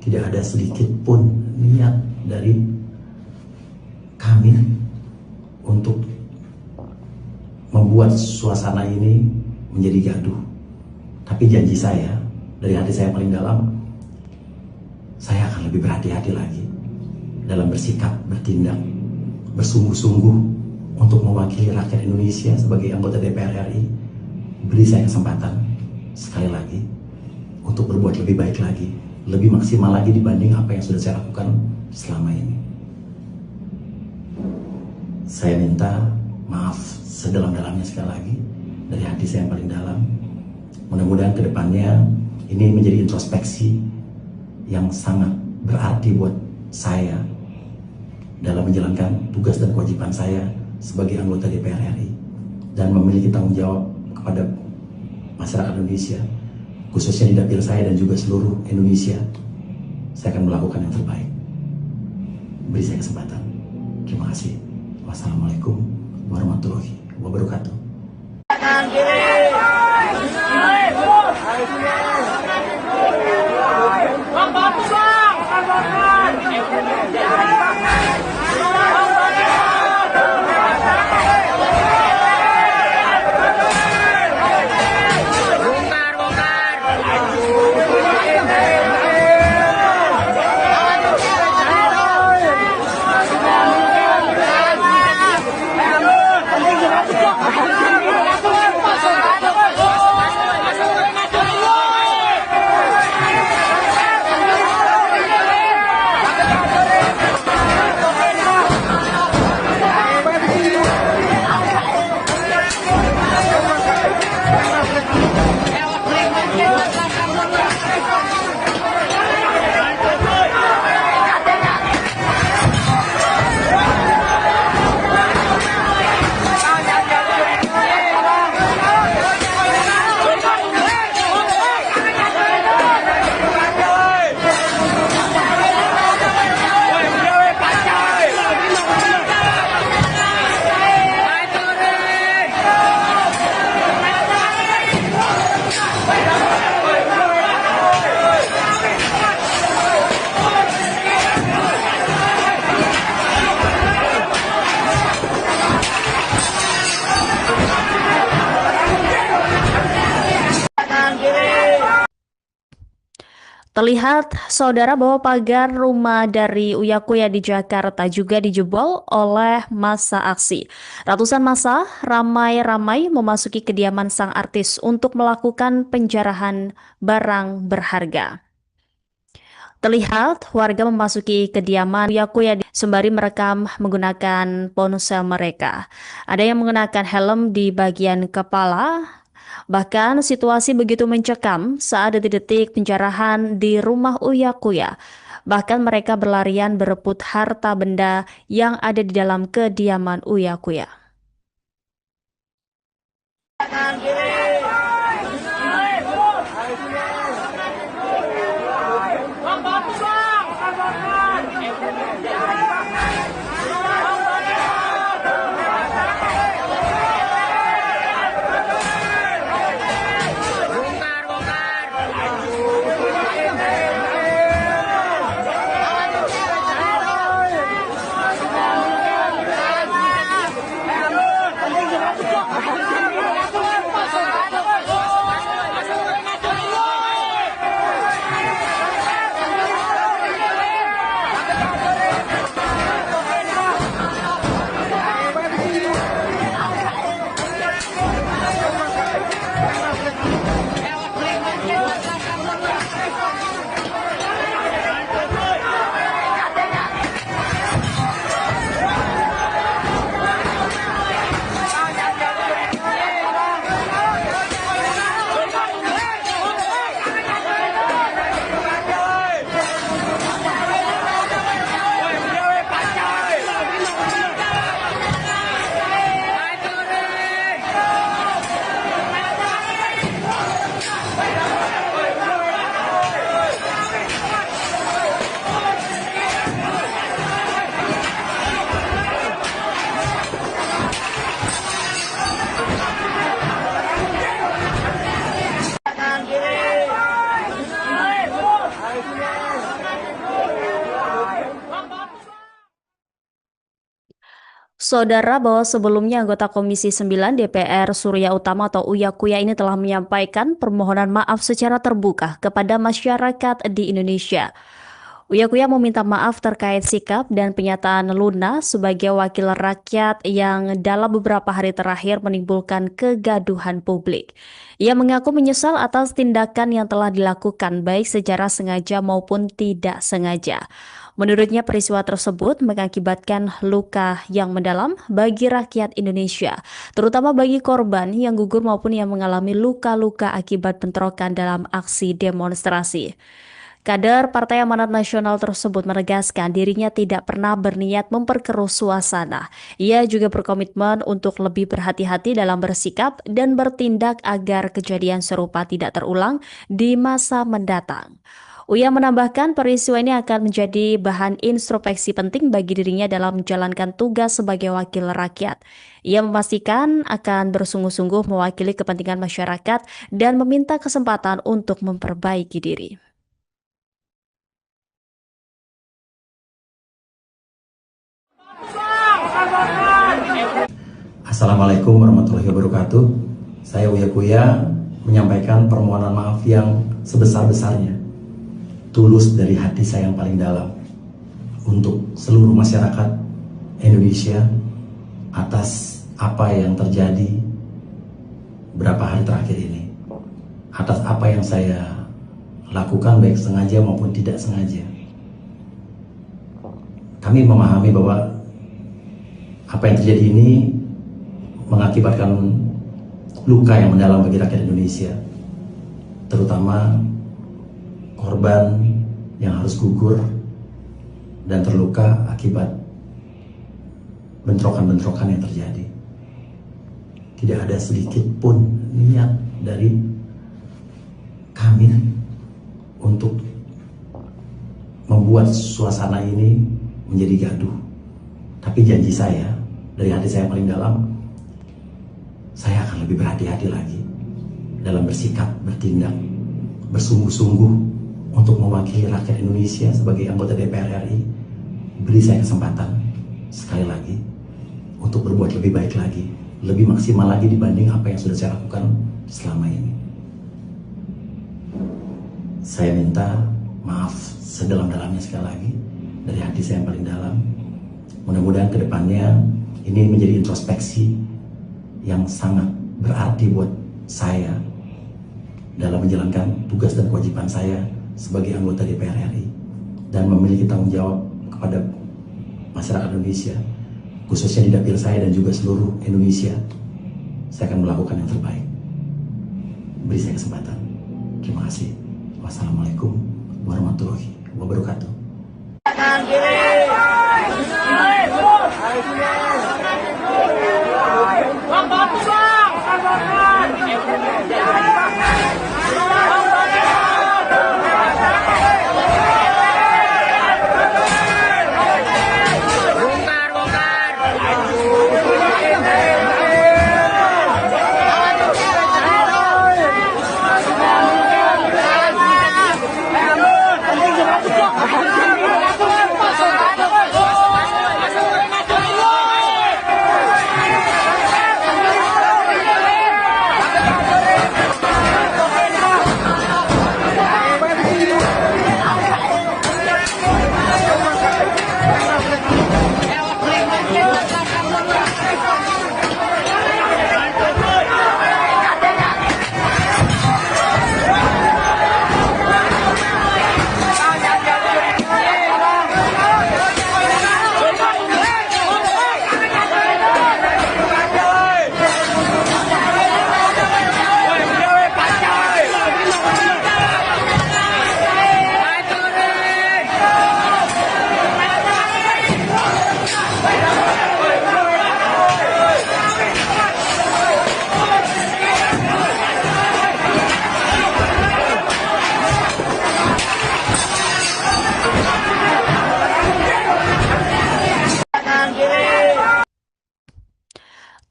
Speaker 2: Tidak ada sedikit pun niat dari kami untuk membuat suasana ini menjadi gaduh. Tapi janji saya, dari hati saya paling dalam, saya akan lebih berhati-hati lagi dalam bersikap, bertindak, bersungguh-sungguh untuk mewakili rakyat Indonesia sebagai anggota DPR RI. Beri saya kesempatan sekali lagi untuk berbuat lebih baik lagi, lebih maksimal lagi dibanding apa yang sudah saya lakukan selama ini. Saya minta maaf sedalam-dalamnya sekali lagi dari hati saya yang paling dalam. Mudah-mudahan kedepannya ini menjadi introspeksi yang sangat berarti buat saya dalam menjalankan tugas dan kewajiban saya sebagai anggota DPR RI dan memiliki tanggung jawab kepada masyarakat Indonesia, khususnya di dapil saya dan juga seluruh Indonesia. Saya akan melakukan yang terbaik. Beri saya kesempatan. Terima kasih. Wassalamualaikum warahmatullahi wabarakatuh.
Speaker 1: Terlihat, saudara, bahwa pagar rumah dari Uya Kuya di Jakarta juga dijebol oleh massa aksi. Ratusan massa ramai-ramai memasuki kediaman sang artis untuk melakukan penjarahan barang berharga. Terlihat warga memasuki kediaman Uya Kuya sembari merekam menggunakan ponsel mereka. Ada yang mengenakan helm di bagian kepala. Bahkan situasi begitu mencekam saat detik-detik penjarahan di rumah Uya Kuya. Bahkan mereka berlarian berebut harta benda yang ada di dalam kediaman Uya Kuya. Saudara, bahwa sebelumnya anggota Komisi 9 DPR Surya Utama atau Uya Kuya ini telah menyampaikan permohonan maaf secara terbuka kepada masyarakat di Indonesia. Uya Kuya meminta maaf terkait sikap dan pernyataan Luna sebagai wakil rakyat yang dalam beberapa hari terakhir menimbulkan kegaduhan publik. Ia mengaku menyesal atas tindakan yang telah dilakukan baik secara sengaja maupun tidak sengaja. Menurutnya peristiwa tersebut mengakibatkan luka yang mendalam bagi rakyat Indonesia, terutama bagi korban yang gugur maupun yang mengalami luka-luka akibat bentrokan dalam aksi demonstrasi. Kader Partai Amanat Nasional tersebut menegaskan dirinya tidak pernah berniat memperkeruh suasana. Ia juga berkomitmen untuk lebih berhati-hati dalam bersikap dan bertindak agar kejadian serupa tidak terulang di masa mendatang. Uya menambahkan peristiwa ini akan menjadi bahan introspeksi penting bagi dirinya dalam menjalankan tugas sebagai wakil rakyat. Ia memastikan akan bersungguh-sungguh mewakili kepentingan masyarakat dan meminta kesempatan untuk memperbaiki diri.
Speaker 2: Assalamualaikum warahmatullahi wabarakatuh. Saya Uya Kuya menyampaikan permohonan maaf yang sebesar-besarnya, tulus dari hati saya yang paling dalam, untuk seluruh masyarakat Indonesia atas apa yang terjadi beberapa hari terakhir ini, atas apa yang saya lakukan baik sengaja maupun tidak sengaja. Kami memahami bahwa apa yang terjadi ini mengakibatkan luka yang mendalam bagi rakyat Indonesia, terutama korban yang harus gugur dan terluka akibat bentrokan-bentrokan yang terjadi. Tidak ada sedikit pun niat dari kami untuk membuat suasana ini menjadi gaduh. Tapi janji saya, dari hati saya yang paling dalam, saya akan lebih berhati-hati lagi dalam bersikap, bertindak, bersungguh-sungguh untuk mewakili rakyat Indonesia sebagai anggota DPR RI. Beri saya kesempatan sekali lagi untuk berbuat lebih baik lagi, lebih maksimal lagi dibanding apa yang sudah saya lakukan selama ini. Saya minta maaf sedalam-dalamnya sekali lagi dari hati saya yang paling dalam. Mudah-mudahan kedepannya ini menjadi introspeksi yang sangat berarti buat saya dalam menjalankan tugas dan kewajiban saya sebagai anggota DPR RI dan memiliki tanggung jawab kepada masyarakat Indonesia, khususnya di dapil saya dan juga seluruh Indonesia. Saya akan melakukan yang terbaik. Beri saya kesempatan. Terima kasih. Wassalamualaikum warahmatullahi wabarakatuh.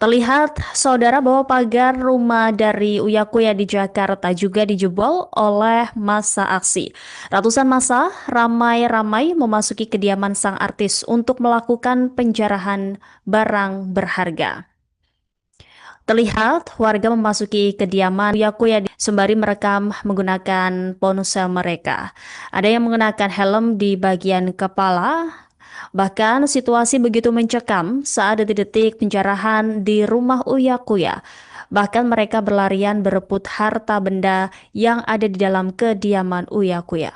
Speaker 1: Terlihat, saudara, bahwa pagar rumah dari Uya Kuya di Jakarta juga dijebol oleh massa aksi. Ratusan massa ramai-ramai memasuki kediaman sang artis untuk melakukan penjarahan barang berharga. Terlihat warga memasuki kediaman Uya Kuya sembari merekam menggunakan ponsel mereka. Ada yang mengenakan helm di bagian kepala. Bahkan situasi begitu mencekam saat detik-detik penjarahan di rumah Uya Kuya. Bahkan mereka berlarian berebut harta benda yang ada di dalam kediaman Uya Kuya.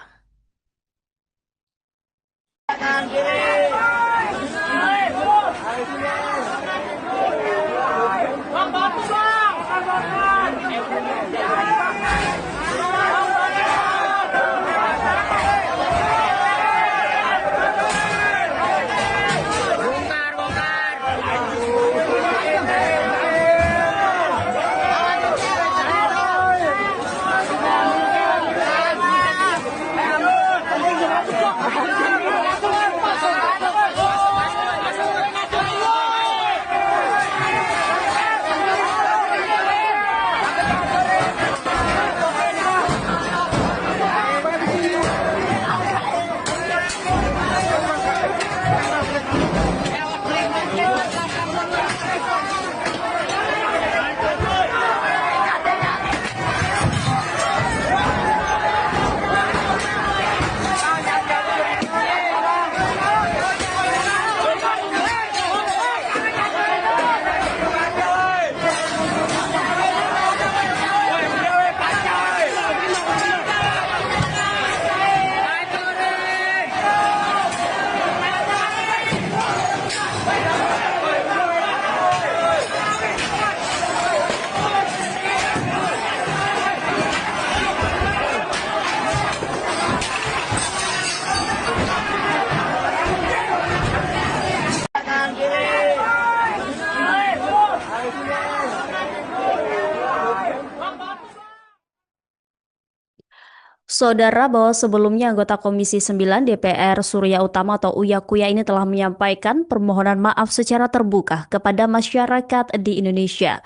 Speaker 1: Saudara, bahwa sebelumnya anggota Komisi 9 DPR Surya Utama atau Uya Kuya ini telah menyampaikan permohonan maaf secara terbuka kepada masyarakat di Indonesia.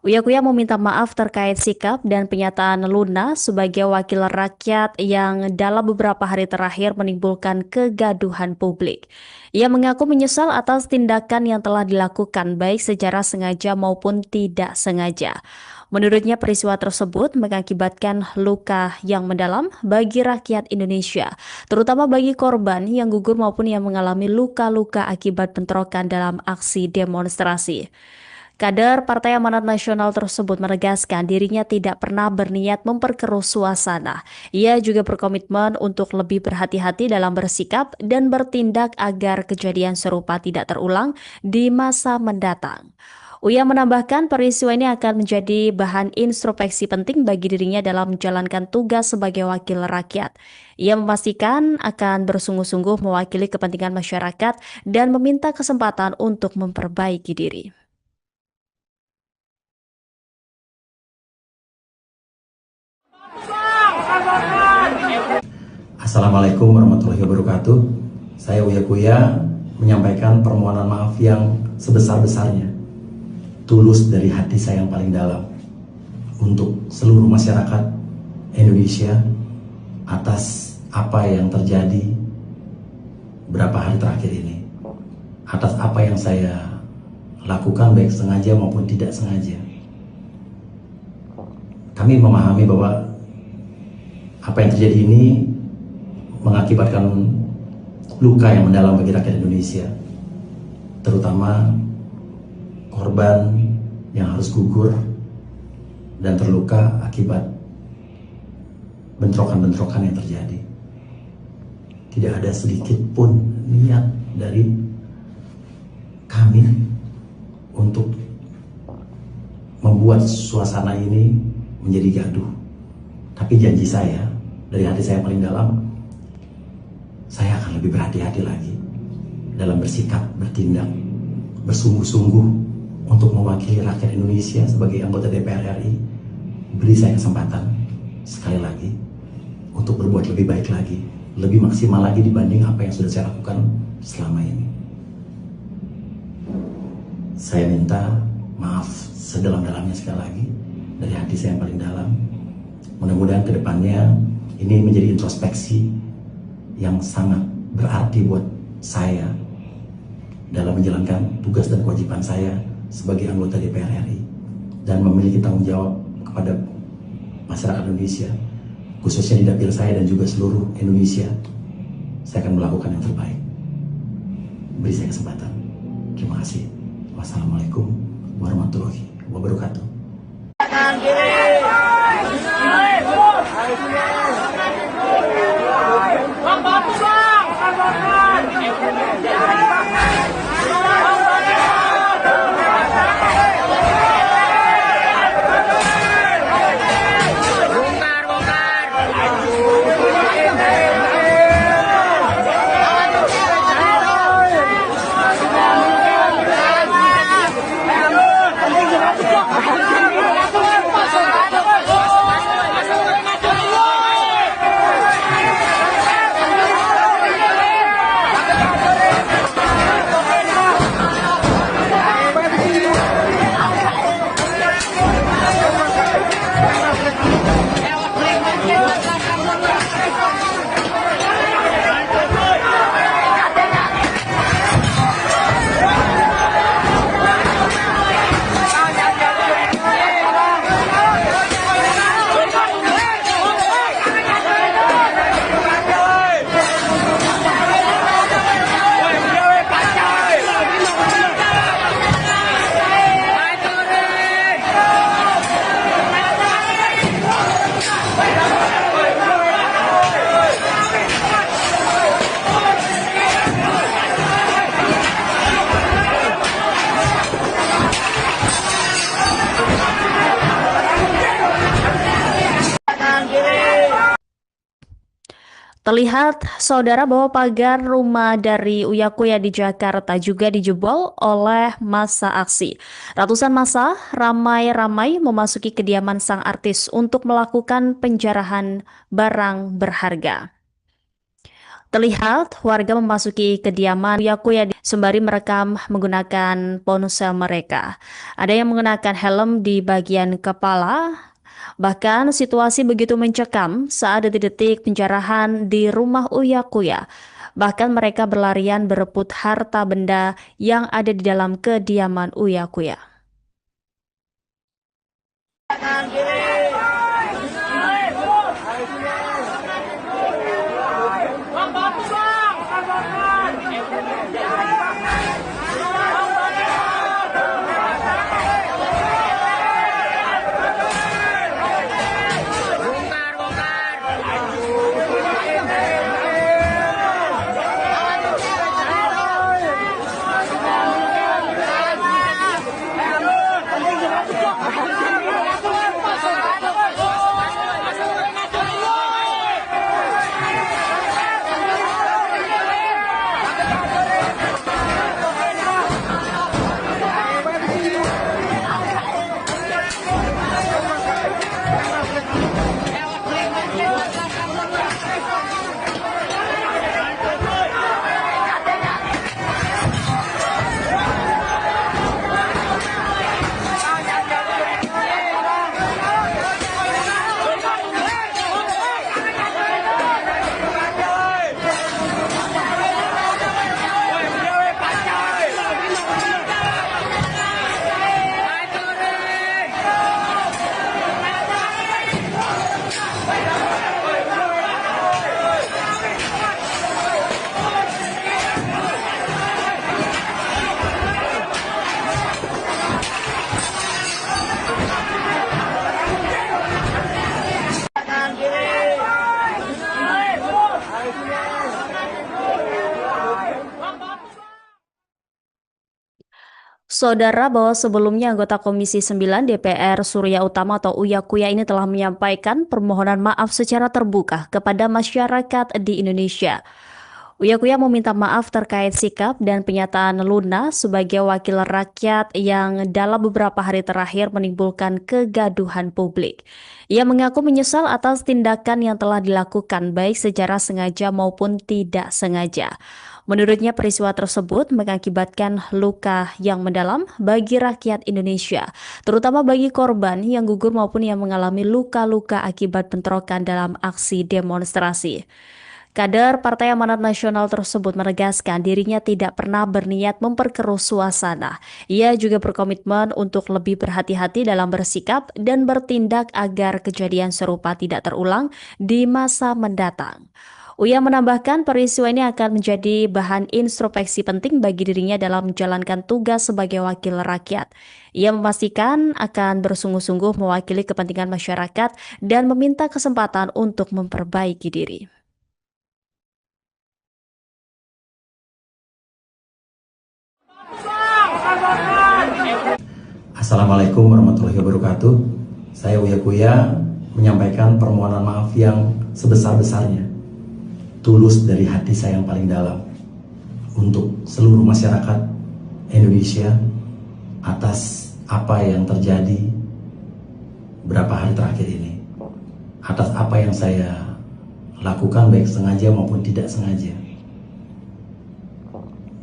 Speaker 1: Uya Kuya meminta maaf terkait sikap dan penyataan Luna sebagai wakil rakyat yang dalam beberapa hari terakhir menimbulkan kegaduhan publik. Ia mengaku menyesal atas tindakan yang telah dilakukan baik secara sengaja maupun tidak sengaja. Menurutnya peristiwa tersebut mengakibatkan luka yang mendalam bagi rakyat Indonesia, terutama bagi korban yang gugur maupun yang mengalami luka-luka akibat bentrokan dalam aksi demonstrasi. Kader Partai Amanat Nasional tersebut menegaskan dirinya tidak pernah berniat memperkeruh suasana. Ia juga berkomitmen untuk lebih berhati-hati dalam bersikap dan bertindak agar kejadian serupa tidak terulang di masa mendatang. Uya menambahkan peristiwa ini akan menjadi bahan introspeksi penting bagi dirinya dalam menjalankan tugas sebagai wakil rakyat. Ia memastikan akan bersungguh-sungguh mewakili kepentingan masyarakat dan meminta kesempatan untuk memperbaiki diri.
Speaker 2: Assalamualaikum warahmatullahi wabarakatuh. Saya Uya Kuya menyampaikan permohonan maaf yang sebesar-besarnya, tulus dari hati saya yang paling dalam, untuk seluruh masyarakat Indonesia atas apa yang terjadi beberapa hari terakhir ini, atas apa yang saya lakukan baik sengaja maupun tidak sengaja. Kami memahami bahwa apa yang terjadi ini mengakibatkan luka yang mendalam bagi rakyat Indonesia, terutama korban yang harus gugur dan terluka akibat bentrokan-bentrokan yang terjadi. Tidak ada sedikit pun niat dari kami untuk membuat suasana ini menjadi gaduh. Tapi janji saya, dari hati saya paling dalam, saya akan lebih berhati-hati lagi dalam bersikap, bertindak, bersungguh-sungguh untuk mewakili rakyat Indonesia sebagai anggota DPR RI. Beri saya kesempatan sekali lagi untuk berbuat lebih baik lagi, lebih maksimal lagi dibanding apa yang sudah saya lakukan selama ini. Saya minta maaf sedalam-dalamnya sekali lagi dari hati saya yang paling dalam. Mudah-mudahan ke depannya ini menjadi introspeksi yang sangat berarti buat saya dalam menjalankan tugas dan kewajiban saya sebagai anggota DPR RI dan memiliki tanggung jawab kepada masyarakat Indonesia, khususnya di dapil saya dan juga seluruh Indonesia. Saya akan melakukan yang terbaik. Beri saya kesempatan. Terima kasih. Wassalamualaikum warahmatullahi wabarakatuh.
Speaker 1: Terlihat, saudara, bahwa pagar rumah dari Uya Kuya di Jakarta juga dijebol oleh massa aksi. Ratusan massa ramai-ramai memasuki kediaman sang artis untuk melakukan penjarahan barang berharga. Terlihat warga memasuki kediaman Uya Kuya sembari merekam menggunakan ponsel mereka. Ada yang menggunakan helm di bagian kepala. Bahkan situasi begitu mencekam saat detik-detik penjarahan di rumah Uya Kuya. Bahkan mereka berlarian berebut harta benda yang ada di dalam kediaman Uya Kuya. Saudara, bahwa sebelumnya anggota Komisi 9 DPR Surya Utama atau Uya Kuya ini telah menyampaikan permohonan maaf secara terbuka kepada masyarakat di Indonesia. Uya Kuya meminta maaf terkait sikap dan pernyataan Luna sebagai wakil rakyat yang dalam beberapa hari terakhir menimbulkan kegaduhan publik. Ia mengaku menyesal atas tindakan yang telah dilakukan baik secara sengaja maupun tidak sengaja. Menurutnya peristiwa tersebut mengakibatkan luka yang mendalam bagi rakyat Indonesia, terutama bagi korban yang gugur maupun yang mengalami luka-luka akibat bentrokan dalam aksi demonstrasi. Kader Partai Amanat Nasional tersebut menegaskan dirinya tidak pernah berniat memperkeruh suasana. Ia juga berkomitmen untuk lebih berhati-hati dalam bersikap dan bertindak agar kejadian serupa tidak terulang di masa mendatang. Uya menambahkan peristiwa ini akan menjadi bahan introspeksi penting bagi dirinya dalam menjalankan tugas sebagai wakil rakyat. Ia memastikan akan bersungguh-sungguh mewakili kepentingan masyarakat dan meminta kesempatan untuk memperbaiki diri.
Speaker 2: Assalamualaikum warahmatullahi wabarakatuh. Saya Uya Kuya menyampaikan permohonan maaf yang sebesar-besarnya, tulus dari hati saya yang paling dalam, untuk seluruh masyarakat Indonesia atas apa yang terjadi beberapa hari terakhir ini, atas apa yang saya lakukan baik sengaja maupun tidak sengaja.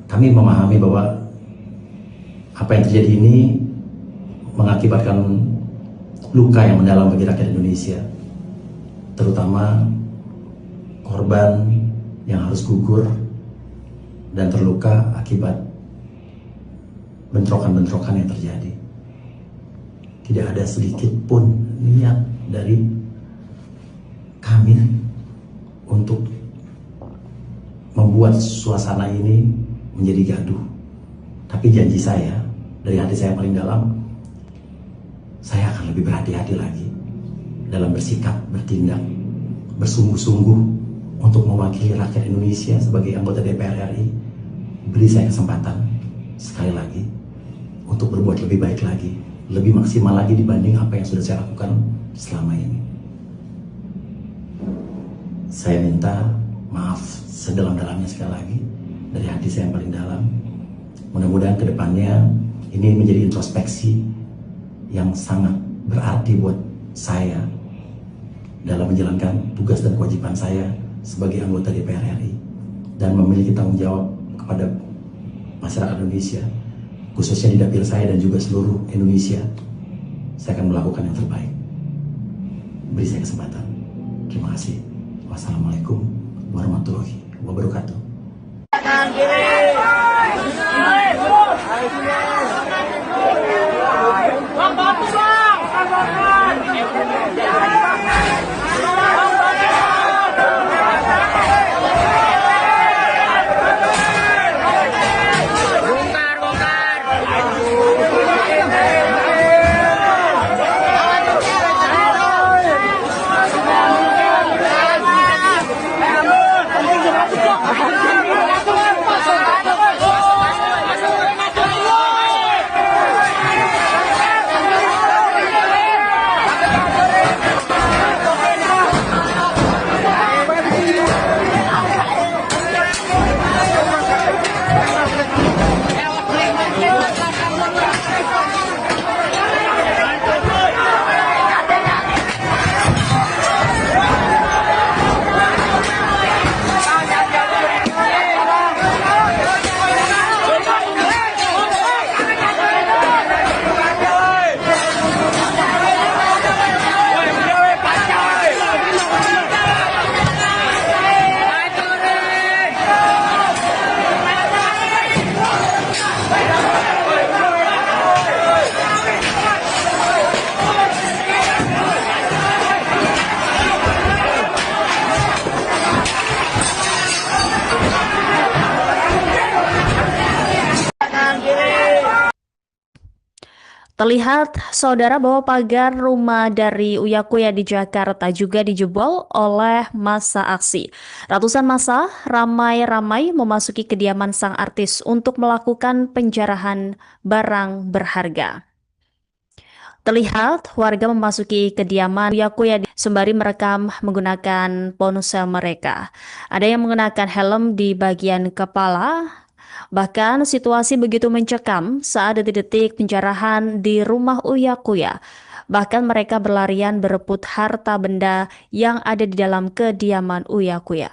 Speaker 2: Kami memahami bahwa apa yang terjadi ini mengakibatkan luka yang mendalam bagi rakyat Indonesia, terutama korban yang harus gugur dan terluka akibat bentrokan-bentrokan yang terjadi. Tidak ada sedikit pun niat dari kami untuk membuat suasana ini menjadi gaduh. Tapi janji saya, dari hati saya paling dalam, saya akan lebih berhati-hati lagi dalam bersikap, bertindak, bersungguh-sungguh untuk mewakili rakyat Indonesia sebagai anggota DPR RI. Beri saya kesempatan sekali lagi untuk berbuat lebih baik lagi, lebih maksimal lagi dibanding apa yang sudah saya lakukan selama ini. Saya minta maaf sedalam-dalamnya sekali lagi dari hati saya yang paling dalam. Mudah-mudahan kedepannya ini menjadi introspeksi yang sangat berarti buat saya dalam menjalankan tugas dan kewajiban saya sebagai anggota DPR RI dan memiliki tanggung jawab kepada masyarakat Indonesia, khususnya di dapil saya dan juga seluruh Indonesia. Saya akan melakukan yang terbaik. Beri saya kesempatan. Terima kasih. Wassalamualaikum warahmatullahi wabarakatuh.
Speaker 1: Terlihat saudara bahwa pagar rumah dari Uya Kuya di Jakarta juga dijebol oleh massa aksi. Ratusan massa ramai-ramai memasuki kediaman sang artis untuk melakukan penjarahan barang berharga. Terlihat warga memasuki kediaman Uya Kuya sembari merekam menggunakan ponsel mereka. Ada yang mengenakan helm di bagian kepala. Bahkan situasi begitu mencekam saat detik-detik penjarahan di rumah Uya Kuya. Bahkan mereka berlarian berebut harta benda yang ada di dalam kediaman Uya Kuya.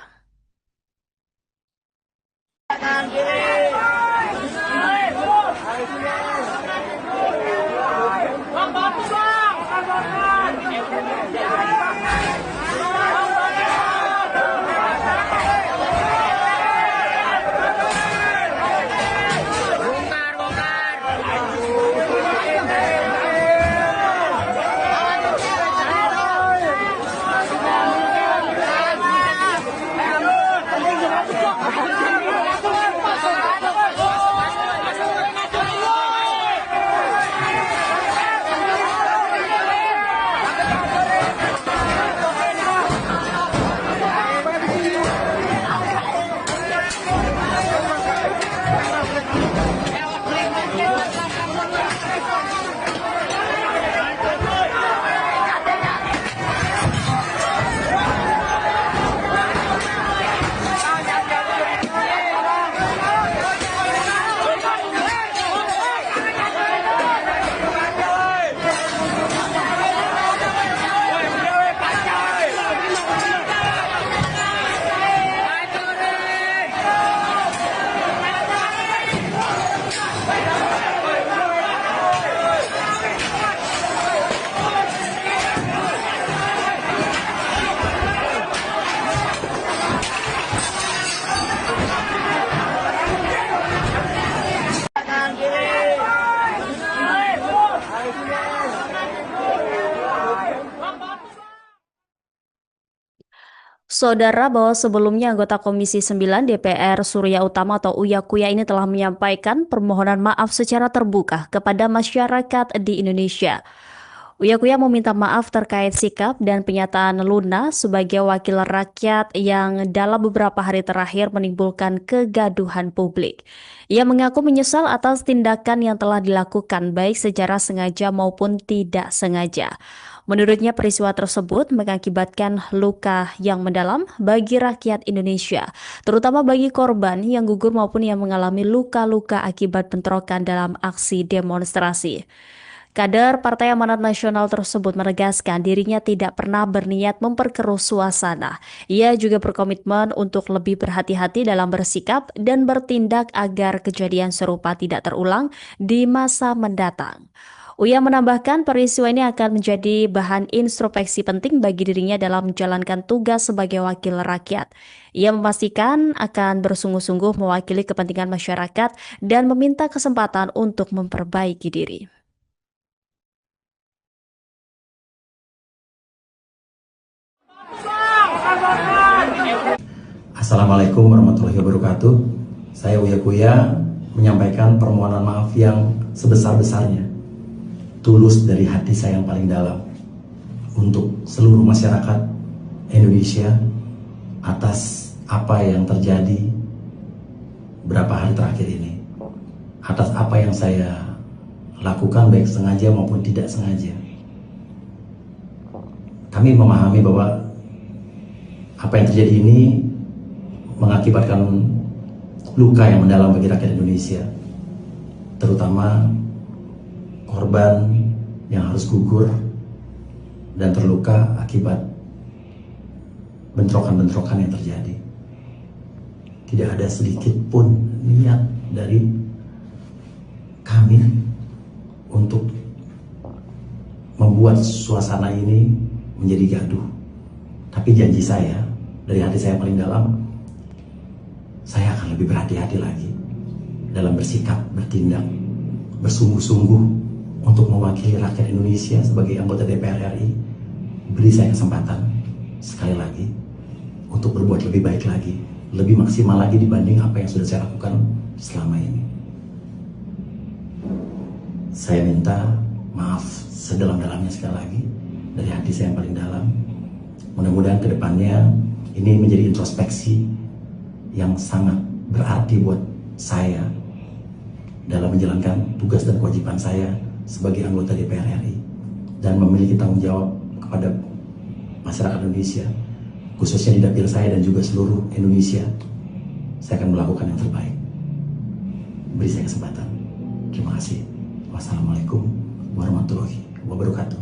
Speaker 1: Saudara, bahwa sebelumnya anggota Komisi 9 DPR Surya Utama atau Uya Kuya ini telah menyampaikan permohonan maaf secara terbuka kepada masyarakat di Indonesia. Uya Kuya meminta maaf terkait sikap dan penyataan Luna sebagai wakil rakyat yang dalam beberapa hari terakhir menimbulkan kegaduhan publik. Ia mengaku menyesal atas tindakan yang telah dilakukan baik secara sengaja maupun tidak sengaja. Menurutnya peristiwa tersebut mengakibatkan luka yang mendalam bagi rakyat Indonesia, terutama bagi korban yang gugur maupun yang mengalami luka-luka akibat bentrokan dalam aksi demonstrasi. Kader Partai Amanat Nasional tersebut menegaskan dirinya tidak pernah berniat memperkeruh suasana. Ia juga berkomitmen untuk lebih berhati-hati dalam bersikap dan bertindak agar kejadian serupa tidak terulang di masa mendatang. Uya menambahkan peristiwa ini akan menjadi bahan introspeksi penting bagi dirinya dalam menjalankan tugas sebagai wakil rakyat. Ia memastikan akan bersungguh-sungguh mewakili kepentingan masyarakat dan meminta kesempatan untuk memperbaiki diri.
Speaker 2: Assalamualaikum warahmatullahi wabarakatuh. Saya Uya Kuya menyampaikan permohonan maaf yang sebesar-besarnya, tulus dari hati saya yang paling dalam, untuk seluruh masyarakat Indonesia atas apa yang terjadi beberapa hari terakhir ini, atas apa yang saya lakukan baik sengaja maupun tidak sengaja. Kami memahami bahwa apa yang terjadi ini mengakibatkan luka yang mendalam bagi rakyat Indonesia, terutama korban yang harus gugur dan terluka akibat bentrokan-bentrokan yang terjadi. Tidak ada sedikit pun niat dari kami untuk membuat suasana ini menjadi gaduh. Tapi janji saya, dari hati saya paling dalam, saya akan lebih berhati-hati lagi dalam bersikap, bertindak, bersungguh-sungguh untuk mewakili rakyat Indonesia sebagai anggota DPR RI. Beri saya kesempatan sekali lagi untuk berbuat lebih baik lagi, lebih maksimal lagi dibanding apa yang sudah saya lakukan selama ini. Saya minta maaf sedalam-dalamnya sekali lagi dari hati saya yang paling dalam. Mudah-mudahan ke depannya ini menjadi introspeksi yang sangat berarti buat saya dalam menjalankan tugas dan kewajiban saya sebagai anggota DPR RI dan memiliki tanggung jawab kepada masyarakat Indonesia, khususnya di dapil saya dan juga seluruh Indonesia. Saya akan melakukan yang terbaik. Beri saya kesempatan. Terima kasih. Wassalamualaikum warahmatullahi wabarakatuh.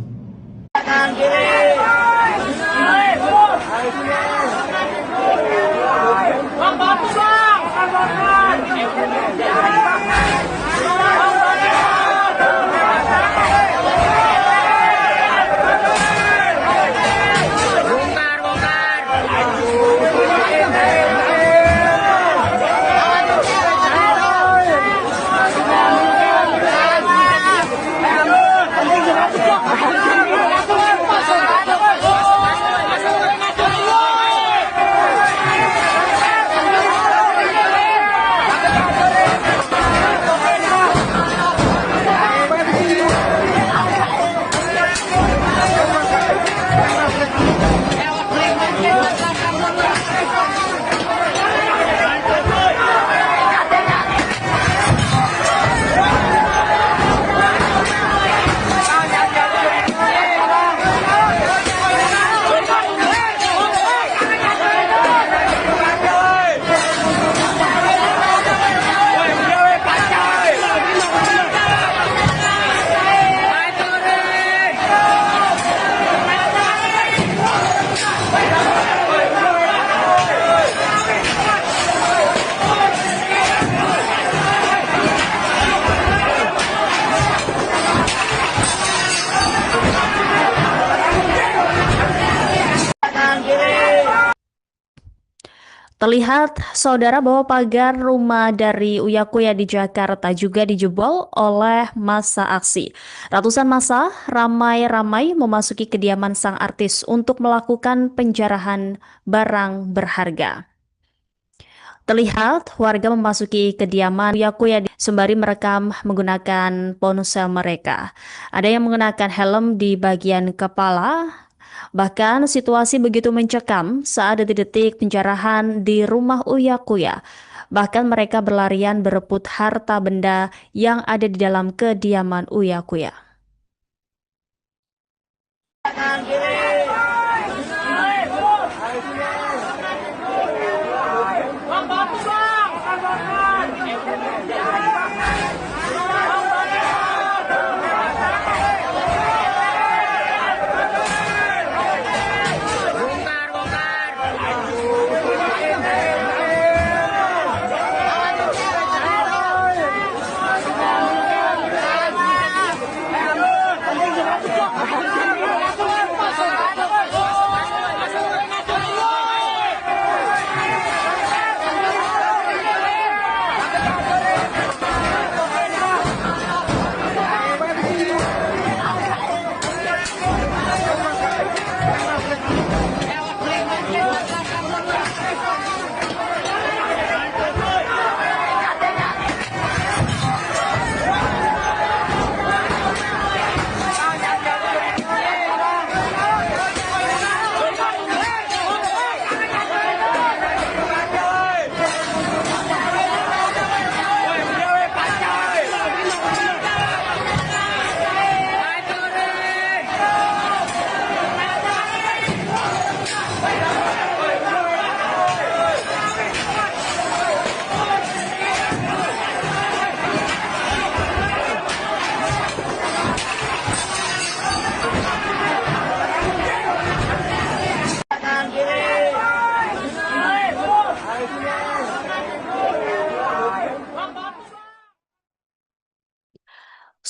Speaker 1: Terlihat, saudara, bahwa pagar rumah dari Uya Kuya di Jakarta juga dijebol oleh massa aksi. Ratusan massa ramai-ramai memasuki kediaman sang artis untuk melakukan penjarahan barang berharga. Terlihat warga memasuki kediaman Uya Kuya sembari merekam menggunakan ponsel mereka. Ada yang mengenakan helm di bagian kepala. Bahkan situasi begitu mencekam saat detik-detik penjarahan di rumah Uya Kuya. Bahkan mereka berlarian berebut harta benda yang ada di dalam kediaman Uya Kuya.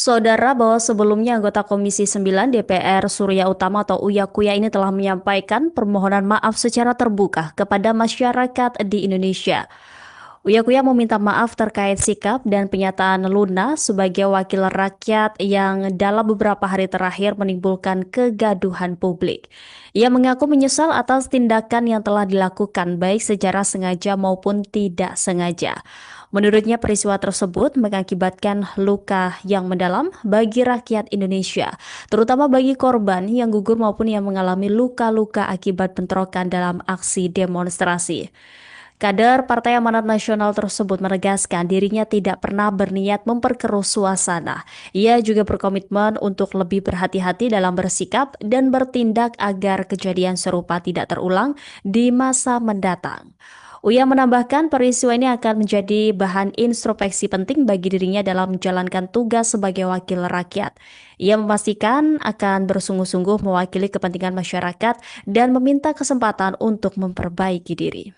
Speaker 1: Saudara, bahwa sebelumnya anggota Komisi 9 DPR Surya Utama atau Uya Kuya ini telah menyampaikan permohonan maaf secara terbuka kepada masyarakat di Indonesia. Uya Kuya meminta maaf terkait sikap dan penyataan Luna sebagai wakil rakyat yang dalam beberapa hari terakhir menimbulkan kegaduhan publik. Ia mengaku menyesal atas tindakan yang telah dilakukan baik secara sengaja maupun tidak sengaja. Menurutnya peristiwa tersebut mengakibatkan luka yang mendalam bagi rakyat Indonesia, terutama bagi korban yang gugur maupun yang mengalami luka-luka akibat bentrokan dalam aksi demonstrasi. Kader Partai Amanat Nasional tersebut menegaskan dirinya tidak pernah berniat memperkeruh suasana. Ia juga berkomitmen untuk lebih berhati-hati dalam bersikap dan bertindak agar kejadian serupa tidak terulang di masa mendatang. Uya menambahkan peristiwa ini akan menjadi bahan introspeksi penting bagi dirinya dalam menjalankan tugas sebagai wakil rakyat. Ia memastikan akan bersungguh-sungguh mewakili kepentingan masyarakat dan meminta kesempatan untuk memperbaiki diri.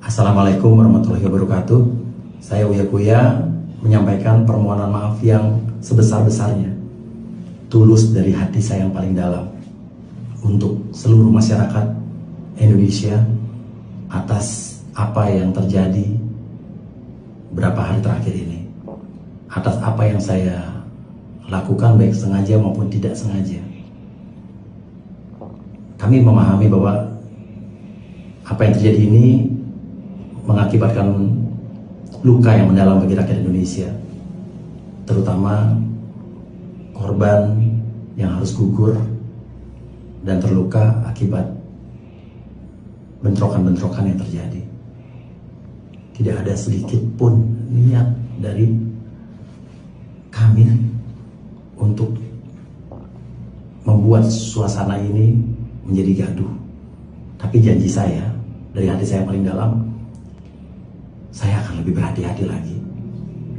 Speaker 2: Assalamualaikum warahmatullahi wabarakatuh. Saya Uya Kuya menyampaikan permohonan maaf yang sebesar-besarnya, tulus dari hati saya yang paling dalam untuk seluruh masyarakat Indonesia atas apa yang terjadi beberapa hari terakhir ini, atas apa yang saya lakukan baik sengaja maupun tidak sengaja. Kami memahami bahwa apa yang terjadi ini mengakibatkan luka yang mendalam bagi rakyat Indonesia, terutama korban yang harus gugur dan terluka akibat bentrokan-bentrokan yang terjadi. Tidak ada sedikit pun niat dari kami untuk membuat suasana ini menjadi gaduh. Tapi janji saya, dari hati saya paling dalam, saya akan lebih berhati-hati lagi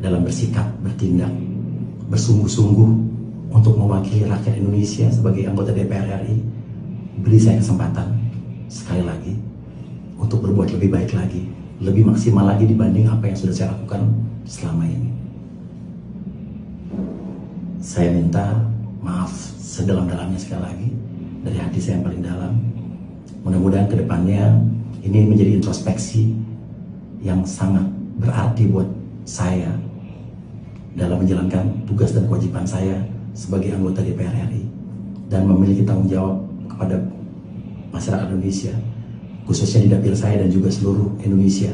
Speaker 2: dalam bersikap, bertindak, bersungguh-sungguh untuk mewakili rakyat Indonesia sebagai anggota DPR RI. Beri saya kesempatan sekali lagi untuk berbuat lebih baik lagi, lebih maksimal lagi dibanding apa yang sudah saya lakukan selama ini. Saya minta maaf sedalam-dalamnya sekali lagi dari hati saya yang paling dalam. Mudah-mudahan kedepannya ini menjadi introspeksi yang sangat berarti buat saya dalam menjalankan tugas dan kewajiban saya sebagai anggota DPR RI. dan memiliki tanggung jawab kepada masyarakat Indonesia, khususnya di dapil saya dan juga seluruh Indonesia.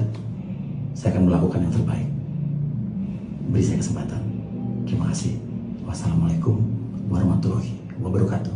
Speaker 2: Saya akan melakukan yang terbaik. Beri saya kesempatan. Terima kasih. Wassalamualaikum warahmatullahi wabarakatuh.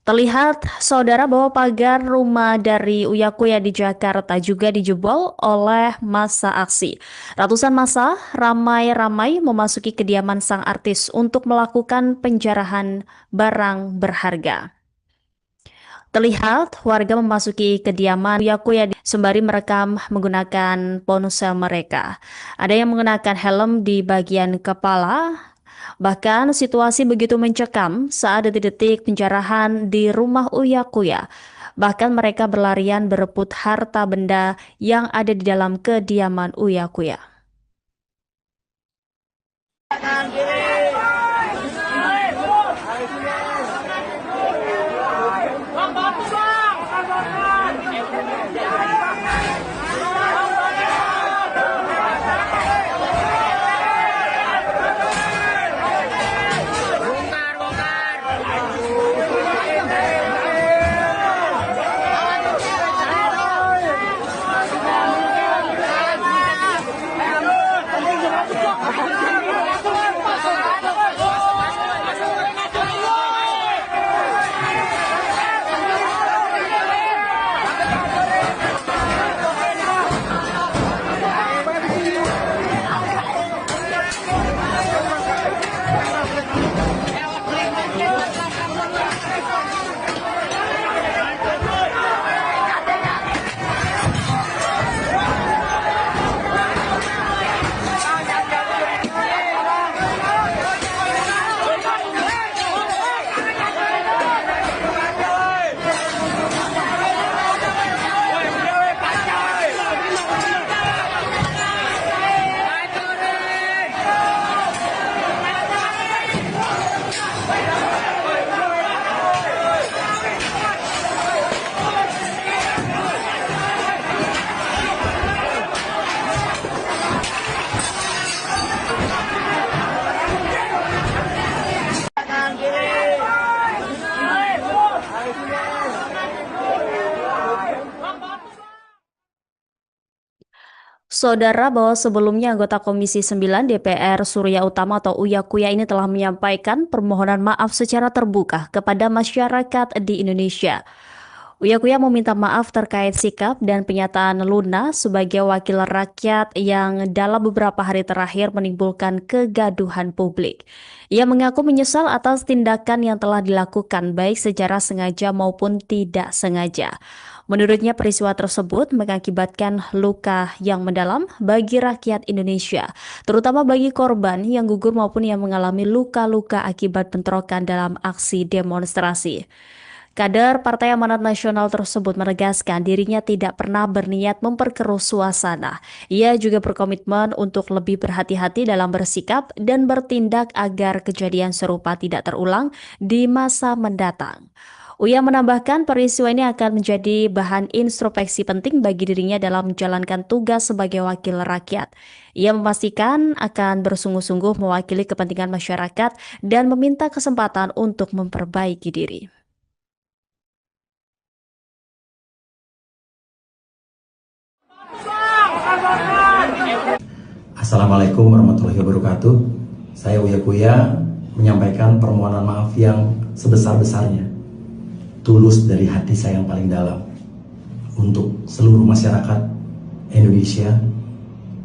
Speaker 1: Terlihat, saudara, bahwa pagar rumah dari Uya Kuya di Jakarta juga dijebol oleh massa aksi. Ratusan massa ramai-ramai memasuki kediaman sang artis untuk melakukan penjarahan barang berharga. Terlihat warga memasuki kediaman Uya Kuya sembari merekam menggunakan ponsel mereka. Ada yang mengenakan helm di bagian kepala. Bahkan situasi begitu mencekam saat detik-detik penjarahan di rumah Uya Kuya. Bahkan mereka berlarian berebut harta benda yang ada di dalam kediaman Uya Kuya. Saudara, bahwa sebelumnya anggota Komisi 9 DPR Surya Utama atau Uya Kuya ini telah menyampaikan permohonan maaf secara terbuka kepada masyarakat di Indonesia. Uya Kuya meminta maaf terkait sikap dan pernyataan Luna sebagai wakil rakyat yang dalam beberapa hari terakhir menimbulkan kegaduhan publik. Ia mengaku menyesal atas tindakan yang telah dilakukan baik secara sengaja maupun tidak sengaja. Menurutnya peristiwa tersebut mengakibatkan luka yang mendalam bagi rakyat Indonesia, terutama bagi korban yang gugur maupun yang mengalami luka-luka akibat bentrokan dalam aksi demonstrasi. Kader Partai Amanat Nasional tersebut menegaskan dirinya tidak pernah berniat memperkeruh suasana. Ia juga berkomitmen untuk lebih berhati-hati dalam bersikap dan bertindak agar kejadian serupa tidak terulang di masa mendatang. Uya menambahkan peristiwa ini akan menjadi bahan introspeksi penting bagi dirinya dalam menjalankan tugas sebagai wakil rakyat. Ia memastikan akan bersungguh-sungguh mewakili kepentingan masyarakat dan meminta kesempatan untuk memperbaiki diri.
Speaker 2: Assalamualaikum warahmatullahi wabarakatuh. Saya Uya Kuya menyampaikan permohonan maaf yang sebesar-besarnya, tulus dari hati saya yang paling dalam, untuk seluruh masyarakat Indonesia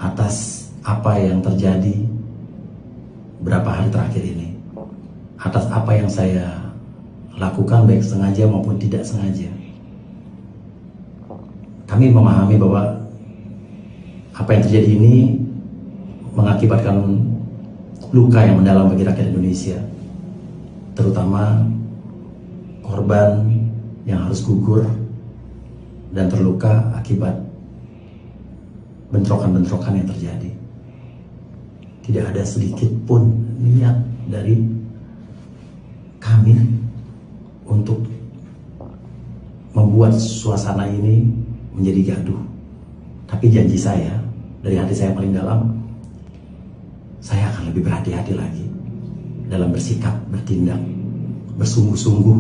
Speaker 2: atas apa yang terjadi beberapa hari terakhir ini, atas apa yang saya lakukan baik sengaja maupun tidak sengaja. Kami memahami bahwa apa yang terjadi ini mengakibatkan luka yang mendalam bagi rakyat Indonesia, terutama korban yang harus gugur dan terluka akibat bentrokan-bentrokan yang terjadi. Tidak ada sedikit pun niat dari kami untuk membuat suasana ini menjadi gaduh. Tapi janji saya, dari hati saya paling dalam, saya akan lebih berhati-hati lagi dalam bersikap, bertindak, bersungguh-sungguh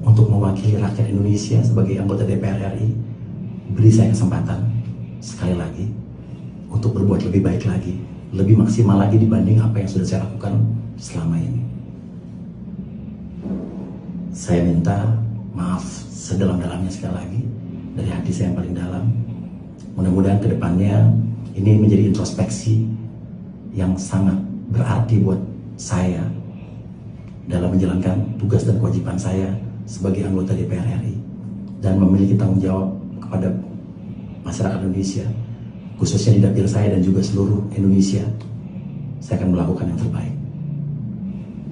Speaker 2: untuk mewakili rakyat Indonesia sebagai anggota DPR RI. Beri saya kesempatan sekali lagi untuk berbuat lebih baik lagi, lebih maksimal lagi dibanding apa yang sudah saya lakukan selama ini. Saya minta maaf sedalam-dalamnya sekali lagi dari hati saya yang paling dalam. Mudah-mudahan kedepannya ini menjadi introspeksi yang sangat berarti buat saya dalam menjalankan tugas dan kewajiban saya sebagai anggota DPR RI dan memiliki tanggung jawab kepada masyarakat Indonesia, khususnya di dapil saya dan juga seluruh Indonesia. Saya akan melakukan yang terbaik.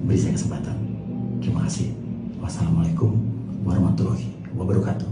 Speaker 2: Beri saya kesempatan. Terima kasih. Wassalamualaikum warahmatullahi wabarakatuh.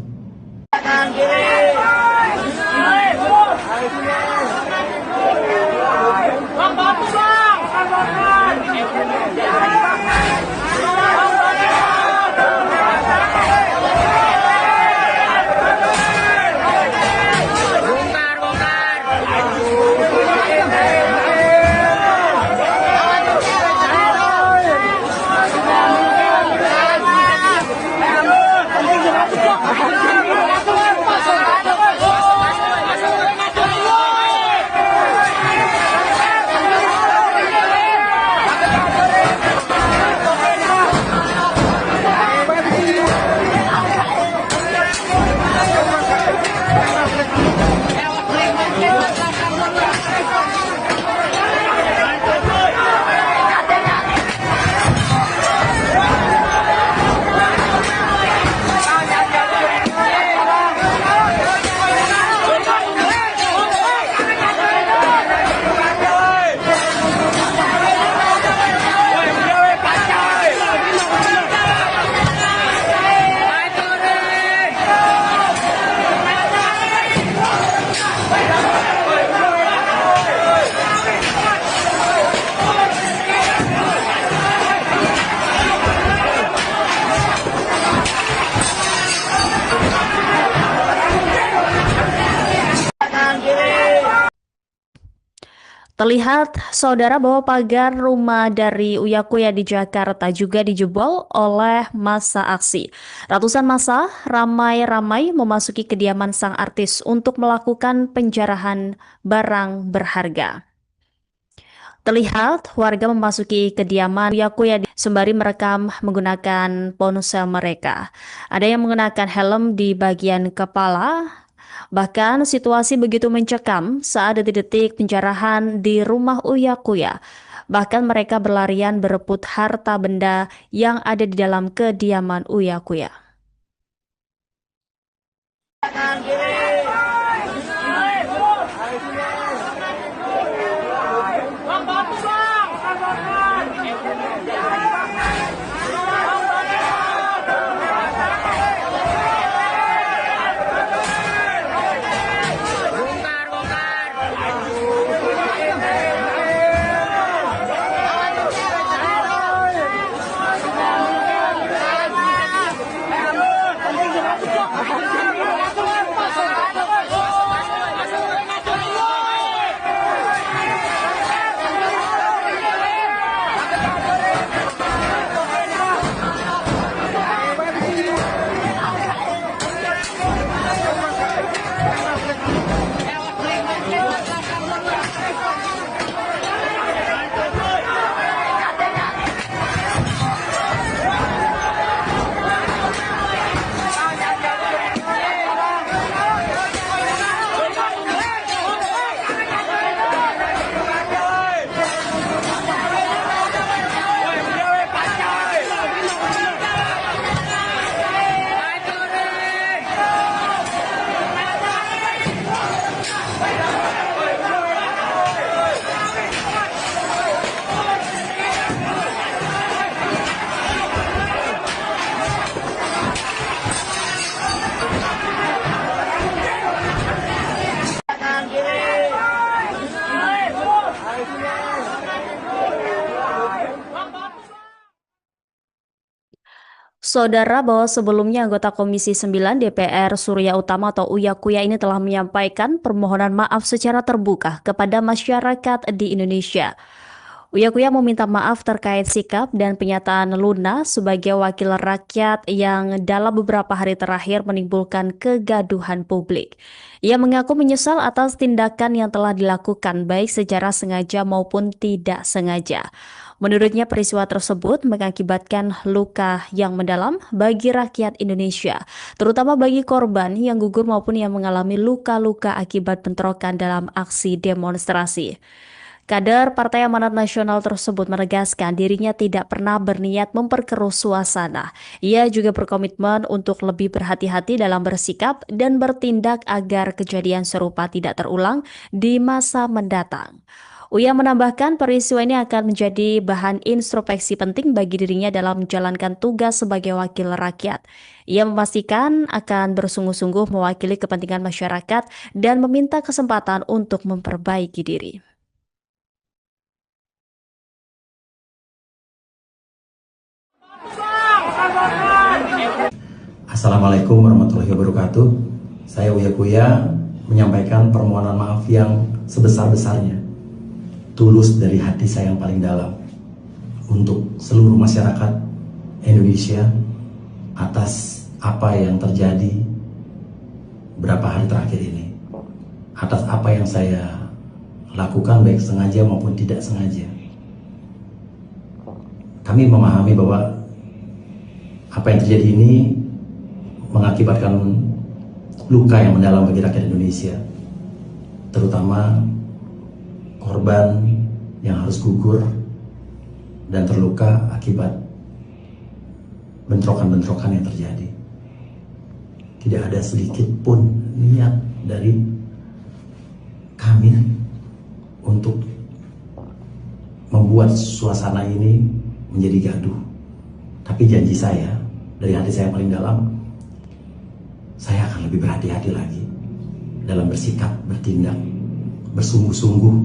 Speaker 1: Terlihat, saudara, bahwa pagar rumah dari Uya Kuya di Jakarta juga dijebol oleh massa aksi. Ratusan massa ramai-ramai memasuki kediaman sang artis untuk melakukan penjarahan barang berharga. Terlihat warga memasuki kediaman Uya Kuya sembari merekam menggunakan ponsel mereka. Ada yang menggunakan helm di bagian kepala. Bahkan situasi begitu mencekam saat detik-detik penjarahan di rumah Uya Kuya. Bahkan mereka berlarian berebut harta benda yang ada di dalam kediaman Uya Kuya. Saudara, bahwa sebelumnya anggota Komisi 9 DPR Surya Utama atau Uya Kuya ini telah menyampaikan permohonan maaf secara terbuka kepada masyarakat di Indonesia. Uya Kuya meminta maaf terkait sikap dan pernyataan Luna sebagai wakil rakyat yang dalam beberapa hari terakhir menimbulkan kegaduhan publik. Ia mengaku menyesal atas tindakan yang telah dilakukan baik secara sengaja maupun tidak sengaja. Menurutnya peristiwa tersebut mengakibatkan luka yang mendalam bagi rakyat Indonesia, terutama bagi korban yang gugur maupun yang mengalami luka-luka akibat bentrokan dalam aksi demonstrasi. Kader Partai Amanat Nasional tersebut menegaskan dirinya tidak pernah berniat memperkeruh suasana. Ia juga berkomitmen untuk lebih berhati-hati dalam bersikap dan bertindak agar kejadian serupa tidak terulang di masa mendatang. Uya menambahkan peristiwa ini akan menjadi bahan introspeksi penting bagi dirinya dalam menjalankan tugas sebagai wakil rakyat. Ia memastikan akan bersungguh-sungguh mewakili kepentingan masyarakat dan meminta kesempatan untuk memperbaiki diri.
Speaker 2: Assalamualaikum warahmatullahi wabarakatuh. Saya Uya Kuya menyampaikan permohonan maaf yang sebesar-besarnya, tulus dari hati saya yang paling dalam, untuk seluruh masyarakat Indonesia atas apa yang terjadi beberapa hari terakhir ini, atas apa yang saya lakukan baik sengaja maupun tidak sengaja. Kami memahami bahwa apa yang terjadi ini mengakibatkan luka yang mendalam bagi rakyat Indonesia, terutama korban yang harus gugur dan terluka akibat bentrokan-bentrokan yang terjadi. Tidak ada sedikit pun niat dari kami untuk membuat suasana ini menjadi gaduh. Tapi janji saya, dari hati saya yang paling dalam, saya akan lebih berhati-hati lagi dalam bersikap, bertindak, bersungguh-sungguh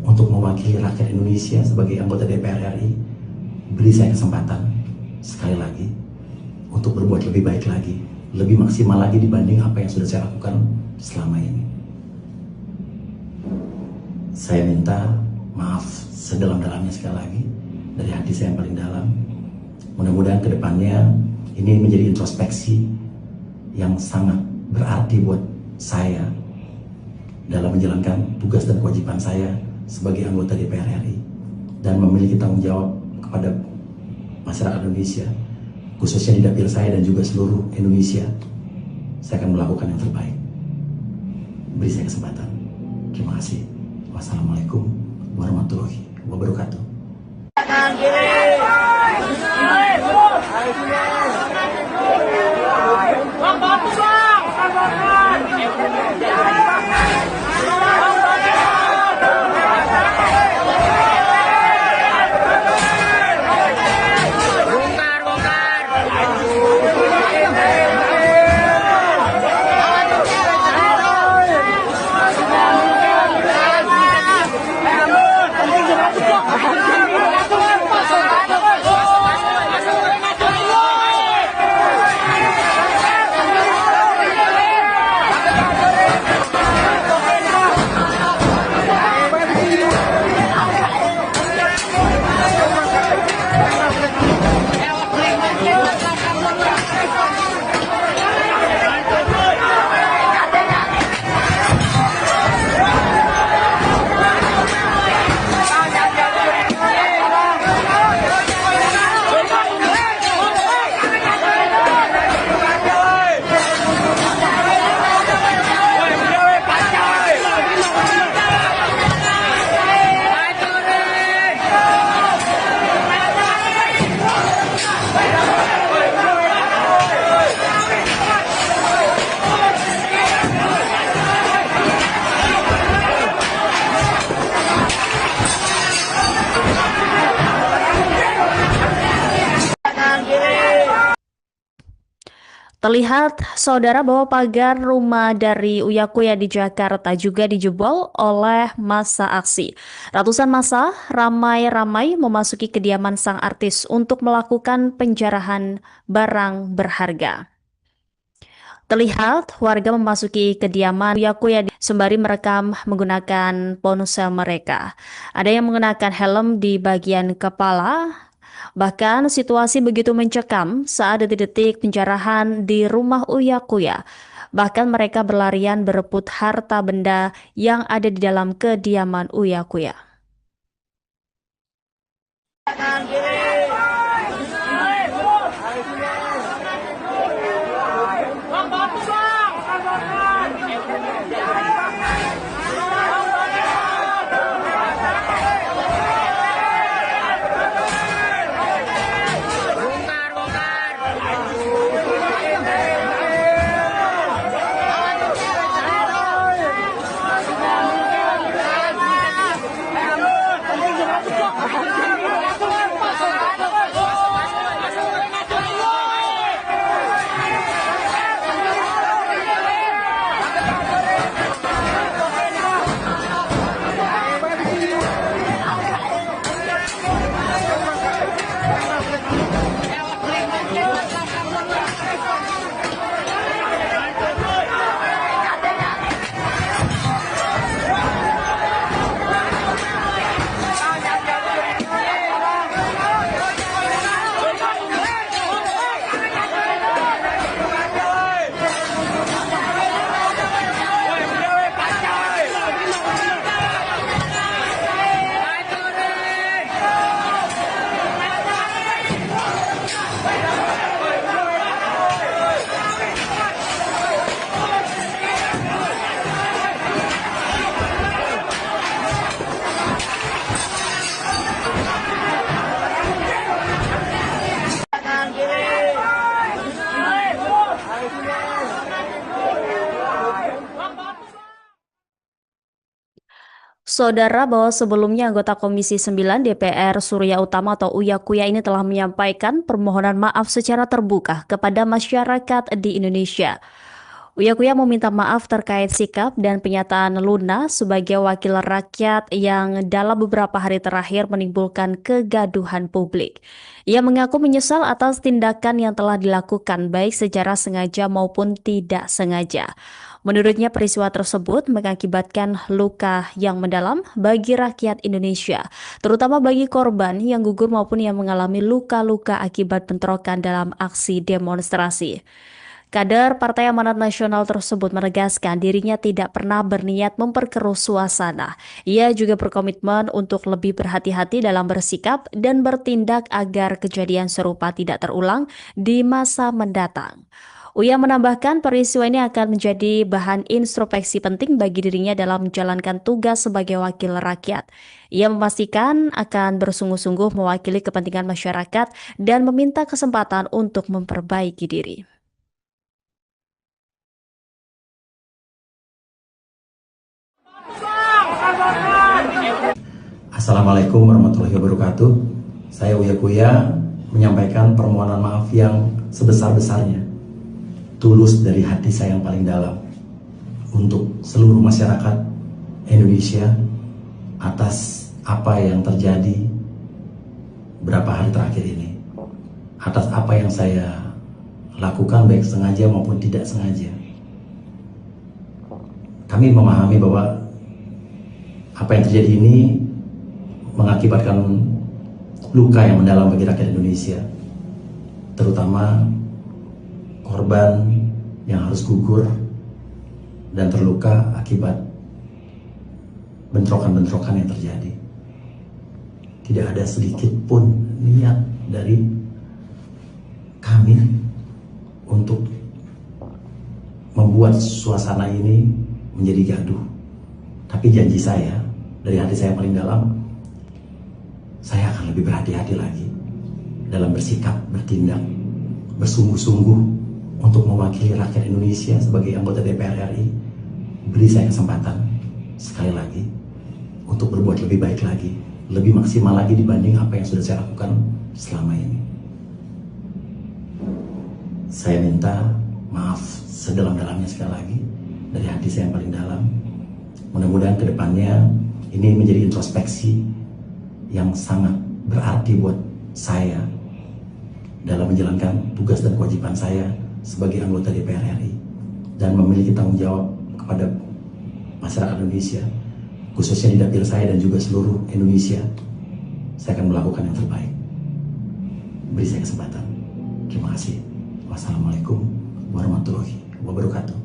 Speaker 2: untuk mewakili rakyat Indonesia sebagai anggota DPR RI. Beri saya kesempatan sekali lagi untuk berbuat lebih baik lagi, lebih maksimal lagi dibanding apa yang sudah saya lakukan selama ini. Saya minta maaf sedalam-dalamnya sekali lagi dari hati saya yang paling dalam. Mudah-mudahan ke depannya ini menjadi introspeksi yang sangat berarti buat saya dalam menjalankan tugas dan kewajiban saya sebagai anggota DPR RI dan memiliki tanggung jawab kepada masyarakat Indonesia, khususnya di dapil saya dan juga seluruh Indonesia. Saya akan melakukan yang terbaik. Beri saya kesempatan. Terima kasih. Wassalamualaikum warahmatullahi wabarakatuh.
Speaker 1: Terlihat, saudara, bahwa pagar rumah dari Uya Kuya di Jakarta juga dijebol oleh massa aksi. Ratusan massa ramai-ramai memasuki kediaman sang artis untuk melakukan penjarahan barang berharga. Terlihat warga memasuki kediaman Uya Kuya sembari merekam menggunakan ponsel mereka. Ada yang mengenakan helm di bagian kepala. Bahkan situasi begitu mencekam saat detik-detik penjarahan di rumah Uya Kuya. Bahkan mereka berlarian berebut harta benda yang ada di dalam kediaman Uya Kuya. Saudara, bahwa sebelumnya anggota Komisi 9 DPR Surya Utama atau Uya Kuya ini telah menyampaikan permohonan maaf secara terbuka kepada masyarakat di Indonesia. Uya Kuya meminta maaf terkait sikap dan penyataan Luna sebagai wakil rakyat yang dalam beberapa hari terakhir menimbulkan kegaduhan publik. Ia mengaku menyesal atas tindakan yang telah dilakukan baik secara sengaja maupun tidak sengaja. Menurutnya peristiwa tersebut mengakibatkan luka yang mendalam bagi rakyat Indonesia, terutama bagi korban yang gugur maupun yang mengalami luka-luka akibat bentrokan dalam aksi demonstrasi. Kader Partai Amanat Nasional tersebut menegaskan dirinya tidak pernah berniat memperkeruh suasana. Ia juga berkomitmen untuk lebih berhati-hati dalam bersikap dan bertindak agar kejadian serupa tidak terulang di masa mendatang. Uya menambahkan peristiwa ini akan menjadi bahan introspeksi penting bagi dirinya dalam menjalankan tugas sebagai wakil rakyat. Ia memastikan akan bersungguh-sungguh mewakili kepentingan masyarakat dan meminta kesempatan untuk memperbaiki diri.
Speaker 2: Assalamualaikum warahmatullahi wabarakatuh. Saya Uya Kuya menyampaikan permohonan maaf yang sebesar-besarnya, tulus dari hati saya yang paling dalam, untuk seluruh masyarakat Indonesia atas apa yang terjadi beberapa hari terakhir ini, atas apa yang saya lakukan baik sengaja maupun tidak sengaja. Kami memahami bahwa apa yang terjadi ini mengakibatkan luka yang mendalam bagi rakyat Indonesia, terutama korban yang harus gugur dan terluka akibat bentrokan-bentrokan yang terjadi. Tidak ada sedikit pun niat dari kami untuk membuat suasana ini menjadi gaduh. Tapi janji saya, dari hati saya paling dalam, saya akan lebih berhati-hati lagi dalam bersikap, bertindak, bersungguh-sungguh untuk mewakili rakyat Indonesia sebagai anggota DPR RI. Beri saya kesempatan sekali lagi untuk berbuat lebih baik lagi, lebih maksimal lagi dibanding apa yang sudah saya lakukan selama ini. Saya minta maaf sedalam-dalamnya sekali lagi dari hati saya yang paling dalam. Mudah-mudahan kedepannya ini menjadi introspeksi yang sangat berarti buat saya dalam menjalankan tugas dan kewajiban saya sebagai anggota DPR RI dan memiliki tanggung jawab kepada masyarakat Indonesia, khususnya di dapil saya dan juga seluruh Indonesia. Saya akan melakukan yang terbaik. Beri saya kesempatan. Terima kasih. Wassalamualaikum warahmatullahi wabarakatuh.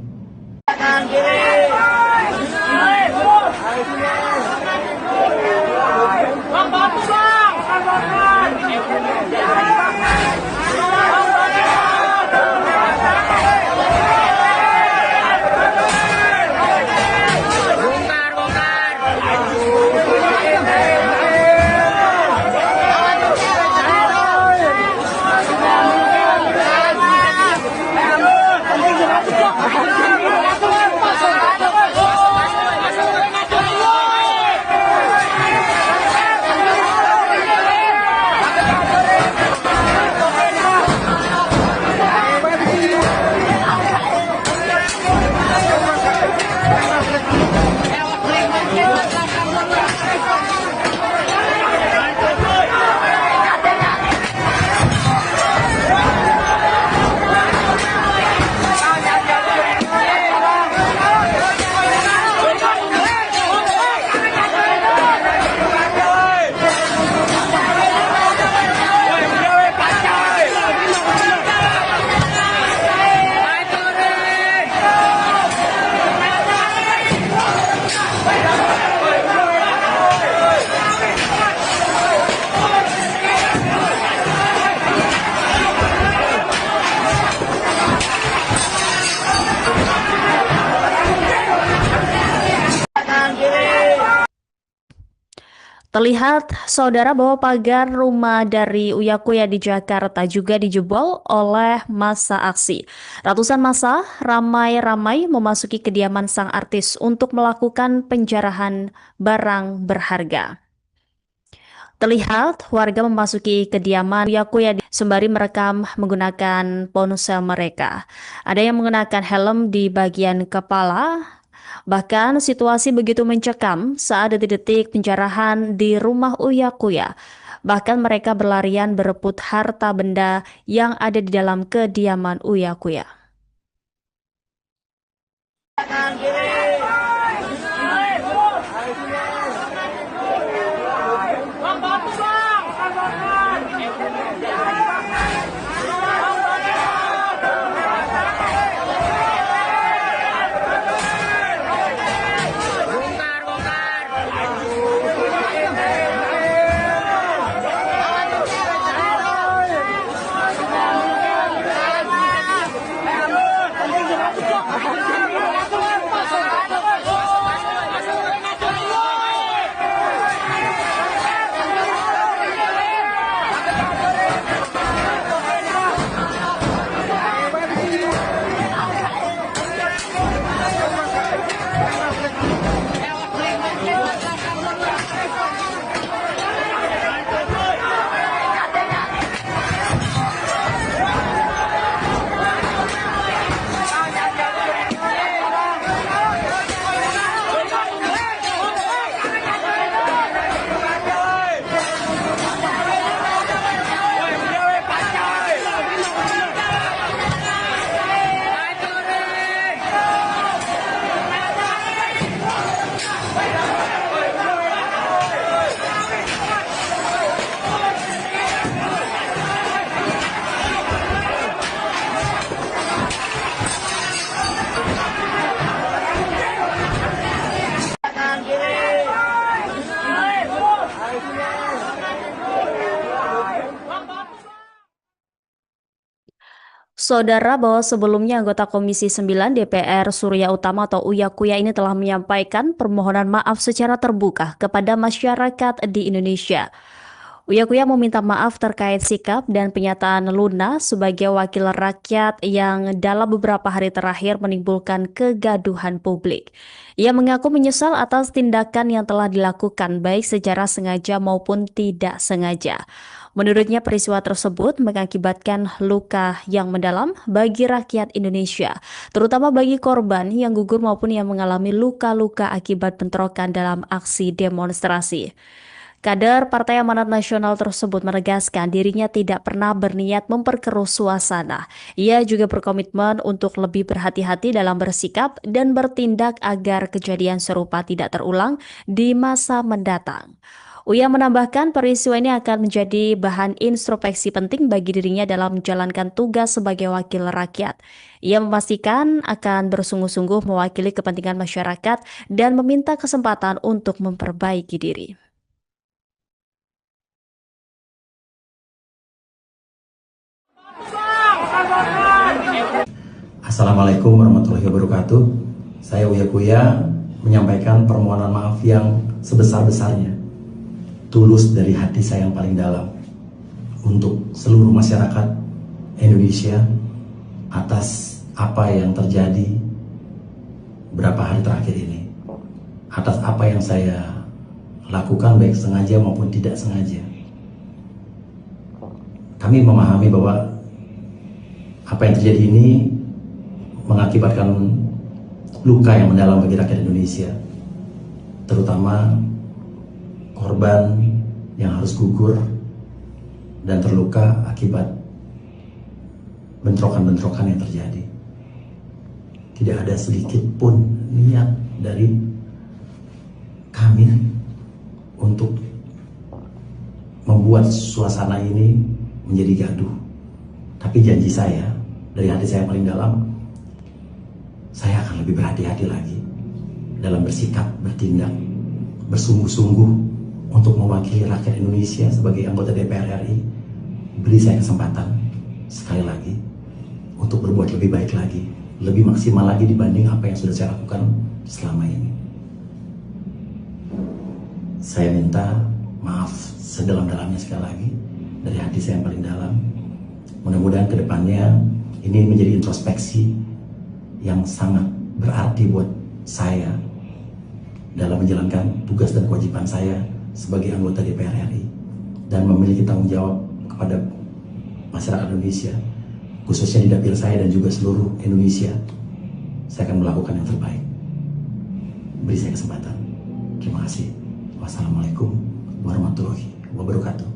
Speaker 1: Terlihat saudara bahwa pagar rumah dari Uya Kuya di Jakarta juga dijebol oleh massa aksi. Ratusan massa ramai-ramai memasuki kediaman sang artis untuk melakukan penjarahan barang berharga. Terlihat warga memasuki kediaman Uya Kuya sembari merekam menggunakan ponsel mereka. Ada yang mengenakan helm di bagian kepala. Bahkan situasi begitu mencekam saat detik-detik penjarahan di rumah Uya Kuya. Bahkan mereka berlarian berebut harta benda yang ada di dalam kediaman Uya Kuya. Saudara, bahwa sebelumnya anggota Komisi 9 DPR Surya Utama atau Uya Kuya ini telah menyampaikan permohonan maaf secara terbuka kepada masyarakat di Indonesia. Uya Kuya meminta maaf terkait sikap dan pernyataan Luna sebagai wakil rakyat yang dalam beberapa hari terakhir menimbulkan kegaduhan publik. Ia mengaku menyesal atas tindakan yang telah dilakukan baik secara sengaja maupun tidak sengaja. Menurutnya peristiwa tersebut mengakibatkan luka yang mendalam bagi rakyat Indonesia, terutama bagi korban yang gugur maupun yang mengalami luka-luka akibat bentrokan dalam aksi demonstrasi. Kader Partai Amanat Nasional tersebut menegaskan dirinya tidak pernah berniat memperkeruh suasana. Ia juga berkomitmen untuk lebih berhati-hati dalam bersikap dan bertindak agar kejadian serupa tidak terulang di masa mendatang. Uya menambahkan peristiwa ini akan menjadi bahan introspeksi penting bagi dirinya dalam menjalankan tugas sebagai wakil rakyat. Ia memastikan akan bersungguh-sungguh mewakili kepentingan masyarakat dan meminta kesempatan untuk memperbaiki diri.
Speaker 2: Assalamualaikum warahmatullahi wabarakatuh. Saya Uya Kuya menyampaikan permohonan maaf yang sebesar-besarnya, tulus dari hati saya yang paling dalam, untuk seluruh masyarakat Indonesia atas apa yang terjadi beberapa hari terakhir ini, atas apa yang saya lakukan baik sengaja maupun tidak sengaja. Kami memahami bahwa apa yang terjadi ini mengakibatkan luka yang mendalam bagi rakyat Indonesia, terutama korban yang harus gugur dan terluka akibat bentrokan-bentrokan yang terjadi. Tidak ada sedikit pun niat dari kami untuk membuat suasana ini menjadi gaduh. Tapi janji saya, dari hati saya yang paling dalam, saya akan lebih berhati-hati lagi dalam bersikap, bertindak, bersungguh-sungguh untuk mewakili rakyat Indonesia sebagai anggota DPR RI. Beri saya kesempatan sekali lagi untuk berbuat lebih baik lagi, lebih maksimal lagi dibanding apa yang sudah saya lakukan selama ini. Saya minta maaf sedalam-dalamnya sekali lagi dari hati saya yang paling dalam. Mudah-mudahan kedepannya ini menjadi introspeksi yang sangat berarti buat saya dalam menjalankan tugas dan kewajiban saya sebagai anggota DPR RI dan memiliki tanggung jawab kepada masyarakat Indonesia, khususnya di dapil saya dan juga seluruh Indonesia. Saya akan melakukan yang terbaik. Beri saya kesempatan. Terima kasih. Wassalamualaikum warahmatullahi wabarakatuh.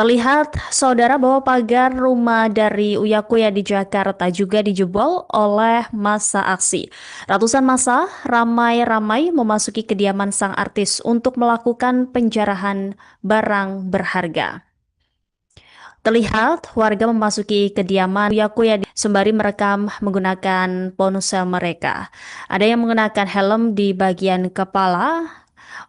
Speaker 1: Terlihat, saudara, bahwa pagar rumah dari Uya Kuya di Jakarta juga dijebol oleh massa aksi. Ratusan massa ramai-ramai memasuki kediaman sang artis untuk melakukan penjarahan barang berharga. Terlihat warga memasuki kediaman Uya Kuya sembari merekam menggunakan ponsel mereka. Ada yang mengenakan helm di bagian kepala.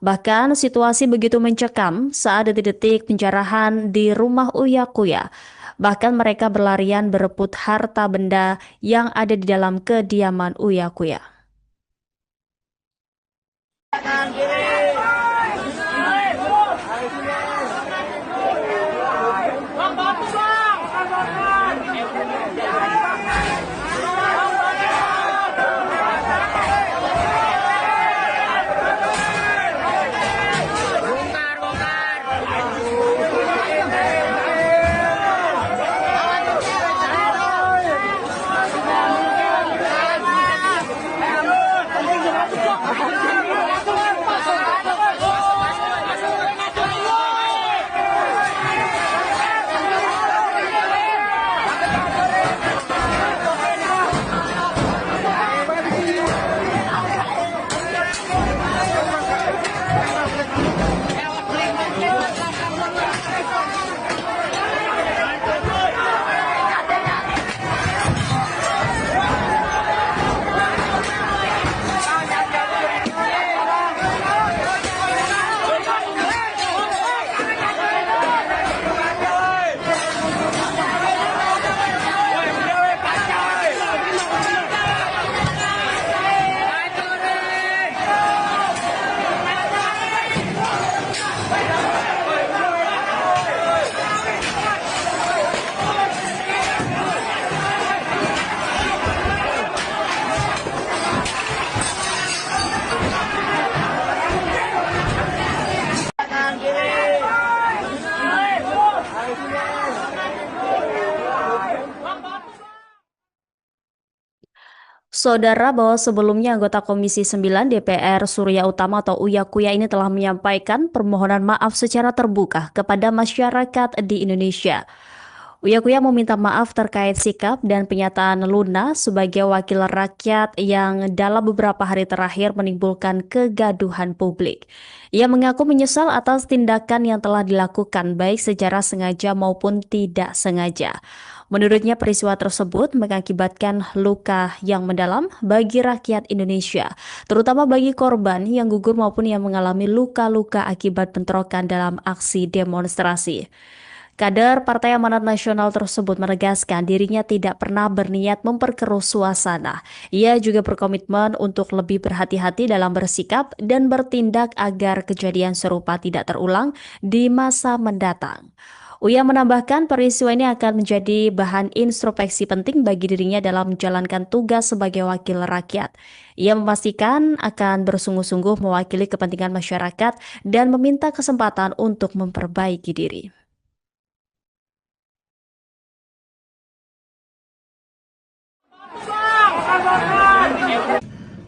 Speaker 1: Bahkan situasi begitu mencekam saat detik-detik penjarahan di rumah Uya Kuya. Bahkan mereka berlarian berebut harta benda yang ada di dalam kediaman Uya Kuya. Saudara, bahwa sebelumnya anggota Komisi 9 DPR Surya Utama atau Uya Kuya ini telah menyampaikan permohonan maaf secara terbuka kepada masyarakat di Indonesia. Uya Kuya meminta maaf terkait sikap dan penyataan Luna sebagai wakil rakyat yang dalam beberapa hari terakhir menimbulkan kegaduhan publik. Ia mengaku menyesal atas tindakan yang telah dilakukan baik secara sengaja maupun tidak sengaja. Menurutnya peristiwa tersebut mengakibatkan luka yang mendalam bagi rakyat Indonesia, terutama bagi korban yang gugur maupun yang mengalami luka-luka akibat bentrokan dalam aksi demonstrasi. Kader Partai Amanat Nasional tersebut menegaskan dirinya tidak pernah berniat memperkeruh suasana. Ia juga berkomitmen untuk lebih berhati-hati dalam bersikap dan bertindak agar kejadian serupa tidak terulang di masa mendatang. Uya menambahkan peristiwa ini akan menjadi bahan introspeksi penting bagi dirinya dalam menjalankan tugas sebagai wakil rakyat. Ia memastikan akan bersungguh-sungguh mewakili kepentingan masyarakat dan meminta kesempatan untuk memperbaiki diri.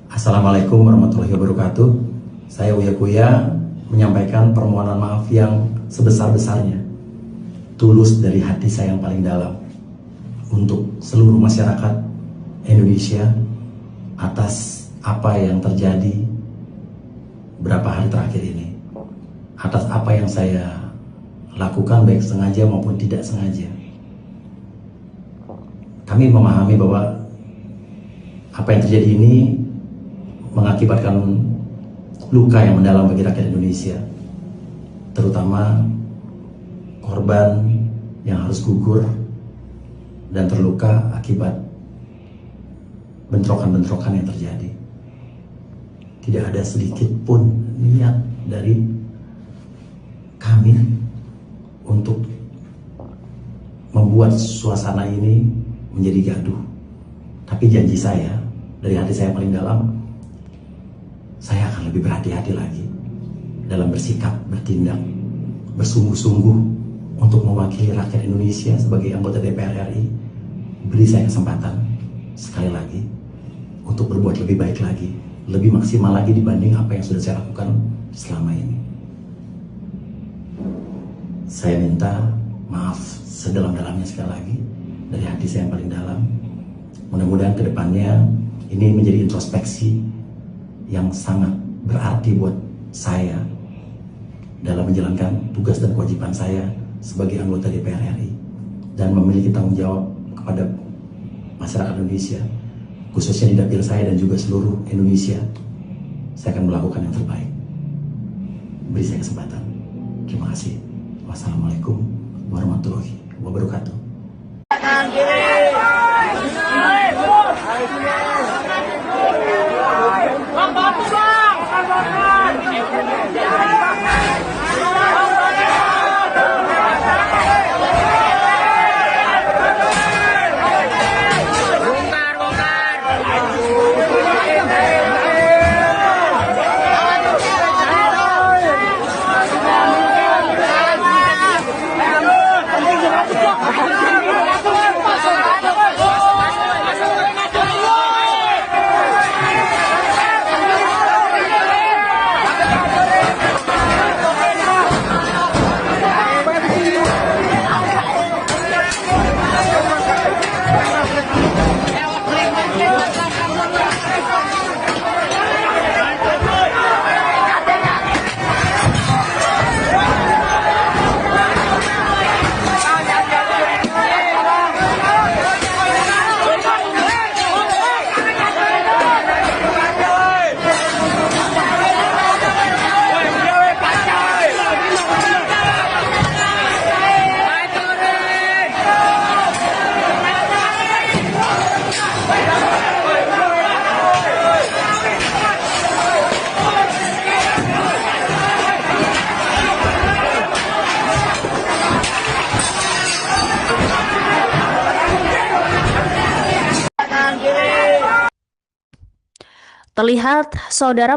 Speaker 2: Assalamualaikum warahmatullahi wabarakatuh. Saya Uya Kuya menyampaikan permohonan maaf yang sebesar-besarnya, tulus dari hati saya yang paling dalam, untuk seluruh masyarakat Indonesia atas apa yang terjadi beberapa hari terakhir ini, atas apa yang saya lakukan baik sengaja maupun tidak sengaja. Kami memahami bahwa apa yang terjadi ini mengakibatkan luka yang mendalam bagi rakyat Indonesia, terutama korban yang harus gugur dan terluka akibat bentrokan-bentrokan yang terjadi. Tidak ada sedikit pun niat dari kami untuk membuat suasana ini menjadi gaduh. Tapi janji saya, dari hati saya paling dalam, saya akan lebih berhati-hati lagi dalam bersikap, bertindak, bersungguh-sungguh untuk mewakili rakyat Indonesia sebagai anggota DPR RI. Beri saya kesempatan sekali lagi untuk berbuat lebih baik lagi, lebih maksimal lagi dibanding apa yang sudah saya lakukan selama ini. Saya minta maaf sedalam-dalamnya sekali lagi dari hati saya yang paling dalam. Mudah-mudahan kedepannya ini menjadi introspeksi yang sangat berarti buat saya dalam menjalankan tugas dan kewajiban saya sebagai anggota DPR RI dan memiliki tanggung jawab kepada masyarakat Indonesia, khususnya di dapil saya dan juga seluruh Indonesia. Saya akan melakukan yang terbaik. Beri saya kesempatan. Terima kasih. Wassalamualaikum warahmatullahi wabarakatuh.
Speaker 1: Terlihat saudara